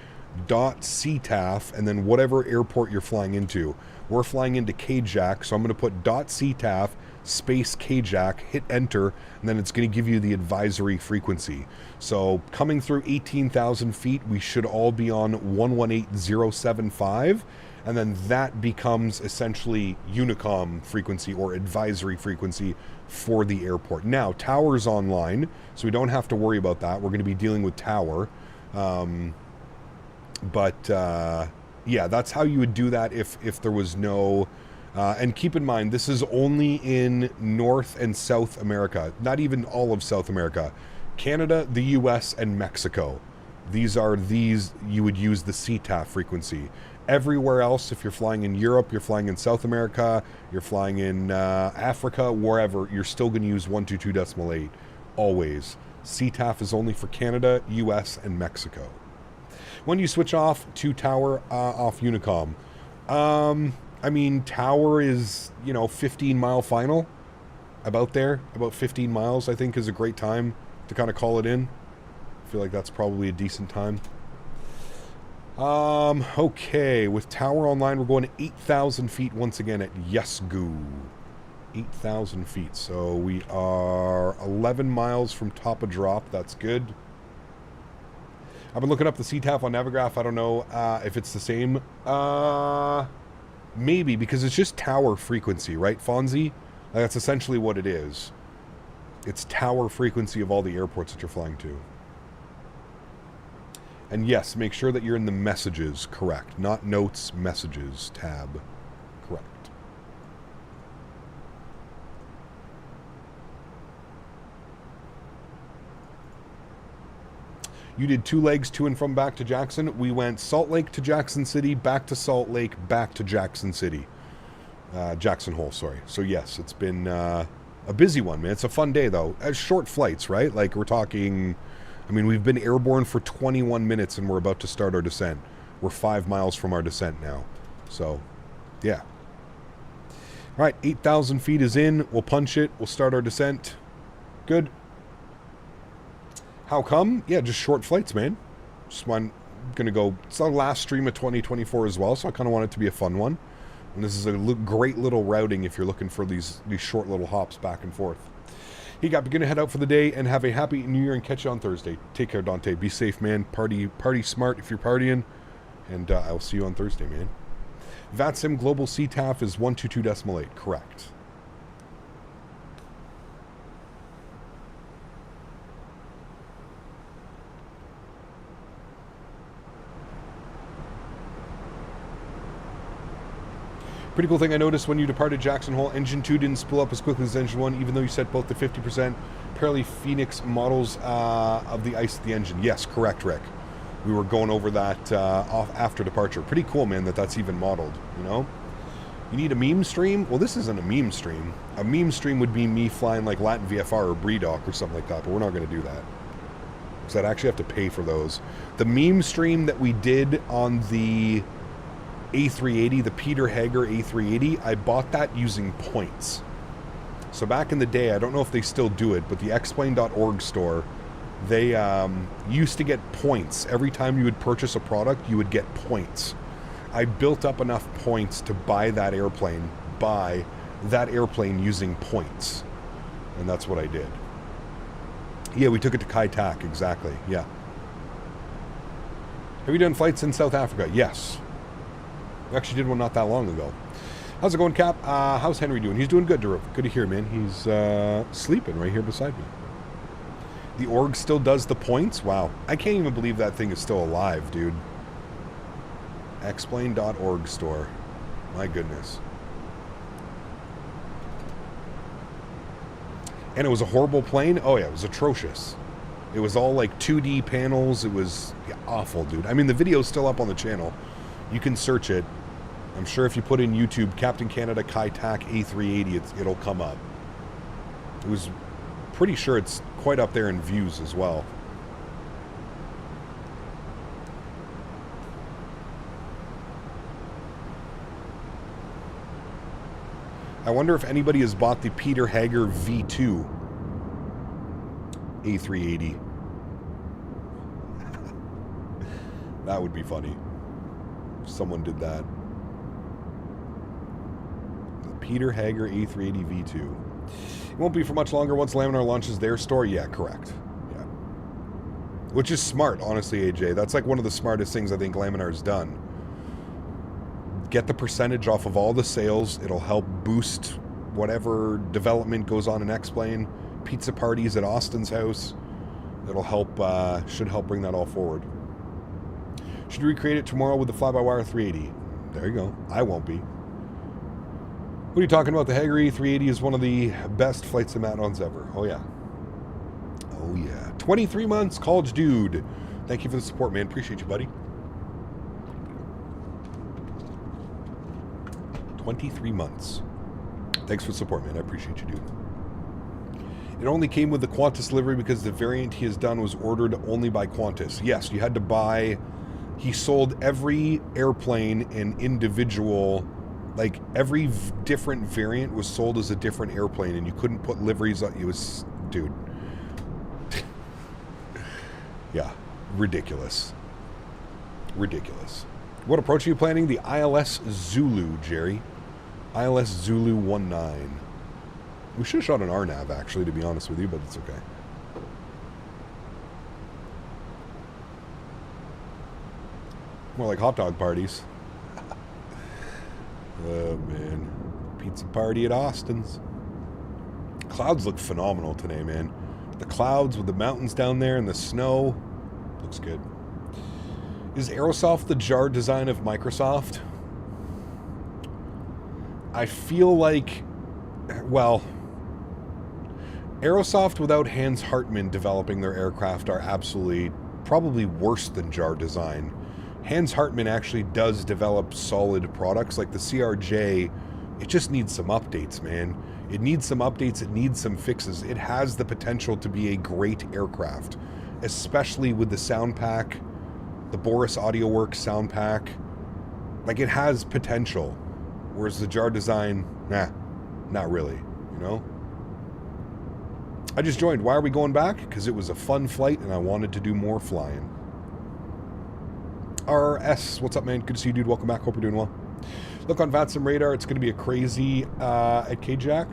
Speaker 2: .CTAF and then whatever airport you're flying into. We're flying into KJAC, so I'm going to put .CTAF space KJAC, hit enter, and then it's going to give you the advisory frequency. So coming through 18,000 feet, we should all be on 118.075, and then that becomes essentially Unicom frequency or advisory frequency for the airport. Now, tower's online, so we don't have to worry about that. We're going to be dealing with tower. Yeah, that's how you would do that if there was no... and keep in mind, this is only in North and South America, not even all of South America. Canada, the US, and Mexico. These you would use the CTAF frequency. Everywhere else, if you're flying in Europe, you're flying in South America, you're flying in Africa, wherever, you're still going to use 122.8, always. CTAF is only for Canada, US, and Mexico. When you switch off to tower, off Unicom, I mean, tower is, you know, 15-mile final, about there, about 15 miles, I think, is a great time to kind of call it in. I feel like that's probably a decent time. Okay, with tower online, we're going to 8,000 feet once again at Yesgu. 8,000 feet, so we are 11 miles from top of drop. That's good. I've been looking up the CTAF on Navigraph. I don't know if it's the same. Maybe, because it's just tower frequency, right, Fonzie? That's essentially what it is. It's tower frequency of all the airports that you're flying to. And yes, make sure that you're in the messages, correct. Not notes, messages tab. Correct. You did 2 legs to and from back to Jackson. We went Salt Lake to Jackson City, back to Salt Lake, back to Jackson City. Jackson Hole, sorry. So yes, it's been a busy one, man. It's a fun day, though. Short flights, right? Like, we're talking... I mean, we've been airborne for 21 minutes, and we're about to start our descent. We're 5 miles from our descent now. So, yeah. All right, 8,000 feet is in. We'll punch it. We'll start our descent. Good. How come? Yeah, just short flights, man. Just one going to go... It's our last stream of 2024 as well, so I kind of want it to be a fun one. And this is a great little routing if you're looking for these short little hops back and forth. Hey, Gap, you're going to head out for the day and have a happy New Year and catch you on Thursday. Take care, Dante. Be safe, man. Party smart if you're partying. And I'll see you on Thursday, man. VATSIM Global CTAF is 122.8. Correct. Pretty cool thing I noticed when you departed Jackson Hole, Engine 2 didn't spool up as quickly as Engine 1, even though you set both the 50% apparently Fenix models of the ice at the engine. Yes, correct, Rick. We were going over that off after departure. Pretty cool, man, that's even modeled, you know? You need a meme stream? Well, this isn't a meme stream. A meme stream would be me flying like Latin VFR or BREDOC or something like that, but we're not going to do that. Because I'd actually have to pay for those. The meme stream that we did on the A380, the Peter Hager A380, I bought that using points. So back in the day, I don't know if they still do it, but the xplane.org store, they used to get points. Every time you would purchase a product, you would get points. I built up enough points to buy that airplane using points. And that's what I did. Yeah, we took it to Kai Tak, exactly, yeah. Have you done flights in South Africa? Yes. We actually did one not that long ago. How's it going, Cap? How's Henry doing? He's doing good, Daruf. Good to hear, man. He's sleeping right here beside me. The org still does the points? Wow. I can't even believe that thing is still alive, dude. Xplane.org store. My goodness. And it was a horrible plane? Oh, yeah, it was atrocious. It was all like 2D panels. It was awful, dude. I mean, the video's still up on the channel. You can search it. I'm sure if you put in YouTube Captain Canada Kai Tak A380, it'll come up. It was pretty sure it's quite up there in views as well. I wonder if anybody has bought the Peter Hager V2 A380. That would be funny if someone did that. Peter Hager A380 V2. It won't be for much longer once Laminar launches their store. Yeah, correct. Yeah. Which is smart, honestly, AJ. That's like one of the smartest things I think Laminar's done. Get the percentage off of all the sales. It'll help boost whatever development goes on in X-Plane. Pizza parties at Austin's house. It'll help, should help bring that all forward. Should recreate it tomorrow with the fly-by-wire 380. There you go. I won't be. What are you talking about? The Hager E380 is one of the best flight sim add-ons ever. Oh, yeah. Oh, yeah. 23 months, college dude. Thank you for the support, man. Appreciate you, buddy. 23 months. Thanks for the support, man. I appreciate you, dude. It only came with the Qantas delivery because the variant he has done was ordered only by Qantas. Yes, you had to buy... He sold every airplane in individual... Like, every different variant was sold as a different airplane, and you couldn't put liveries on... It was... Dude. Yeah. Ridiculous. Ridiculous. What approach are you planning? The ILS Zulu, Jerry. ILS Zulu 19. We should have shot an RNAV, actually, to be honest with you, but it's okay. More like hot dog parties. Oh, man. Pizza party at Austin's. Clouds look phenomenal today, man. The clouds with the mountains down there and the snow. Looks good. Is Aerosoft the jar design of Microsoft? I feel like... Well... Aerosoft without Hans Hartmann developing their aircraft are absolutely... probably worse than jar design. Hans Hartmann actually does develop solid products, like the CRJ. It just needs some updates, man. It needs some updates, it needs some fixes. It has the potential to be a great aircraft, especially with the sound pack, the Boris Audio Works sound pack. Like, it has potential, whereas the jar design, nah, not really, you know? I just joined. Why are we going back? Because it was a fun flight and I wanted to do more flying. RS, what's up, man? Good to see you, dude. Welcome back. Hope you're doing well. Look on VATSIM radar. It's going to be a crazy at KJack.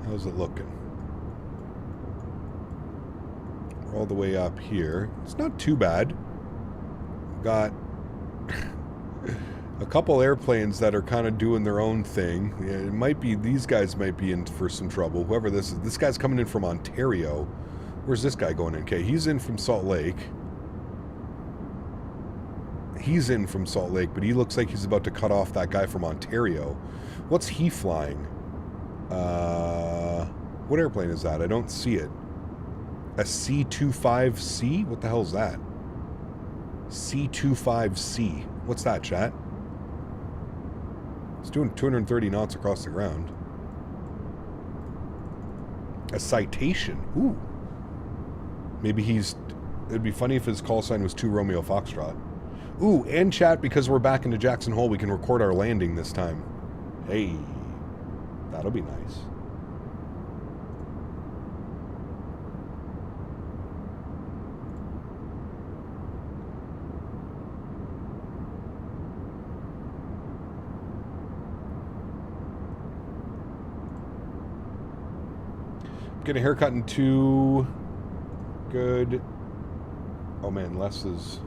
Speaker 2: How's it looking? all the way up here. It's not too bad. Got a couple airplanes that are kind of doing their own thing. Yeah, it might be, these guys might be in for some trouble. Whoever this is. This guy's coming in from Ontario. Where's this guy going in? Okay, he's in from Salt Lake. He's in from Salt Lake, but he looks like he's about to cut off that guy from Ontario. What's he flying? What airplane is that? I don't see it. A C-25C? What the hell is that? C-25C. What's that, chat? It's doing 230 knots across the ground. A citation. Ooh. Maybe he's... It'd be funny if his call sign was 2 Romeo Foxtrot. Ooh, and chat, because we're back into Jackson Hole, we can record our landing this time. Hey. That'll be nice. Get a haircut in 2. Good. Oh man, Les is...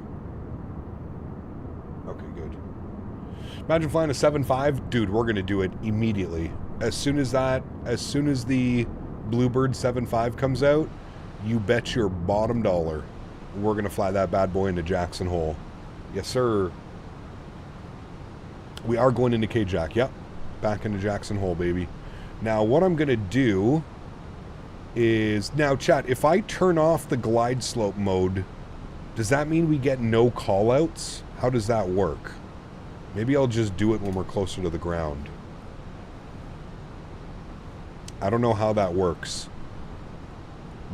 Speaker 2: Okay, good. Imagine flying a 7.5. Dude, we're going to do it immediately. As soon as the Bluebird 7.5 comes out, you bet your bottom dollar we're going to fly that bad boy into Jackson Hole. Yes, sir. We are going into K-Jack. Yep. Back into Jackson Hole, baby. Now, what I'm going to do is... Now, chat, if I turn off the glide slope mode, does that mean we get no call-outs? How does that work? Maybe I'll just do it when we're closer to the ground. I don't know how that works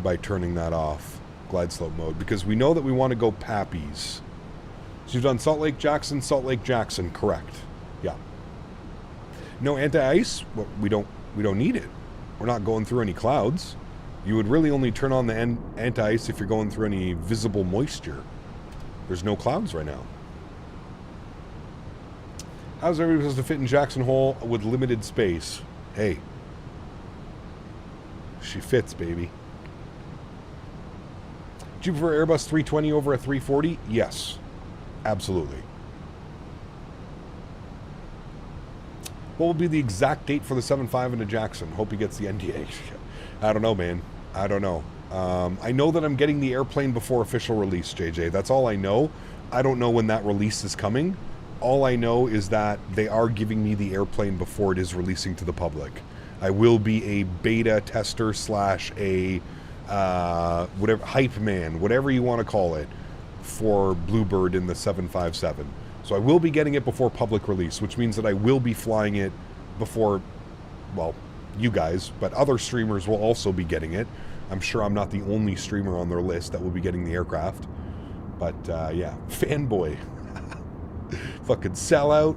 Speaker 2: by turning that off, glide slope mode, because we know that we want to go Pappies. So you've done Salt Lake Jackson, correct. Yeah. No anti-ice? Well, we don't need it. We're not going through any clouds. You would really only turn on the anti-ice if you're going through any visible moisture. There's no clouds right now. How's everybody supposed to fit in Jackson Hole with limited space? Hey. She fits, baby. Do you prefer Airbus 320 over a 340? Yes. Absolutely. What will be the exact date for the 7.5 into Jackson? Hope he gets the NDA. I don't know, man. I don't know. I know that I'm getting the airplane before official release, JJ. That's all I know. I don't know when that release is coming. All I know is that they are giving me the airplane before it is releasing to the public. I will be a beta tester slash a whatever hype man, whatever you want to call it, for Bluebird in the 757. So I will be getting it before public release, which means that I will be flying it before, well, you guys, but other streamers will also be getting it. I'm sure I'm not the only streamer on their list that will be getting the aircraft. But yeah, fanboy. Fucking sellout.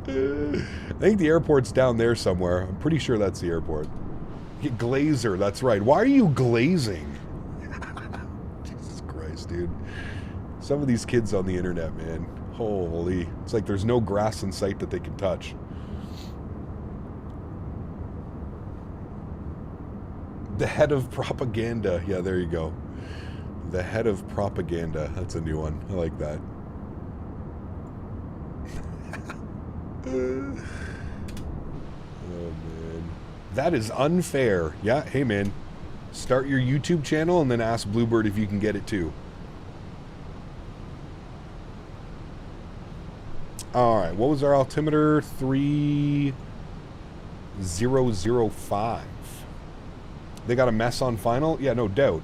Speaker 2: I think the airport's down there somewhere. I'm pretty sure that's the airport. Glazer, that's right. Why are you glazing? Jesus Christ, dude. Some of these kids on the internet, man. Holy. It's like there's no grass in sight that they can touch. The head of propaganda. Yeah, there you go. The head of propaganda. That's a new one. I like that. Oh, man. That is unfair. Yeah, hey, man. Start your YouTube channel and then ask Bluebird if you can get it too. Alright, what was our altimeter? 3005. They got a mess on final? Yeah, no doubt.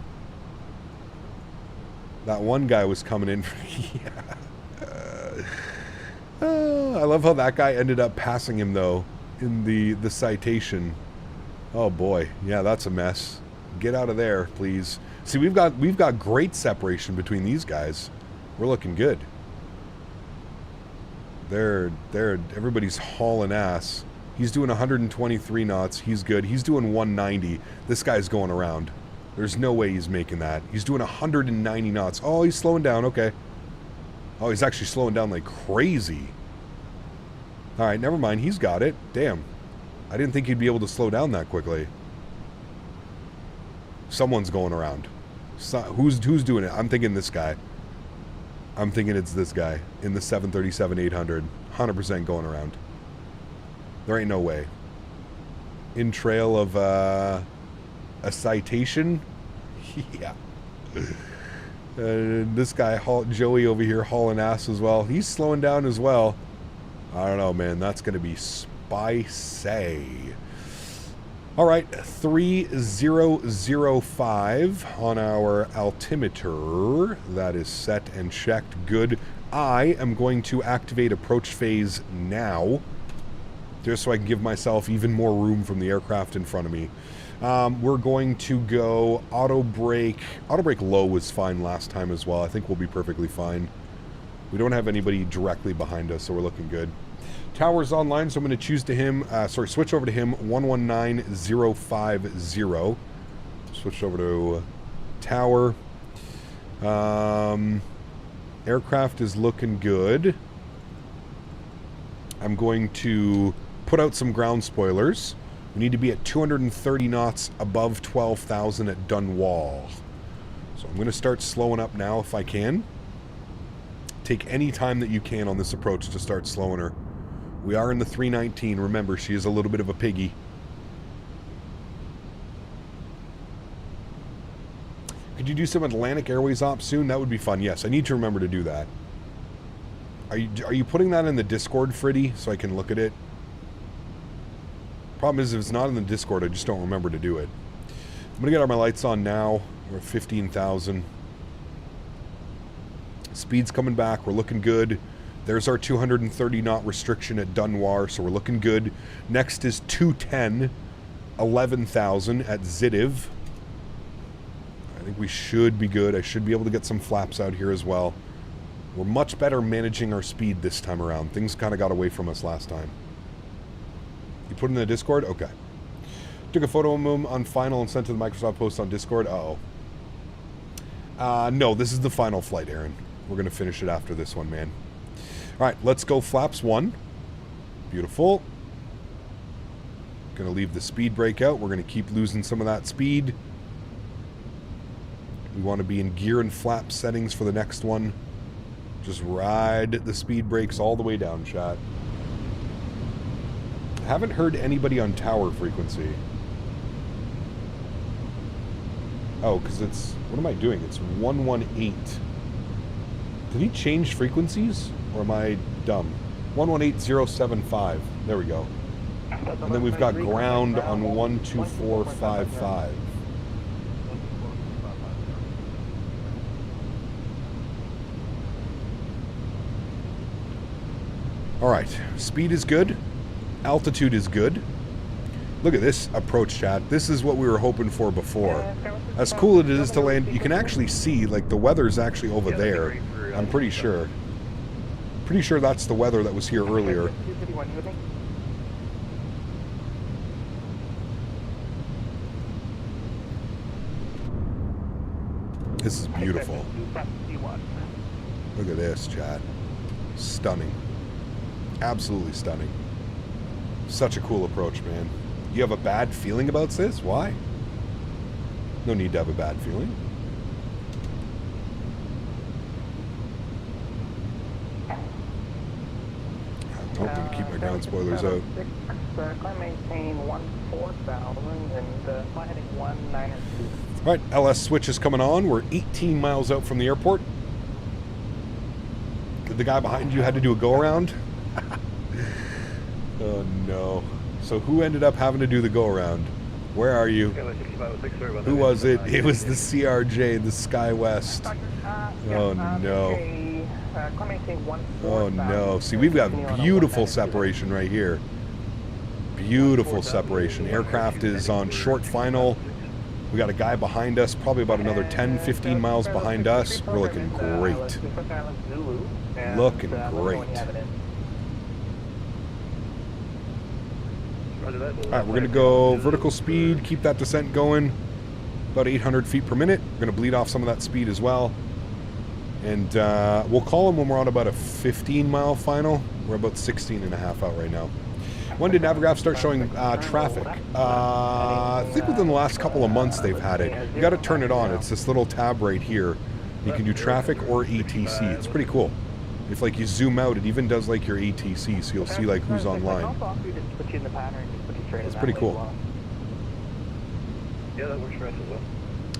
Speaker 2: That one guy was coming in. Yeah. I love how that guy ended up passing him, though, in the citation. Oh, boy. Yeah, that's a mess. Get out of there, please. See, we've got great separation between these guys. We're looking good. Everybody's hauling ass. He's doing 123 knots. He's good. He's doing 190. This guy's going around. There's no way he's making that. He's doing 190 knots. Oh, he's slowing down. Okay. Oh, he's actually slowing down like crazy. All right, never mind. He's got it. Damn. I didn't think he'd be able to slow down that quickly. Someone's going around. Who's doing it? I'm thinking this guy. I'm thinking it's this guy in the 737-800. 100% going around. There ain't no way. In trail of a citation? Yeah. This guy, Joey over here, hauling ass as well. He's slowing down as well. I don't know, man. That's going to be spicy. All right, 3005 on our altimeter. That is set and checked. Good. I am going to activate approach phase now, just so I can give myself even more room from the aircraft in front of me. We're going to go auto brake. Auto brake low was fine last time as well. I think we'll be perfectly fine. We don't have anybody directly behind us, so we're looking good. Tower's online, so I'm going to choose to him, switch over to him, 119050. Switch over to Tower. Aircraft is looking good. I'm going to put out some ground spoilers. We need to be at 230 knots above 12,000 at Dunwall. So I'm going to start slowing up now if I can. Take any time that you can on this approach to start slowing her. We are in the 319. Remember, she is a little bit of a piggy. Could you do some Atlantic Airways ops soon? That would be fun. Yes, I need to remember to do that. Are you putting that in the Discord, Freddy, so I can look at it? Problem is, if it's not in the Discord, I just don't remember to do it. I'm going to get my lights on now. We're at 15,000. Speed's coming back. We're looking good. There's our 230 knot restriction at Dunwar, so we're looking good. Next is 210, 11,000 at Zidiv. I think we should be good. I should be able to get some flaps out here as well. We're much better managing our speed this time around. Things kind of got away from us last time. You put it in the Discord? Okay. Took a photo of him on final and sent to the Microsoft post on Discord. Uh-oh. No, this is the final flight, Erin. We're going to finish it after this one, man. All right, let's go flaps 1. Beautiful. Going to leave the speed brake out. We're going to keep losing some of that speed. We want to be in gear and flap settings for the next one. Just ride the speed brakes all the way down, chat. Haven't heard anybody on tower frequency. Oh, because it's... What am I doing? It's 118. Did he change frequencies? Or am I dumb? 118075. There we go. And then we've got ground on 12455. Alright, speed is good. Altitude is good. Look at this approach, chat. This is what we were hoping for before. As cool as it is to land, you can actually see, like, the weather's actually over there. I'm pretty sure. Pretty sure that's the weather that was here earlier. This is beautiful. Look at this, chat. Stunning. Absolutely stunning. Such a cool approach, man. You have a bad feeling about this? Why? No need to have a bad feeling. I'm hoping to keep my ground spoilers out.
Speaker 8: Climb maintain 14,000 and fly heading 192.
Speaker 2: Alright, LS switch is coming on. We're 18 miles out from the airport. The guy behind you had to do a go-around? Oh no. So who ended up having to do the go-around? Where are you? Who was it? It was the CRJ, the SkyWest. Oh no. Oh no. See, we've got beautiful separation right here. Beautiful separation. Aircraft is on short final. We got a guy behind us, probably about another 10, 15 miles behind us. We're looking great. Looking great. Alright, we're going to go vertical speed, keep that descent going. About 800 feet per minute. We're going to bleed off some of that speed as well. And we'll call them when we're on about a 15-mile final. We're about 16 and a half out right now. When did Navigraph start showing traffic? I think within the last couple of months they've had it. You got to turn it on. It's this little tab right here. You can do traffic or ATC. It's pretty cool. If like you zoom out, it even does like your ATC, so you'll see like who's online. It's pretty cool.
Speaker 6: Yeah, that works for us as well.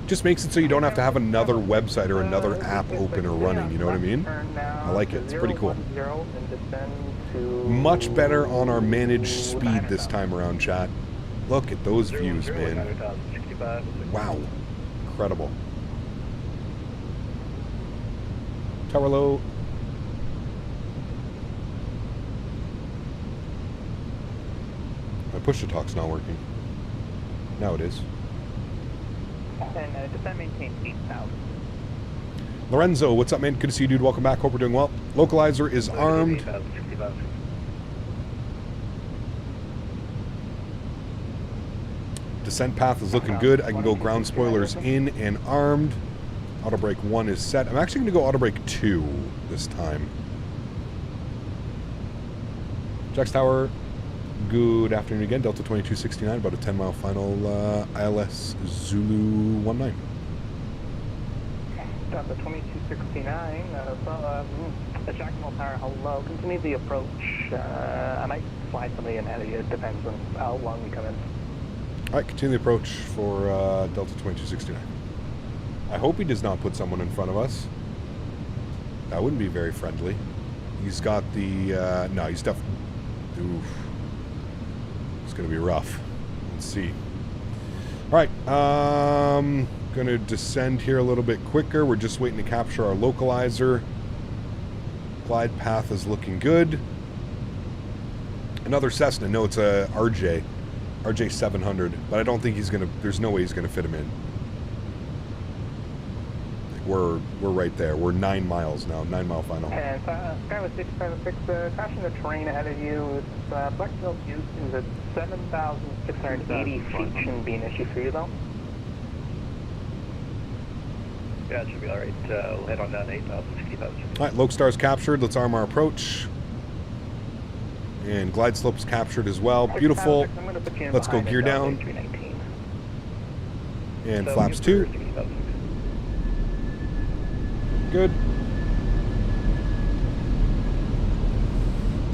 Speaker 2: Just makes it so you don't have to have another website or another app open or running, you know what I mean? I like it, it's pretty cool. Much better on our managed speed this time around, chat. Look at those views, man. Wow, incredible. Tower low. My push-to-talk's not working. Now it is.
Speaker 8: And descent maintain 8,000.
Speaker 2: Lorenzo, what's up, man? Good to see you, dude. Welcome back. Hope we're doing well. Localizer is armed. Descent path is looking good. I can go ground spoilers in and armed. Auto brake 1 is set. I'm actually going to go auto brake 2 this time. Jax Tower, good afternoon again. Delta 2269, about a 10-mile final. AlexSiu 19.
Speaker 8: Delta 2269, Jacksonville Tower, hello. Continue the approach. I might slide somebody in ahead of you. It depends on how long we come in.
Speaker 2: Alright, continue the approach for Delta 2269. I hope he does not put someone in front of us. That wouldn't be very friendly. He's got the... no, he's definitely... Oof. It's going to be rough. Let's see. Alright, going to descend here a little bit quicker. We're just waiting to capture our localizer. Glide path is looking good. Another Cessna. No, it's a RJ 700, but I don't think he's going to... There's no way he's going to fit him in. We're right there. We're 9 miles now. 9-mile final.
Speaker 8: And Skyway 656, caution the terrain ahead of you. It's Blackfield Houston is at 7,680 feet. Shouldn't be an issue for you though.
Speaker 6: Yeah, it should be alright. We'll head on down 8,000, 60,000.
Speaker 2: Alright, Lokestar's captured. Let's arm our approach. And glide slope's captured as well. Beautiful. Let's go gear down. And flaps 2. Good.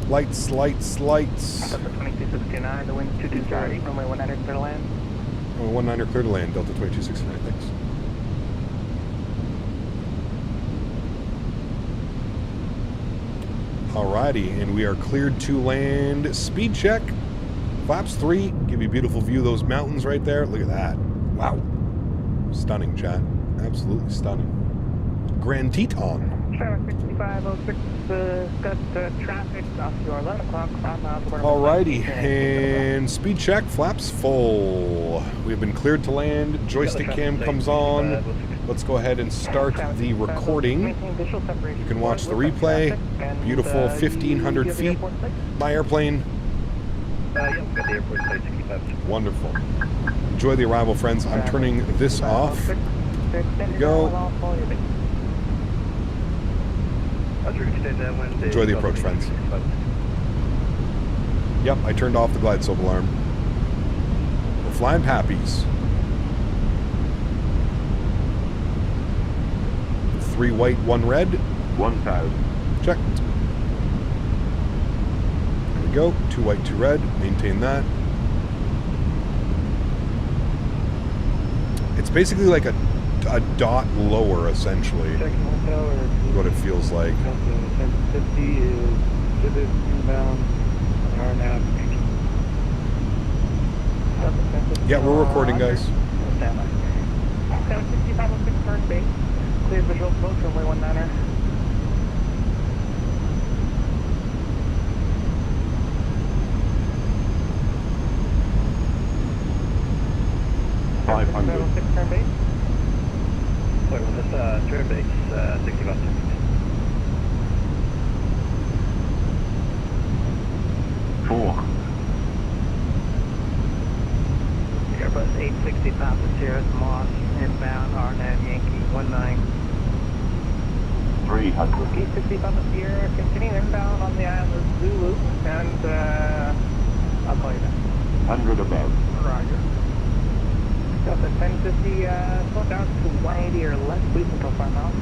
Speaker 2: Lights, lights, lights.
Speaker 8: Delta 2269, the wind 2230, runway 19 clear to land.
Speaker 2: Runway 19 clear to land, Delta 2269, thanks. Alrighty, and we are cleared to land. Speed check. Flaps 3. Give you a beautiful view of those mountains right there. Look at that. Wow. Stunning, chat. Absolutely stunning. Grand Teton.
Speaker 8: Traffic 6506, got traffic off your 11 o'clock.
Speaker 2: Alrighty, and speed check. Flaps full. We've been cleared to land. Joystick cam comes on. Let's go ahead and start the recording. You can watch the replay. Beautiful 1,500 feet. My airplane. Wonderful. Enjoy the arrival, friends. I'm turning this off. There we go. Enjoy the approach, friends. Yep, I turned off the glide slope alarm. We're flying pappies. 3 white, 1 red. 1,000. Checked. There we go. 2 white, 2 red. Maintain that. It's basically like a dot lower, essentially. What it feels like.
Speaker 13: 1050 is pivot inbound, RNAV.
Speaker 2: Yeah, we're recording, guys.
Speaker 8: Stand by. 6506 turn base. Clear visual approach, runway 19er. Turn base.
Speaker 6: Wait, well, this turn base 60 knots.
Speaker 8: Airbus 860 Papa Sierra Moss inbound RNAV Yankee 19.
Speaker 14: 300.
Speaker 8: 860 Papa Sierra continue inbound on the island of Zulu and
Speaker 14: 100 above.
Speaker 8: Roger. Delta 1050, slow down to 180 or less, please, until 5 miles.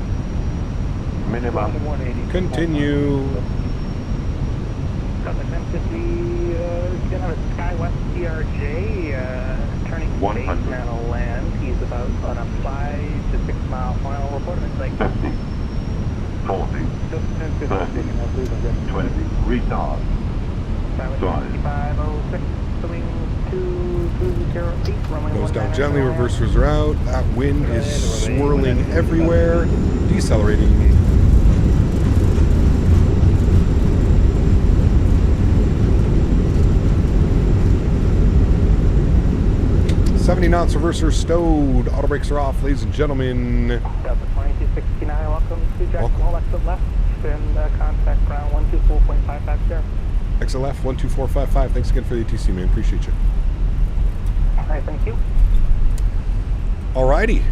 Speaker 14: Minimum
Speaker 8: 180.
Speaker 2: Continue.
Speaker 8: Delta 1050, he's gonna have a SkyWest CRJ, turning base
Speaker 14: 100.
Speaker 8: now to land. He's about on a 5 to 6 mile final report. It's like
Speaker 14: 50. 40. 30. 20. Retard. Sorry.
Speaker 8: 506, swing 220 feet, runway
Speaker 2: Goes down
Speaker 8: 19
Speaker 2: gently,
Speaker 8: right.
Speaker 2: reversers are out. That wind is swirling everywhere. Decelerating. $70 knots, reverser stowed. Auto brakes are off, ladies and gentlemen.
Speaker 8: Delta 2269, welcome to Jacksonville, exit left, and contact ground 124.55 there.
Speaker 2: Exit left, 12455. Thanks again for the ATC, man. Appreciate you.
Speaker 8: Alright, thank you.
Speaker 2: Alrighty.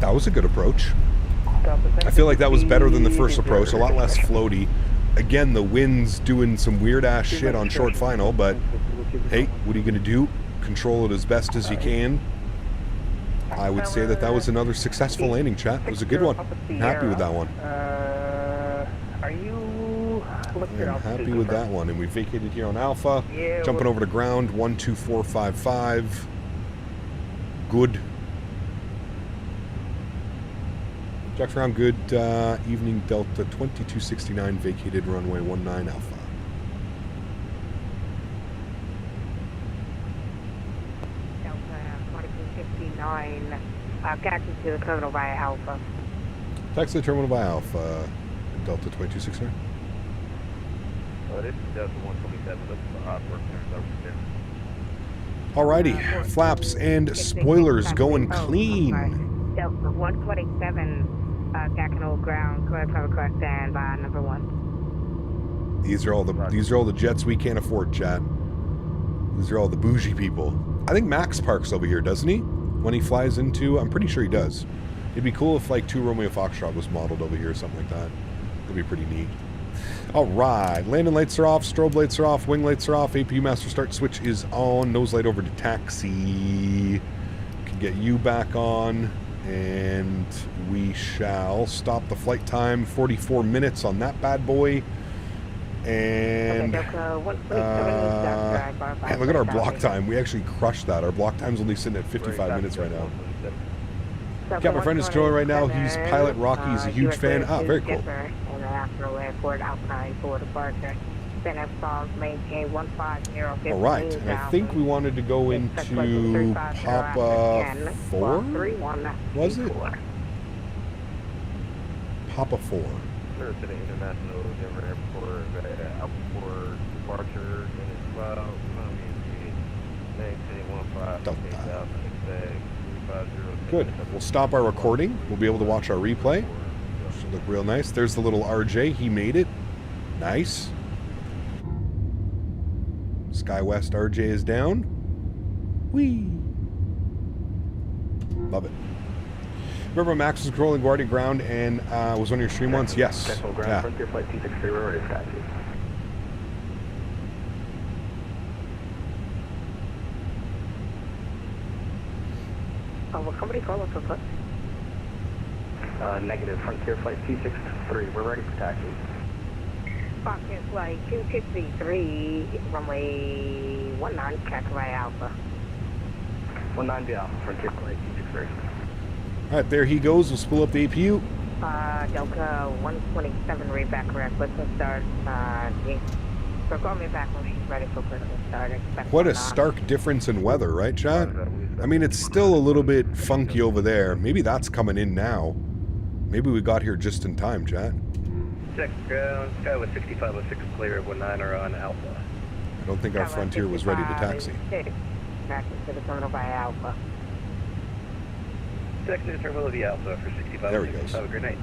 Speaker 2: That was a good approach. I feel like that was better than the first approach, a lot less floaty. Again, the wind's doing some weird ass shit on short final, but hey, what are you gonna do? Control it as best as you can. I would say that that was another successful landing, chat. It was a good one. I'm happy with that one.
Speaker 8: Are you
Speaker 2: I'm happy with that one. And we vacated here on Alpha. Jumping over to ground, 12455. Good. Jack's around good. Evening Delta 2269, vacated runway 19 Alpha.
Speaker 15: Delta 2269, taxi to the terminal via Alpha.
Speaker 2: Taxi to the terminal by Alpha, Delta 2269.
Speaker 4: This is Delta 127, that's the operator.
Speaker 2: Alrighty, flaps and spoilers going clean.
Speaker 15: Delta 127, Gatineau ground, clear cover cross stand by number 1.
Speaker 2: These are all the jets we can't afford, chat. These are all the bougie people. I think Max parks over here, doesn't he? When he flies into, I'm pretty sure he does. It'd be cool if like 2 Romeo Foxtrot was modeled over here or something like that. That'd be pretty neat. Alright, landing lights are off, strobe lights are off, wing lights are off, APU master start switch is on, nose light over to taxi. Can get you back on, and we shall stop the flight time, 44 minutes on that bad boy. And man, look at our block time. We actually crushed that. Our block time's only sitting at 55 minutes right now. Yeah, my friend is controlling right now. He's Pilot Rocky. He's a huge fan. Ah, very cool. Alright, and I think we wanted to go into Papa 4? Was it? Papa 4.
Speaker 4: Sure, to the International Denver Airport, Alpha 4 departure, minutes 12,
Speaker 2: Good. We'll stop our recording. We'll be able to watch our replay. Should look real nice. There's the little RJ. He made it. Nice. SkyWest RJ is down. Whee! Love it. Remember Max was controlling Guardian Ground and was on your stream once? Yes. Yeah.
Speaker 6: Frontier Flight 263, we're ready for taxi.
Speaker 15: What company call us for foot?
Speaker 6: Negative, Frontier Flight 263, we're ready for taxi.
Speaker 15: Frontier Flight 263, runway 19, Castevens Alpha.
Speaker 6: 19 be Alpha, Frontier Flight 263.
Speaker 2: Alright, there he goes. We'll spool up the APU.
Speaker 15: Delta 127, read back correct. Let's start. So call me back when she's ready for critical start.
Speaker 2: What a stark difference in weather, right, Chad? I mean, it's still a little bit funky over there. Maybe that's coming in now. Maybe we got here just in time, Chad.
Speaker 4: Check ground, SkyWest 6506 clear of 19 are on Alpha.
Speaker 2: I don't think our Frontier was ready to taxi.
Speaker 15: Taxi to the terminal via Alpha.
Speaker 4: Second to the terminal via Alpha for 6506.
Speaker 2: There he goes.
Speaker 4: Have a great night.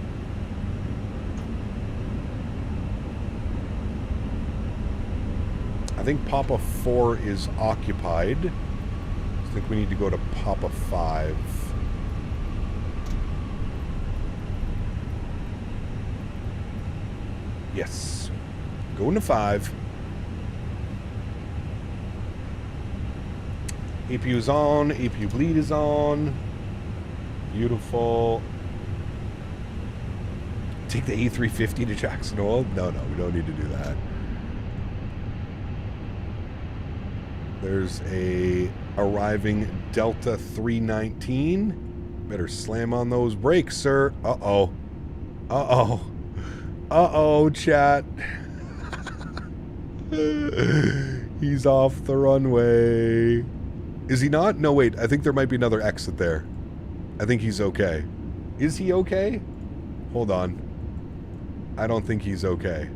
Speaker 2: I think Papa 4 is occupied. I think we need to go to Papa 5. Yes. Going to 5. APU's on. APU bleed is on. Beautiful. Take the A350 to Jackson Hole? No, we don't need to do that. There's a arriving Delta 319. Better slam on those brakes, sir. Uh-oh. Uh-oh. Uh-oh, chat. He's off the runway. Is he not? No, wait. I think there might be another exit there. I think he's okay. Is he okay? Hold on. I don't think he's okay.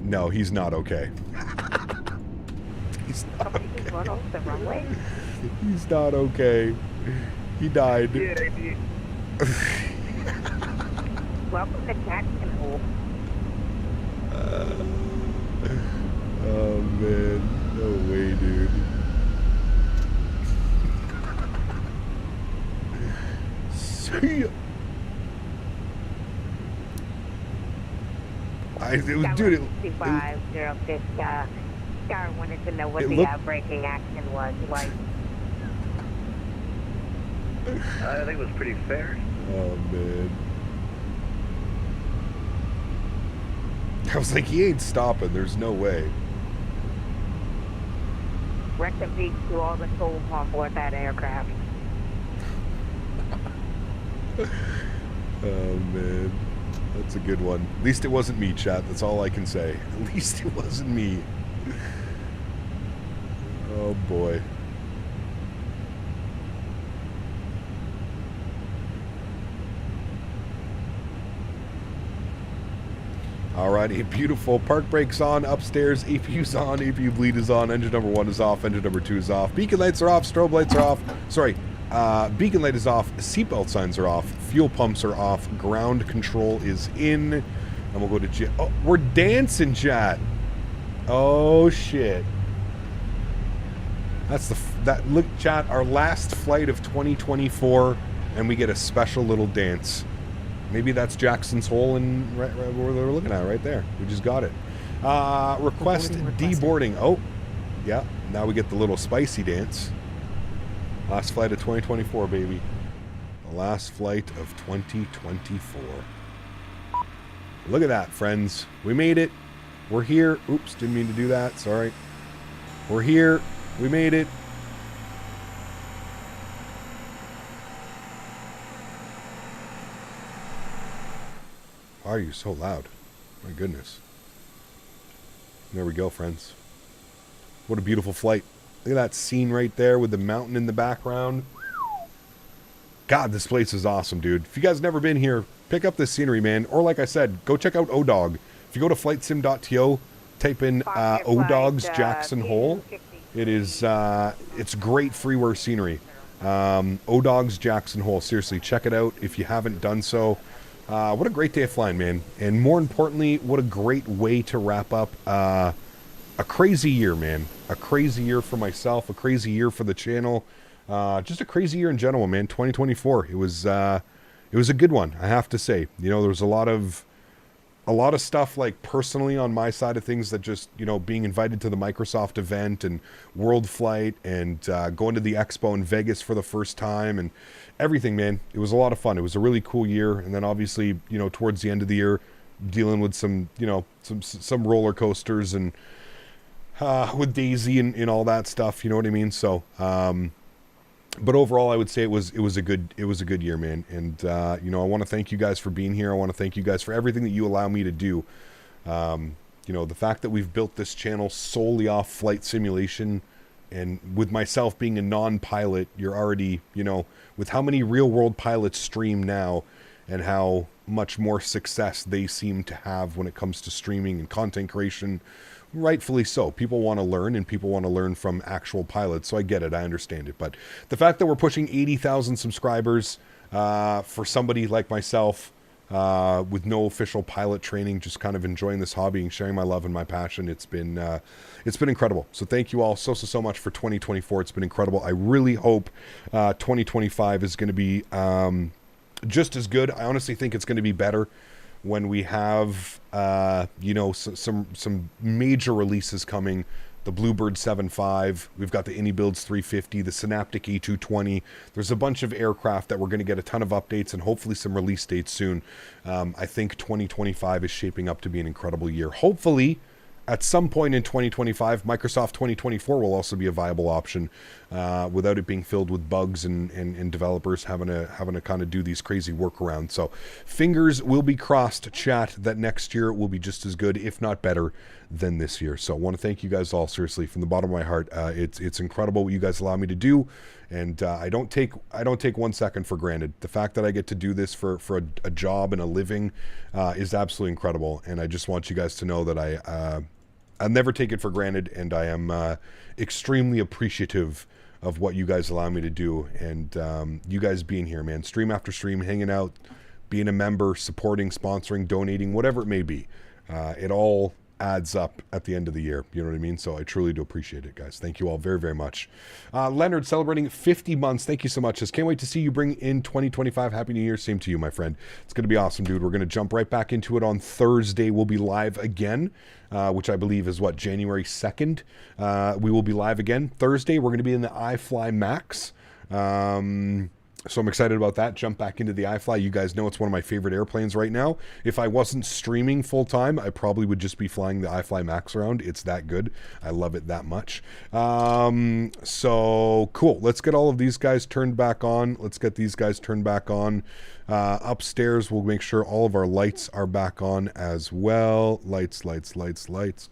Speaker 2: No, he's not okay. He's not okay.
Speaker 15: Run off the runway?
Speaker 2: He's not okay. He died.
Speaker 15: Yeah, they did. Welcome to Jackson Hole.
Speaker 2: Oh, man. No way, dude. See ya. Dude,
Speaker 15: Scar wanted to know what the braking action was like.
Speaker 6: I think it was pretty fair.
Speaker 2: Oh, man. I was like, he ain't stopping. There's no way.
Speaker 15: Rest in peace to all the souls on board that aircraft.
Speaker 2: Oh, man. That's a good one. At least it wasn't me, chat. That's all I can say. At least it wasn't me. Oh, boy. Alrighty, beautiful. Park brakes on, upstairs, APU's on, APU bleed is on, engine number 1 is off, engine number 2 is off, beacon lights are off, strobe lights are off, sorry, beacon light is off, seatbelt signs are off, fuel pumps are off, ground control is in, and we'll go to oh, we're dancing, chat. Oh, shit. That's look, chat, our last flight of 2024, and we get a special little dance. Maybe that's Jackson's Hole and right where they're looking at right there. We just got it. Request deboarding. Oh, yeah. Now we get the little spicy dance. Last flight of 2024, baby. The last flight of 2024. Look at that, friends. We made it. We're here. Oops, didn't mean to do that. Sorry. We're here. We made it. Why are you so loud? My goodness. There we go, friends. What a beautiful flight. Look at that scene right there with the mountain in the background. God, this place is awesome, dude. If you guys have never been here, pick up this scenery, man. Or like I said, go check out ODOG. If you go to flightsim.to, type in ODOG's Jackson Hole. It is, it's great freeware scenery. ODOG's Jackson Hole. Seriously, check it out if you haven't done so. What a great day of flying, man. And more importantly, what a great way to wrap up a crazy year, man. A crazy year for myself, a crazy year for the channel. Just a crazy year in general, man. 2024. It was a good one, I have to say. You know, there was a lot of stuff, like, personally on my side of things that just, you know, being invited to the Microsoft event and World Flight and going to the expo in Vegas for the first time and everything, man. It was a lot of fun. It was a really cool year. And then obviously, you know, towards the end of the year, dealing with some, you know, some roller coasters and with Daisy and all that stuff, you know what I mean? So, but overall, I would say it was a good year, man. And you know, I want to thank you guys for being here. I want to thank you guys for everything that you allow me to do. You know, the fact that we've built this channel solely off flight simulation, and with myself being a non-pilot, you're already, you know, with how many real-world pilots stream now, and how much more success they seem to have when it comes to streaming and content creation. Rightfully so. People want to learn, and people want to learn from actual pilots. So I get it. I understand it. But the fact that we're pushing 80,000 subscribers for somebody like myself with no official pilot training, just kind of enjoying this hobby and sharing my love and my passion, it's been incredible. So thank you all so much for 2024. It's been incredible. I really hope 2025 is going to be just as good. I honestly think it's going to be better when we have you know, some major releases coming the Bluebird 7.5. We've got the Anybuilds 350, the Synaptic A220. There's a bunch of aircraft that we're going to get a ton of updates and hopefully some release dates soon. I think 2025 is shaping up to be an incredible year. Hopefully, at some point in 2025, Microsoft 2024 will also be a viable option without it being filled with bugs and developers having to kind of do these crazy workarounds. So fingers will be crossed, chat, that next year will be just as good, if not better, than this year. So I want to thank you guys all, seriously, from the bottom of my heart. It's incredible what you guys allow me to do, and I don't take 1 second for granted. The fact that I get to do this for a job and a living is absolutely incredible, and I just want you guys to know that I'll never take it for granted, and I am extremely appreciative of what you guys allow me to do, and you guys being here, man, stream after stream, hanging out, being a member, supporting, sponsoring, donating, whatever it may be. It all adds up at the end of the year. You know what I mean? So I truly do appreciate it, guys. Thank you all very, very much. Leonard, celebrating 50 months. Thank you so much. Says, can't wait to see you bring in 2025. Happy New Year. Same to you, my friend. It's going to be awesome, dude. We're going to jump right back into it on Thursday. We'll be live again, which I believe is what, January 2nd. We will be live again Thursday. We're going to be in the iFly Max. So I'm excited about that. Jump back into the iFly. You guys know it's one of my favorite airplanes right now. If I wasn't streaming full time, I probably would just be flying the iFly Max around. It's that good. I love it that much. So cool. Let's get all of these guys turned back on. Let's get these guys turned back on. Upstairs, we'll make sure all of our lights are back on as well. Lights.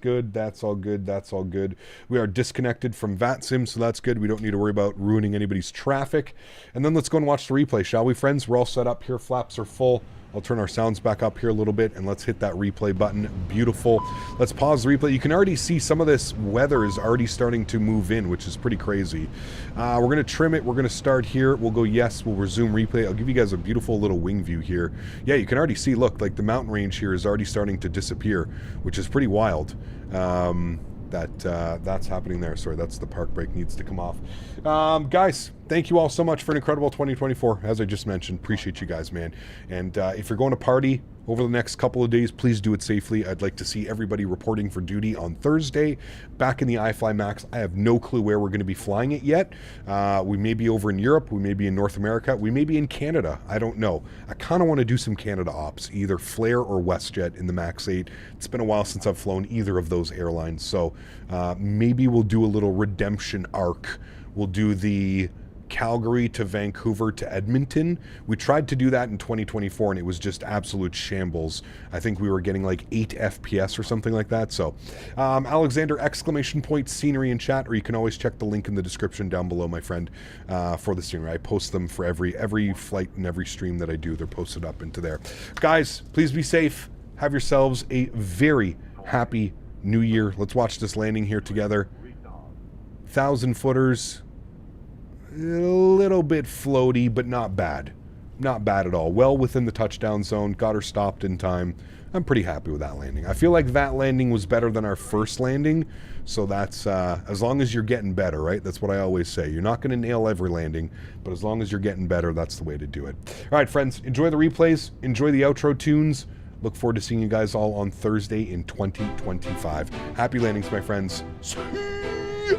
Speaker 2: Good. That's all good. That's all good. We are disconnected from VATSIM, so that's good. We don't need to worry about ruining anybody's traffic. And then let's go and watch the replay, shall we, friends? We're all set up here. Flaps are full. I'll turn our sounds back up here a little bit, and let's hit that replay button. Beautiful. Let's pause the replay. You can already see some of this weather is already starting to move in, which is pretty crazy. We're going to trim it. We're going to start here. We'll go yes. We'll resume replay. I'll give you guys a beautiful little wing view here. Yeah, you can already see, look, like the mountain range here is already starting to disappear, which is pretty wild. That's happening there. Sorry, that's the park brake needs to come off. Guys, thank you all so much for an incredible 2024. As I just mentioned, appreciate you guys, man. And if you're going to party over the next couple of days, please do it safely. I'd like to see everybody reporting for duty on Thursday back in the iFly Max. I have no clue where we're going to be flying it yet. We may be over in Europe. We may be in North America. We may be in Canada. I don't know. I kind of want to do some Canada ops, either Flair or WestJet in the Max 8. It's been a while since I've flown either of those airlines. So maybe we'll do a little redemption arc. We'll do the Calgary to Vancouver to Edmonton. We tried to do that in 2024 and it was just absolute shambles. I think we were getting like 8 FPS or something like that. So Alexander, ! Scenery in chat, or you can always check the link in the description down below, my friend, for the scenery. I post them for every flight and every stream that I do. They're posted up into there. Guys, please be safe. Have yourselves a very happy New Year. Let's watch this landing here together. 1,000 footers. A little bit floaty, but not bad. Not bad at all. Well within the touchdown zone. Got her stopped in time. I'm pretty happy with that landing. I feel like that landing was better than our first landing. So that's, as long as you're getting better, right? That's what I always say. You're not going to nail every landing, but as long as you're getting better, that's the way to do it. All right, friends. Enjoy the replays. Enjoy the outro tunes. Look forward to seeing you guys all on Thursday in 2025. Happy landings, my friends. See ya.